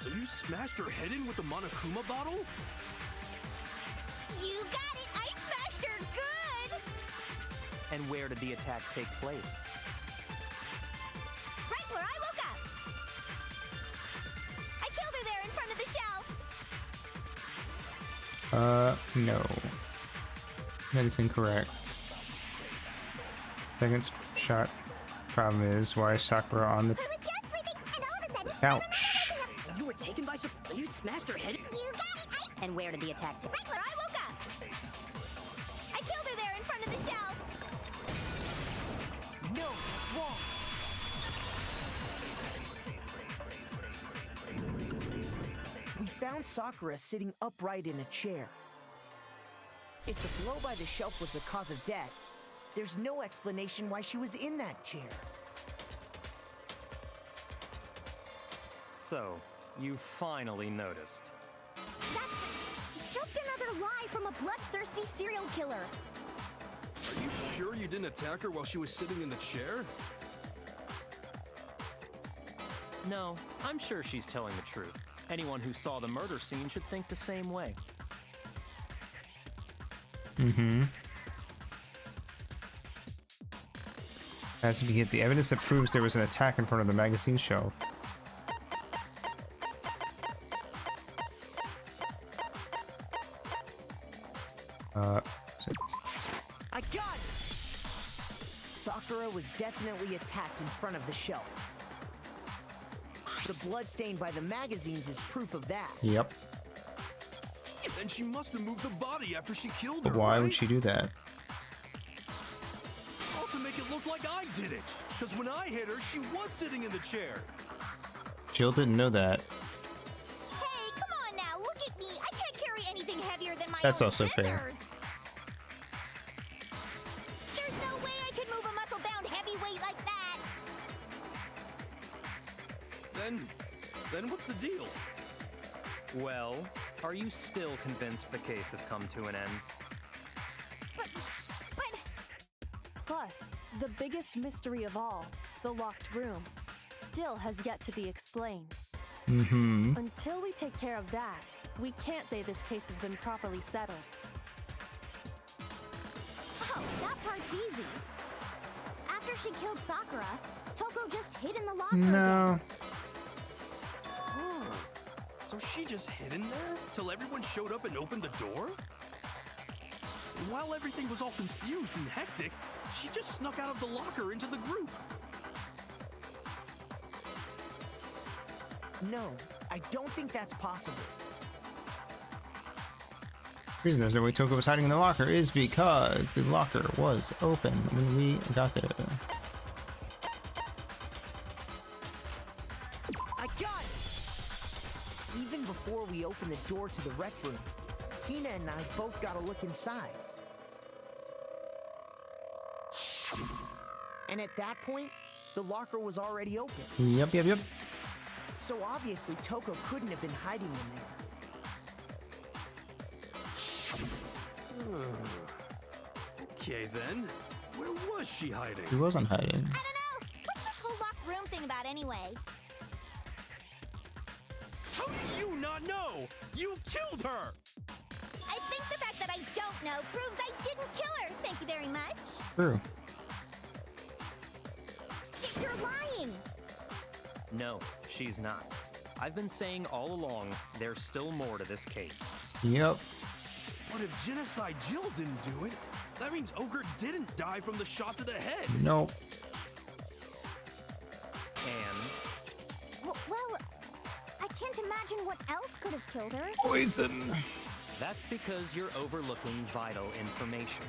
So you smashed her head in with the Monokuma bottle? You got it! I smashed her good! And where did the attack take place? Right where I woke up! I killed her there in front of the shelf! No. That is incorrect. Second shot problem is, why is Sakura on the I was just sleeping, and all of a sudden... couch? You were taken by surprise, so you smashed her head? You got it! And where did the attack take? Right where I woke up! I killed her there in front of the shelf! No, that's wrong. We found Sakura sitting upright in a chair. If the blow by the shelf was the cause of death, there's no explanation why she was in that chair. So, you finally noticed. That's just another lie from a bloodthirsty serial killer. Are you sure you didn't attack her while she was sitting in the chair? No, I'm sure she's telling the truth. Anyone who saw the murder scene should think the same way. Mm-hmm. Has to be hit. The evidence that proves there was an attack in front of the magazine shelf. I got it! Sakura was definitely attacked in front of the shelf. The blood stained by the magazines is proof of that. Yep. Then she must have moved the body after she killed her, But why right? would she do that? All to make it look like I did it. Because when I hit her, she was sitting in the chair. Jill didn't know that. Hey, come on now, look at me. I can't carry anything heavier than my That's own also scissors. fair. There's no way I could move a muscle-bound heavyweight like that. Then what's the deal? Well, are you still convinced the case has come to an end? But... Plus, the biggest mystery of all, the locked room, still has yet to be explained. Mm-hmm. Until we take care of that, we can't say this case has been properly settled. Oh, that part's easy. After she killed Sakura, Toko just hid in the locker No. again. Huh. So she just hid in there till everyone showed up and opened the door? And while everything was all confused and hectic, she just snuck out of the locker into the group. No, I don't think that's possible. The reason there's no way Toko was hiding in the locker is because the locker was open when we got there. I got it! Even before we opened the door to the rec room, Hina and I both got a look inside. And at that point, the locker was already open. Yep. So obviously Toko couldn't have been hiding in there. Okay then, where was she hiding? He wasn't hiding. I don't know. What's this whole locked room thing about anyway? How do you not know? You killed her! I think the fact that I don't know proves I didn't kill her. Thank you very much. True. You're lying. No, she's not. I've been saying all along, there's still more to this case. Yep. But if Genocide Jill didn't do it, that means Ogre didn't die from the shot to the head. Nope. And Well, I can't imagine what else could have killed her. Poison. that's because you're overlooking vital information.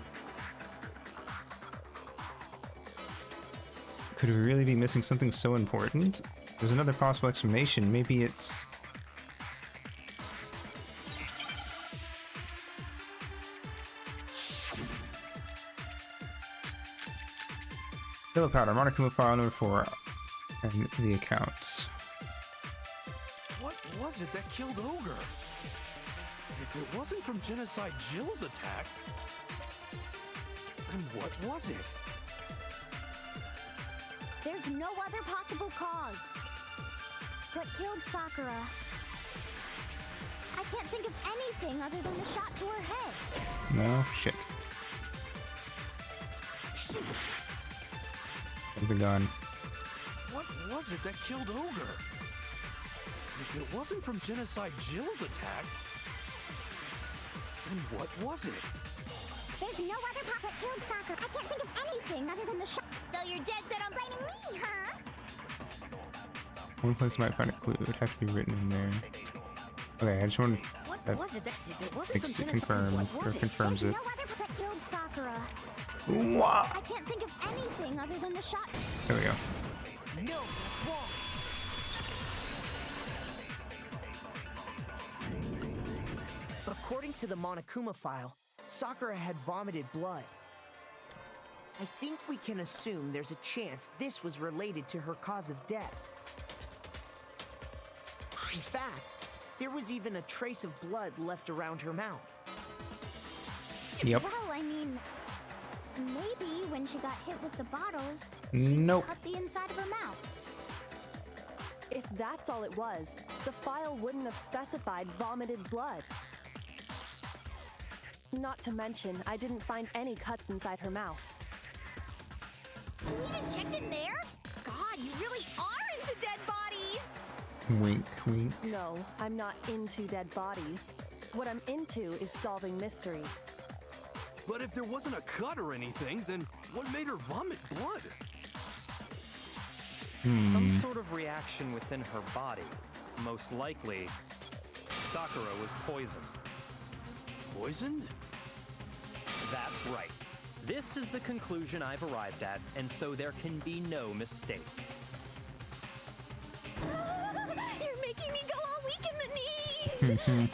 Could we really be missing something so important? There's another possible explanation. Maybe it's... Killer powder, Monokuma file number 4, and the accounts. What was it that killed Ogre? If it wasn't from Genocide Jill's attack, then what was it? There's no other possible cause. What killed Sakura? I can't think of anything other than the shot to her head. No? Shit. Something gone. What was it that killed Ogre? If it wasn't from Genocide Jill's attack, then what was it? There's no other pop that killed Sakura. I can't think of anything other than the shot. So you're dead set on blaming me, huh? One place I might find a clue. It would have to be written in there. Okay, I just want What was it that if it wasn't makes from it Genesis, confirm what or was it? confirms There's it. no other pop that killed Sakura. Wow. I can't think of anything other than the shot. There we go. No, that's wrong. According to the Monokuma file, Sakura had vomited blood. I think we can assume there's a chance this was related to her cause of death. In fact, there was even a trace of blood left around her mouth. Yep. Well, I mean, maybe when she got hit with the bottles, Nope. cut the inside of her mouth. If that's all it was, the file wouldn't have specified vomited blood. Not to mention, I didn't find any cuts inside her mouth. You even checked in there? God, you really are into dead bodies! Wink, wink. No, I'm not into dead bodies. What I'm into is solving mysteries. But if there wasn't a cut or anything, then what made her vomit blood? Some sort of reaction within her body. Most likely, Sakura was poisoned. Poisoned? That's right. This is the conclusion I've arrived at, and so there can be no mistake. You're making me go all weak in the knees!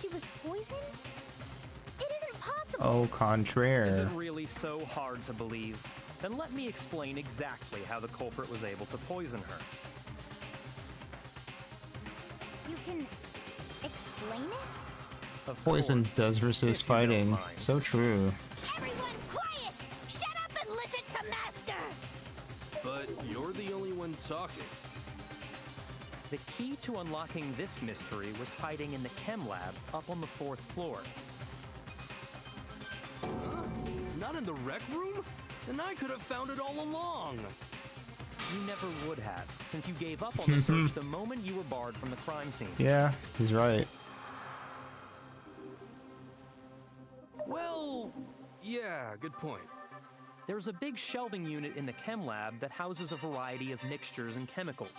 She was poisoned? It isn't possible! Au Is it contraire. really so hard to believe? Then let me explain exactly how the culprit was able to poison her. You can explain it? Of Poison course, does resist if you don't fighting. mind. So true. Everyone quiet! Shut up and listen to Master! But you're the only one talking. The key to unlocking this mystery was hiding in the chem lab up on the 4th floor. Huh? Not in the rec room? Then I could have found it all along. You never would have, since you gave up on the search the moment you were barred from the crime scene. Yeah, he's right. Well, yeah, good point. There's a big shelving unit in the chem lab that houses a variety of mixtures and chemicals.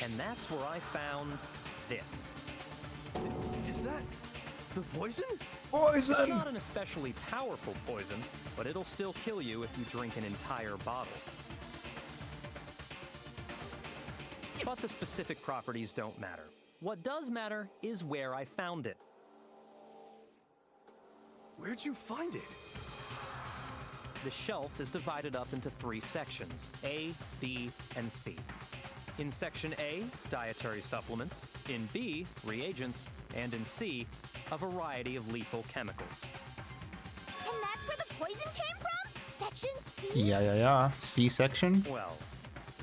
And that's where I found this. Is that the poison? It's not an especially powerful poison, but it'll still kill you if you drink an entire bottle. But the specific properties don't matter. What does matter is where I found it. Where'd you find it? The shelf is divided up into 3 sections, A, B, and C. In Section A, dietary supplements. In B, reagents. And in C, a variety of lethal chemicals. And that's where the poison came from? Section C? Yeah. C section? Well,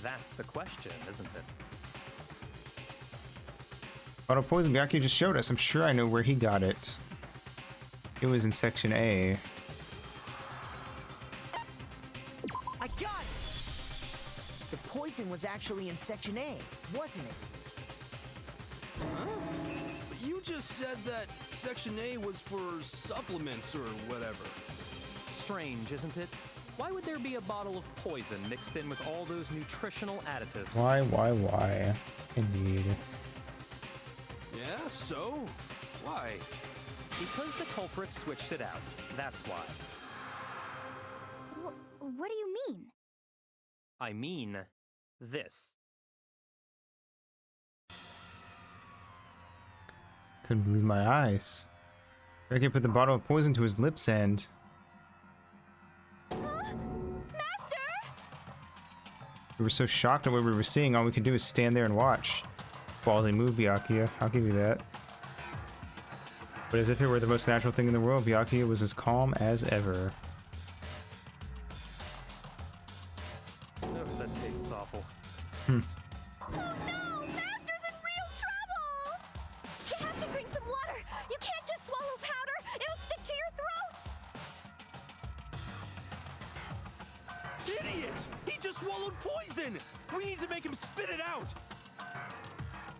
that's the question, isn't it? Bottle of poison Byakuya just showed us. I'm sure I know where he got it. It was in Section A. I got it! The poison was actually in Section A, wasn't it? Huh? You just said that Section A was for supplements or whatever. Strange, isn't it? Why would there be a bottle of poison mixed in with all those nutritional additives? Why? Indeed. Yeah, so? Why? Because the culprit switched it out. That's why. What do you mean? I mean, this. Couldn't believe my eyes. Ricky put the bottle of poison to his lips and... We were so shocked at what we were seeing, all we could do was stand there and watch. Ballsy move, Byakuya. I'll give you that. But as if it were the most natural thing in the world, Byakuya was as calm as ever. Oh, that tastes awful. Oh no! Master's in real trouble! You have to drink some water! You can't just swallow powder! It'll stick to your throat! Idiot! He just swallowed poison! We need to make him spit it out!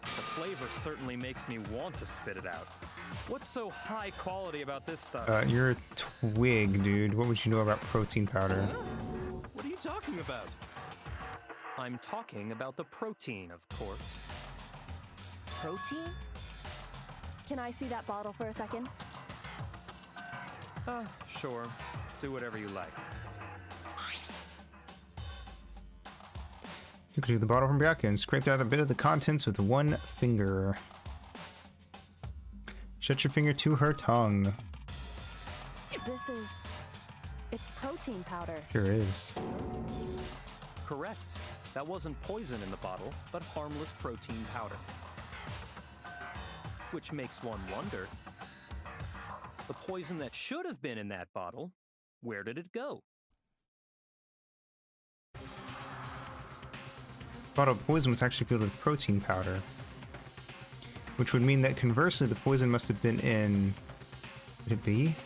The flavor certainly makes me want to spit it out. What's so high quality about this stuff? You're a twig, dude. What would you know about protein powder? What are you talking about? I'm talking about the protein, of course. Protein? Can I see that bottle for a second? Sure. Do whatever you like. You could do the bottle from Byakuya and scraped out a bit of the contents with one finger. Shut your finger to her tongue. It's protein powder. Sure is. Correct. That wasn't poison in the bottle, but harmless protein powder. Which makes one wonder, the poison that should have been in that bottle, where did it go? Bottle of poison was actually filled with protein powder. Which would mean that conversely, the poison must have been in... Could it be?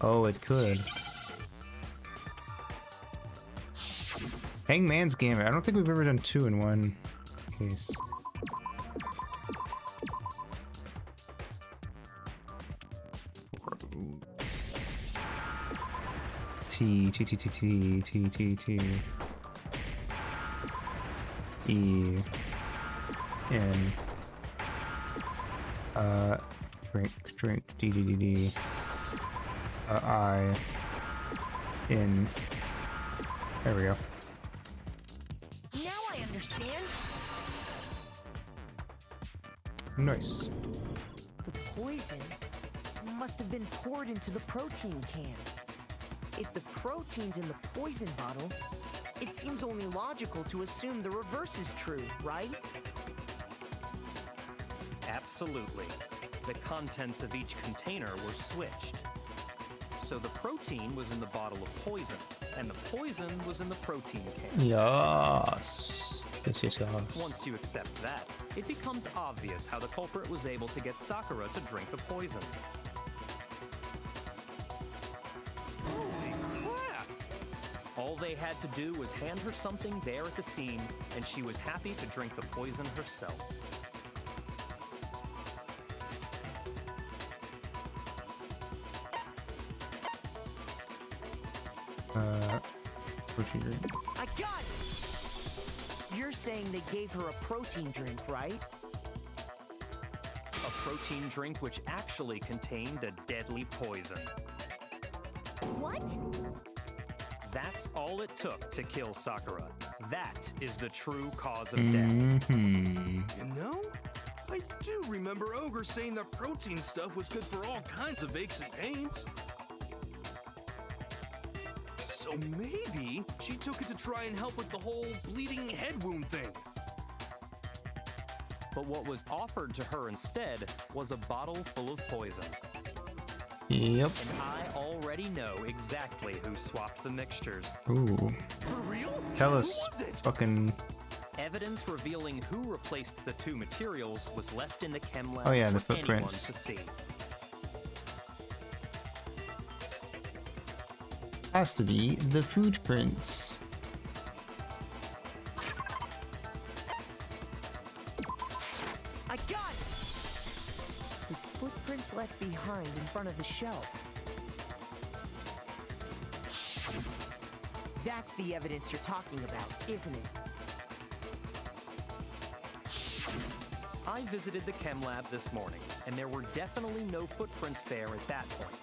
Oh, it could. Hangman's Gambit. I don't think we've ever done 2 in one case. T. E. N. Drink. D. I. N. There we go. Now I understand. Nice. The poison must have been poured into the protein can. If the protein's in the poison bottle, it seems only logical to assume the reverse is true, right? Absolutely. The contents of each container were switched. So the protein was in the bottle of poison, and the poison was in the protein can. Yes. Yes, yes, yes. Once you accept that, it becomes obvious how the culprit was able to get Sakura to drink the poison. Holy crap! All they had to do was hand her something there at the scene, and she was happy to drink the poison herself. Protein drink. I got it! You're saying they gave her a protein drink, right? A protein drink which actually contained a deadly poison. What? That's all it took to kill Sakura. That is the true cause of death. Mm-hmm. You know, I do remember Ogre saying that protein stuff was good for all kinds of aches and pains. So maybe she took it to try and help with the whole bleeding head wound thing. But what was offered to her instead was a bottle full of poison. Yep. And I already know exactly who swapped the mixtures. Ooh. For real? Tell Who us, was it? fucking. Evidence revealing who replaced the two materials was left in the chem lab Oh, yeah, the for anyone footprints. to see. Has to be the footprints. I got it! The footprints left behind in front of the shelf. That's the evidence you're talking about, isn't it? I visited the chem lab this morning, and there were definitely no footprints there at that point.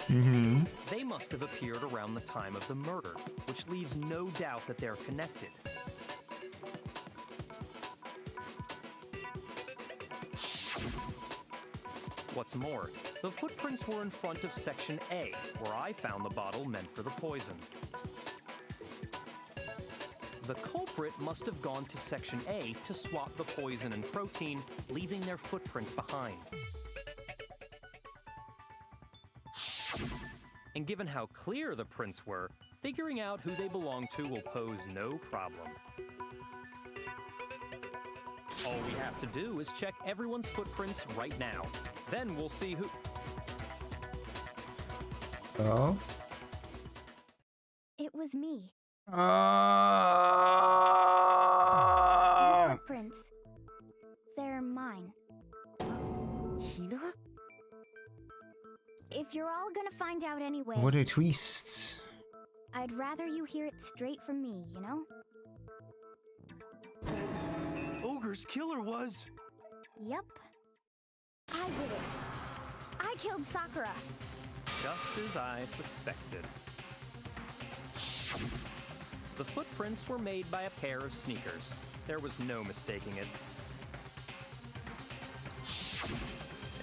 Mm-hmm. They must have appeared around the time of the murder, which leaves no doubt that they're connected. What's more, the footprints were in front of Section A, where I found the bottle meant for the poison. The culprit must have gone to Section A to swap the poison and protein, leaving their footprints behind. And given how clear the prints were, figuring out who they belong to will pose no problem. All we have to do is check everyone's footprints right now. Then we'll see who... Oh. It was me. The Oh. footprints. They're mine. Hina? If you're all gonna find out anyway, What a twist. I'd rather you hear it straight from me, you know? Ogre's killer was... Yep. I did it. I killed Sakura. Just as I suspected. The footprints were made by a pair of sneakers. There was no mistaking it.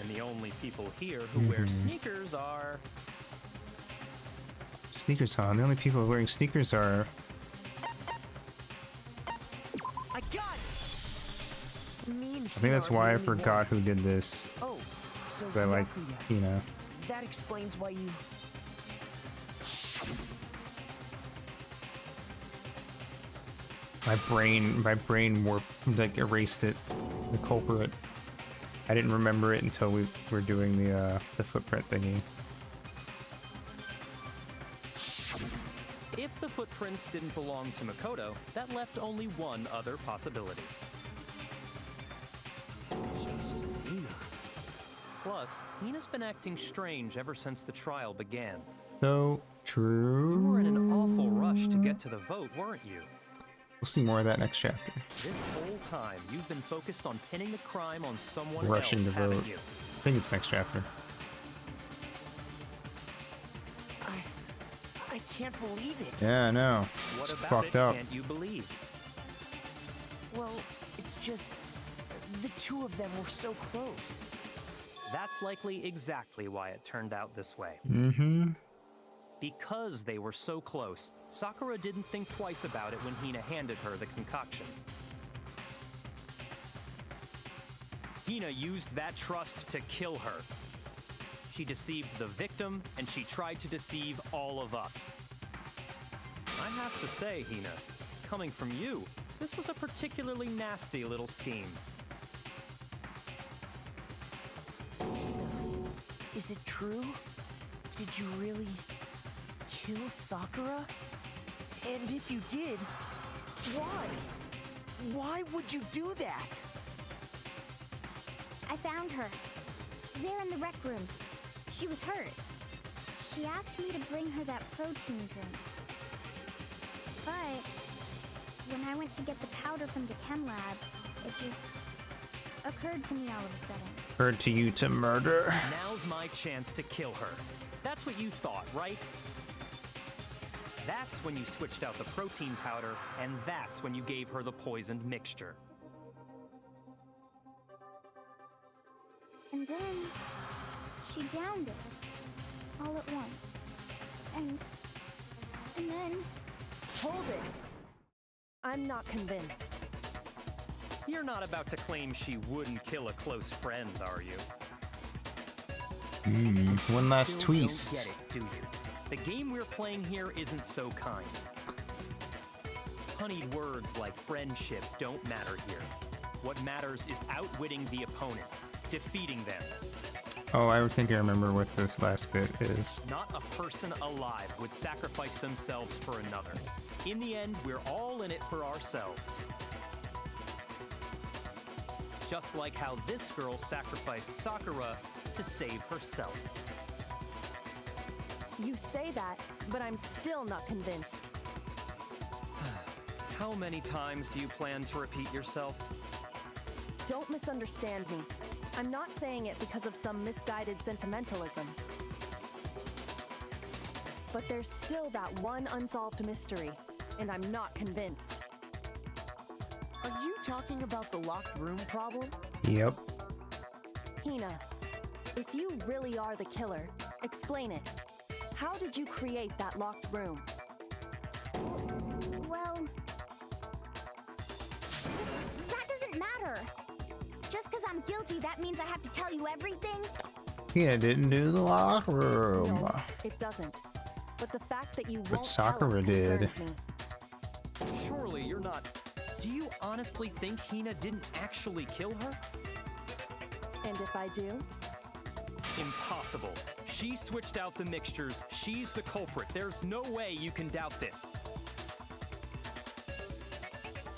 And the only people here who wear sneakers are... Sneakers on. The only people wearing sneakers are. I got it! Me and I think that's Hina are why I the only forgot who ones. did this. Oh, so 'Cause I like, Byakuya. you know. That explains why you... My brain warped, like erased it. The culprit. I didn't remember it until we were doing the footprint thingy. If the footprints didn't belong to Makoto, that left only one other possibility. Plus, Hina's been acting strange ever since the trial began. So true. You were in an awful rush to get to the vote, weren't you? We'll see more of that next chapter. This whole time, you've been focused on pinning the crime on someone Rushing else, to haven't vote. you? I think it's next chapter. I can't believe it. Yeah, I know. What It's about fucked it up. can't you believe? Well, it's just... the two of them were so close. That's likely exactly why it turned out this way. Mm-hmm. Because they were so close, Sakura didn't think twice about it when Hina handed her the concoction. Hina used that trust to kill her. She deceived the victim, and she tried to deceive all of us. I have to say, Hina, coming from you, this was a particularly nasty little scheme. Is it true? Did you really kill Sakura? And if you did, why? Why would you do that? I found her. There in the rec room. She was hurt. She asked me to bring her that protein drink. But when I went to get the powder from the chem lab, it just occurred to me all of a sudden. Occurred to you to murder. Now's my chance to kill her. That's what you thought, right? That's when you switched out the protein powder, and that's when you gave her the poisoned mixture. And then she downed it all at once. And then... Hold it! I'm not convinced. You're not about to claim she wouldn't kill a close friend, are you? One last Still twist. Don't get it, do you? The game we're playing here isn't so kind. Honeyed words like friendship don't matter here. What matters is outwitting the opponent, defeating them. Oh, I think I remember what this last bit is. Not a person alive would sacrifice themselves for another. In the end, we're all in it for ourselves. Just like how this girl sacrificed Sakura to save herself. You say that, but I'm still not convinced. How many times do you plan to repeat yourself? Don't misunderstand me. I'm not saying it because of some misguided sentimentalism. But there's still that one unsolved mystery, and I'm not convinced. Are you talking about the locked room problem? Yep. Hina, if you really are the killer, explain it. How did you create that locked room? Well... that doesn't matter. Just because I'm guilty, that means I have to tell you everything? Hina didn't do the locker room. No, it doesn't. But the fact that you But won't tell Sakura us did. concerns me. Surely you're not... Do you honestly think Hina didn't actually kill her? And if I do? Impossible. She switched out the mixtures. She's the culprit. There's no way you can doubt this.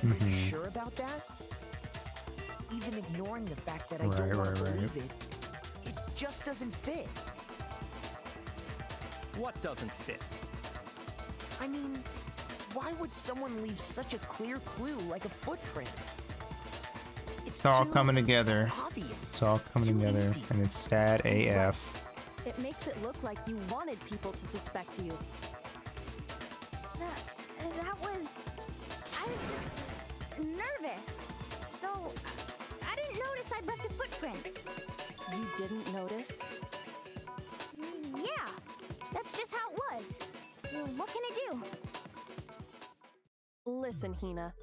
Are you sure about that? Even ignoring the fact that I don't want to believe it, it just doesn't fit. What doesn't fit? I mean, why would someone leave such a clear clue like a footprint? It's all too coming together. obvious. It's all coming Too together, easy. and it's sad AF. It makes it look like you wanted people to suspect you. That was... I was just... nervous. So... I didn't notice I'd left a footprint. You didn't notice? Yeah. That's just how it was. Well, what can I do? Listen, Hina.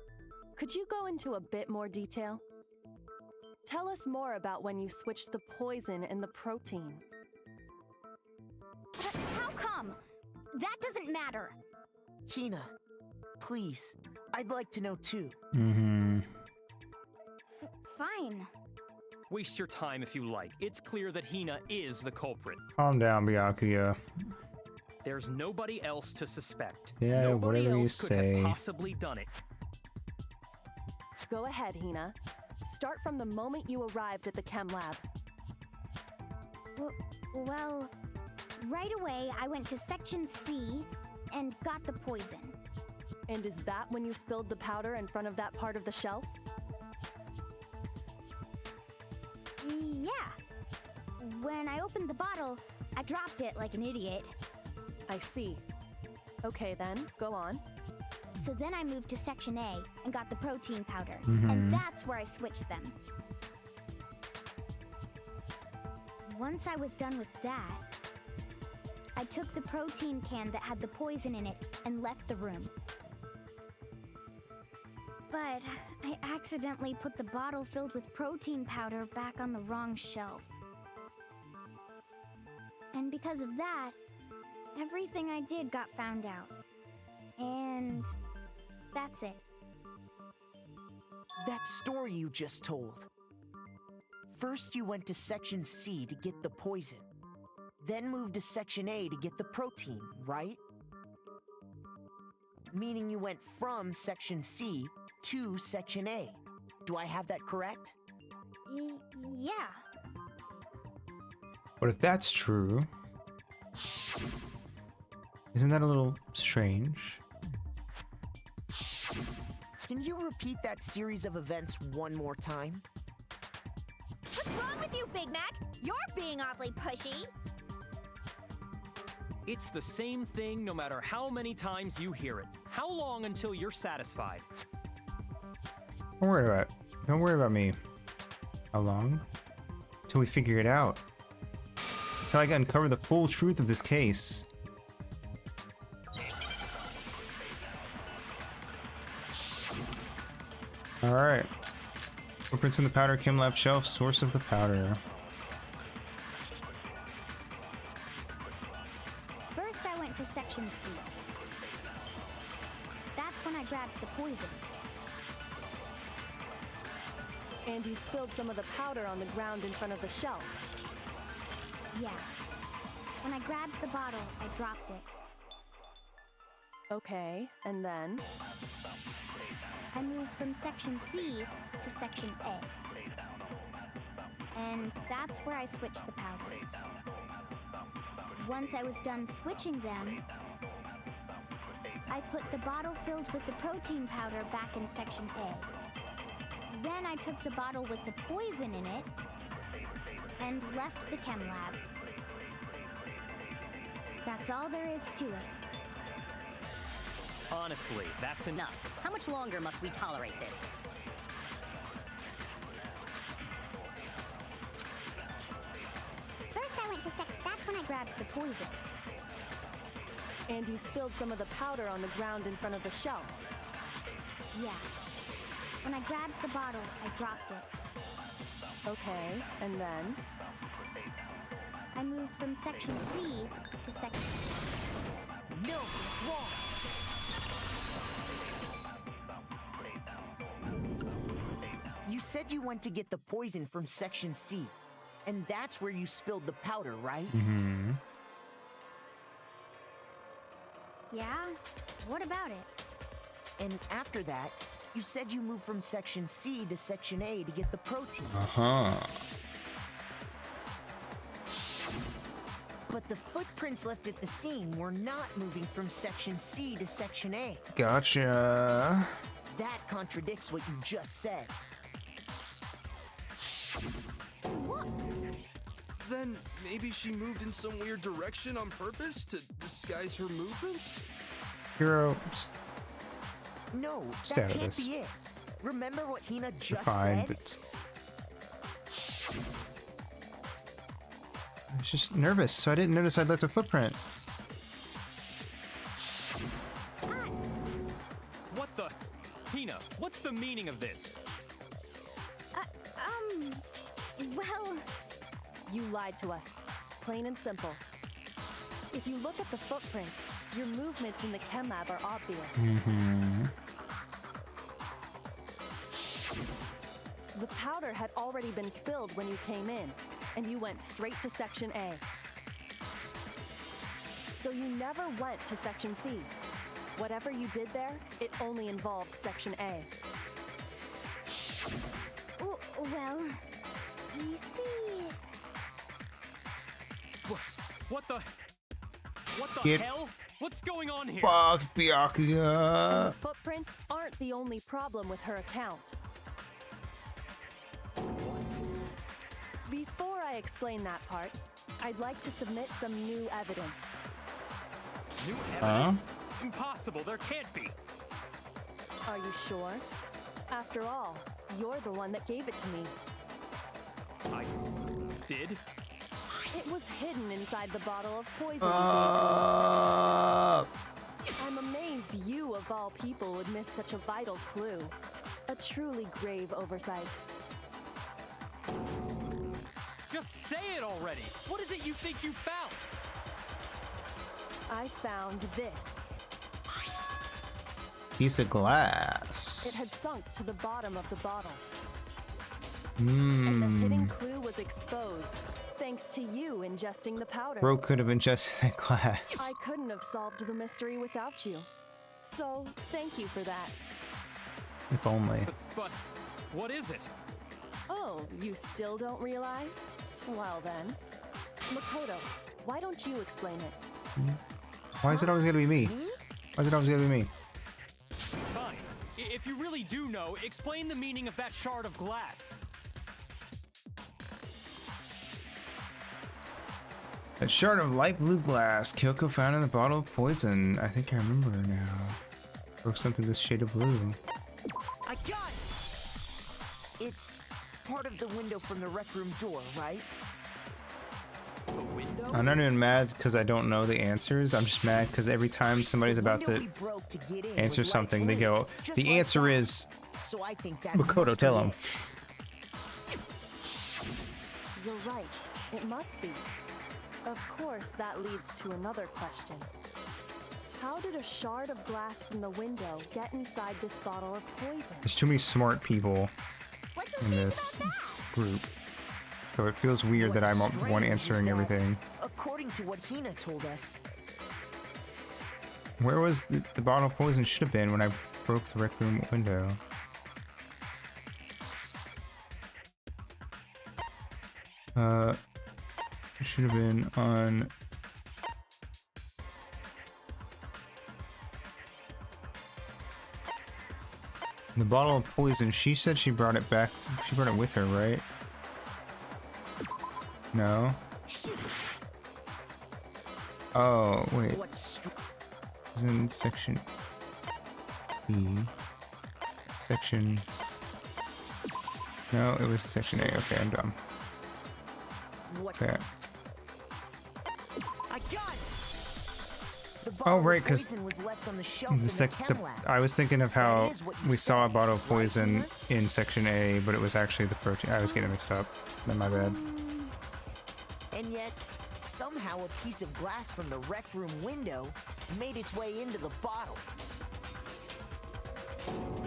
Could you go into a bit more detail? Tell us more about when you switched the poison and the protein. How come? That doesn't matter. Hina, please, I'd like to know too. Fine. Waste your time if you like. It's clear that Hina is the culprit. Calm down, Byakuya. There's nobody else to suspect. Yeah, Nobody whatever you else could say. have possibly done it. Go ahead, Hina. Start from the moment you arrived at the chem lab. Well, right away I went to Section C and got the poison. And is that when you spilled the powder in front of that part of the shelf? Yeah. When I opened the bottle, I dropped it like an idiot. I see. Okay then, go on. So then I moved to Section A and got the protein powder. Mhm. And that's where I switched them. Once I was done with that, I took the protein can that had the poison in it and left the room. But I accidentally put the bottle filled with protein powder back on the wrong shelf. because of that, everything I did got found out. And that's it. That story you just told. First, you went to Section C to get the poison, then moved to Section A to get the protein, right? Meaning you went from Section C to Section A. Do I have that correct? Yeah. But if that's true, isn't that a little strange? Can you repeat that series of events one more time? What's wrong with you, Big Mac? You're being awfully pushy. It's the same thing no matter how many times you hear it. How long until you're satisfied? Don't worry about me. How long? Till we figure it out. Till I can uncover the full truth of this case. Alright. Footprints in the powder chem lab shelf, source of the powder. First, I went to Section C. That's when I grabbed the poison. And you spilled some of the powder on the ground in front of the shelf. Yeah. When I grabbed the bottle, I dropped it. Okay, and then? I moved from Section C to Section A. And that's where I switched the powders. Once I was done switching them, I put the bottle filled with the protein powder back in Section A. Then I took the bottle with the poison in it and left the chem lab. That's all there is to it. Honestly, that's enough. How much longer must we tolerate this? First I went to that's when I grabbed the poison. And you spilled some of the powder on the ground in front of the shelf. Yeah. When I grabbed the bottle, I dropped it. Okay, and then? I moved from Section C to Section... No, it's wrong! You said you went to get the poison from Section C, and that's where you spilled the powder, right? Mm-hmm. Yeah? What about it? And after that, you said you moved from Section C to Section A to get the protein. Uh-huh. But the footprints left at the scene were not moving from Section C to Section A. Gotcha. That contradicts what you just said. What? Then maybe she moved in some weird direction on purpose to disguise her movements? Hero, No, Stay that out of can't this. be it. Remember what Hina just fine, said? but I was just nervous, so I didn't notice I'd left a footprint. What the? Hina, what's the meaning of this? Well... You lied to us. Plain and simple. If you look at the footprints, your movements in the chem lab are obvious. Mm-hmm. The powder had already been spilled when you came in, and you went straight to Section A. So you never went to Section C. Whatever you did there, it only involved Section A. Well... You see... What the? What the Get hell? What's going on here? Fuck, And Byakuya. the footprints aren't the only problem with her account. Before I explain that part, I'd like to submit some new evidence. New evidence? Impossible, there can't be. Are you sure? After all, you're the one that gave it to me. I did? It was hidden inside the bottle of poison. I'm amazed you, of all people, would miss such a vital clue. A truly grave oversight. Just say it already! What is it you think you found? I found this. Piece of glass. It had sunk to the bottom of the bottle. And the hidden clue was exposed, thanks to you ingesting the powder. Bro could have ingested that glass. I couldn't have solved the mystery without you. So, thank you for that. If only. But what is it? Oh, you still don't realize? Well then. Makoto, why don't you explain it? Why is it always gonna be me? Why is it always gonna be me? Fine. If you really do know, explain the meaning of that shard of glass. A shard of light blue glass Kyoko found in the bottle of poison. I think I remember now. Broke something this shade of blue. I got it! It's part of the window from the rec room door, right? The window? I'm not even mad because I don't know the answers. I'm just mad because every time somebody's about to answer something, they go, the answer is... So I think that Makoto, tell him. You're right. It must be. Of course, that leads to another question. How did a shard of glass from the window get inside this bottle of poison? There's too many smart people in this group. So it feels weird that I'm the one answering everything. According to what Hina told us. Where was the bottle of poison should have been when I broke the rec room window? It should have been on... The bottle of poison, she said she brought it back. She brought it with her, right? No. Oh, wait. It was in section B. Section... No, it was section A. Okay, I'm dumb. Okay. I got it. Oh, right, because I was thinking of how we saw a bottle of poison in section A, but it was actually the protein. I was getting mixed up. Then my bad. And yet, somehow a piece of glass from the rec room window made its way into the bottle.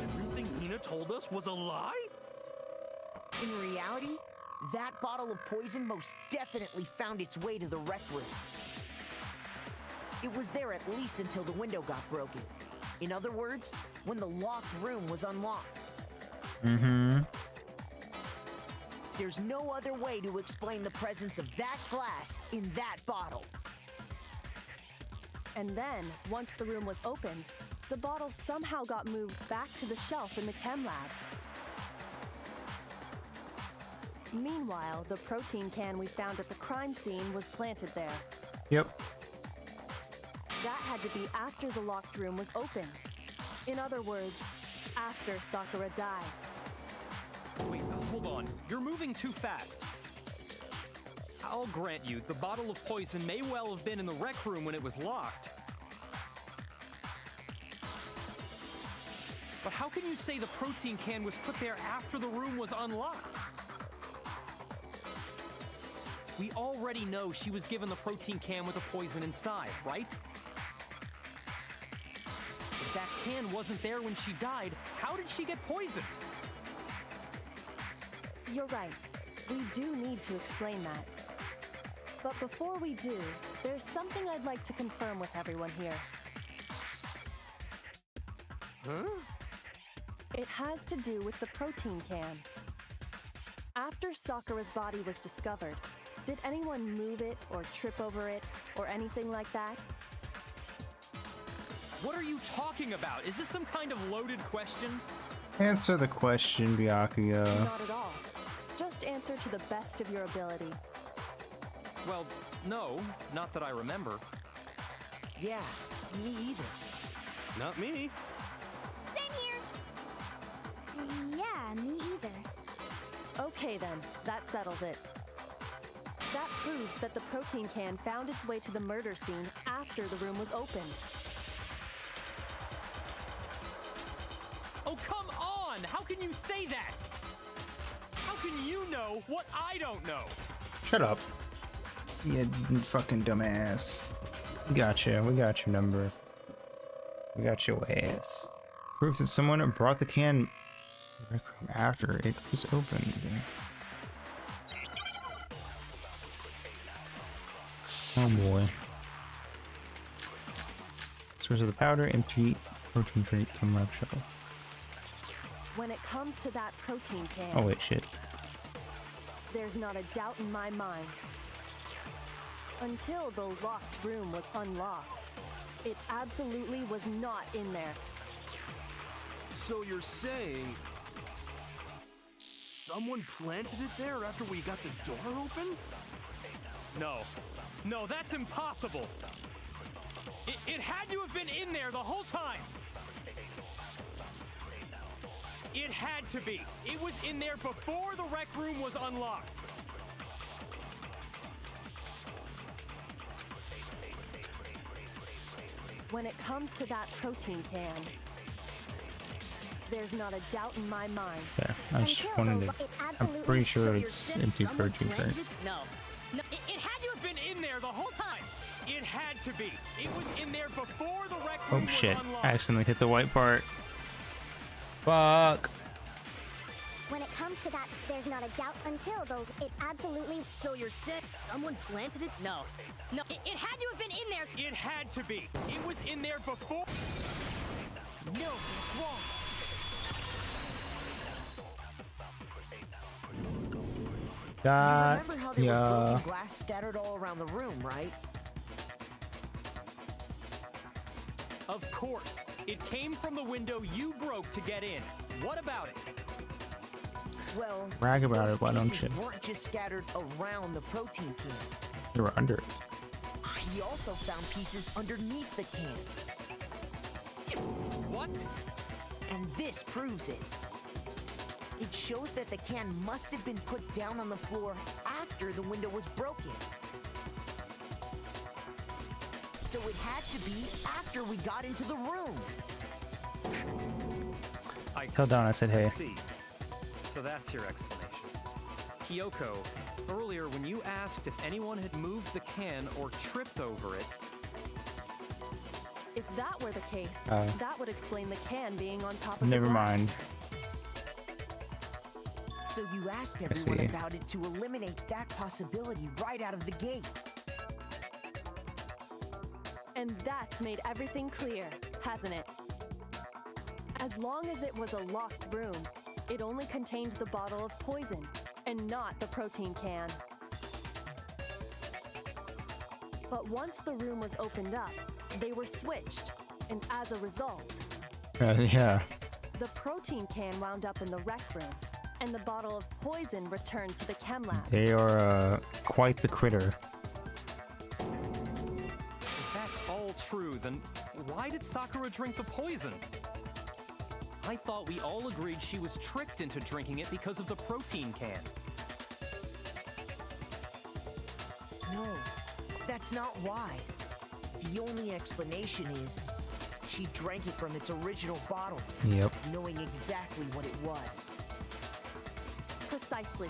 Everything Hina told us was a lie? In reality, that bottle of poison most definitely found its way to the rec room. It was there at least until the window got broken. In other words, when the locked room was unlocked. Mm-hmm. There's no other way to explain the presence of that glass in that bottle. And then, once the room was opened, the bottle somehow got moved back to the shelf in the chem lab. Meanwhile, the protein can we found at the crime scene was planted there. Yep. That had to be after the locked room was opened. In other words, after Sakura died. Wait, hold on. You're moving too fast. I'll grant you, the bottle of poison may well have been in the rec room when it was locked. But how can you say the protein can was put there after the room was unlocked? We already know she was given the protein can with the poison inside, right? If that can wasn't there when she died, how did she get poisoned? You're right. We do need to explain that. But before we do, there's something I'd like to confirm with everyone here. Huh? It has to do with the protein can. After Sakura's body was discovered, did anyone move it or trip over it or anything like that? What are you talking about? Is this some kind of loaded question? Answer the question, Byakuya. Not at all. Just answer to the best of your ability. Well, no, not that I remember. Yeah, me either. Not me. Same here. Yeah, me either. Okay then, that settles it. That proves that the protein can found its way to the murder scene after the room was opened. Oh, come on! How can you say that? How can you know what I don't know? Shut up. You fucking dumbass. We got you. We got your number. We got your ass. Proof that someone brought the can after it was opened. Oh boy. Source of the powder, empty protein drink, Kimlab shuttle. When it comes to that protein can, Oh wait, shit. there's not a doubt in my mind. Until the locked room was unlocked, it absolutely was not in there. So you're saying someone planted it there after we got the door open? No. No, that's impossible. It had to have been in there the whole time. It had to be. It was in there before the rec room was unlocked. When it comes to that protein can, there's not a doubt in my mind. Yeah, I just wanted to. I'm pretty sure it's empty protein drink. No. No, it had to have been in there the whole time. It had to be. It was in there before the rec room Oh was shit! unlocked. I accidentally hit the white part. Fuck. When it comes to that, there's not a doubt until the it absolutely. So you're saying someone planted it? No. No, it had to have been in there. It had to be. It was in there before. No, that's wrong. Got Remember how there was ya. broken glass scattered all around the room, right? Of course. It came from the window you broke to get in. What about it? Well, Brag about those it, why don't pieces you? weren't just scattered around the protein can. They were under it. He also found pieces underneath the can. What? And this proves it. It shows that the can must have been put down on the floor after the window was broken. So it had to be after we got into the room. Tell Don I said hey. See. So that's your explanation. Kyoko, earlier when you asked if anyone had moved the can or tripped over it, If that were the case, Oh. that would explain the can being on top of Never the glass. mind. So you asked see. everyone about it to eliminate that possibility right out of the gate. And that's made everything clear, hasn't it? As long as it was a locked room, it only contained the bottle of poison, and not the protein can. But once the room was opened up, they were switched, and as a result, Yeah. the protein can wound up in the rec room, and the bottle of poison returned to the chem lab. They are quite the critter. if that's all true, then why did Sakura drink the poison? I thought we all agreed she was tricked into drinking it because of the protein can. No, that's not why. The only explanation is she drank it from its original bottle, Yep. knowing exactly what it was. Precisely.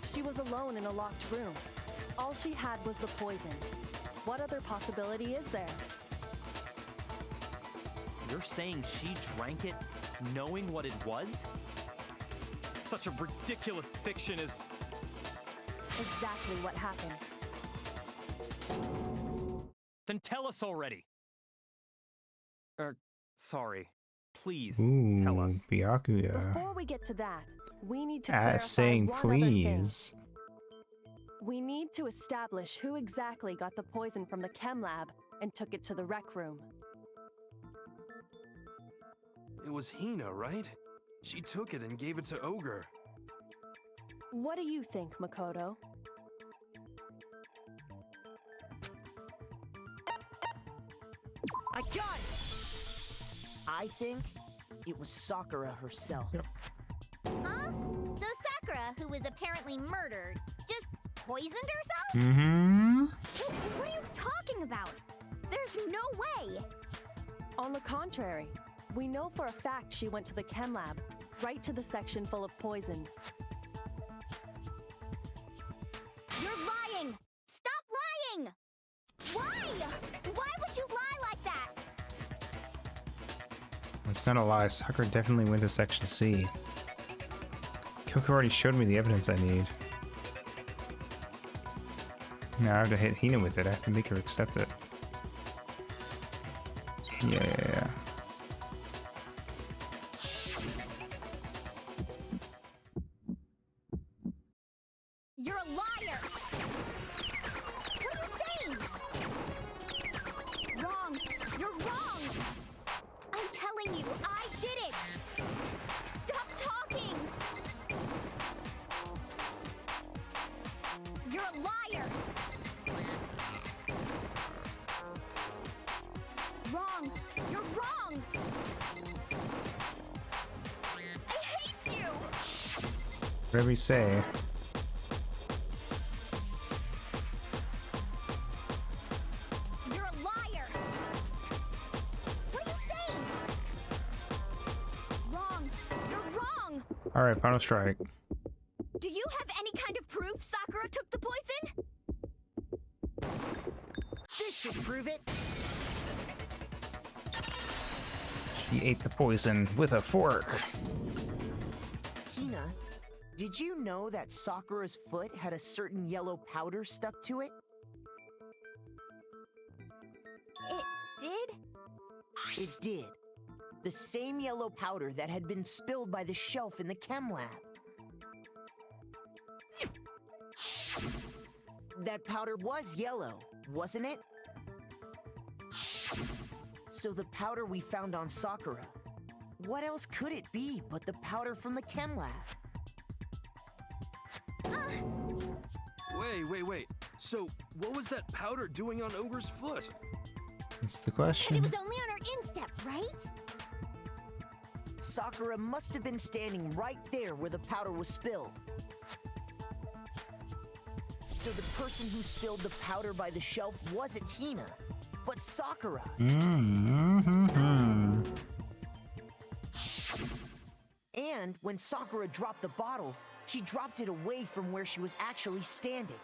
She was alone in a locked room. All she had was the poison. What other possibility is there? You're saying she drank it knowing what it was? Such a ridiculous fiction is... Exactly what happened. Then tell us already. Sorry. Please, Ooh, tell us. Byakuya. Before we get to that, we need to clarify Saying one other thing. please. We need to establish who exactly got the poison from the chem lab and took it to the rec room. It was Hina, right? She took it and gave it to Ogre. What do you think, Makoto? I got it! I think it was Sakura herself. Huh? So Sakura, who was apparently murdered, just poisoned herself? Mm-hmm. What are you talking about? There's no way! On the contrary, we know for a fact she went to the chem lab, right to the section full of poisons. You're lying! Stop lying! Why? Why would It's not a lie. Sakura definitely went to Section C. Kyoko already showed me the evidence I need. Now I have to hit Hina with it. I have to make her accept it. Yeah. You're a liar! What are you saying? Wrong! You're wrong! I'm telling you, I did it! Stop talking! You're a liar! Wrong! You're wrong! I hate you! Whatever you say. You're a liar! What are you saying? Wrong! You're wrong! Alright, final strike. Do you have any kind of proof Sakura took the poison? This should prove it. She ate the poison with a fork. Hina, did you know that Sakura's foot had a certain yellow powder stuck to it? It did? It did. The same yellow powder that had been spilled by the shelf in the chem lab. That powder was yellow, wasn't it? So the powder we found on Sakura, what else could it be but the powder from the chem lab? Wait. So, what was that powder doing on Ogre's foot? That's the And question. it was only on her instep, right? Sakura must have been standing right there where the powder was spilled. So the person who spilled the powder by the shelf wasn't Hina, but Sakura. Mm-hmm. And when Sakura dropped the bottle, she dropped it away from where she was actually standing.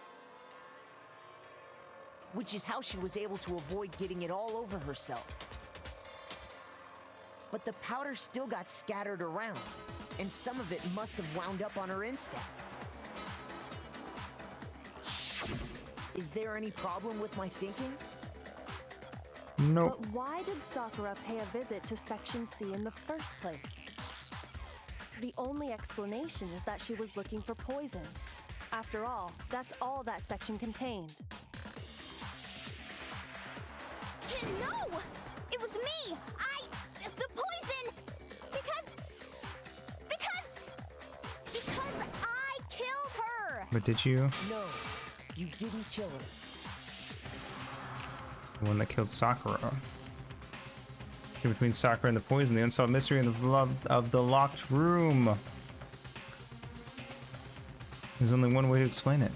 Which is how she was able to avoid getting it all over herself. But the powder still got scattered around, and some of it must have wound up on her instep. Is there any problem with my thinking? Nope. But why did Sakura pay a visit to Section C in the first place? The only explanation is that she was looking for poison. After all, that's all that section contained. No! It was me! The poison! Because I killed her! But did you? No, you didn't kill her. The one that killed Sakura. Between Sakura and the poison, the unsolved mystery of the locked room. There's only one way to explain it.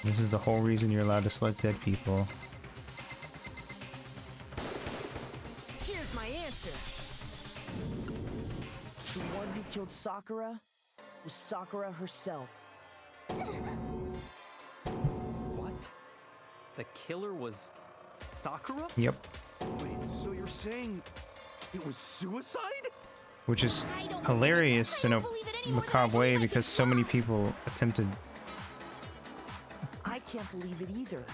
This is the whole reason you're allowed to select dead people. Here's my answer. The one who killed Sakura was Sakura herself. What? The killer was Sakura? Yep. Wait, so you're saying it was suicide? Which is hilarious in a macabre way because so many people attempted. I can't believe it either.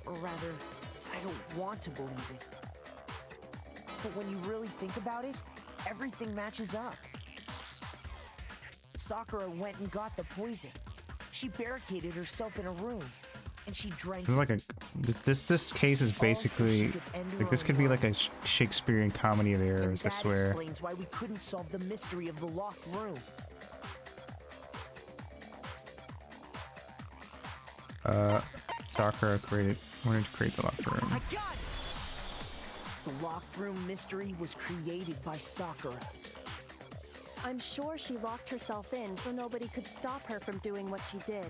Or rather, I don't want to believe it. But when you really think about it, everything matches up. Sakura went and got the poison. She barricaded herself in a room, and she drank This is like a this case is basically like this could be like a Shakespearean comedy of errors. I that swear. explains why we couldn't solve the mystery of the locked room. Sakura wanted to create the locked room. I got it! The locked room mystery was created by Sakura. I'm sure she locked herself in so nobody could stop her from doing what she did.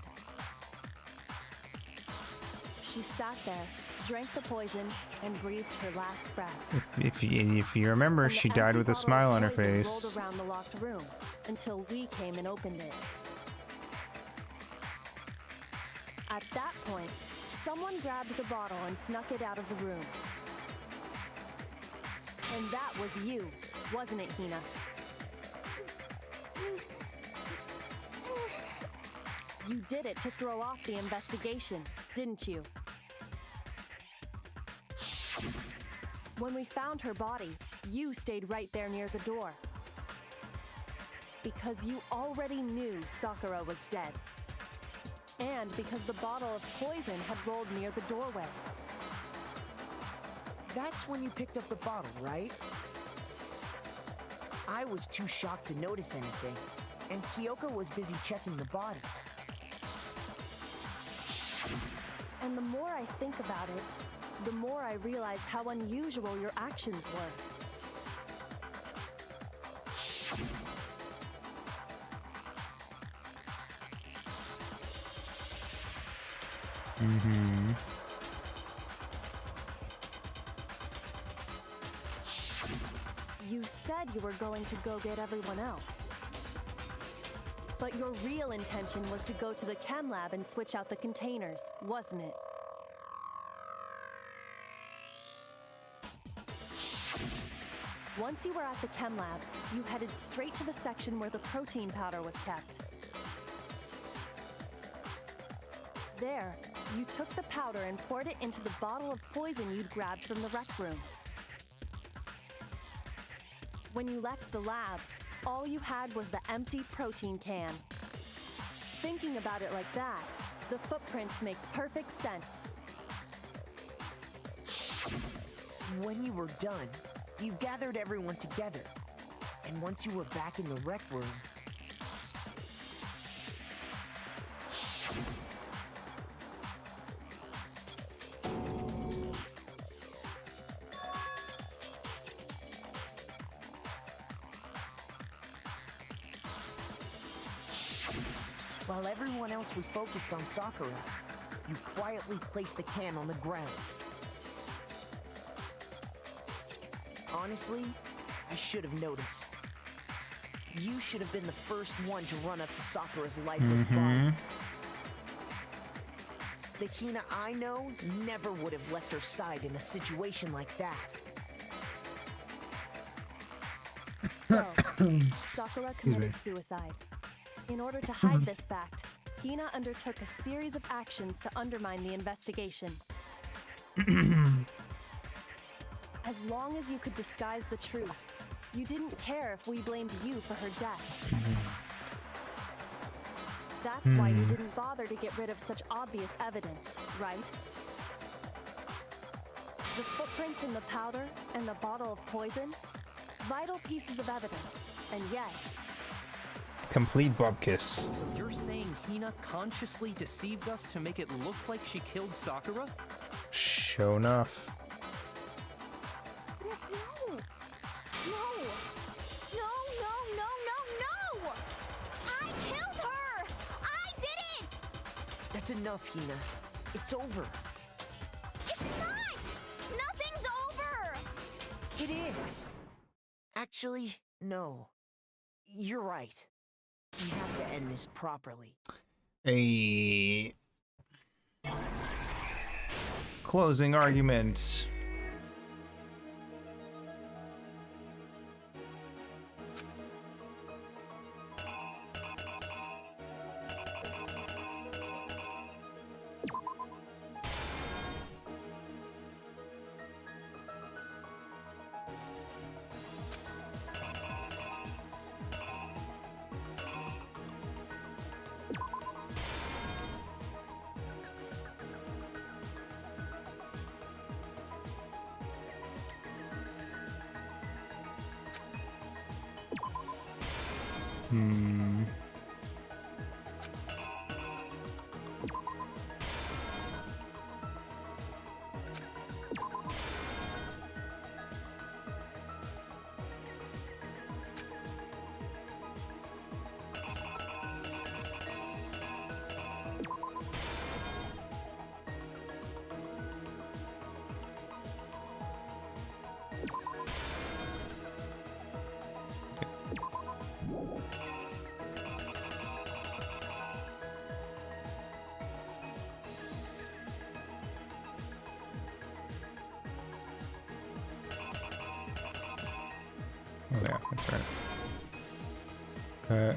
She sat there, drank the poison, and breathed her last breath. If you remember, And the she died empty with a bottle of smile on her poison face. rolled around the locked room until we came and opened it. At that point, Someone grabbed the bottle and snuck it out of the room. And that was you, wasn't it, Hina? You did it to throw off the investigation, didn't you? When we found her body, you stayed right there near the door. Because you already knew Sakura was dead. And because the bottle of poison had rolled near the doorway. That's when you picked up the bottle, right? I was too shocked to notice anything, and Kyoko was busy checking the body. And the more I think about it, the more I realize how unusual your actions were. Mm-hmm. You said you were going to go get everyone else. But your real intention was to go to the chem lab and switch out the containers, wasn't it? Once you were at the chem lab, you headed straight to the section where the protein powder was kept. There, you took the powder and poured it into the bottle of poison you'd grabbed from the rec room. When you left the lab, all you had was the empty protein can. Thinking about it like that, the footprints make perfect sense. When you were done, you gathered everyone together. And once you were back in the rec room, while everyone else was focused on Sakura, you quietly placed the can on the ground. Honestly, I should have noticed. You should have been the first one to run up to Sakura's lifeless body. The Hina I know never would have left her side in a situation like that. So, Sakura committed suicide. In order to hide this fact, Hina undertook a series of actions to undermine the investigation. As long as you could disguise the truth, you didn't care if we blamed you for her death. That's why you didn't bother to get rid of such obvious evidence, right? The footprints in the powder and the bottle of poison? Vital pieces of evidence, and yet... Complete bupkis. So you're saying Hina consciously deceived us to make it look like she killed Sakura? Sure enough. No! I killed her! I did it! That's enough, Hina. It's over. It's not! Nothing's over! It is. Actually, no. You're right. We have to end this properly. A closing argument. Oh yeah, that's right. Okay,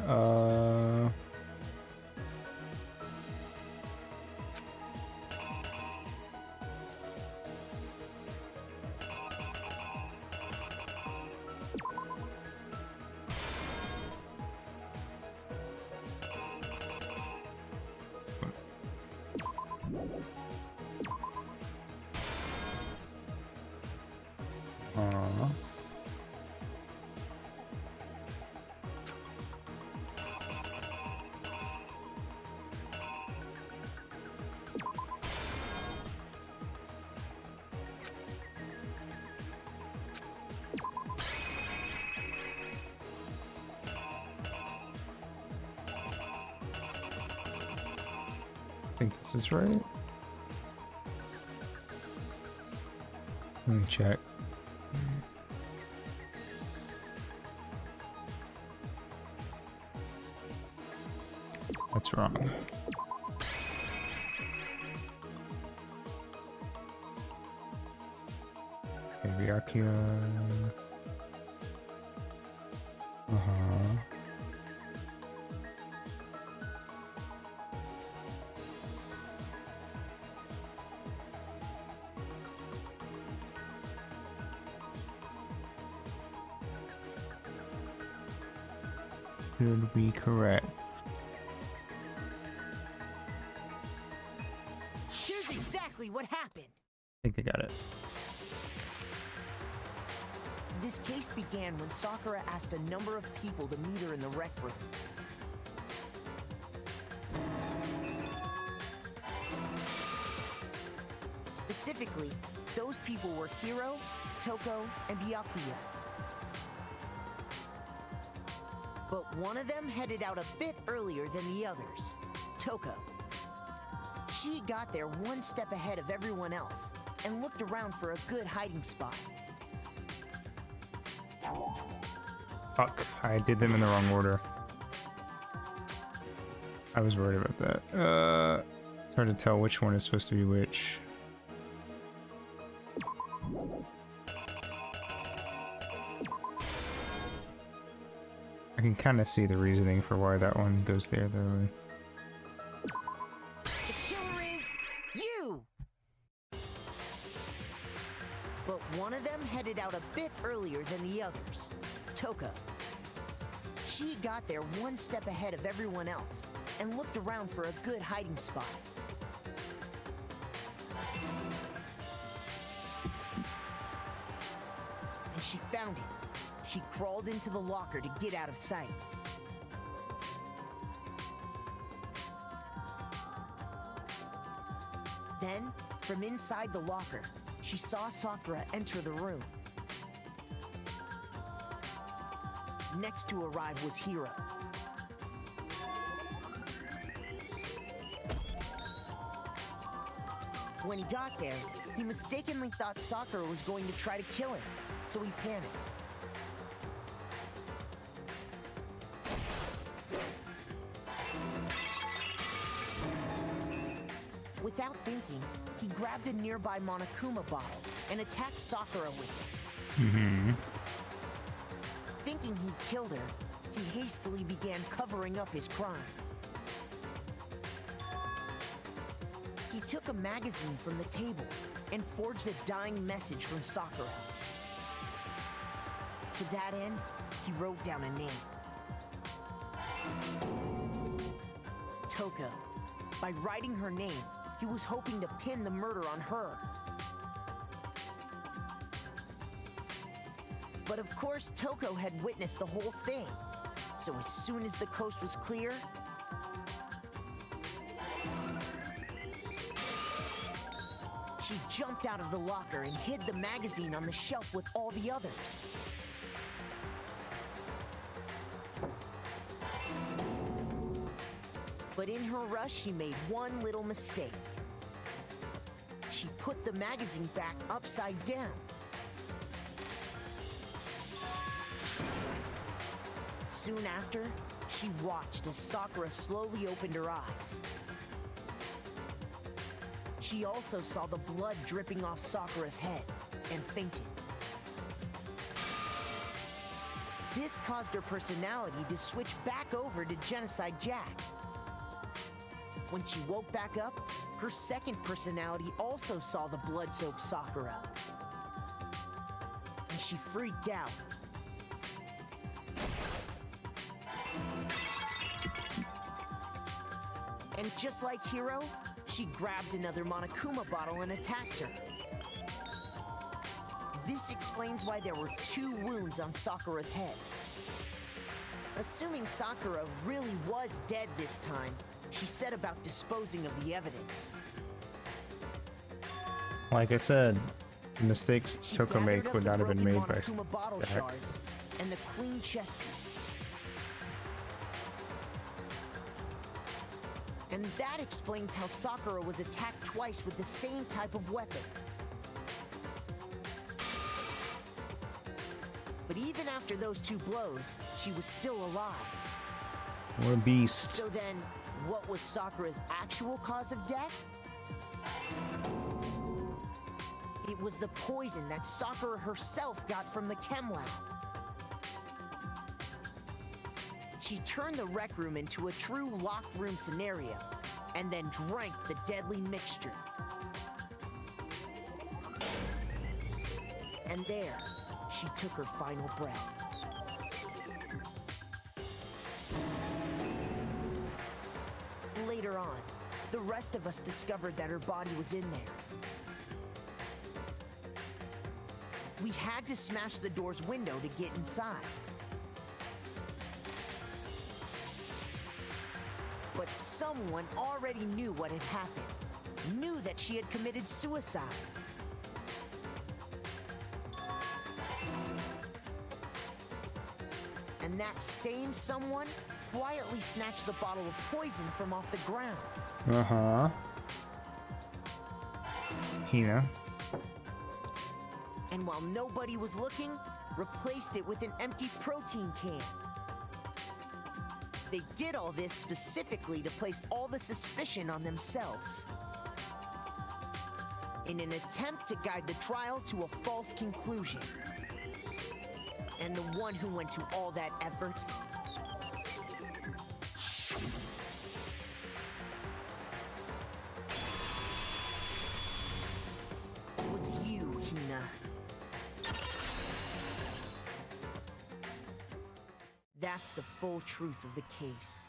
I think this is right. Let me check. That's wrong. Okay, Byakuya. Should be correct. Here's exactly what happened. I think I got it. This case began when Sakura asked a number of people to meet her in the rec room. Specifically, those people were Hiro, Toko, and Byakuya. But one of them headed out a bit earlier than the others, Toko. She got there one step ahead of everyone else and looked around for a good hiding spot. Fuck, I did them in the wrong order. I was worried about that. It's hard to tell which one is supposed to be which. I can kind of see the reasoning for why that one goes there, though. The killer is you! But one of them headed out a bit earlier than the others, Toko. She got there one step ahead of everyone else and looked around for a good hiding spot. And she found it. She crawled into the locker to get out of sight. Then, from inside the locker, she saw Sakura enter the room. Next to arrive was Hiro. When he got there, he mistakenly thought Sakura was going to try to kill him, so he panicked. Without thinking, he grabbed a nearby Monokuma bottle and attacked Sakura with it. Thinking he'd killed her, he hastily began covering up his crime. He took a magazine from the table and forged a dying message from Sakura. To that end, he wrote down a name. Toko. By writing her name, he was hoping to pin the murder on her. But of course, Toko had witnessed the whole thing. So as soon as the coast was clear, she jumped out of the locker and hid the magazine on the shelf with all the others. But in her rush, she made one little mistake. She put the magazine back upside down. Soon after, she watched as Sakura slowly opened her eyes. She also saw the blood dripping off Sakura's head and fainted. This caused her personality to switch back over to Genocide Jack. When she woke back up, her second personality also saw the blood-soaked Sakura. And she freaked out. And just like Hiro, she grabbed another Monokuma bottle and attacked her. This explains why there were 2 wounds on Sakura's head. Assuming Sakura really was dead this time, she set about disposing of the evidence. Like I said, the mistakes She Toko gathered make up would the not have been broken made by Monokuma bottle the heck. shards and the queen chess piece. And that explains how Sakura was attacked twice with the same type of weapon. But even after those 2 blows, she was still alive. What a beast. So then, what was Sakura's actual cause of death? It was the poison that Sakura herself got from the chem lab. She turned the rec room into a true locked room scenario, and then drank the deadly mixture. And there, she took her final breath. Later on, the rest of us discovered that her body was in there. We had to smash the door's window to get inside. But someone already knew what had happened, knew that she had committed suicide. And that same someone quietly snatched the bottle of poison from off the ground. Uh-huh. Hina. And while nobody was looking, replaced it with an empty protein can. They did all this specifically to place all the suspicion on themselves, in an attempt to guide the trial to a false conclusion. And the one who went to all that effort was you, Hina. That's the full truth of the case.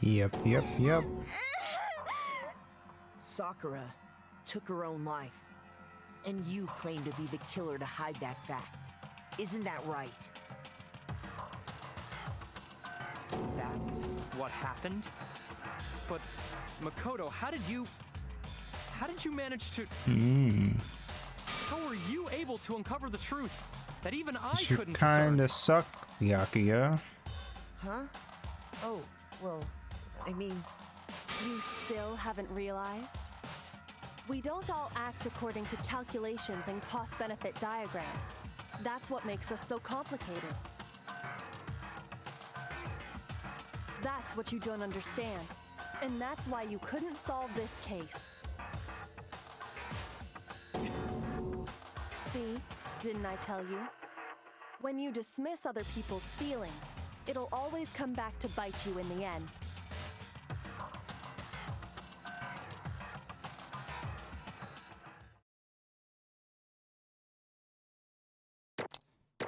Yep. Sakura took her own life, and you claim to be the killer to hide that fact. Isn't that right? That's what happened? But, Makoto, how did you manage to... How were you able to uncover the truth that even I You couldn't kinda suck, Byakuya. Huh? Oh, well, I mean... You still haven't realized? We don't all act according to calculations and cost-benefit diagrams. That's what makes us so complicated. That's what you don't understand. And that's why you couldn't solve this case. See? Didn't I tell you? When you dismiss other people's feelings, it'll always come back to bite you in the end.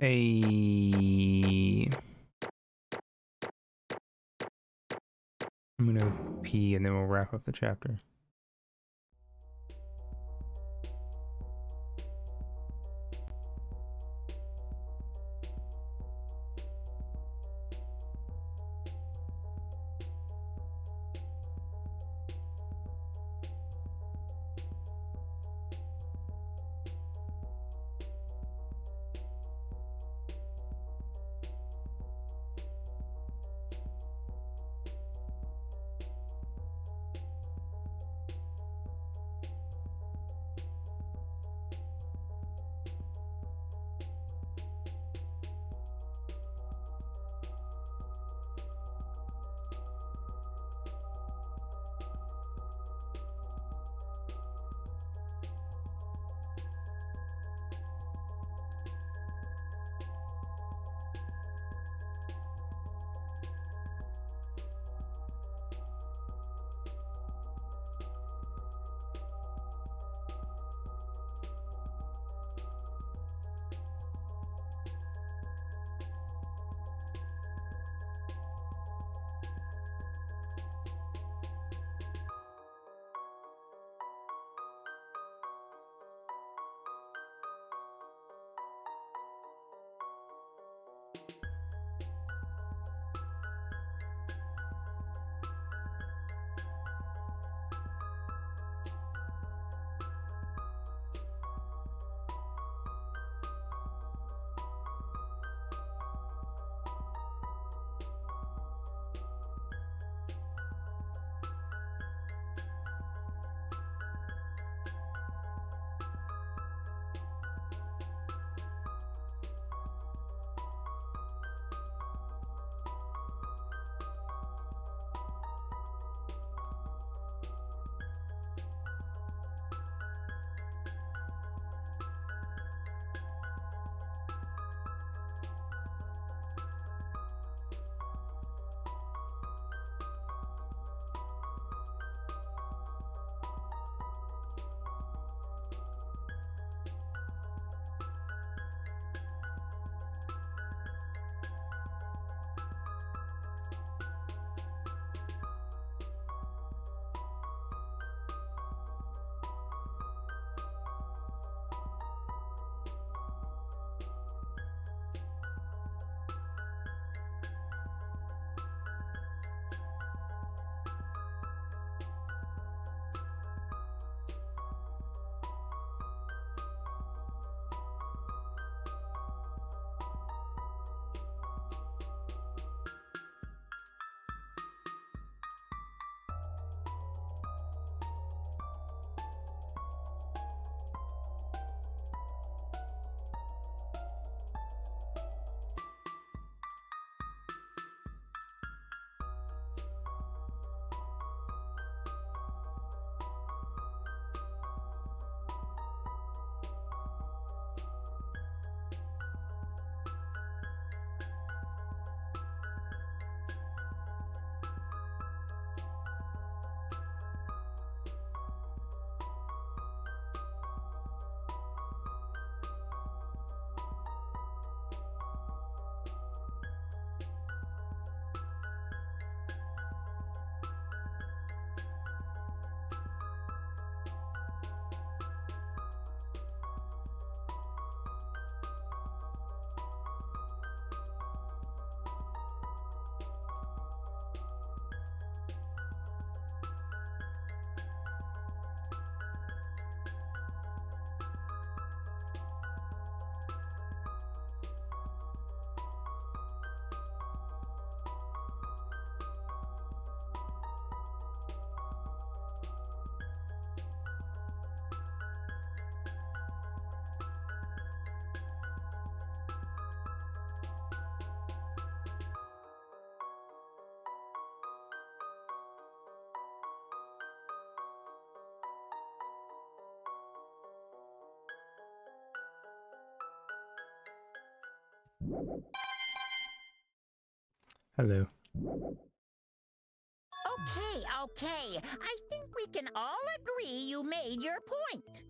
Hey. I'm gonna pee and then we'll wrap up the chapter. Hello. Okay. I think we can all agree you made your point.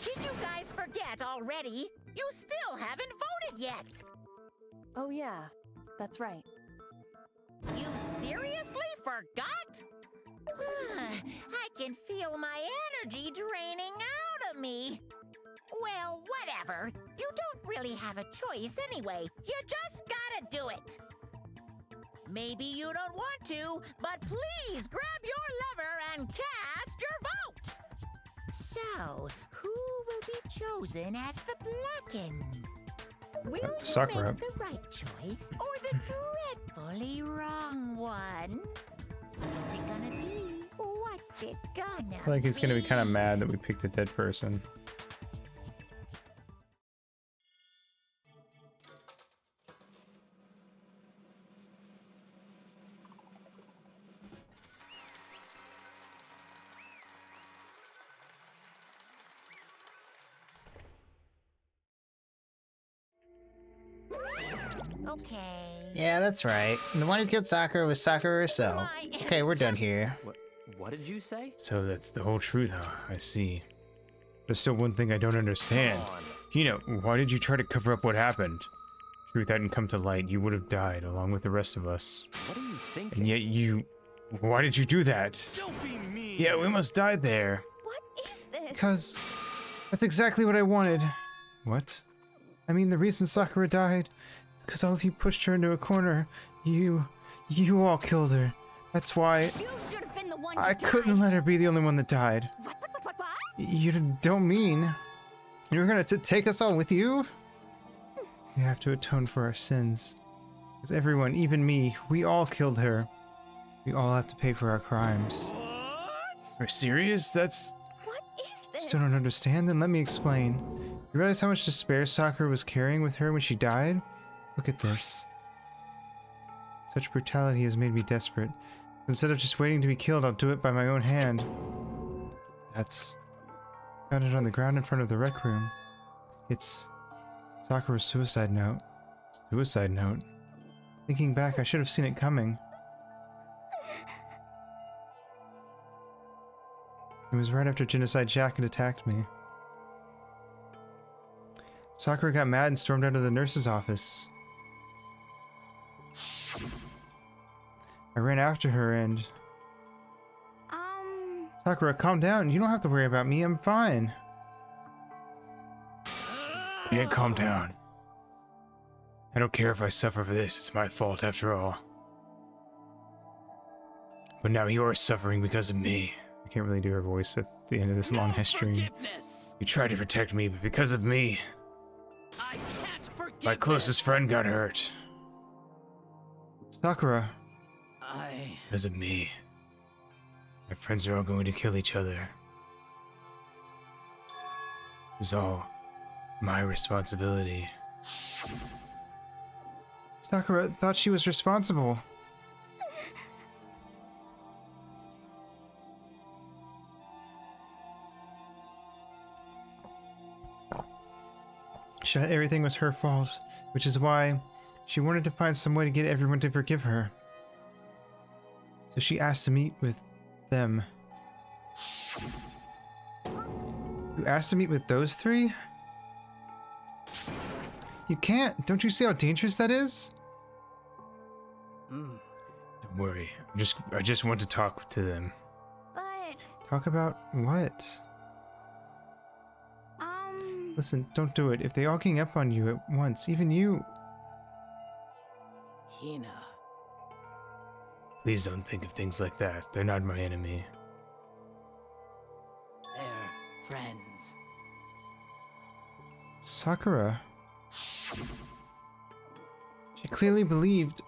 Did you guys forget already? You still haven't voted yet. Oh yeah, that's right. You seriously forgot? I can feel my energy draining out of me. Well, whatever. You don't really have a choice anyway. You just gotta do it. Maybe you don't want to, but please grab your lever and cast your vote. So, who will be chosen as the blackened? Will you Sakura. make the right choice or the dreadfully wrong one? What's it gonna be? What's it gonna be? I feel like he's gonna be kind of mad that we picked a dead person. Okay. Yeah, that's right. And the one who killed Sakura was Sakura herself. Okay, we're done here. What did you say? So that's the whole truth, huh? I see. There's still one thing I don't understand. Come on. Hina, why did you try to cover up what happened? Truth hadn't come to light, you would have died along with the rest of us. What are you thinking? And yet you... Why did you do that? Don't be mean. Yeah, we almost died there. What is this? Because... That's exactly what I wanted. What? I mean, the reason Sakura died is because all of you pushed her into a corner. You all killed her. That's why You should have been the one I to couldn't die. let her be the only one that died. What? You don't mean you're gonna take us all with you? You have to atone for our sins. Because everyone, even me, we all killed her. We all have to pay for our crimes. Are you serious? That's... What is this? Still don't understand? Then let me explain. You realize how much despair Sakura was carrying with her when she died? Look at this. Such brutality has made me desperate. Instead of just waiting to be killed, I'll do it by my own hand. That's... Found it on the ground in front of the rec room. It's... Sakura's suicide note. Suicide note? Thinking back, I should have seen it coming. It was right after Genocide Jack had attacked me. Sakura got mad and stormed out of the nurse's office. I ran after her and... Sakura, calm down. You don't have to worry about me. I'm fine. Yeah, calm down. I don't care if I suffer for this. It's my fault after all. But now you're suffering because of me. I can't really do her voice at the end of this long history. You tried to protect me, but because of me, I can't forgive my closest friend got hurt. Sakura. Because of me. My friends are all going to kill each other. It's all my responsibility. Sakura thought she was responsible. She thought everything was her fault, which is why she wanted to find some way to get everyone to forgive her. So she asked to meet with them. You asked to meet with those three? You can't. Don't you see how dangerous that is? Don't worry. I just want to talk to them. But... Talk about what? Listen, don't do it. If they all gang up on you at once, even you... Hina. Please don't think of things like that. They're not my enemy. They're friends. Sakura. She clearly believed...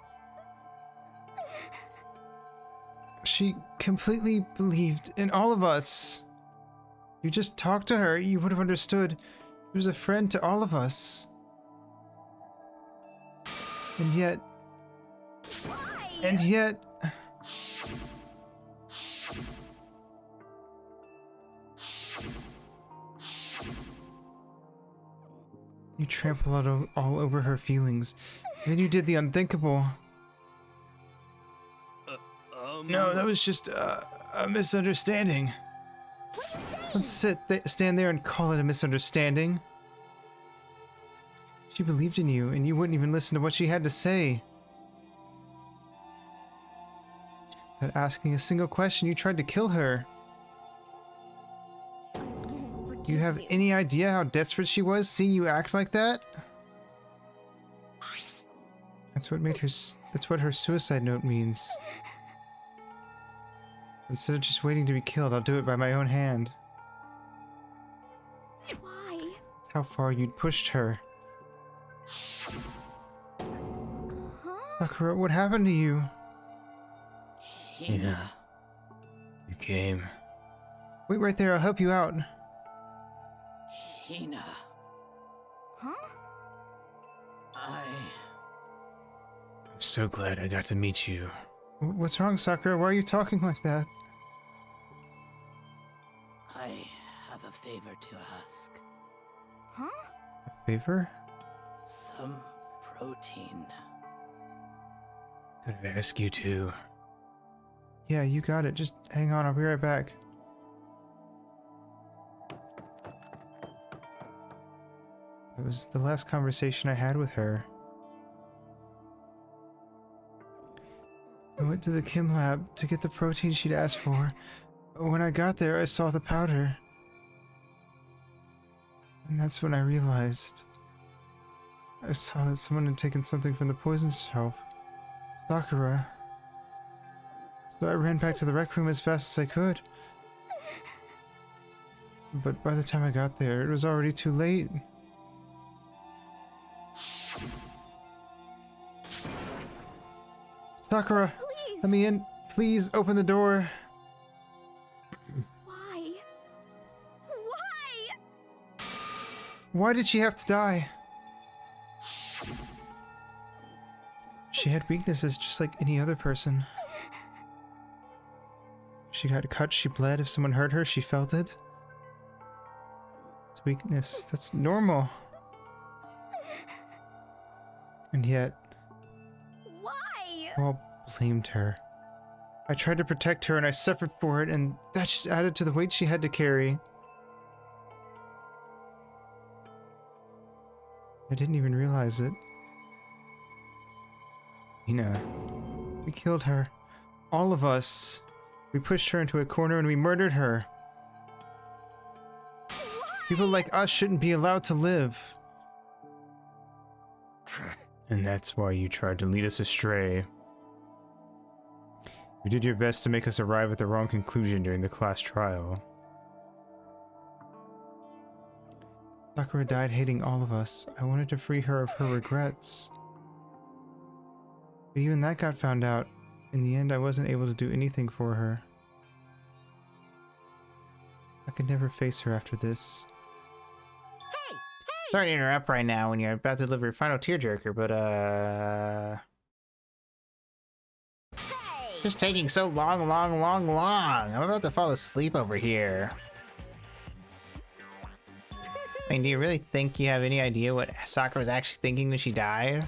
She completely believed in all of us. You just talked to her, you would have understood. She was a friend to all of us. And yet... Why? And yet... You trampled all over her feelings. And then you did the unthinkable. No, that was just a misunderstanding. Don't stand there and call it a misunderstanding. She believed in you, and you wouldn't even listen to what she had to say. Without asking a single question, you tried to kill her. Do you have any idea how desperate she was seeing you act like that? That's what her suicide note means. Instead of just waiting to be killed, I'll do it by my own hand. Why? That's how far you'd pushed her. Huh? Sakura, what happened to you? Hina. You came. Wait right there, I'll help you out. Hina. Huh? I'm so glad I got to meet you. What's wrong, Sakura? Why are you talking like that? I have a favor to ask. Huh? A favor? Some protein. Could I ask you to? Yeah, you got it. Just hang on, I'll be right back. That was the last conversation I had with her. I went to the chem lab to get the protein she'd asked for. When I got there, I saw the powder. And that's when I realized. I saw that someone had taken something from the poison shelf. Sakura. So I ran back to the rec room as fast as I could. But by the time I got there, it was already too late. Sakura, Please. let me in. Please open the door. Why? Why? Why did she have to die? She had weaknesses just like any other person. She got cut, she bled. If someone hurt her, she felt it. It's weakness. That's normal. And yet, Why? all blamed her. I tried to protect her and I suffered for it, and that just added to the weight she had to carry. I didn't even realize it. Hina, we killed her. All of us. We pushed her into a corner and we murdered her. People like us shouldn't be allowed to live. And that's why you tried to lead us astray. You did your best to make us arrive at the wrong conclusion during the class trial. Sakura died hating all of us. I wanted to free her of her regrets. But even that got found out. In the end, I wasn't able to do anything for her. I could never face her after this. Sorry to interrupt right now when you're about to deliver your final tearjerker, but just taking so long. I'm about to fall asleep over here. I mean, do you really think you have any idea what Sakura was actually thinking when she died?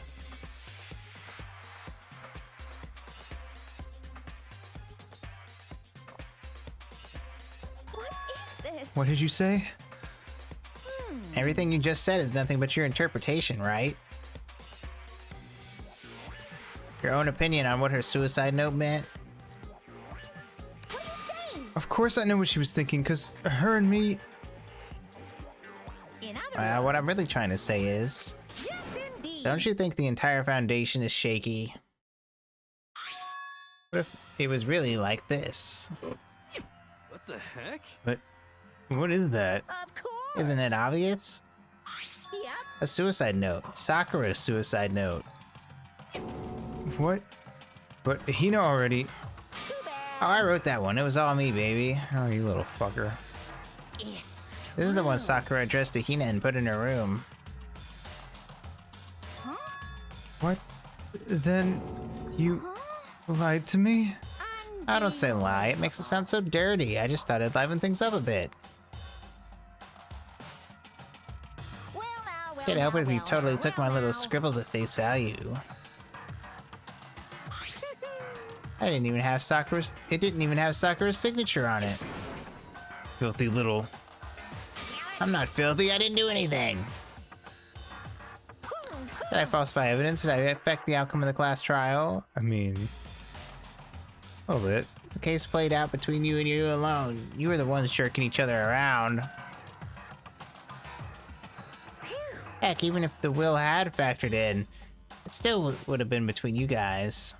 What is this? What did you say? Everything you just said is nothing but your interpretation, right? Your own opinion on what her suicide note meant? What are you saying? Of course I know what she was thinking, because her and me... In other What I'm really trying to say is, yes, indeed. don't you think the entire foundation is shaky? What if it was really like this? What the heck? What is that? Of course. Isn't it obvious? Yep. A suicide note. Sakura's suicide note. What? But Hina already... Too bad. Oh, I wrote that one. It was all me, baby. Oh, you little fucker. It's This is the one Sakura addressed to Hina and put in her room. Huh? What? Then you lied to me? I don't say lie. It makes it sound so dirty. I just thought I'd liven things up a bit. Well, Can't help it if you totally took my little scribbles at face value. I didn't even have Sakura's. It didn't even have Sakura's signature on it. Filthy little. I'm not filthy. I didn't do anything. Did I falsify evidence? Did I affect the outcome of the class trial? I mean, a little bit. The case played out between you and you alone. You were the ones jerking each other around. Heck, even if the will had factored in, it still would have been between you guys.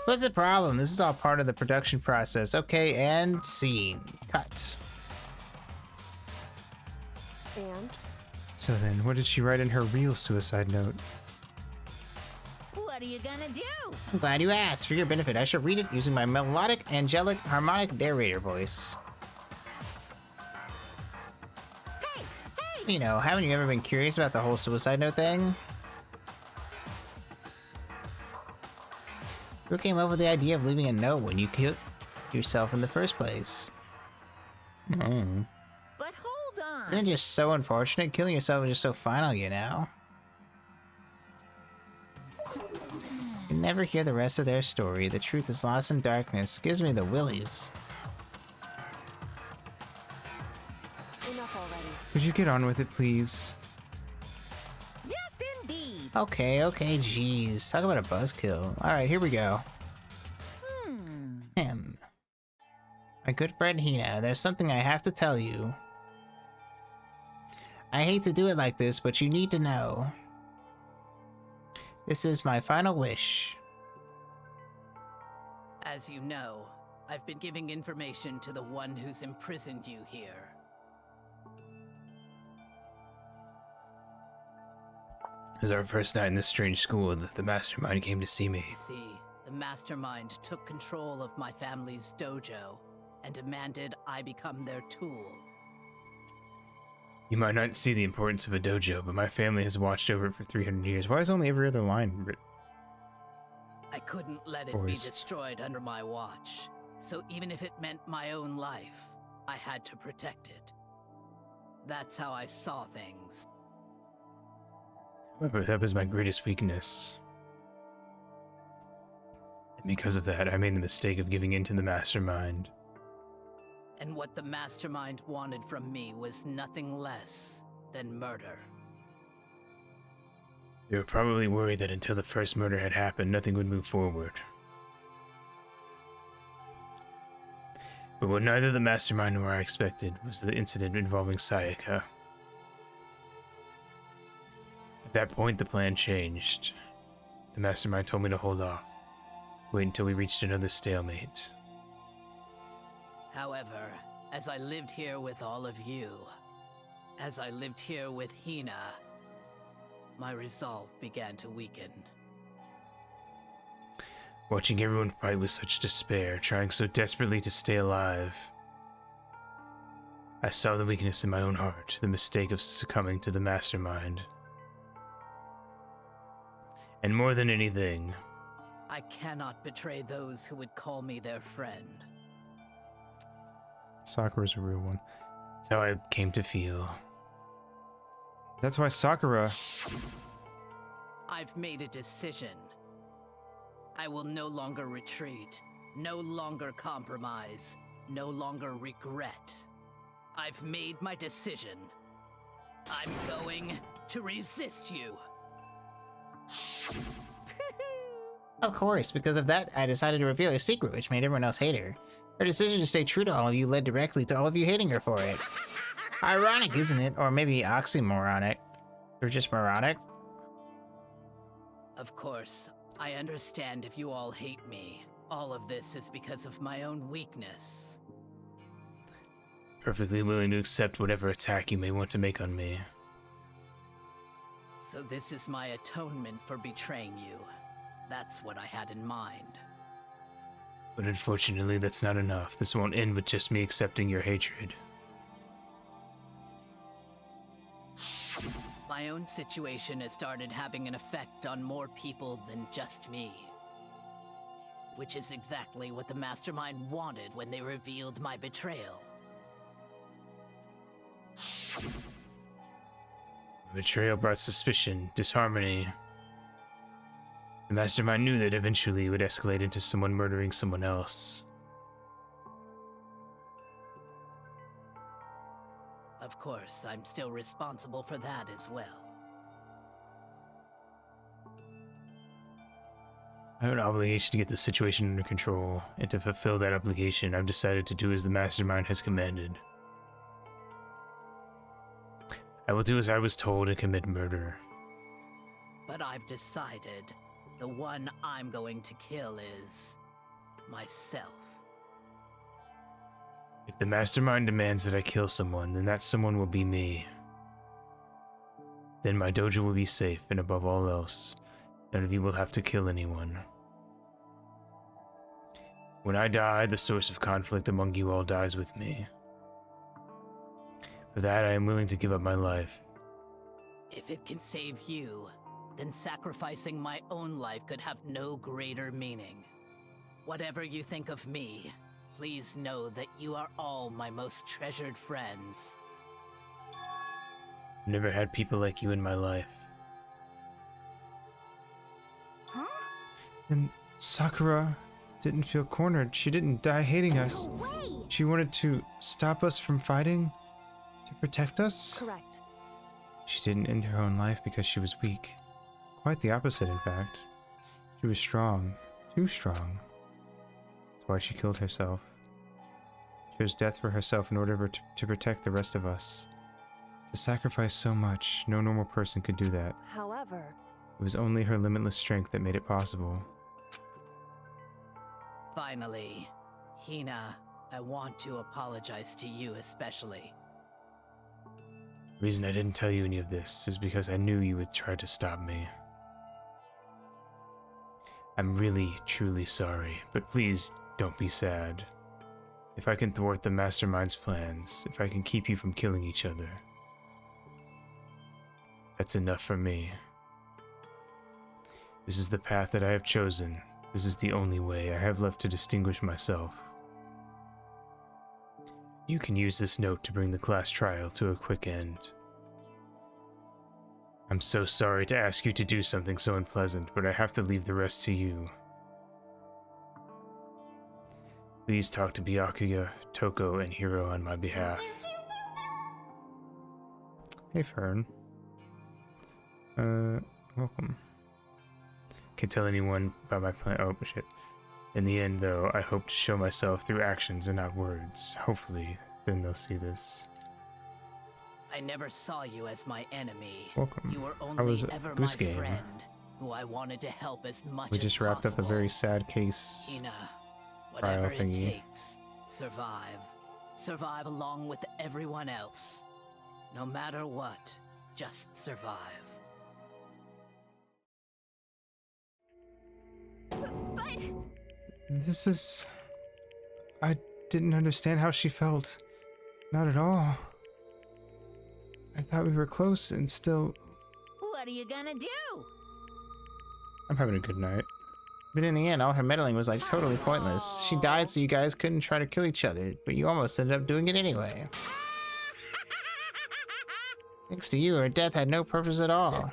What's the problem? This is all part of the production process. Okay, and scene. Cut. And? So then, what did she write in her real suicide note? What are you gonna do? I'm glad you asked. For your benefit, I shall read it using my melodic, angelic, harmonic narrator voice. Hey, hey! You know, haven't you ever been curious about the whole suicide note thing? Who came up with the idea of leaving a note when you killed yourself in the first place? Oh. But hold on. Isn't it just so unfortunate? Killing yourself is just so final, you know? You never hear the rest of their story. The truth is lost in darkness. Gives me the willies. Enough already. Could you get on with it, please? Yes, indeed. Okay, jeez. Talk about a buzzkill. Alright, here we go. My good friend Hina, there's something I have to tell you. I hate to do it like this, but you need to know. This is my final wish. As you know, I've been giving information to the one who's imprisoned you here. It was our first night in this strange school that the mastermind came to see me. See, the mastermind took control of my family's dojo and demanded I become their tool. You might not see the importance of a dojo, but my family has watched over it for 300 years. Why is only every other line written? I couldn't let it be destroyed under my watch, so even if it meant my own life, I had to protect it. That's how I saw things. But that was my greatest weakness. And because of that, I made the mistake of giving in to the mastermind. And what the mastermind wanted from me was nothing less than murder. They were probably worried that until the first murder had happened, nothing would move forward. But what neither the mastermind nor I expected was the incident involving Sayaka. At that point, the plan changed. The mastermind told me to hold off. Wait until we reached another stalemate. However, as I lived here with all of you, as I lived here with Hina, my resolve began to weaken. Watching everyone fight with such despair, trying so desperately to stay alive, I saw the weakness in my own heart, the mistake of succumbing to the mastermind. And more than anything, I cannot betray those who would call me their friend. Sakura's a real one. that's how I came to feel. That's why Sakura... I've made a decision. I will no longer retreat, no longer compromise, no longer regret. I've made my decision. I'm going to resist you. Of course, because of that, I decided to reveal her secret, which made everyone else hate her. Her decision to stay true to all of you led directly to all of you hating her for it. Ironic, isn't it? Or maybe oxymoronic. Or just moronic? Of course, I understand if you all hate me. All of this is because of my own weakness. Perfectly willing to accept whatever attack you may want to make on me. So this is my atonement for betraying you. That's what I had in mind. But unfortunately, that's not enough. This won't end with just me accepting your hatred. My own situation has started having an effect on more people than just me. Which is exactly what the Mastermind wanted when they revealed my betrayal. Betrayal brought suspicion, disharmony. The mastermind knew that eventually it would escalate into someone murdering someone else. Of course, I'm still responsible for that as well. I have an obligation to get the situation under control, and to fulfill that obligation, I've decided to do as the mastermind has commanded. I will do as I was told and commit murder. But I've decided the one I'm going to kill is myself. If the mastermind demands that I kill someone, then that someone will be me. Then my dojo will be safe, and above all else, none of you will have to kill anyone. When I die, the source of conflict among you all dies with me. For that, I am willing to give up my life. If it can save you, then sacrificing my own life could have no greater meaning. Whatever you think of me, please know that you are all my most treasured friends. I've never had people like you in my life. Huh? And Sakura didn't feel cornered. She didn't die hating us. No way! She wanted to stop us from fighting, to protect us. Correct. She didn't end her own life because she was weak. Quite the opposite, in fact. She was strong. Too strong. That's why she killed herself. She chose death for herself in order to protect the rest of us. To sacrifice so much, no normal person could do that. However, It was only her limitless strength that made it possible. Finally, Hina, I want to apologize to you especially. The reason I didn't tell you any of this is because I knew you would try to stop me. I'm really, truly sorry, but please don't be sad. If I can thwart the Mastermind's plans, if I can keep you from killing each other, that's enough for me. This is the path that I have chosen. This is the only way I have left to distinguish myself. You can use this note to bring the class trial to a quick end. I'm so sorry to ask you to do something so unpleasant, but I have to leave the rest to you. Please talk to Byakuya, Toko, and Hiro on my behalf. Hey, Fern. Welcome. Can't tell anyone about my plan. Oh, shit. In the end, though, I hope to show myself through actions and not words. Hopefully, then they'll see this. I never saw you as my enemy. Welcome. You were How only was ever Goose my Game? friend, who I wanted to help as much We as just wrapped up a possible. very sad case. Hina, whatever it thingy. takes, survive. Survive along with everyone else. No matter what, just survive. But This is... I didn't understand how she felt. Not at all. I thought we were close and still... What are you gonna do? I'm having a good night. But in the end, all her meddling was like totally pointless. She died so you guys couldn't try to kill each other, but you almost ended up doing it anyway. Thanks to you, her death had no purpose at all.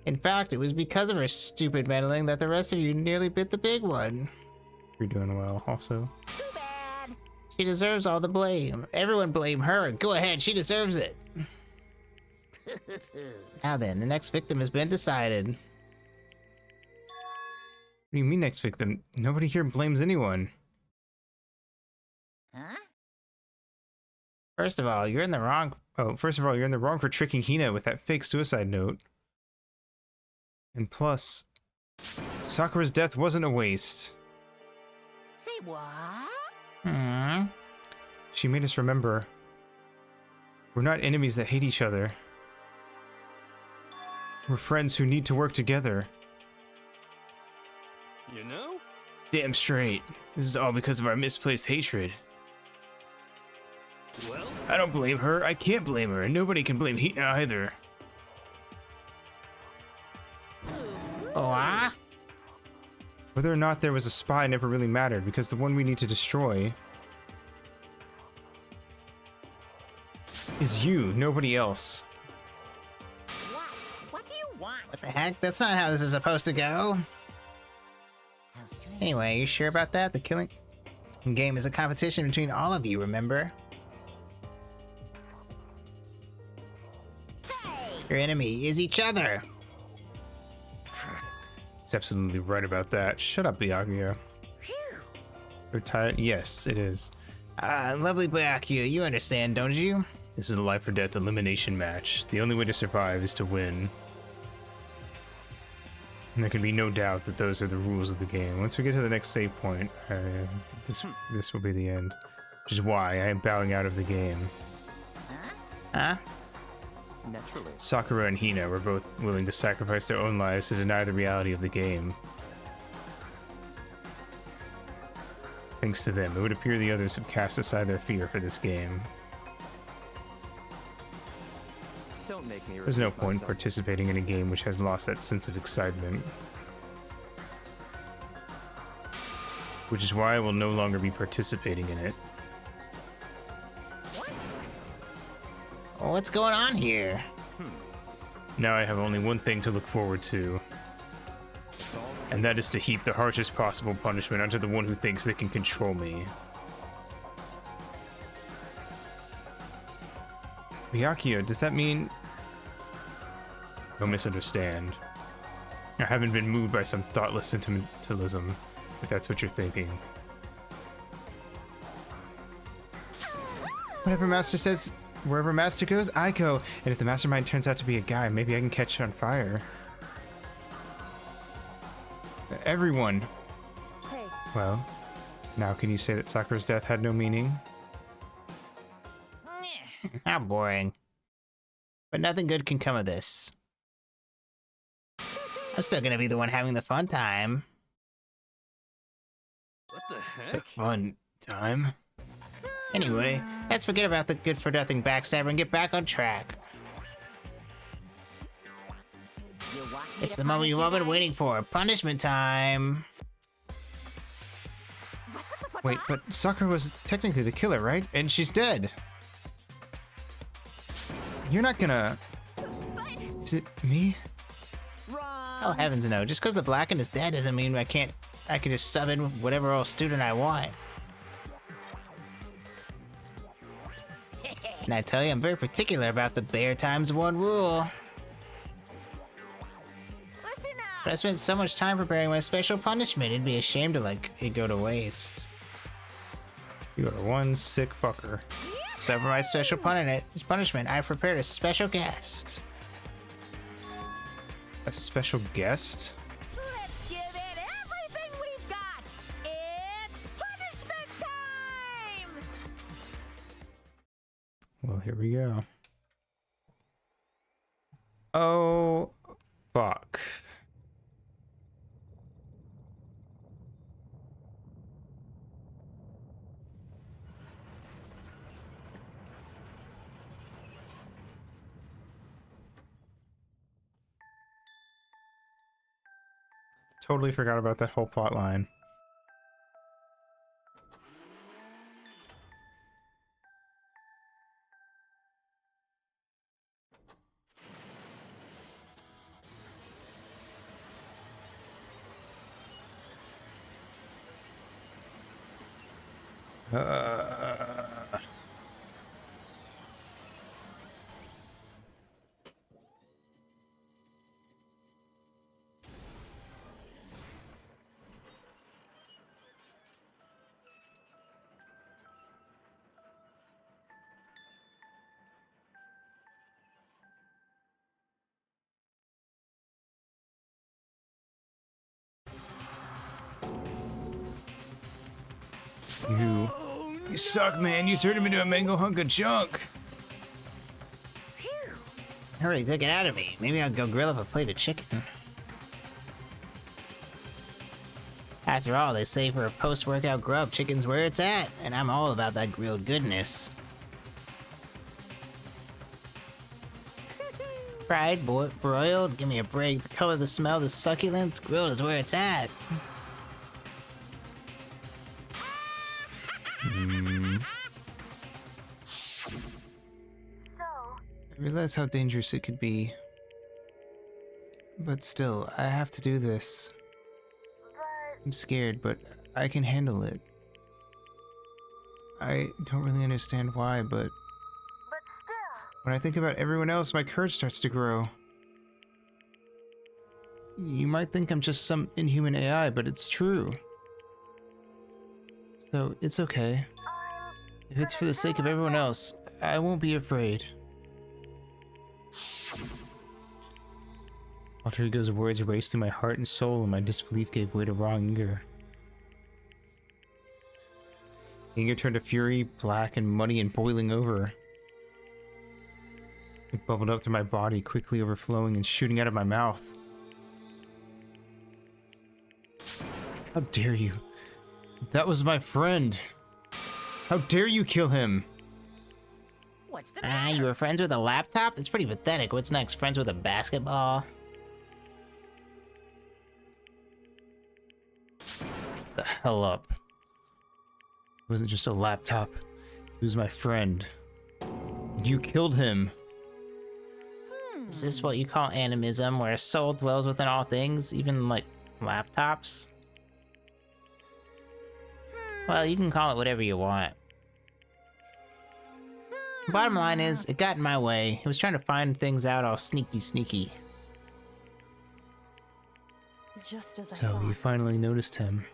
In fact, it was because of her stupid meddling that the rest of you nearly bit the big one. You're doing well, also. Too bad. She deserves all the blame. Everyone blame her. Go ahead, she deserves it. Now then, the next victim has been decided. What do you mean next victim? Nobody here blames anyone. Huh? First of all, you're in the wrong. Oh, first of all, you're in the wrong for tricking Hina with that fake suicide note. And plus, Sakura's death wasn't a waste. Say what? She made us remember. We're not enemies that hate each other. We're friends who need to work together. You know? Damn straight. This is all because of our misplaced hatred. Well, I don't blame her. I can't blame her, and nobody can blame Hina either. Oh, Whether or not there was a spy never really mattered, because the one we need to destroy is you, nobody else. What do you want? What the heck? That's not how this is supposed to go. How strange. Anyway, you sure about that? The killing game is a competition between all of you, remember? Hey! Your enemy is each other. He's absolutely right about that. Shut up, Byakuya. Phew. You're tired? Yes, it is. Lovely Byakuya, you understand, don't you? This is a life or death elimination match. The only way to survive is to win. And there can be no doubt that those are the rules of the game. Once we get to the next save point, this will be the end. Which is why I am bowing out of the game. Huh? Naturally. Sakura and Hina were both willing to sacrifice their own lives to deny the reality of the game. Thanks to them, it would appear the others have cast aside their fear for this game. Don't make me There's no repeat point myself. participating in a game which has lost that sense of excitement. Which is why I will no longer be participating in it. What's going on here? Now I have only one thing to look forward to, and that is to heap the harshest possible punishment onto the one who thinks they can control me. Byakuya, does that mean... Don't misunderstand. I haven't been moved by some thoughtless sentimentalism, if that's what you're thinking. Whatever Master says, wherever Master goes, I go. And if the mastermind turns out to be a guy, maybe I can catch it on fire. Everyone. Hey, Well, now can you say that Sakura's death had no meaning? How boring. But nothing good can come of this. I'm still gonna be the one having the fun time. What the The heck? fun time? Anyway, let's forget about the good-for-nothing backstabber and get back on track. You want me It's to the moment punish you've you all been guys? waiting for. Punishment time. Wait, but Sakura was technically the killer, right? And she's dead. You're not gonna... Is it me? Oh, heavens no. Just because the Blackened is dead doesn't mean I can just sub in whatever old student I want. And I tell you, I'm very particular about the bear times one rule. Listen up. But I spent so much time preparing my special punishment, it'd be a shame to let it go to waste. You are one sick fucker. So for my special punishment, I've prepared a special guest. A special guest? Let's give it everything we've got. It's punishment time. Well, here we go. Oh, fuck. Totally forgot about that whole plot line. You suck, man. You turned him into a mango hunk of junk. Hurry, take it out of me. Maybe I'll go grill up a plate of chicken. After all, they say for a post-workout grub, chicken's where it's at, and I'm all about that grilled goodness. Fried, broiled, give me a break. The color, the smell, the succulence, grilled is where it's at. I realize how dangerous it could be. But still, I have to do this. I'm scared, but I can handle it. I don't really understand why, but when I think about everyone else, my courage starts to grow. You might think I'm just some inhuman AI, but it's true. So, it's okay. If it's for the sake of everyone else, I won't be afraid. Alter Ego's words raced through my heart and soul, and my disbelief gave way to raw anger. Anger turned to fury, black and muddy and boiling over. It bubbled up through my body, quickly overflowing and shooting out of my mouth. How dare you? That was my friend. How dare you kill him? What's the matter? You were friends with a laptop? That's pretty pathetic. What's next? Friends with a basketball? The hell up. It wasn't just a laptop. He was my friend. You killed him. Is this what you call animism, where a soul dwells within all things, even, like, laptops? Well, you can call it whatever you want. Bottom line is, it got in my way. It was trying to find things out all sneaky. Just as I So thought. you finally noticed him.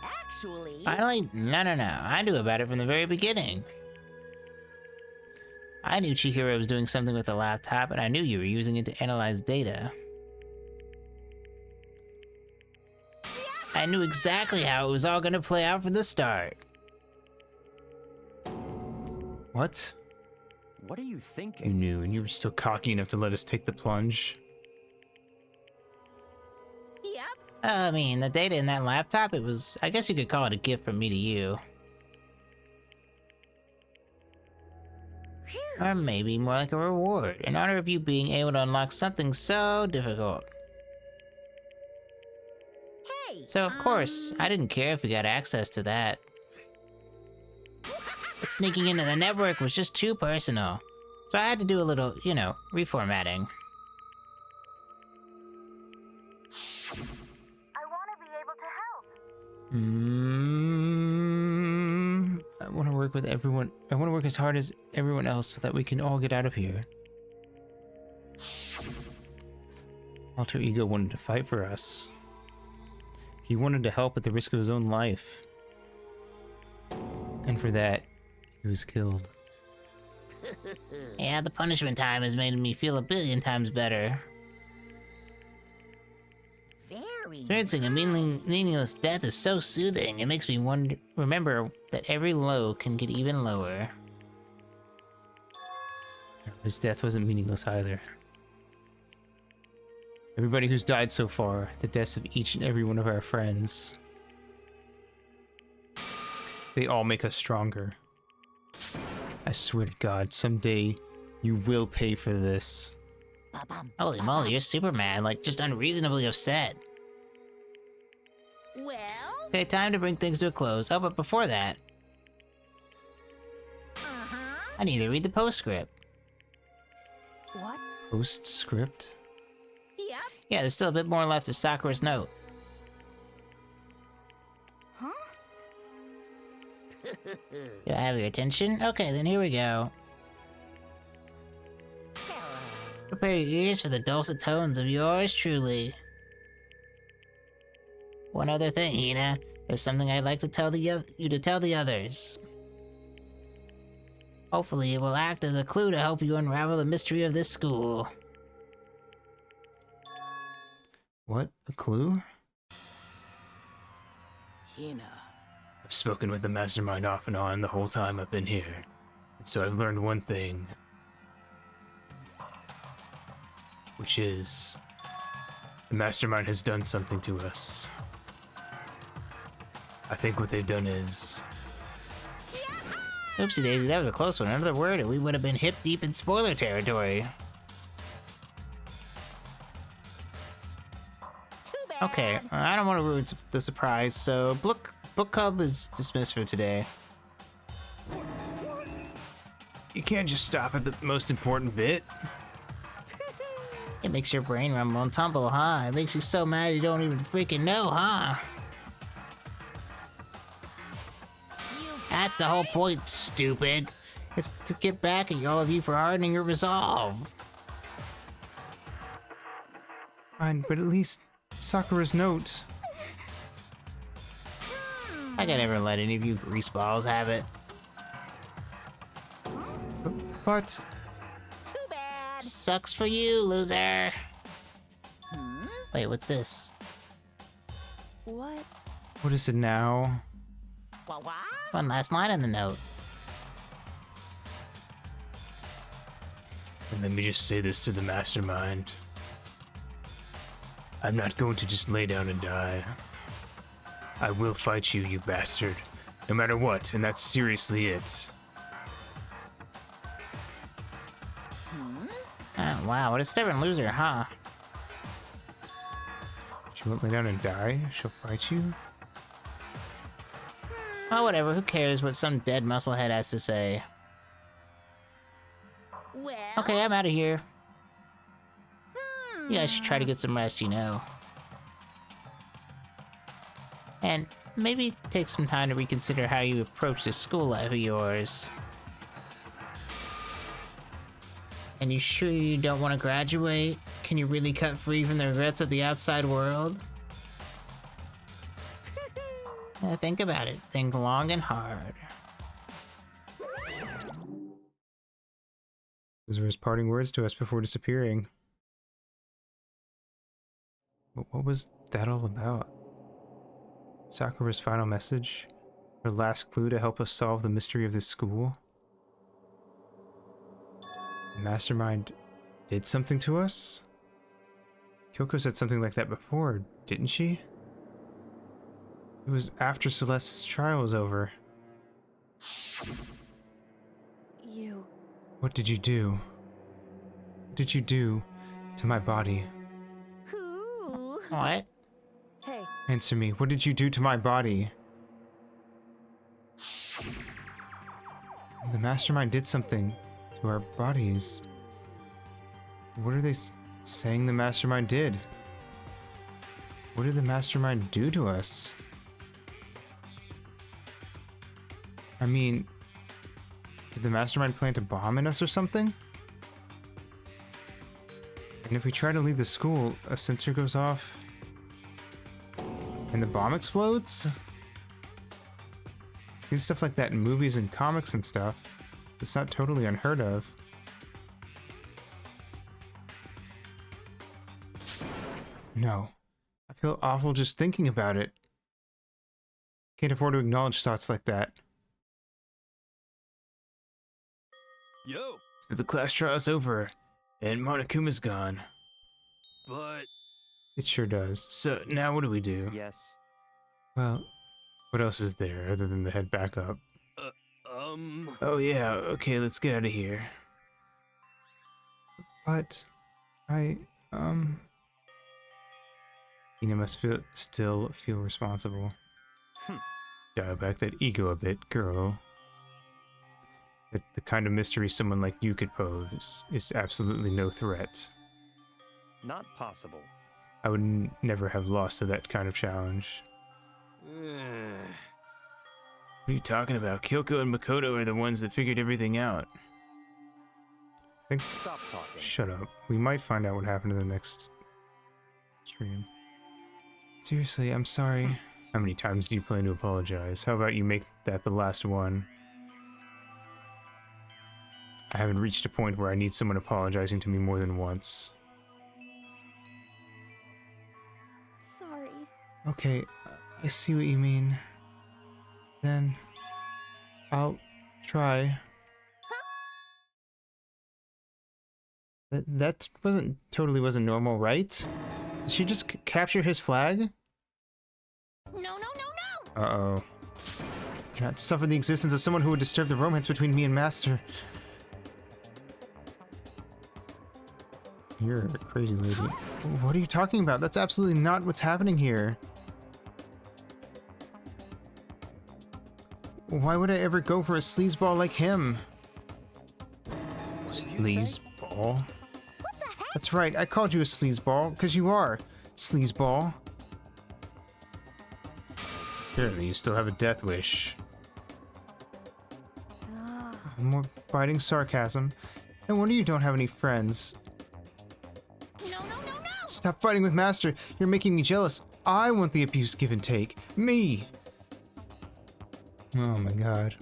Actually, Finally? No. I knew about it from the very beginning. I knew Chihiro was doing something with the laptop, and I knew you were using it to analyze data. I knew exactly how it was all gonna play out from the start. What? What are you You thinking? knew, and you were still cocky enough to let us take the plunge. yep. I mean, the data in that laptop, it was... I guess you could call it a gift from me to you. Or maybe more like a reward, in honor of you being able to unlock something so difficult. Hey. So of course, I didn't care if we got access to that. But sneaking into the network was just too personal. So I had to do a little, you know, reformatting. I want to be able to help. I want to work with everyone. I want to work as hard as everyone else so that we can all get out of here. Alter Ego wanted to fight for us. He wanted to help at the risk of his own life. And for that, he was killed. Yeah, the punishment time has made me feel 1,000,000,000 times better. Very. Experiencing a meaningless death is so soothing. It makes me remember that every low can get even lower. His death wasn't meaningless either. Everybody who's died so far, the deaths of each and every one of our friends, they all make us stronger. I swear to God, someday you will pay for this. Holy moly, you're super mad, like just unreasonably upset. Well. Okay, time to bring things to a close. Oh, but before that, I need to read the postscript. What? Postscript? Yep. Yeah, there's still a bit more left of Sakura's note. Huh? Do I have your attention? Okay, then here we go. Prepare your ears for the dulcet tones of yours truly. One other thing, Hina. There's something I'd like to tell you to tell the others. Hopefully it will act as a clue to help you unravel the mystery of this school. What? A clue? Hina. I've spoken with the mastermind off and on the whole time I've been here. And so I've learned one thing. Which is... the mastermind has done something to us. I think what they've done is... Oopsie daisy, that was a close one. Another word and we would have been hip deep in spoiler territory. Okay, I don't want to ruin the surprise, so book club is dismissed for today. You can't just stop at the most important bit. It makes your brain rumble and tumble, huh? It makes you so mad you don't even freaking know, huh? That's the whole point, stupid. It's to get back at all of you for hardening your resolve. Fine, but at least Sakura's note. I can never let any of you greaseballs have it. But Too bad. Sucks for you, loser. Wait, what's this? What? what is it now? What? One last line in the note. And let me just say this to the mastermind. I'm not going to just lay down and die. I will fight you, you bastard. No matter what, and that's seriously it. Oh, wow, what a stubborn loser, huh? She won't lay down and die? She'll fight you? Oh, whatever, who cares what some dead musclehead has to say? Well. Okay, I'm out of here. You guys should try to get some rest, you know. And maybe take some time to reconsider how you approach this school life of yours. And you sure you don't want to graduate? Can you really cut free from the regrets of the outside world? Think about it. Think long and hard. Those were his parting words to us before disappearing. But what was that all about? Sakura's final message? Her last clue to help us solve the mystery of this school? The mastermind did something to us? Kyoko said something like that before, didn't she? It was after Celeste's trial was over. You. What did you do? What did you do to my body? Who? What? Hey. Answer me. What did you do to my body? The mastermind did something to our bodies. What are they saying the mastermind did? What did the mastermind do to us? I mean, did the mastermind plant a bomb in us or something? And if we try to leave the school, a sensor goes off and the bomb explodes? See stuff like that in movies and comics and stuff. It's not totally unheard of. No. I feel awful just thinking about it. Can't afford to acknowledge thoughts like that. Yo, So the class trial's over, and Monokuma's gone. but It sure does. So now what do we do? Yes. Well, what else is there other than the head back up? Oh yeah, okay, let's get out of here. But Ina must still feel responsible. Dial back that ego a bit, girl. The kind of mystery someone like you could pose is absolutely no threat. Not possible. I would never have lost to that kind of challenge. What are you talking about? Kyoko and Makoto are the ones that figured everything out. Stop talking. Shut up. We might find out what happened in the next stream. Seriously, I'm sorry. How many times do you plan to apologize? How about you make that the last one? I haven't reached a point where I need someone apologizing to me more than once. Sorry. Okay, I see what you mean. Then I'll try. That wasn't normal, right? Did she just capture his flag? No. Uh-oh. Cannot suffer the existence of someone who would disturb the romance between me and Master. You're a crazy lady. What are you talking about? That's absolutely not what's happening here. Why would I ever go for a sleazeball like him? Sleazeball? That's right, I called you a sleazeball, because you are, sleazeball. Clearly, you still have a death wish. More biting sarcasm. No wonder you don't have any friends. No, no, no, no! Stop fighting with Master. You're making me jealous. I want the abuse give and take. Me! Oh my god.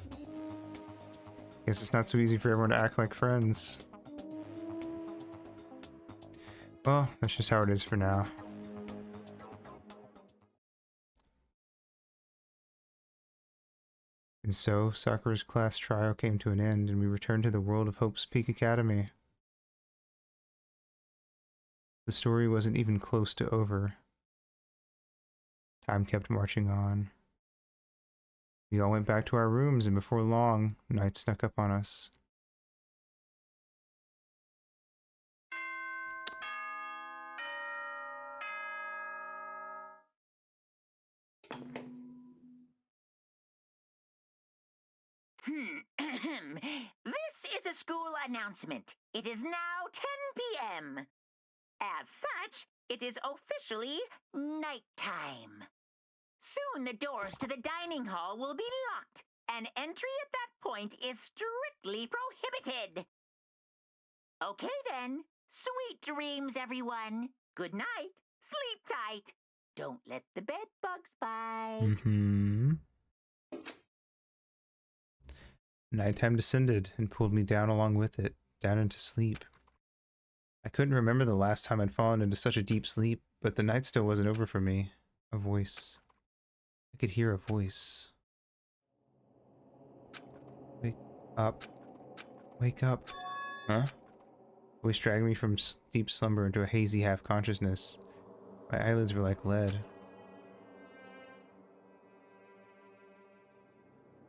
Guess it's not so easy for everyone to act like friends. Well, that's just how it is for now. And so, Sakura's class trial came to an end, and we returned to the world of Hope's Peak Academy. The story wasn't even close to over. Time kept marching on. We all went back to our rooms, and before long, night snuck up on us. This is a school announcement. It is now 10 p.m. As such, it is officially nighttime. Soon the doors to the dining hall will be locked, and entry at that point is strictly prohibited. Okay then, sweet dreams, everyone. Good night. Sleep tight. Don't let the bed bugs bite. Nighttime descended and pulled me down along with it, down into sleep. I couldn't remember the last time I'd fallen into such a deep sleep, but the night still wasn't over for me. A voice. I could hear a voice. Wake up. Wake up. Huh? Voice dragged me from deep slumber into a hazy half-consciousness. My eyelids were like lead.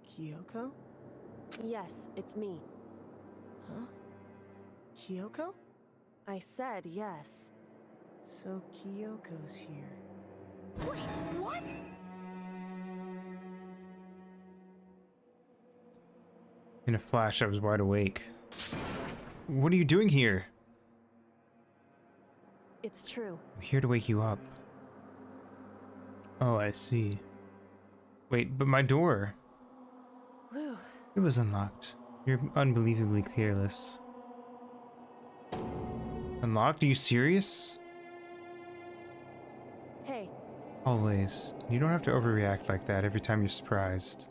Kyoko? Yes, it's me. Huh? Kyoko? I said yes. So Kyoko's here. Wait, what? In a flash, I was wide awake. What are you doing here? It's true. I'm here to wake you up. Oh, I see. Wait, but my door. Whew. It was unlocked. You're unbelievably careless. Unlocked? Are you serious? Hey, Always. You don't have to overreact like that every time you're surprised.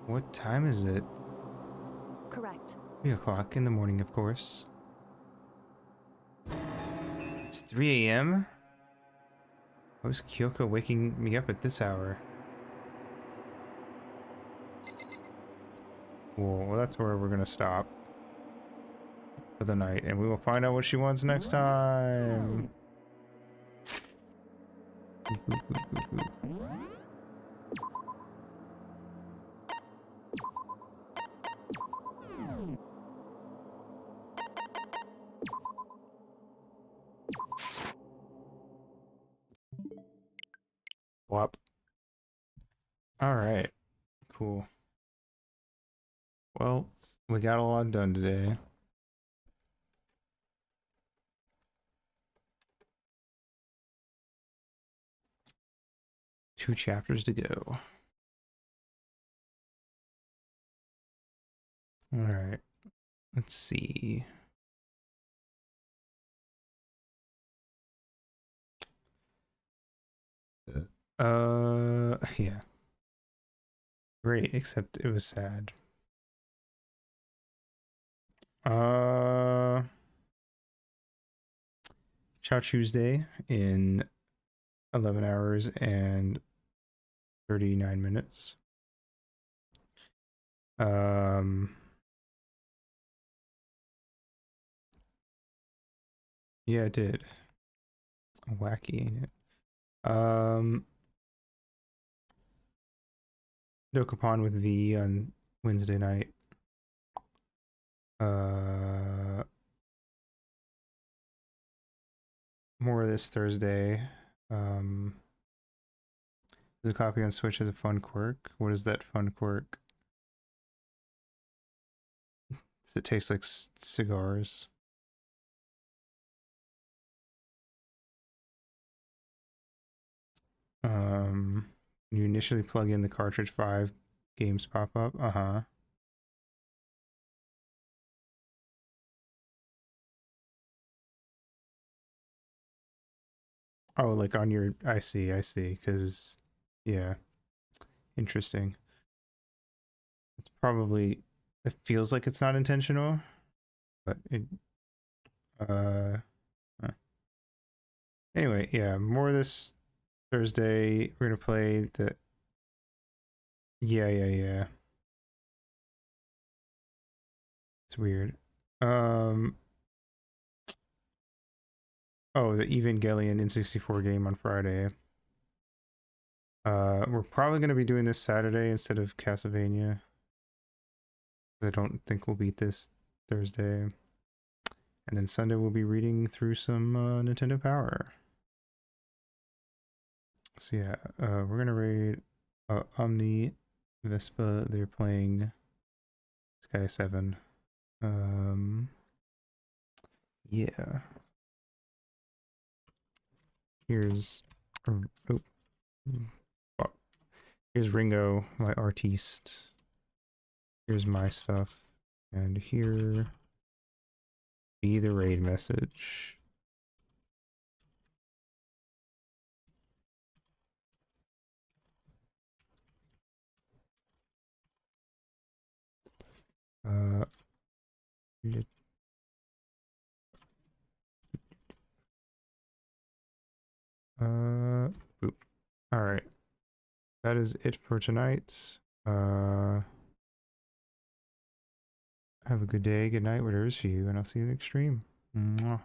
What time is it? correct. 3 o'clock in the morning, of course. It's 3 a.m.? Why was Kyoko waking me up at this hour? Well, that's where we're gonna stop for the night, and we will find out what she wants next time. Whop. Alright. Cool. Well, we got a lot done today. Two chapters to go. Alright. Let's see. Yeah. Great, except it was sad. Chow Tuesday in 11 hours and 39 minutes. Yeah, it did. Wacky, ain't it? Dokapon with V on Wednesday night. More of this Thursday. There's a copy on Switch as a fun quirk. What is that fun quirk? Does it taste like cigars? You initially plug in the cartridge, 5 games pop up. Uh-huh. Oh, like on your, I see, because, yeah, interesting. It's probably, it feels like it's not intentional, but it, huh. Anyway, yeah, more this Thursday. We're gonna play the, yeah. It's weird. Oh, the Evangelion N64 game on Friday. We're probably going to be doing this Saturday instead of Castlevania. I don't think we'll beat this Thursday. And then Sunday we'll be reading through some Nintendo Power. So yeah, we're going to raid Omni Vespa. They're playing Sky 7. Yeah. Here's... oh. Here's Ringo, my artiste. Here's my stuff. And here be the raid message. Boop. All right. That is it for tonight. Have a good day, good night, whatever it is for you, and I'll see you next stream. Mwah.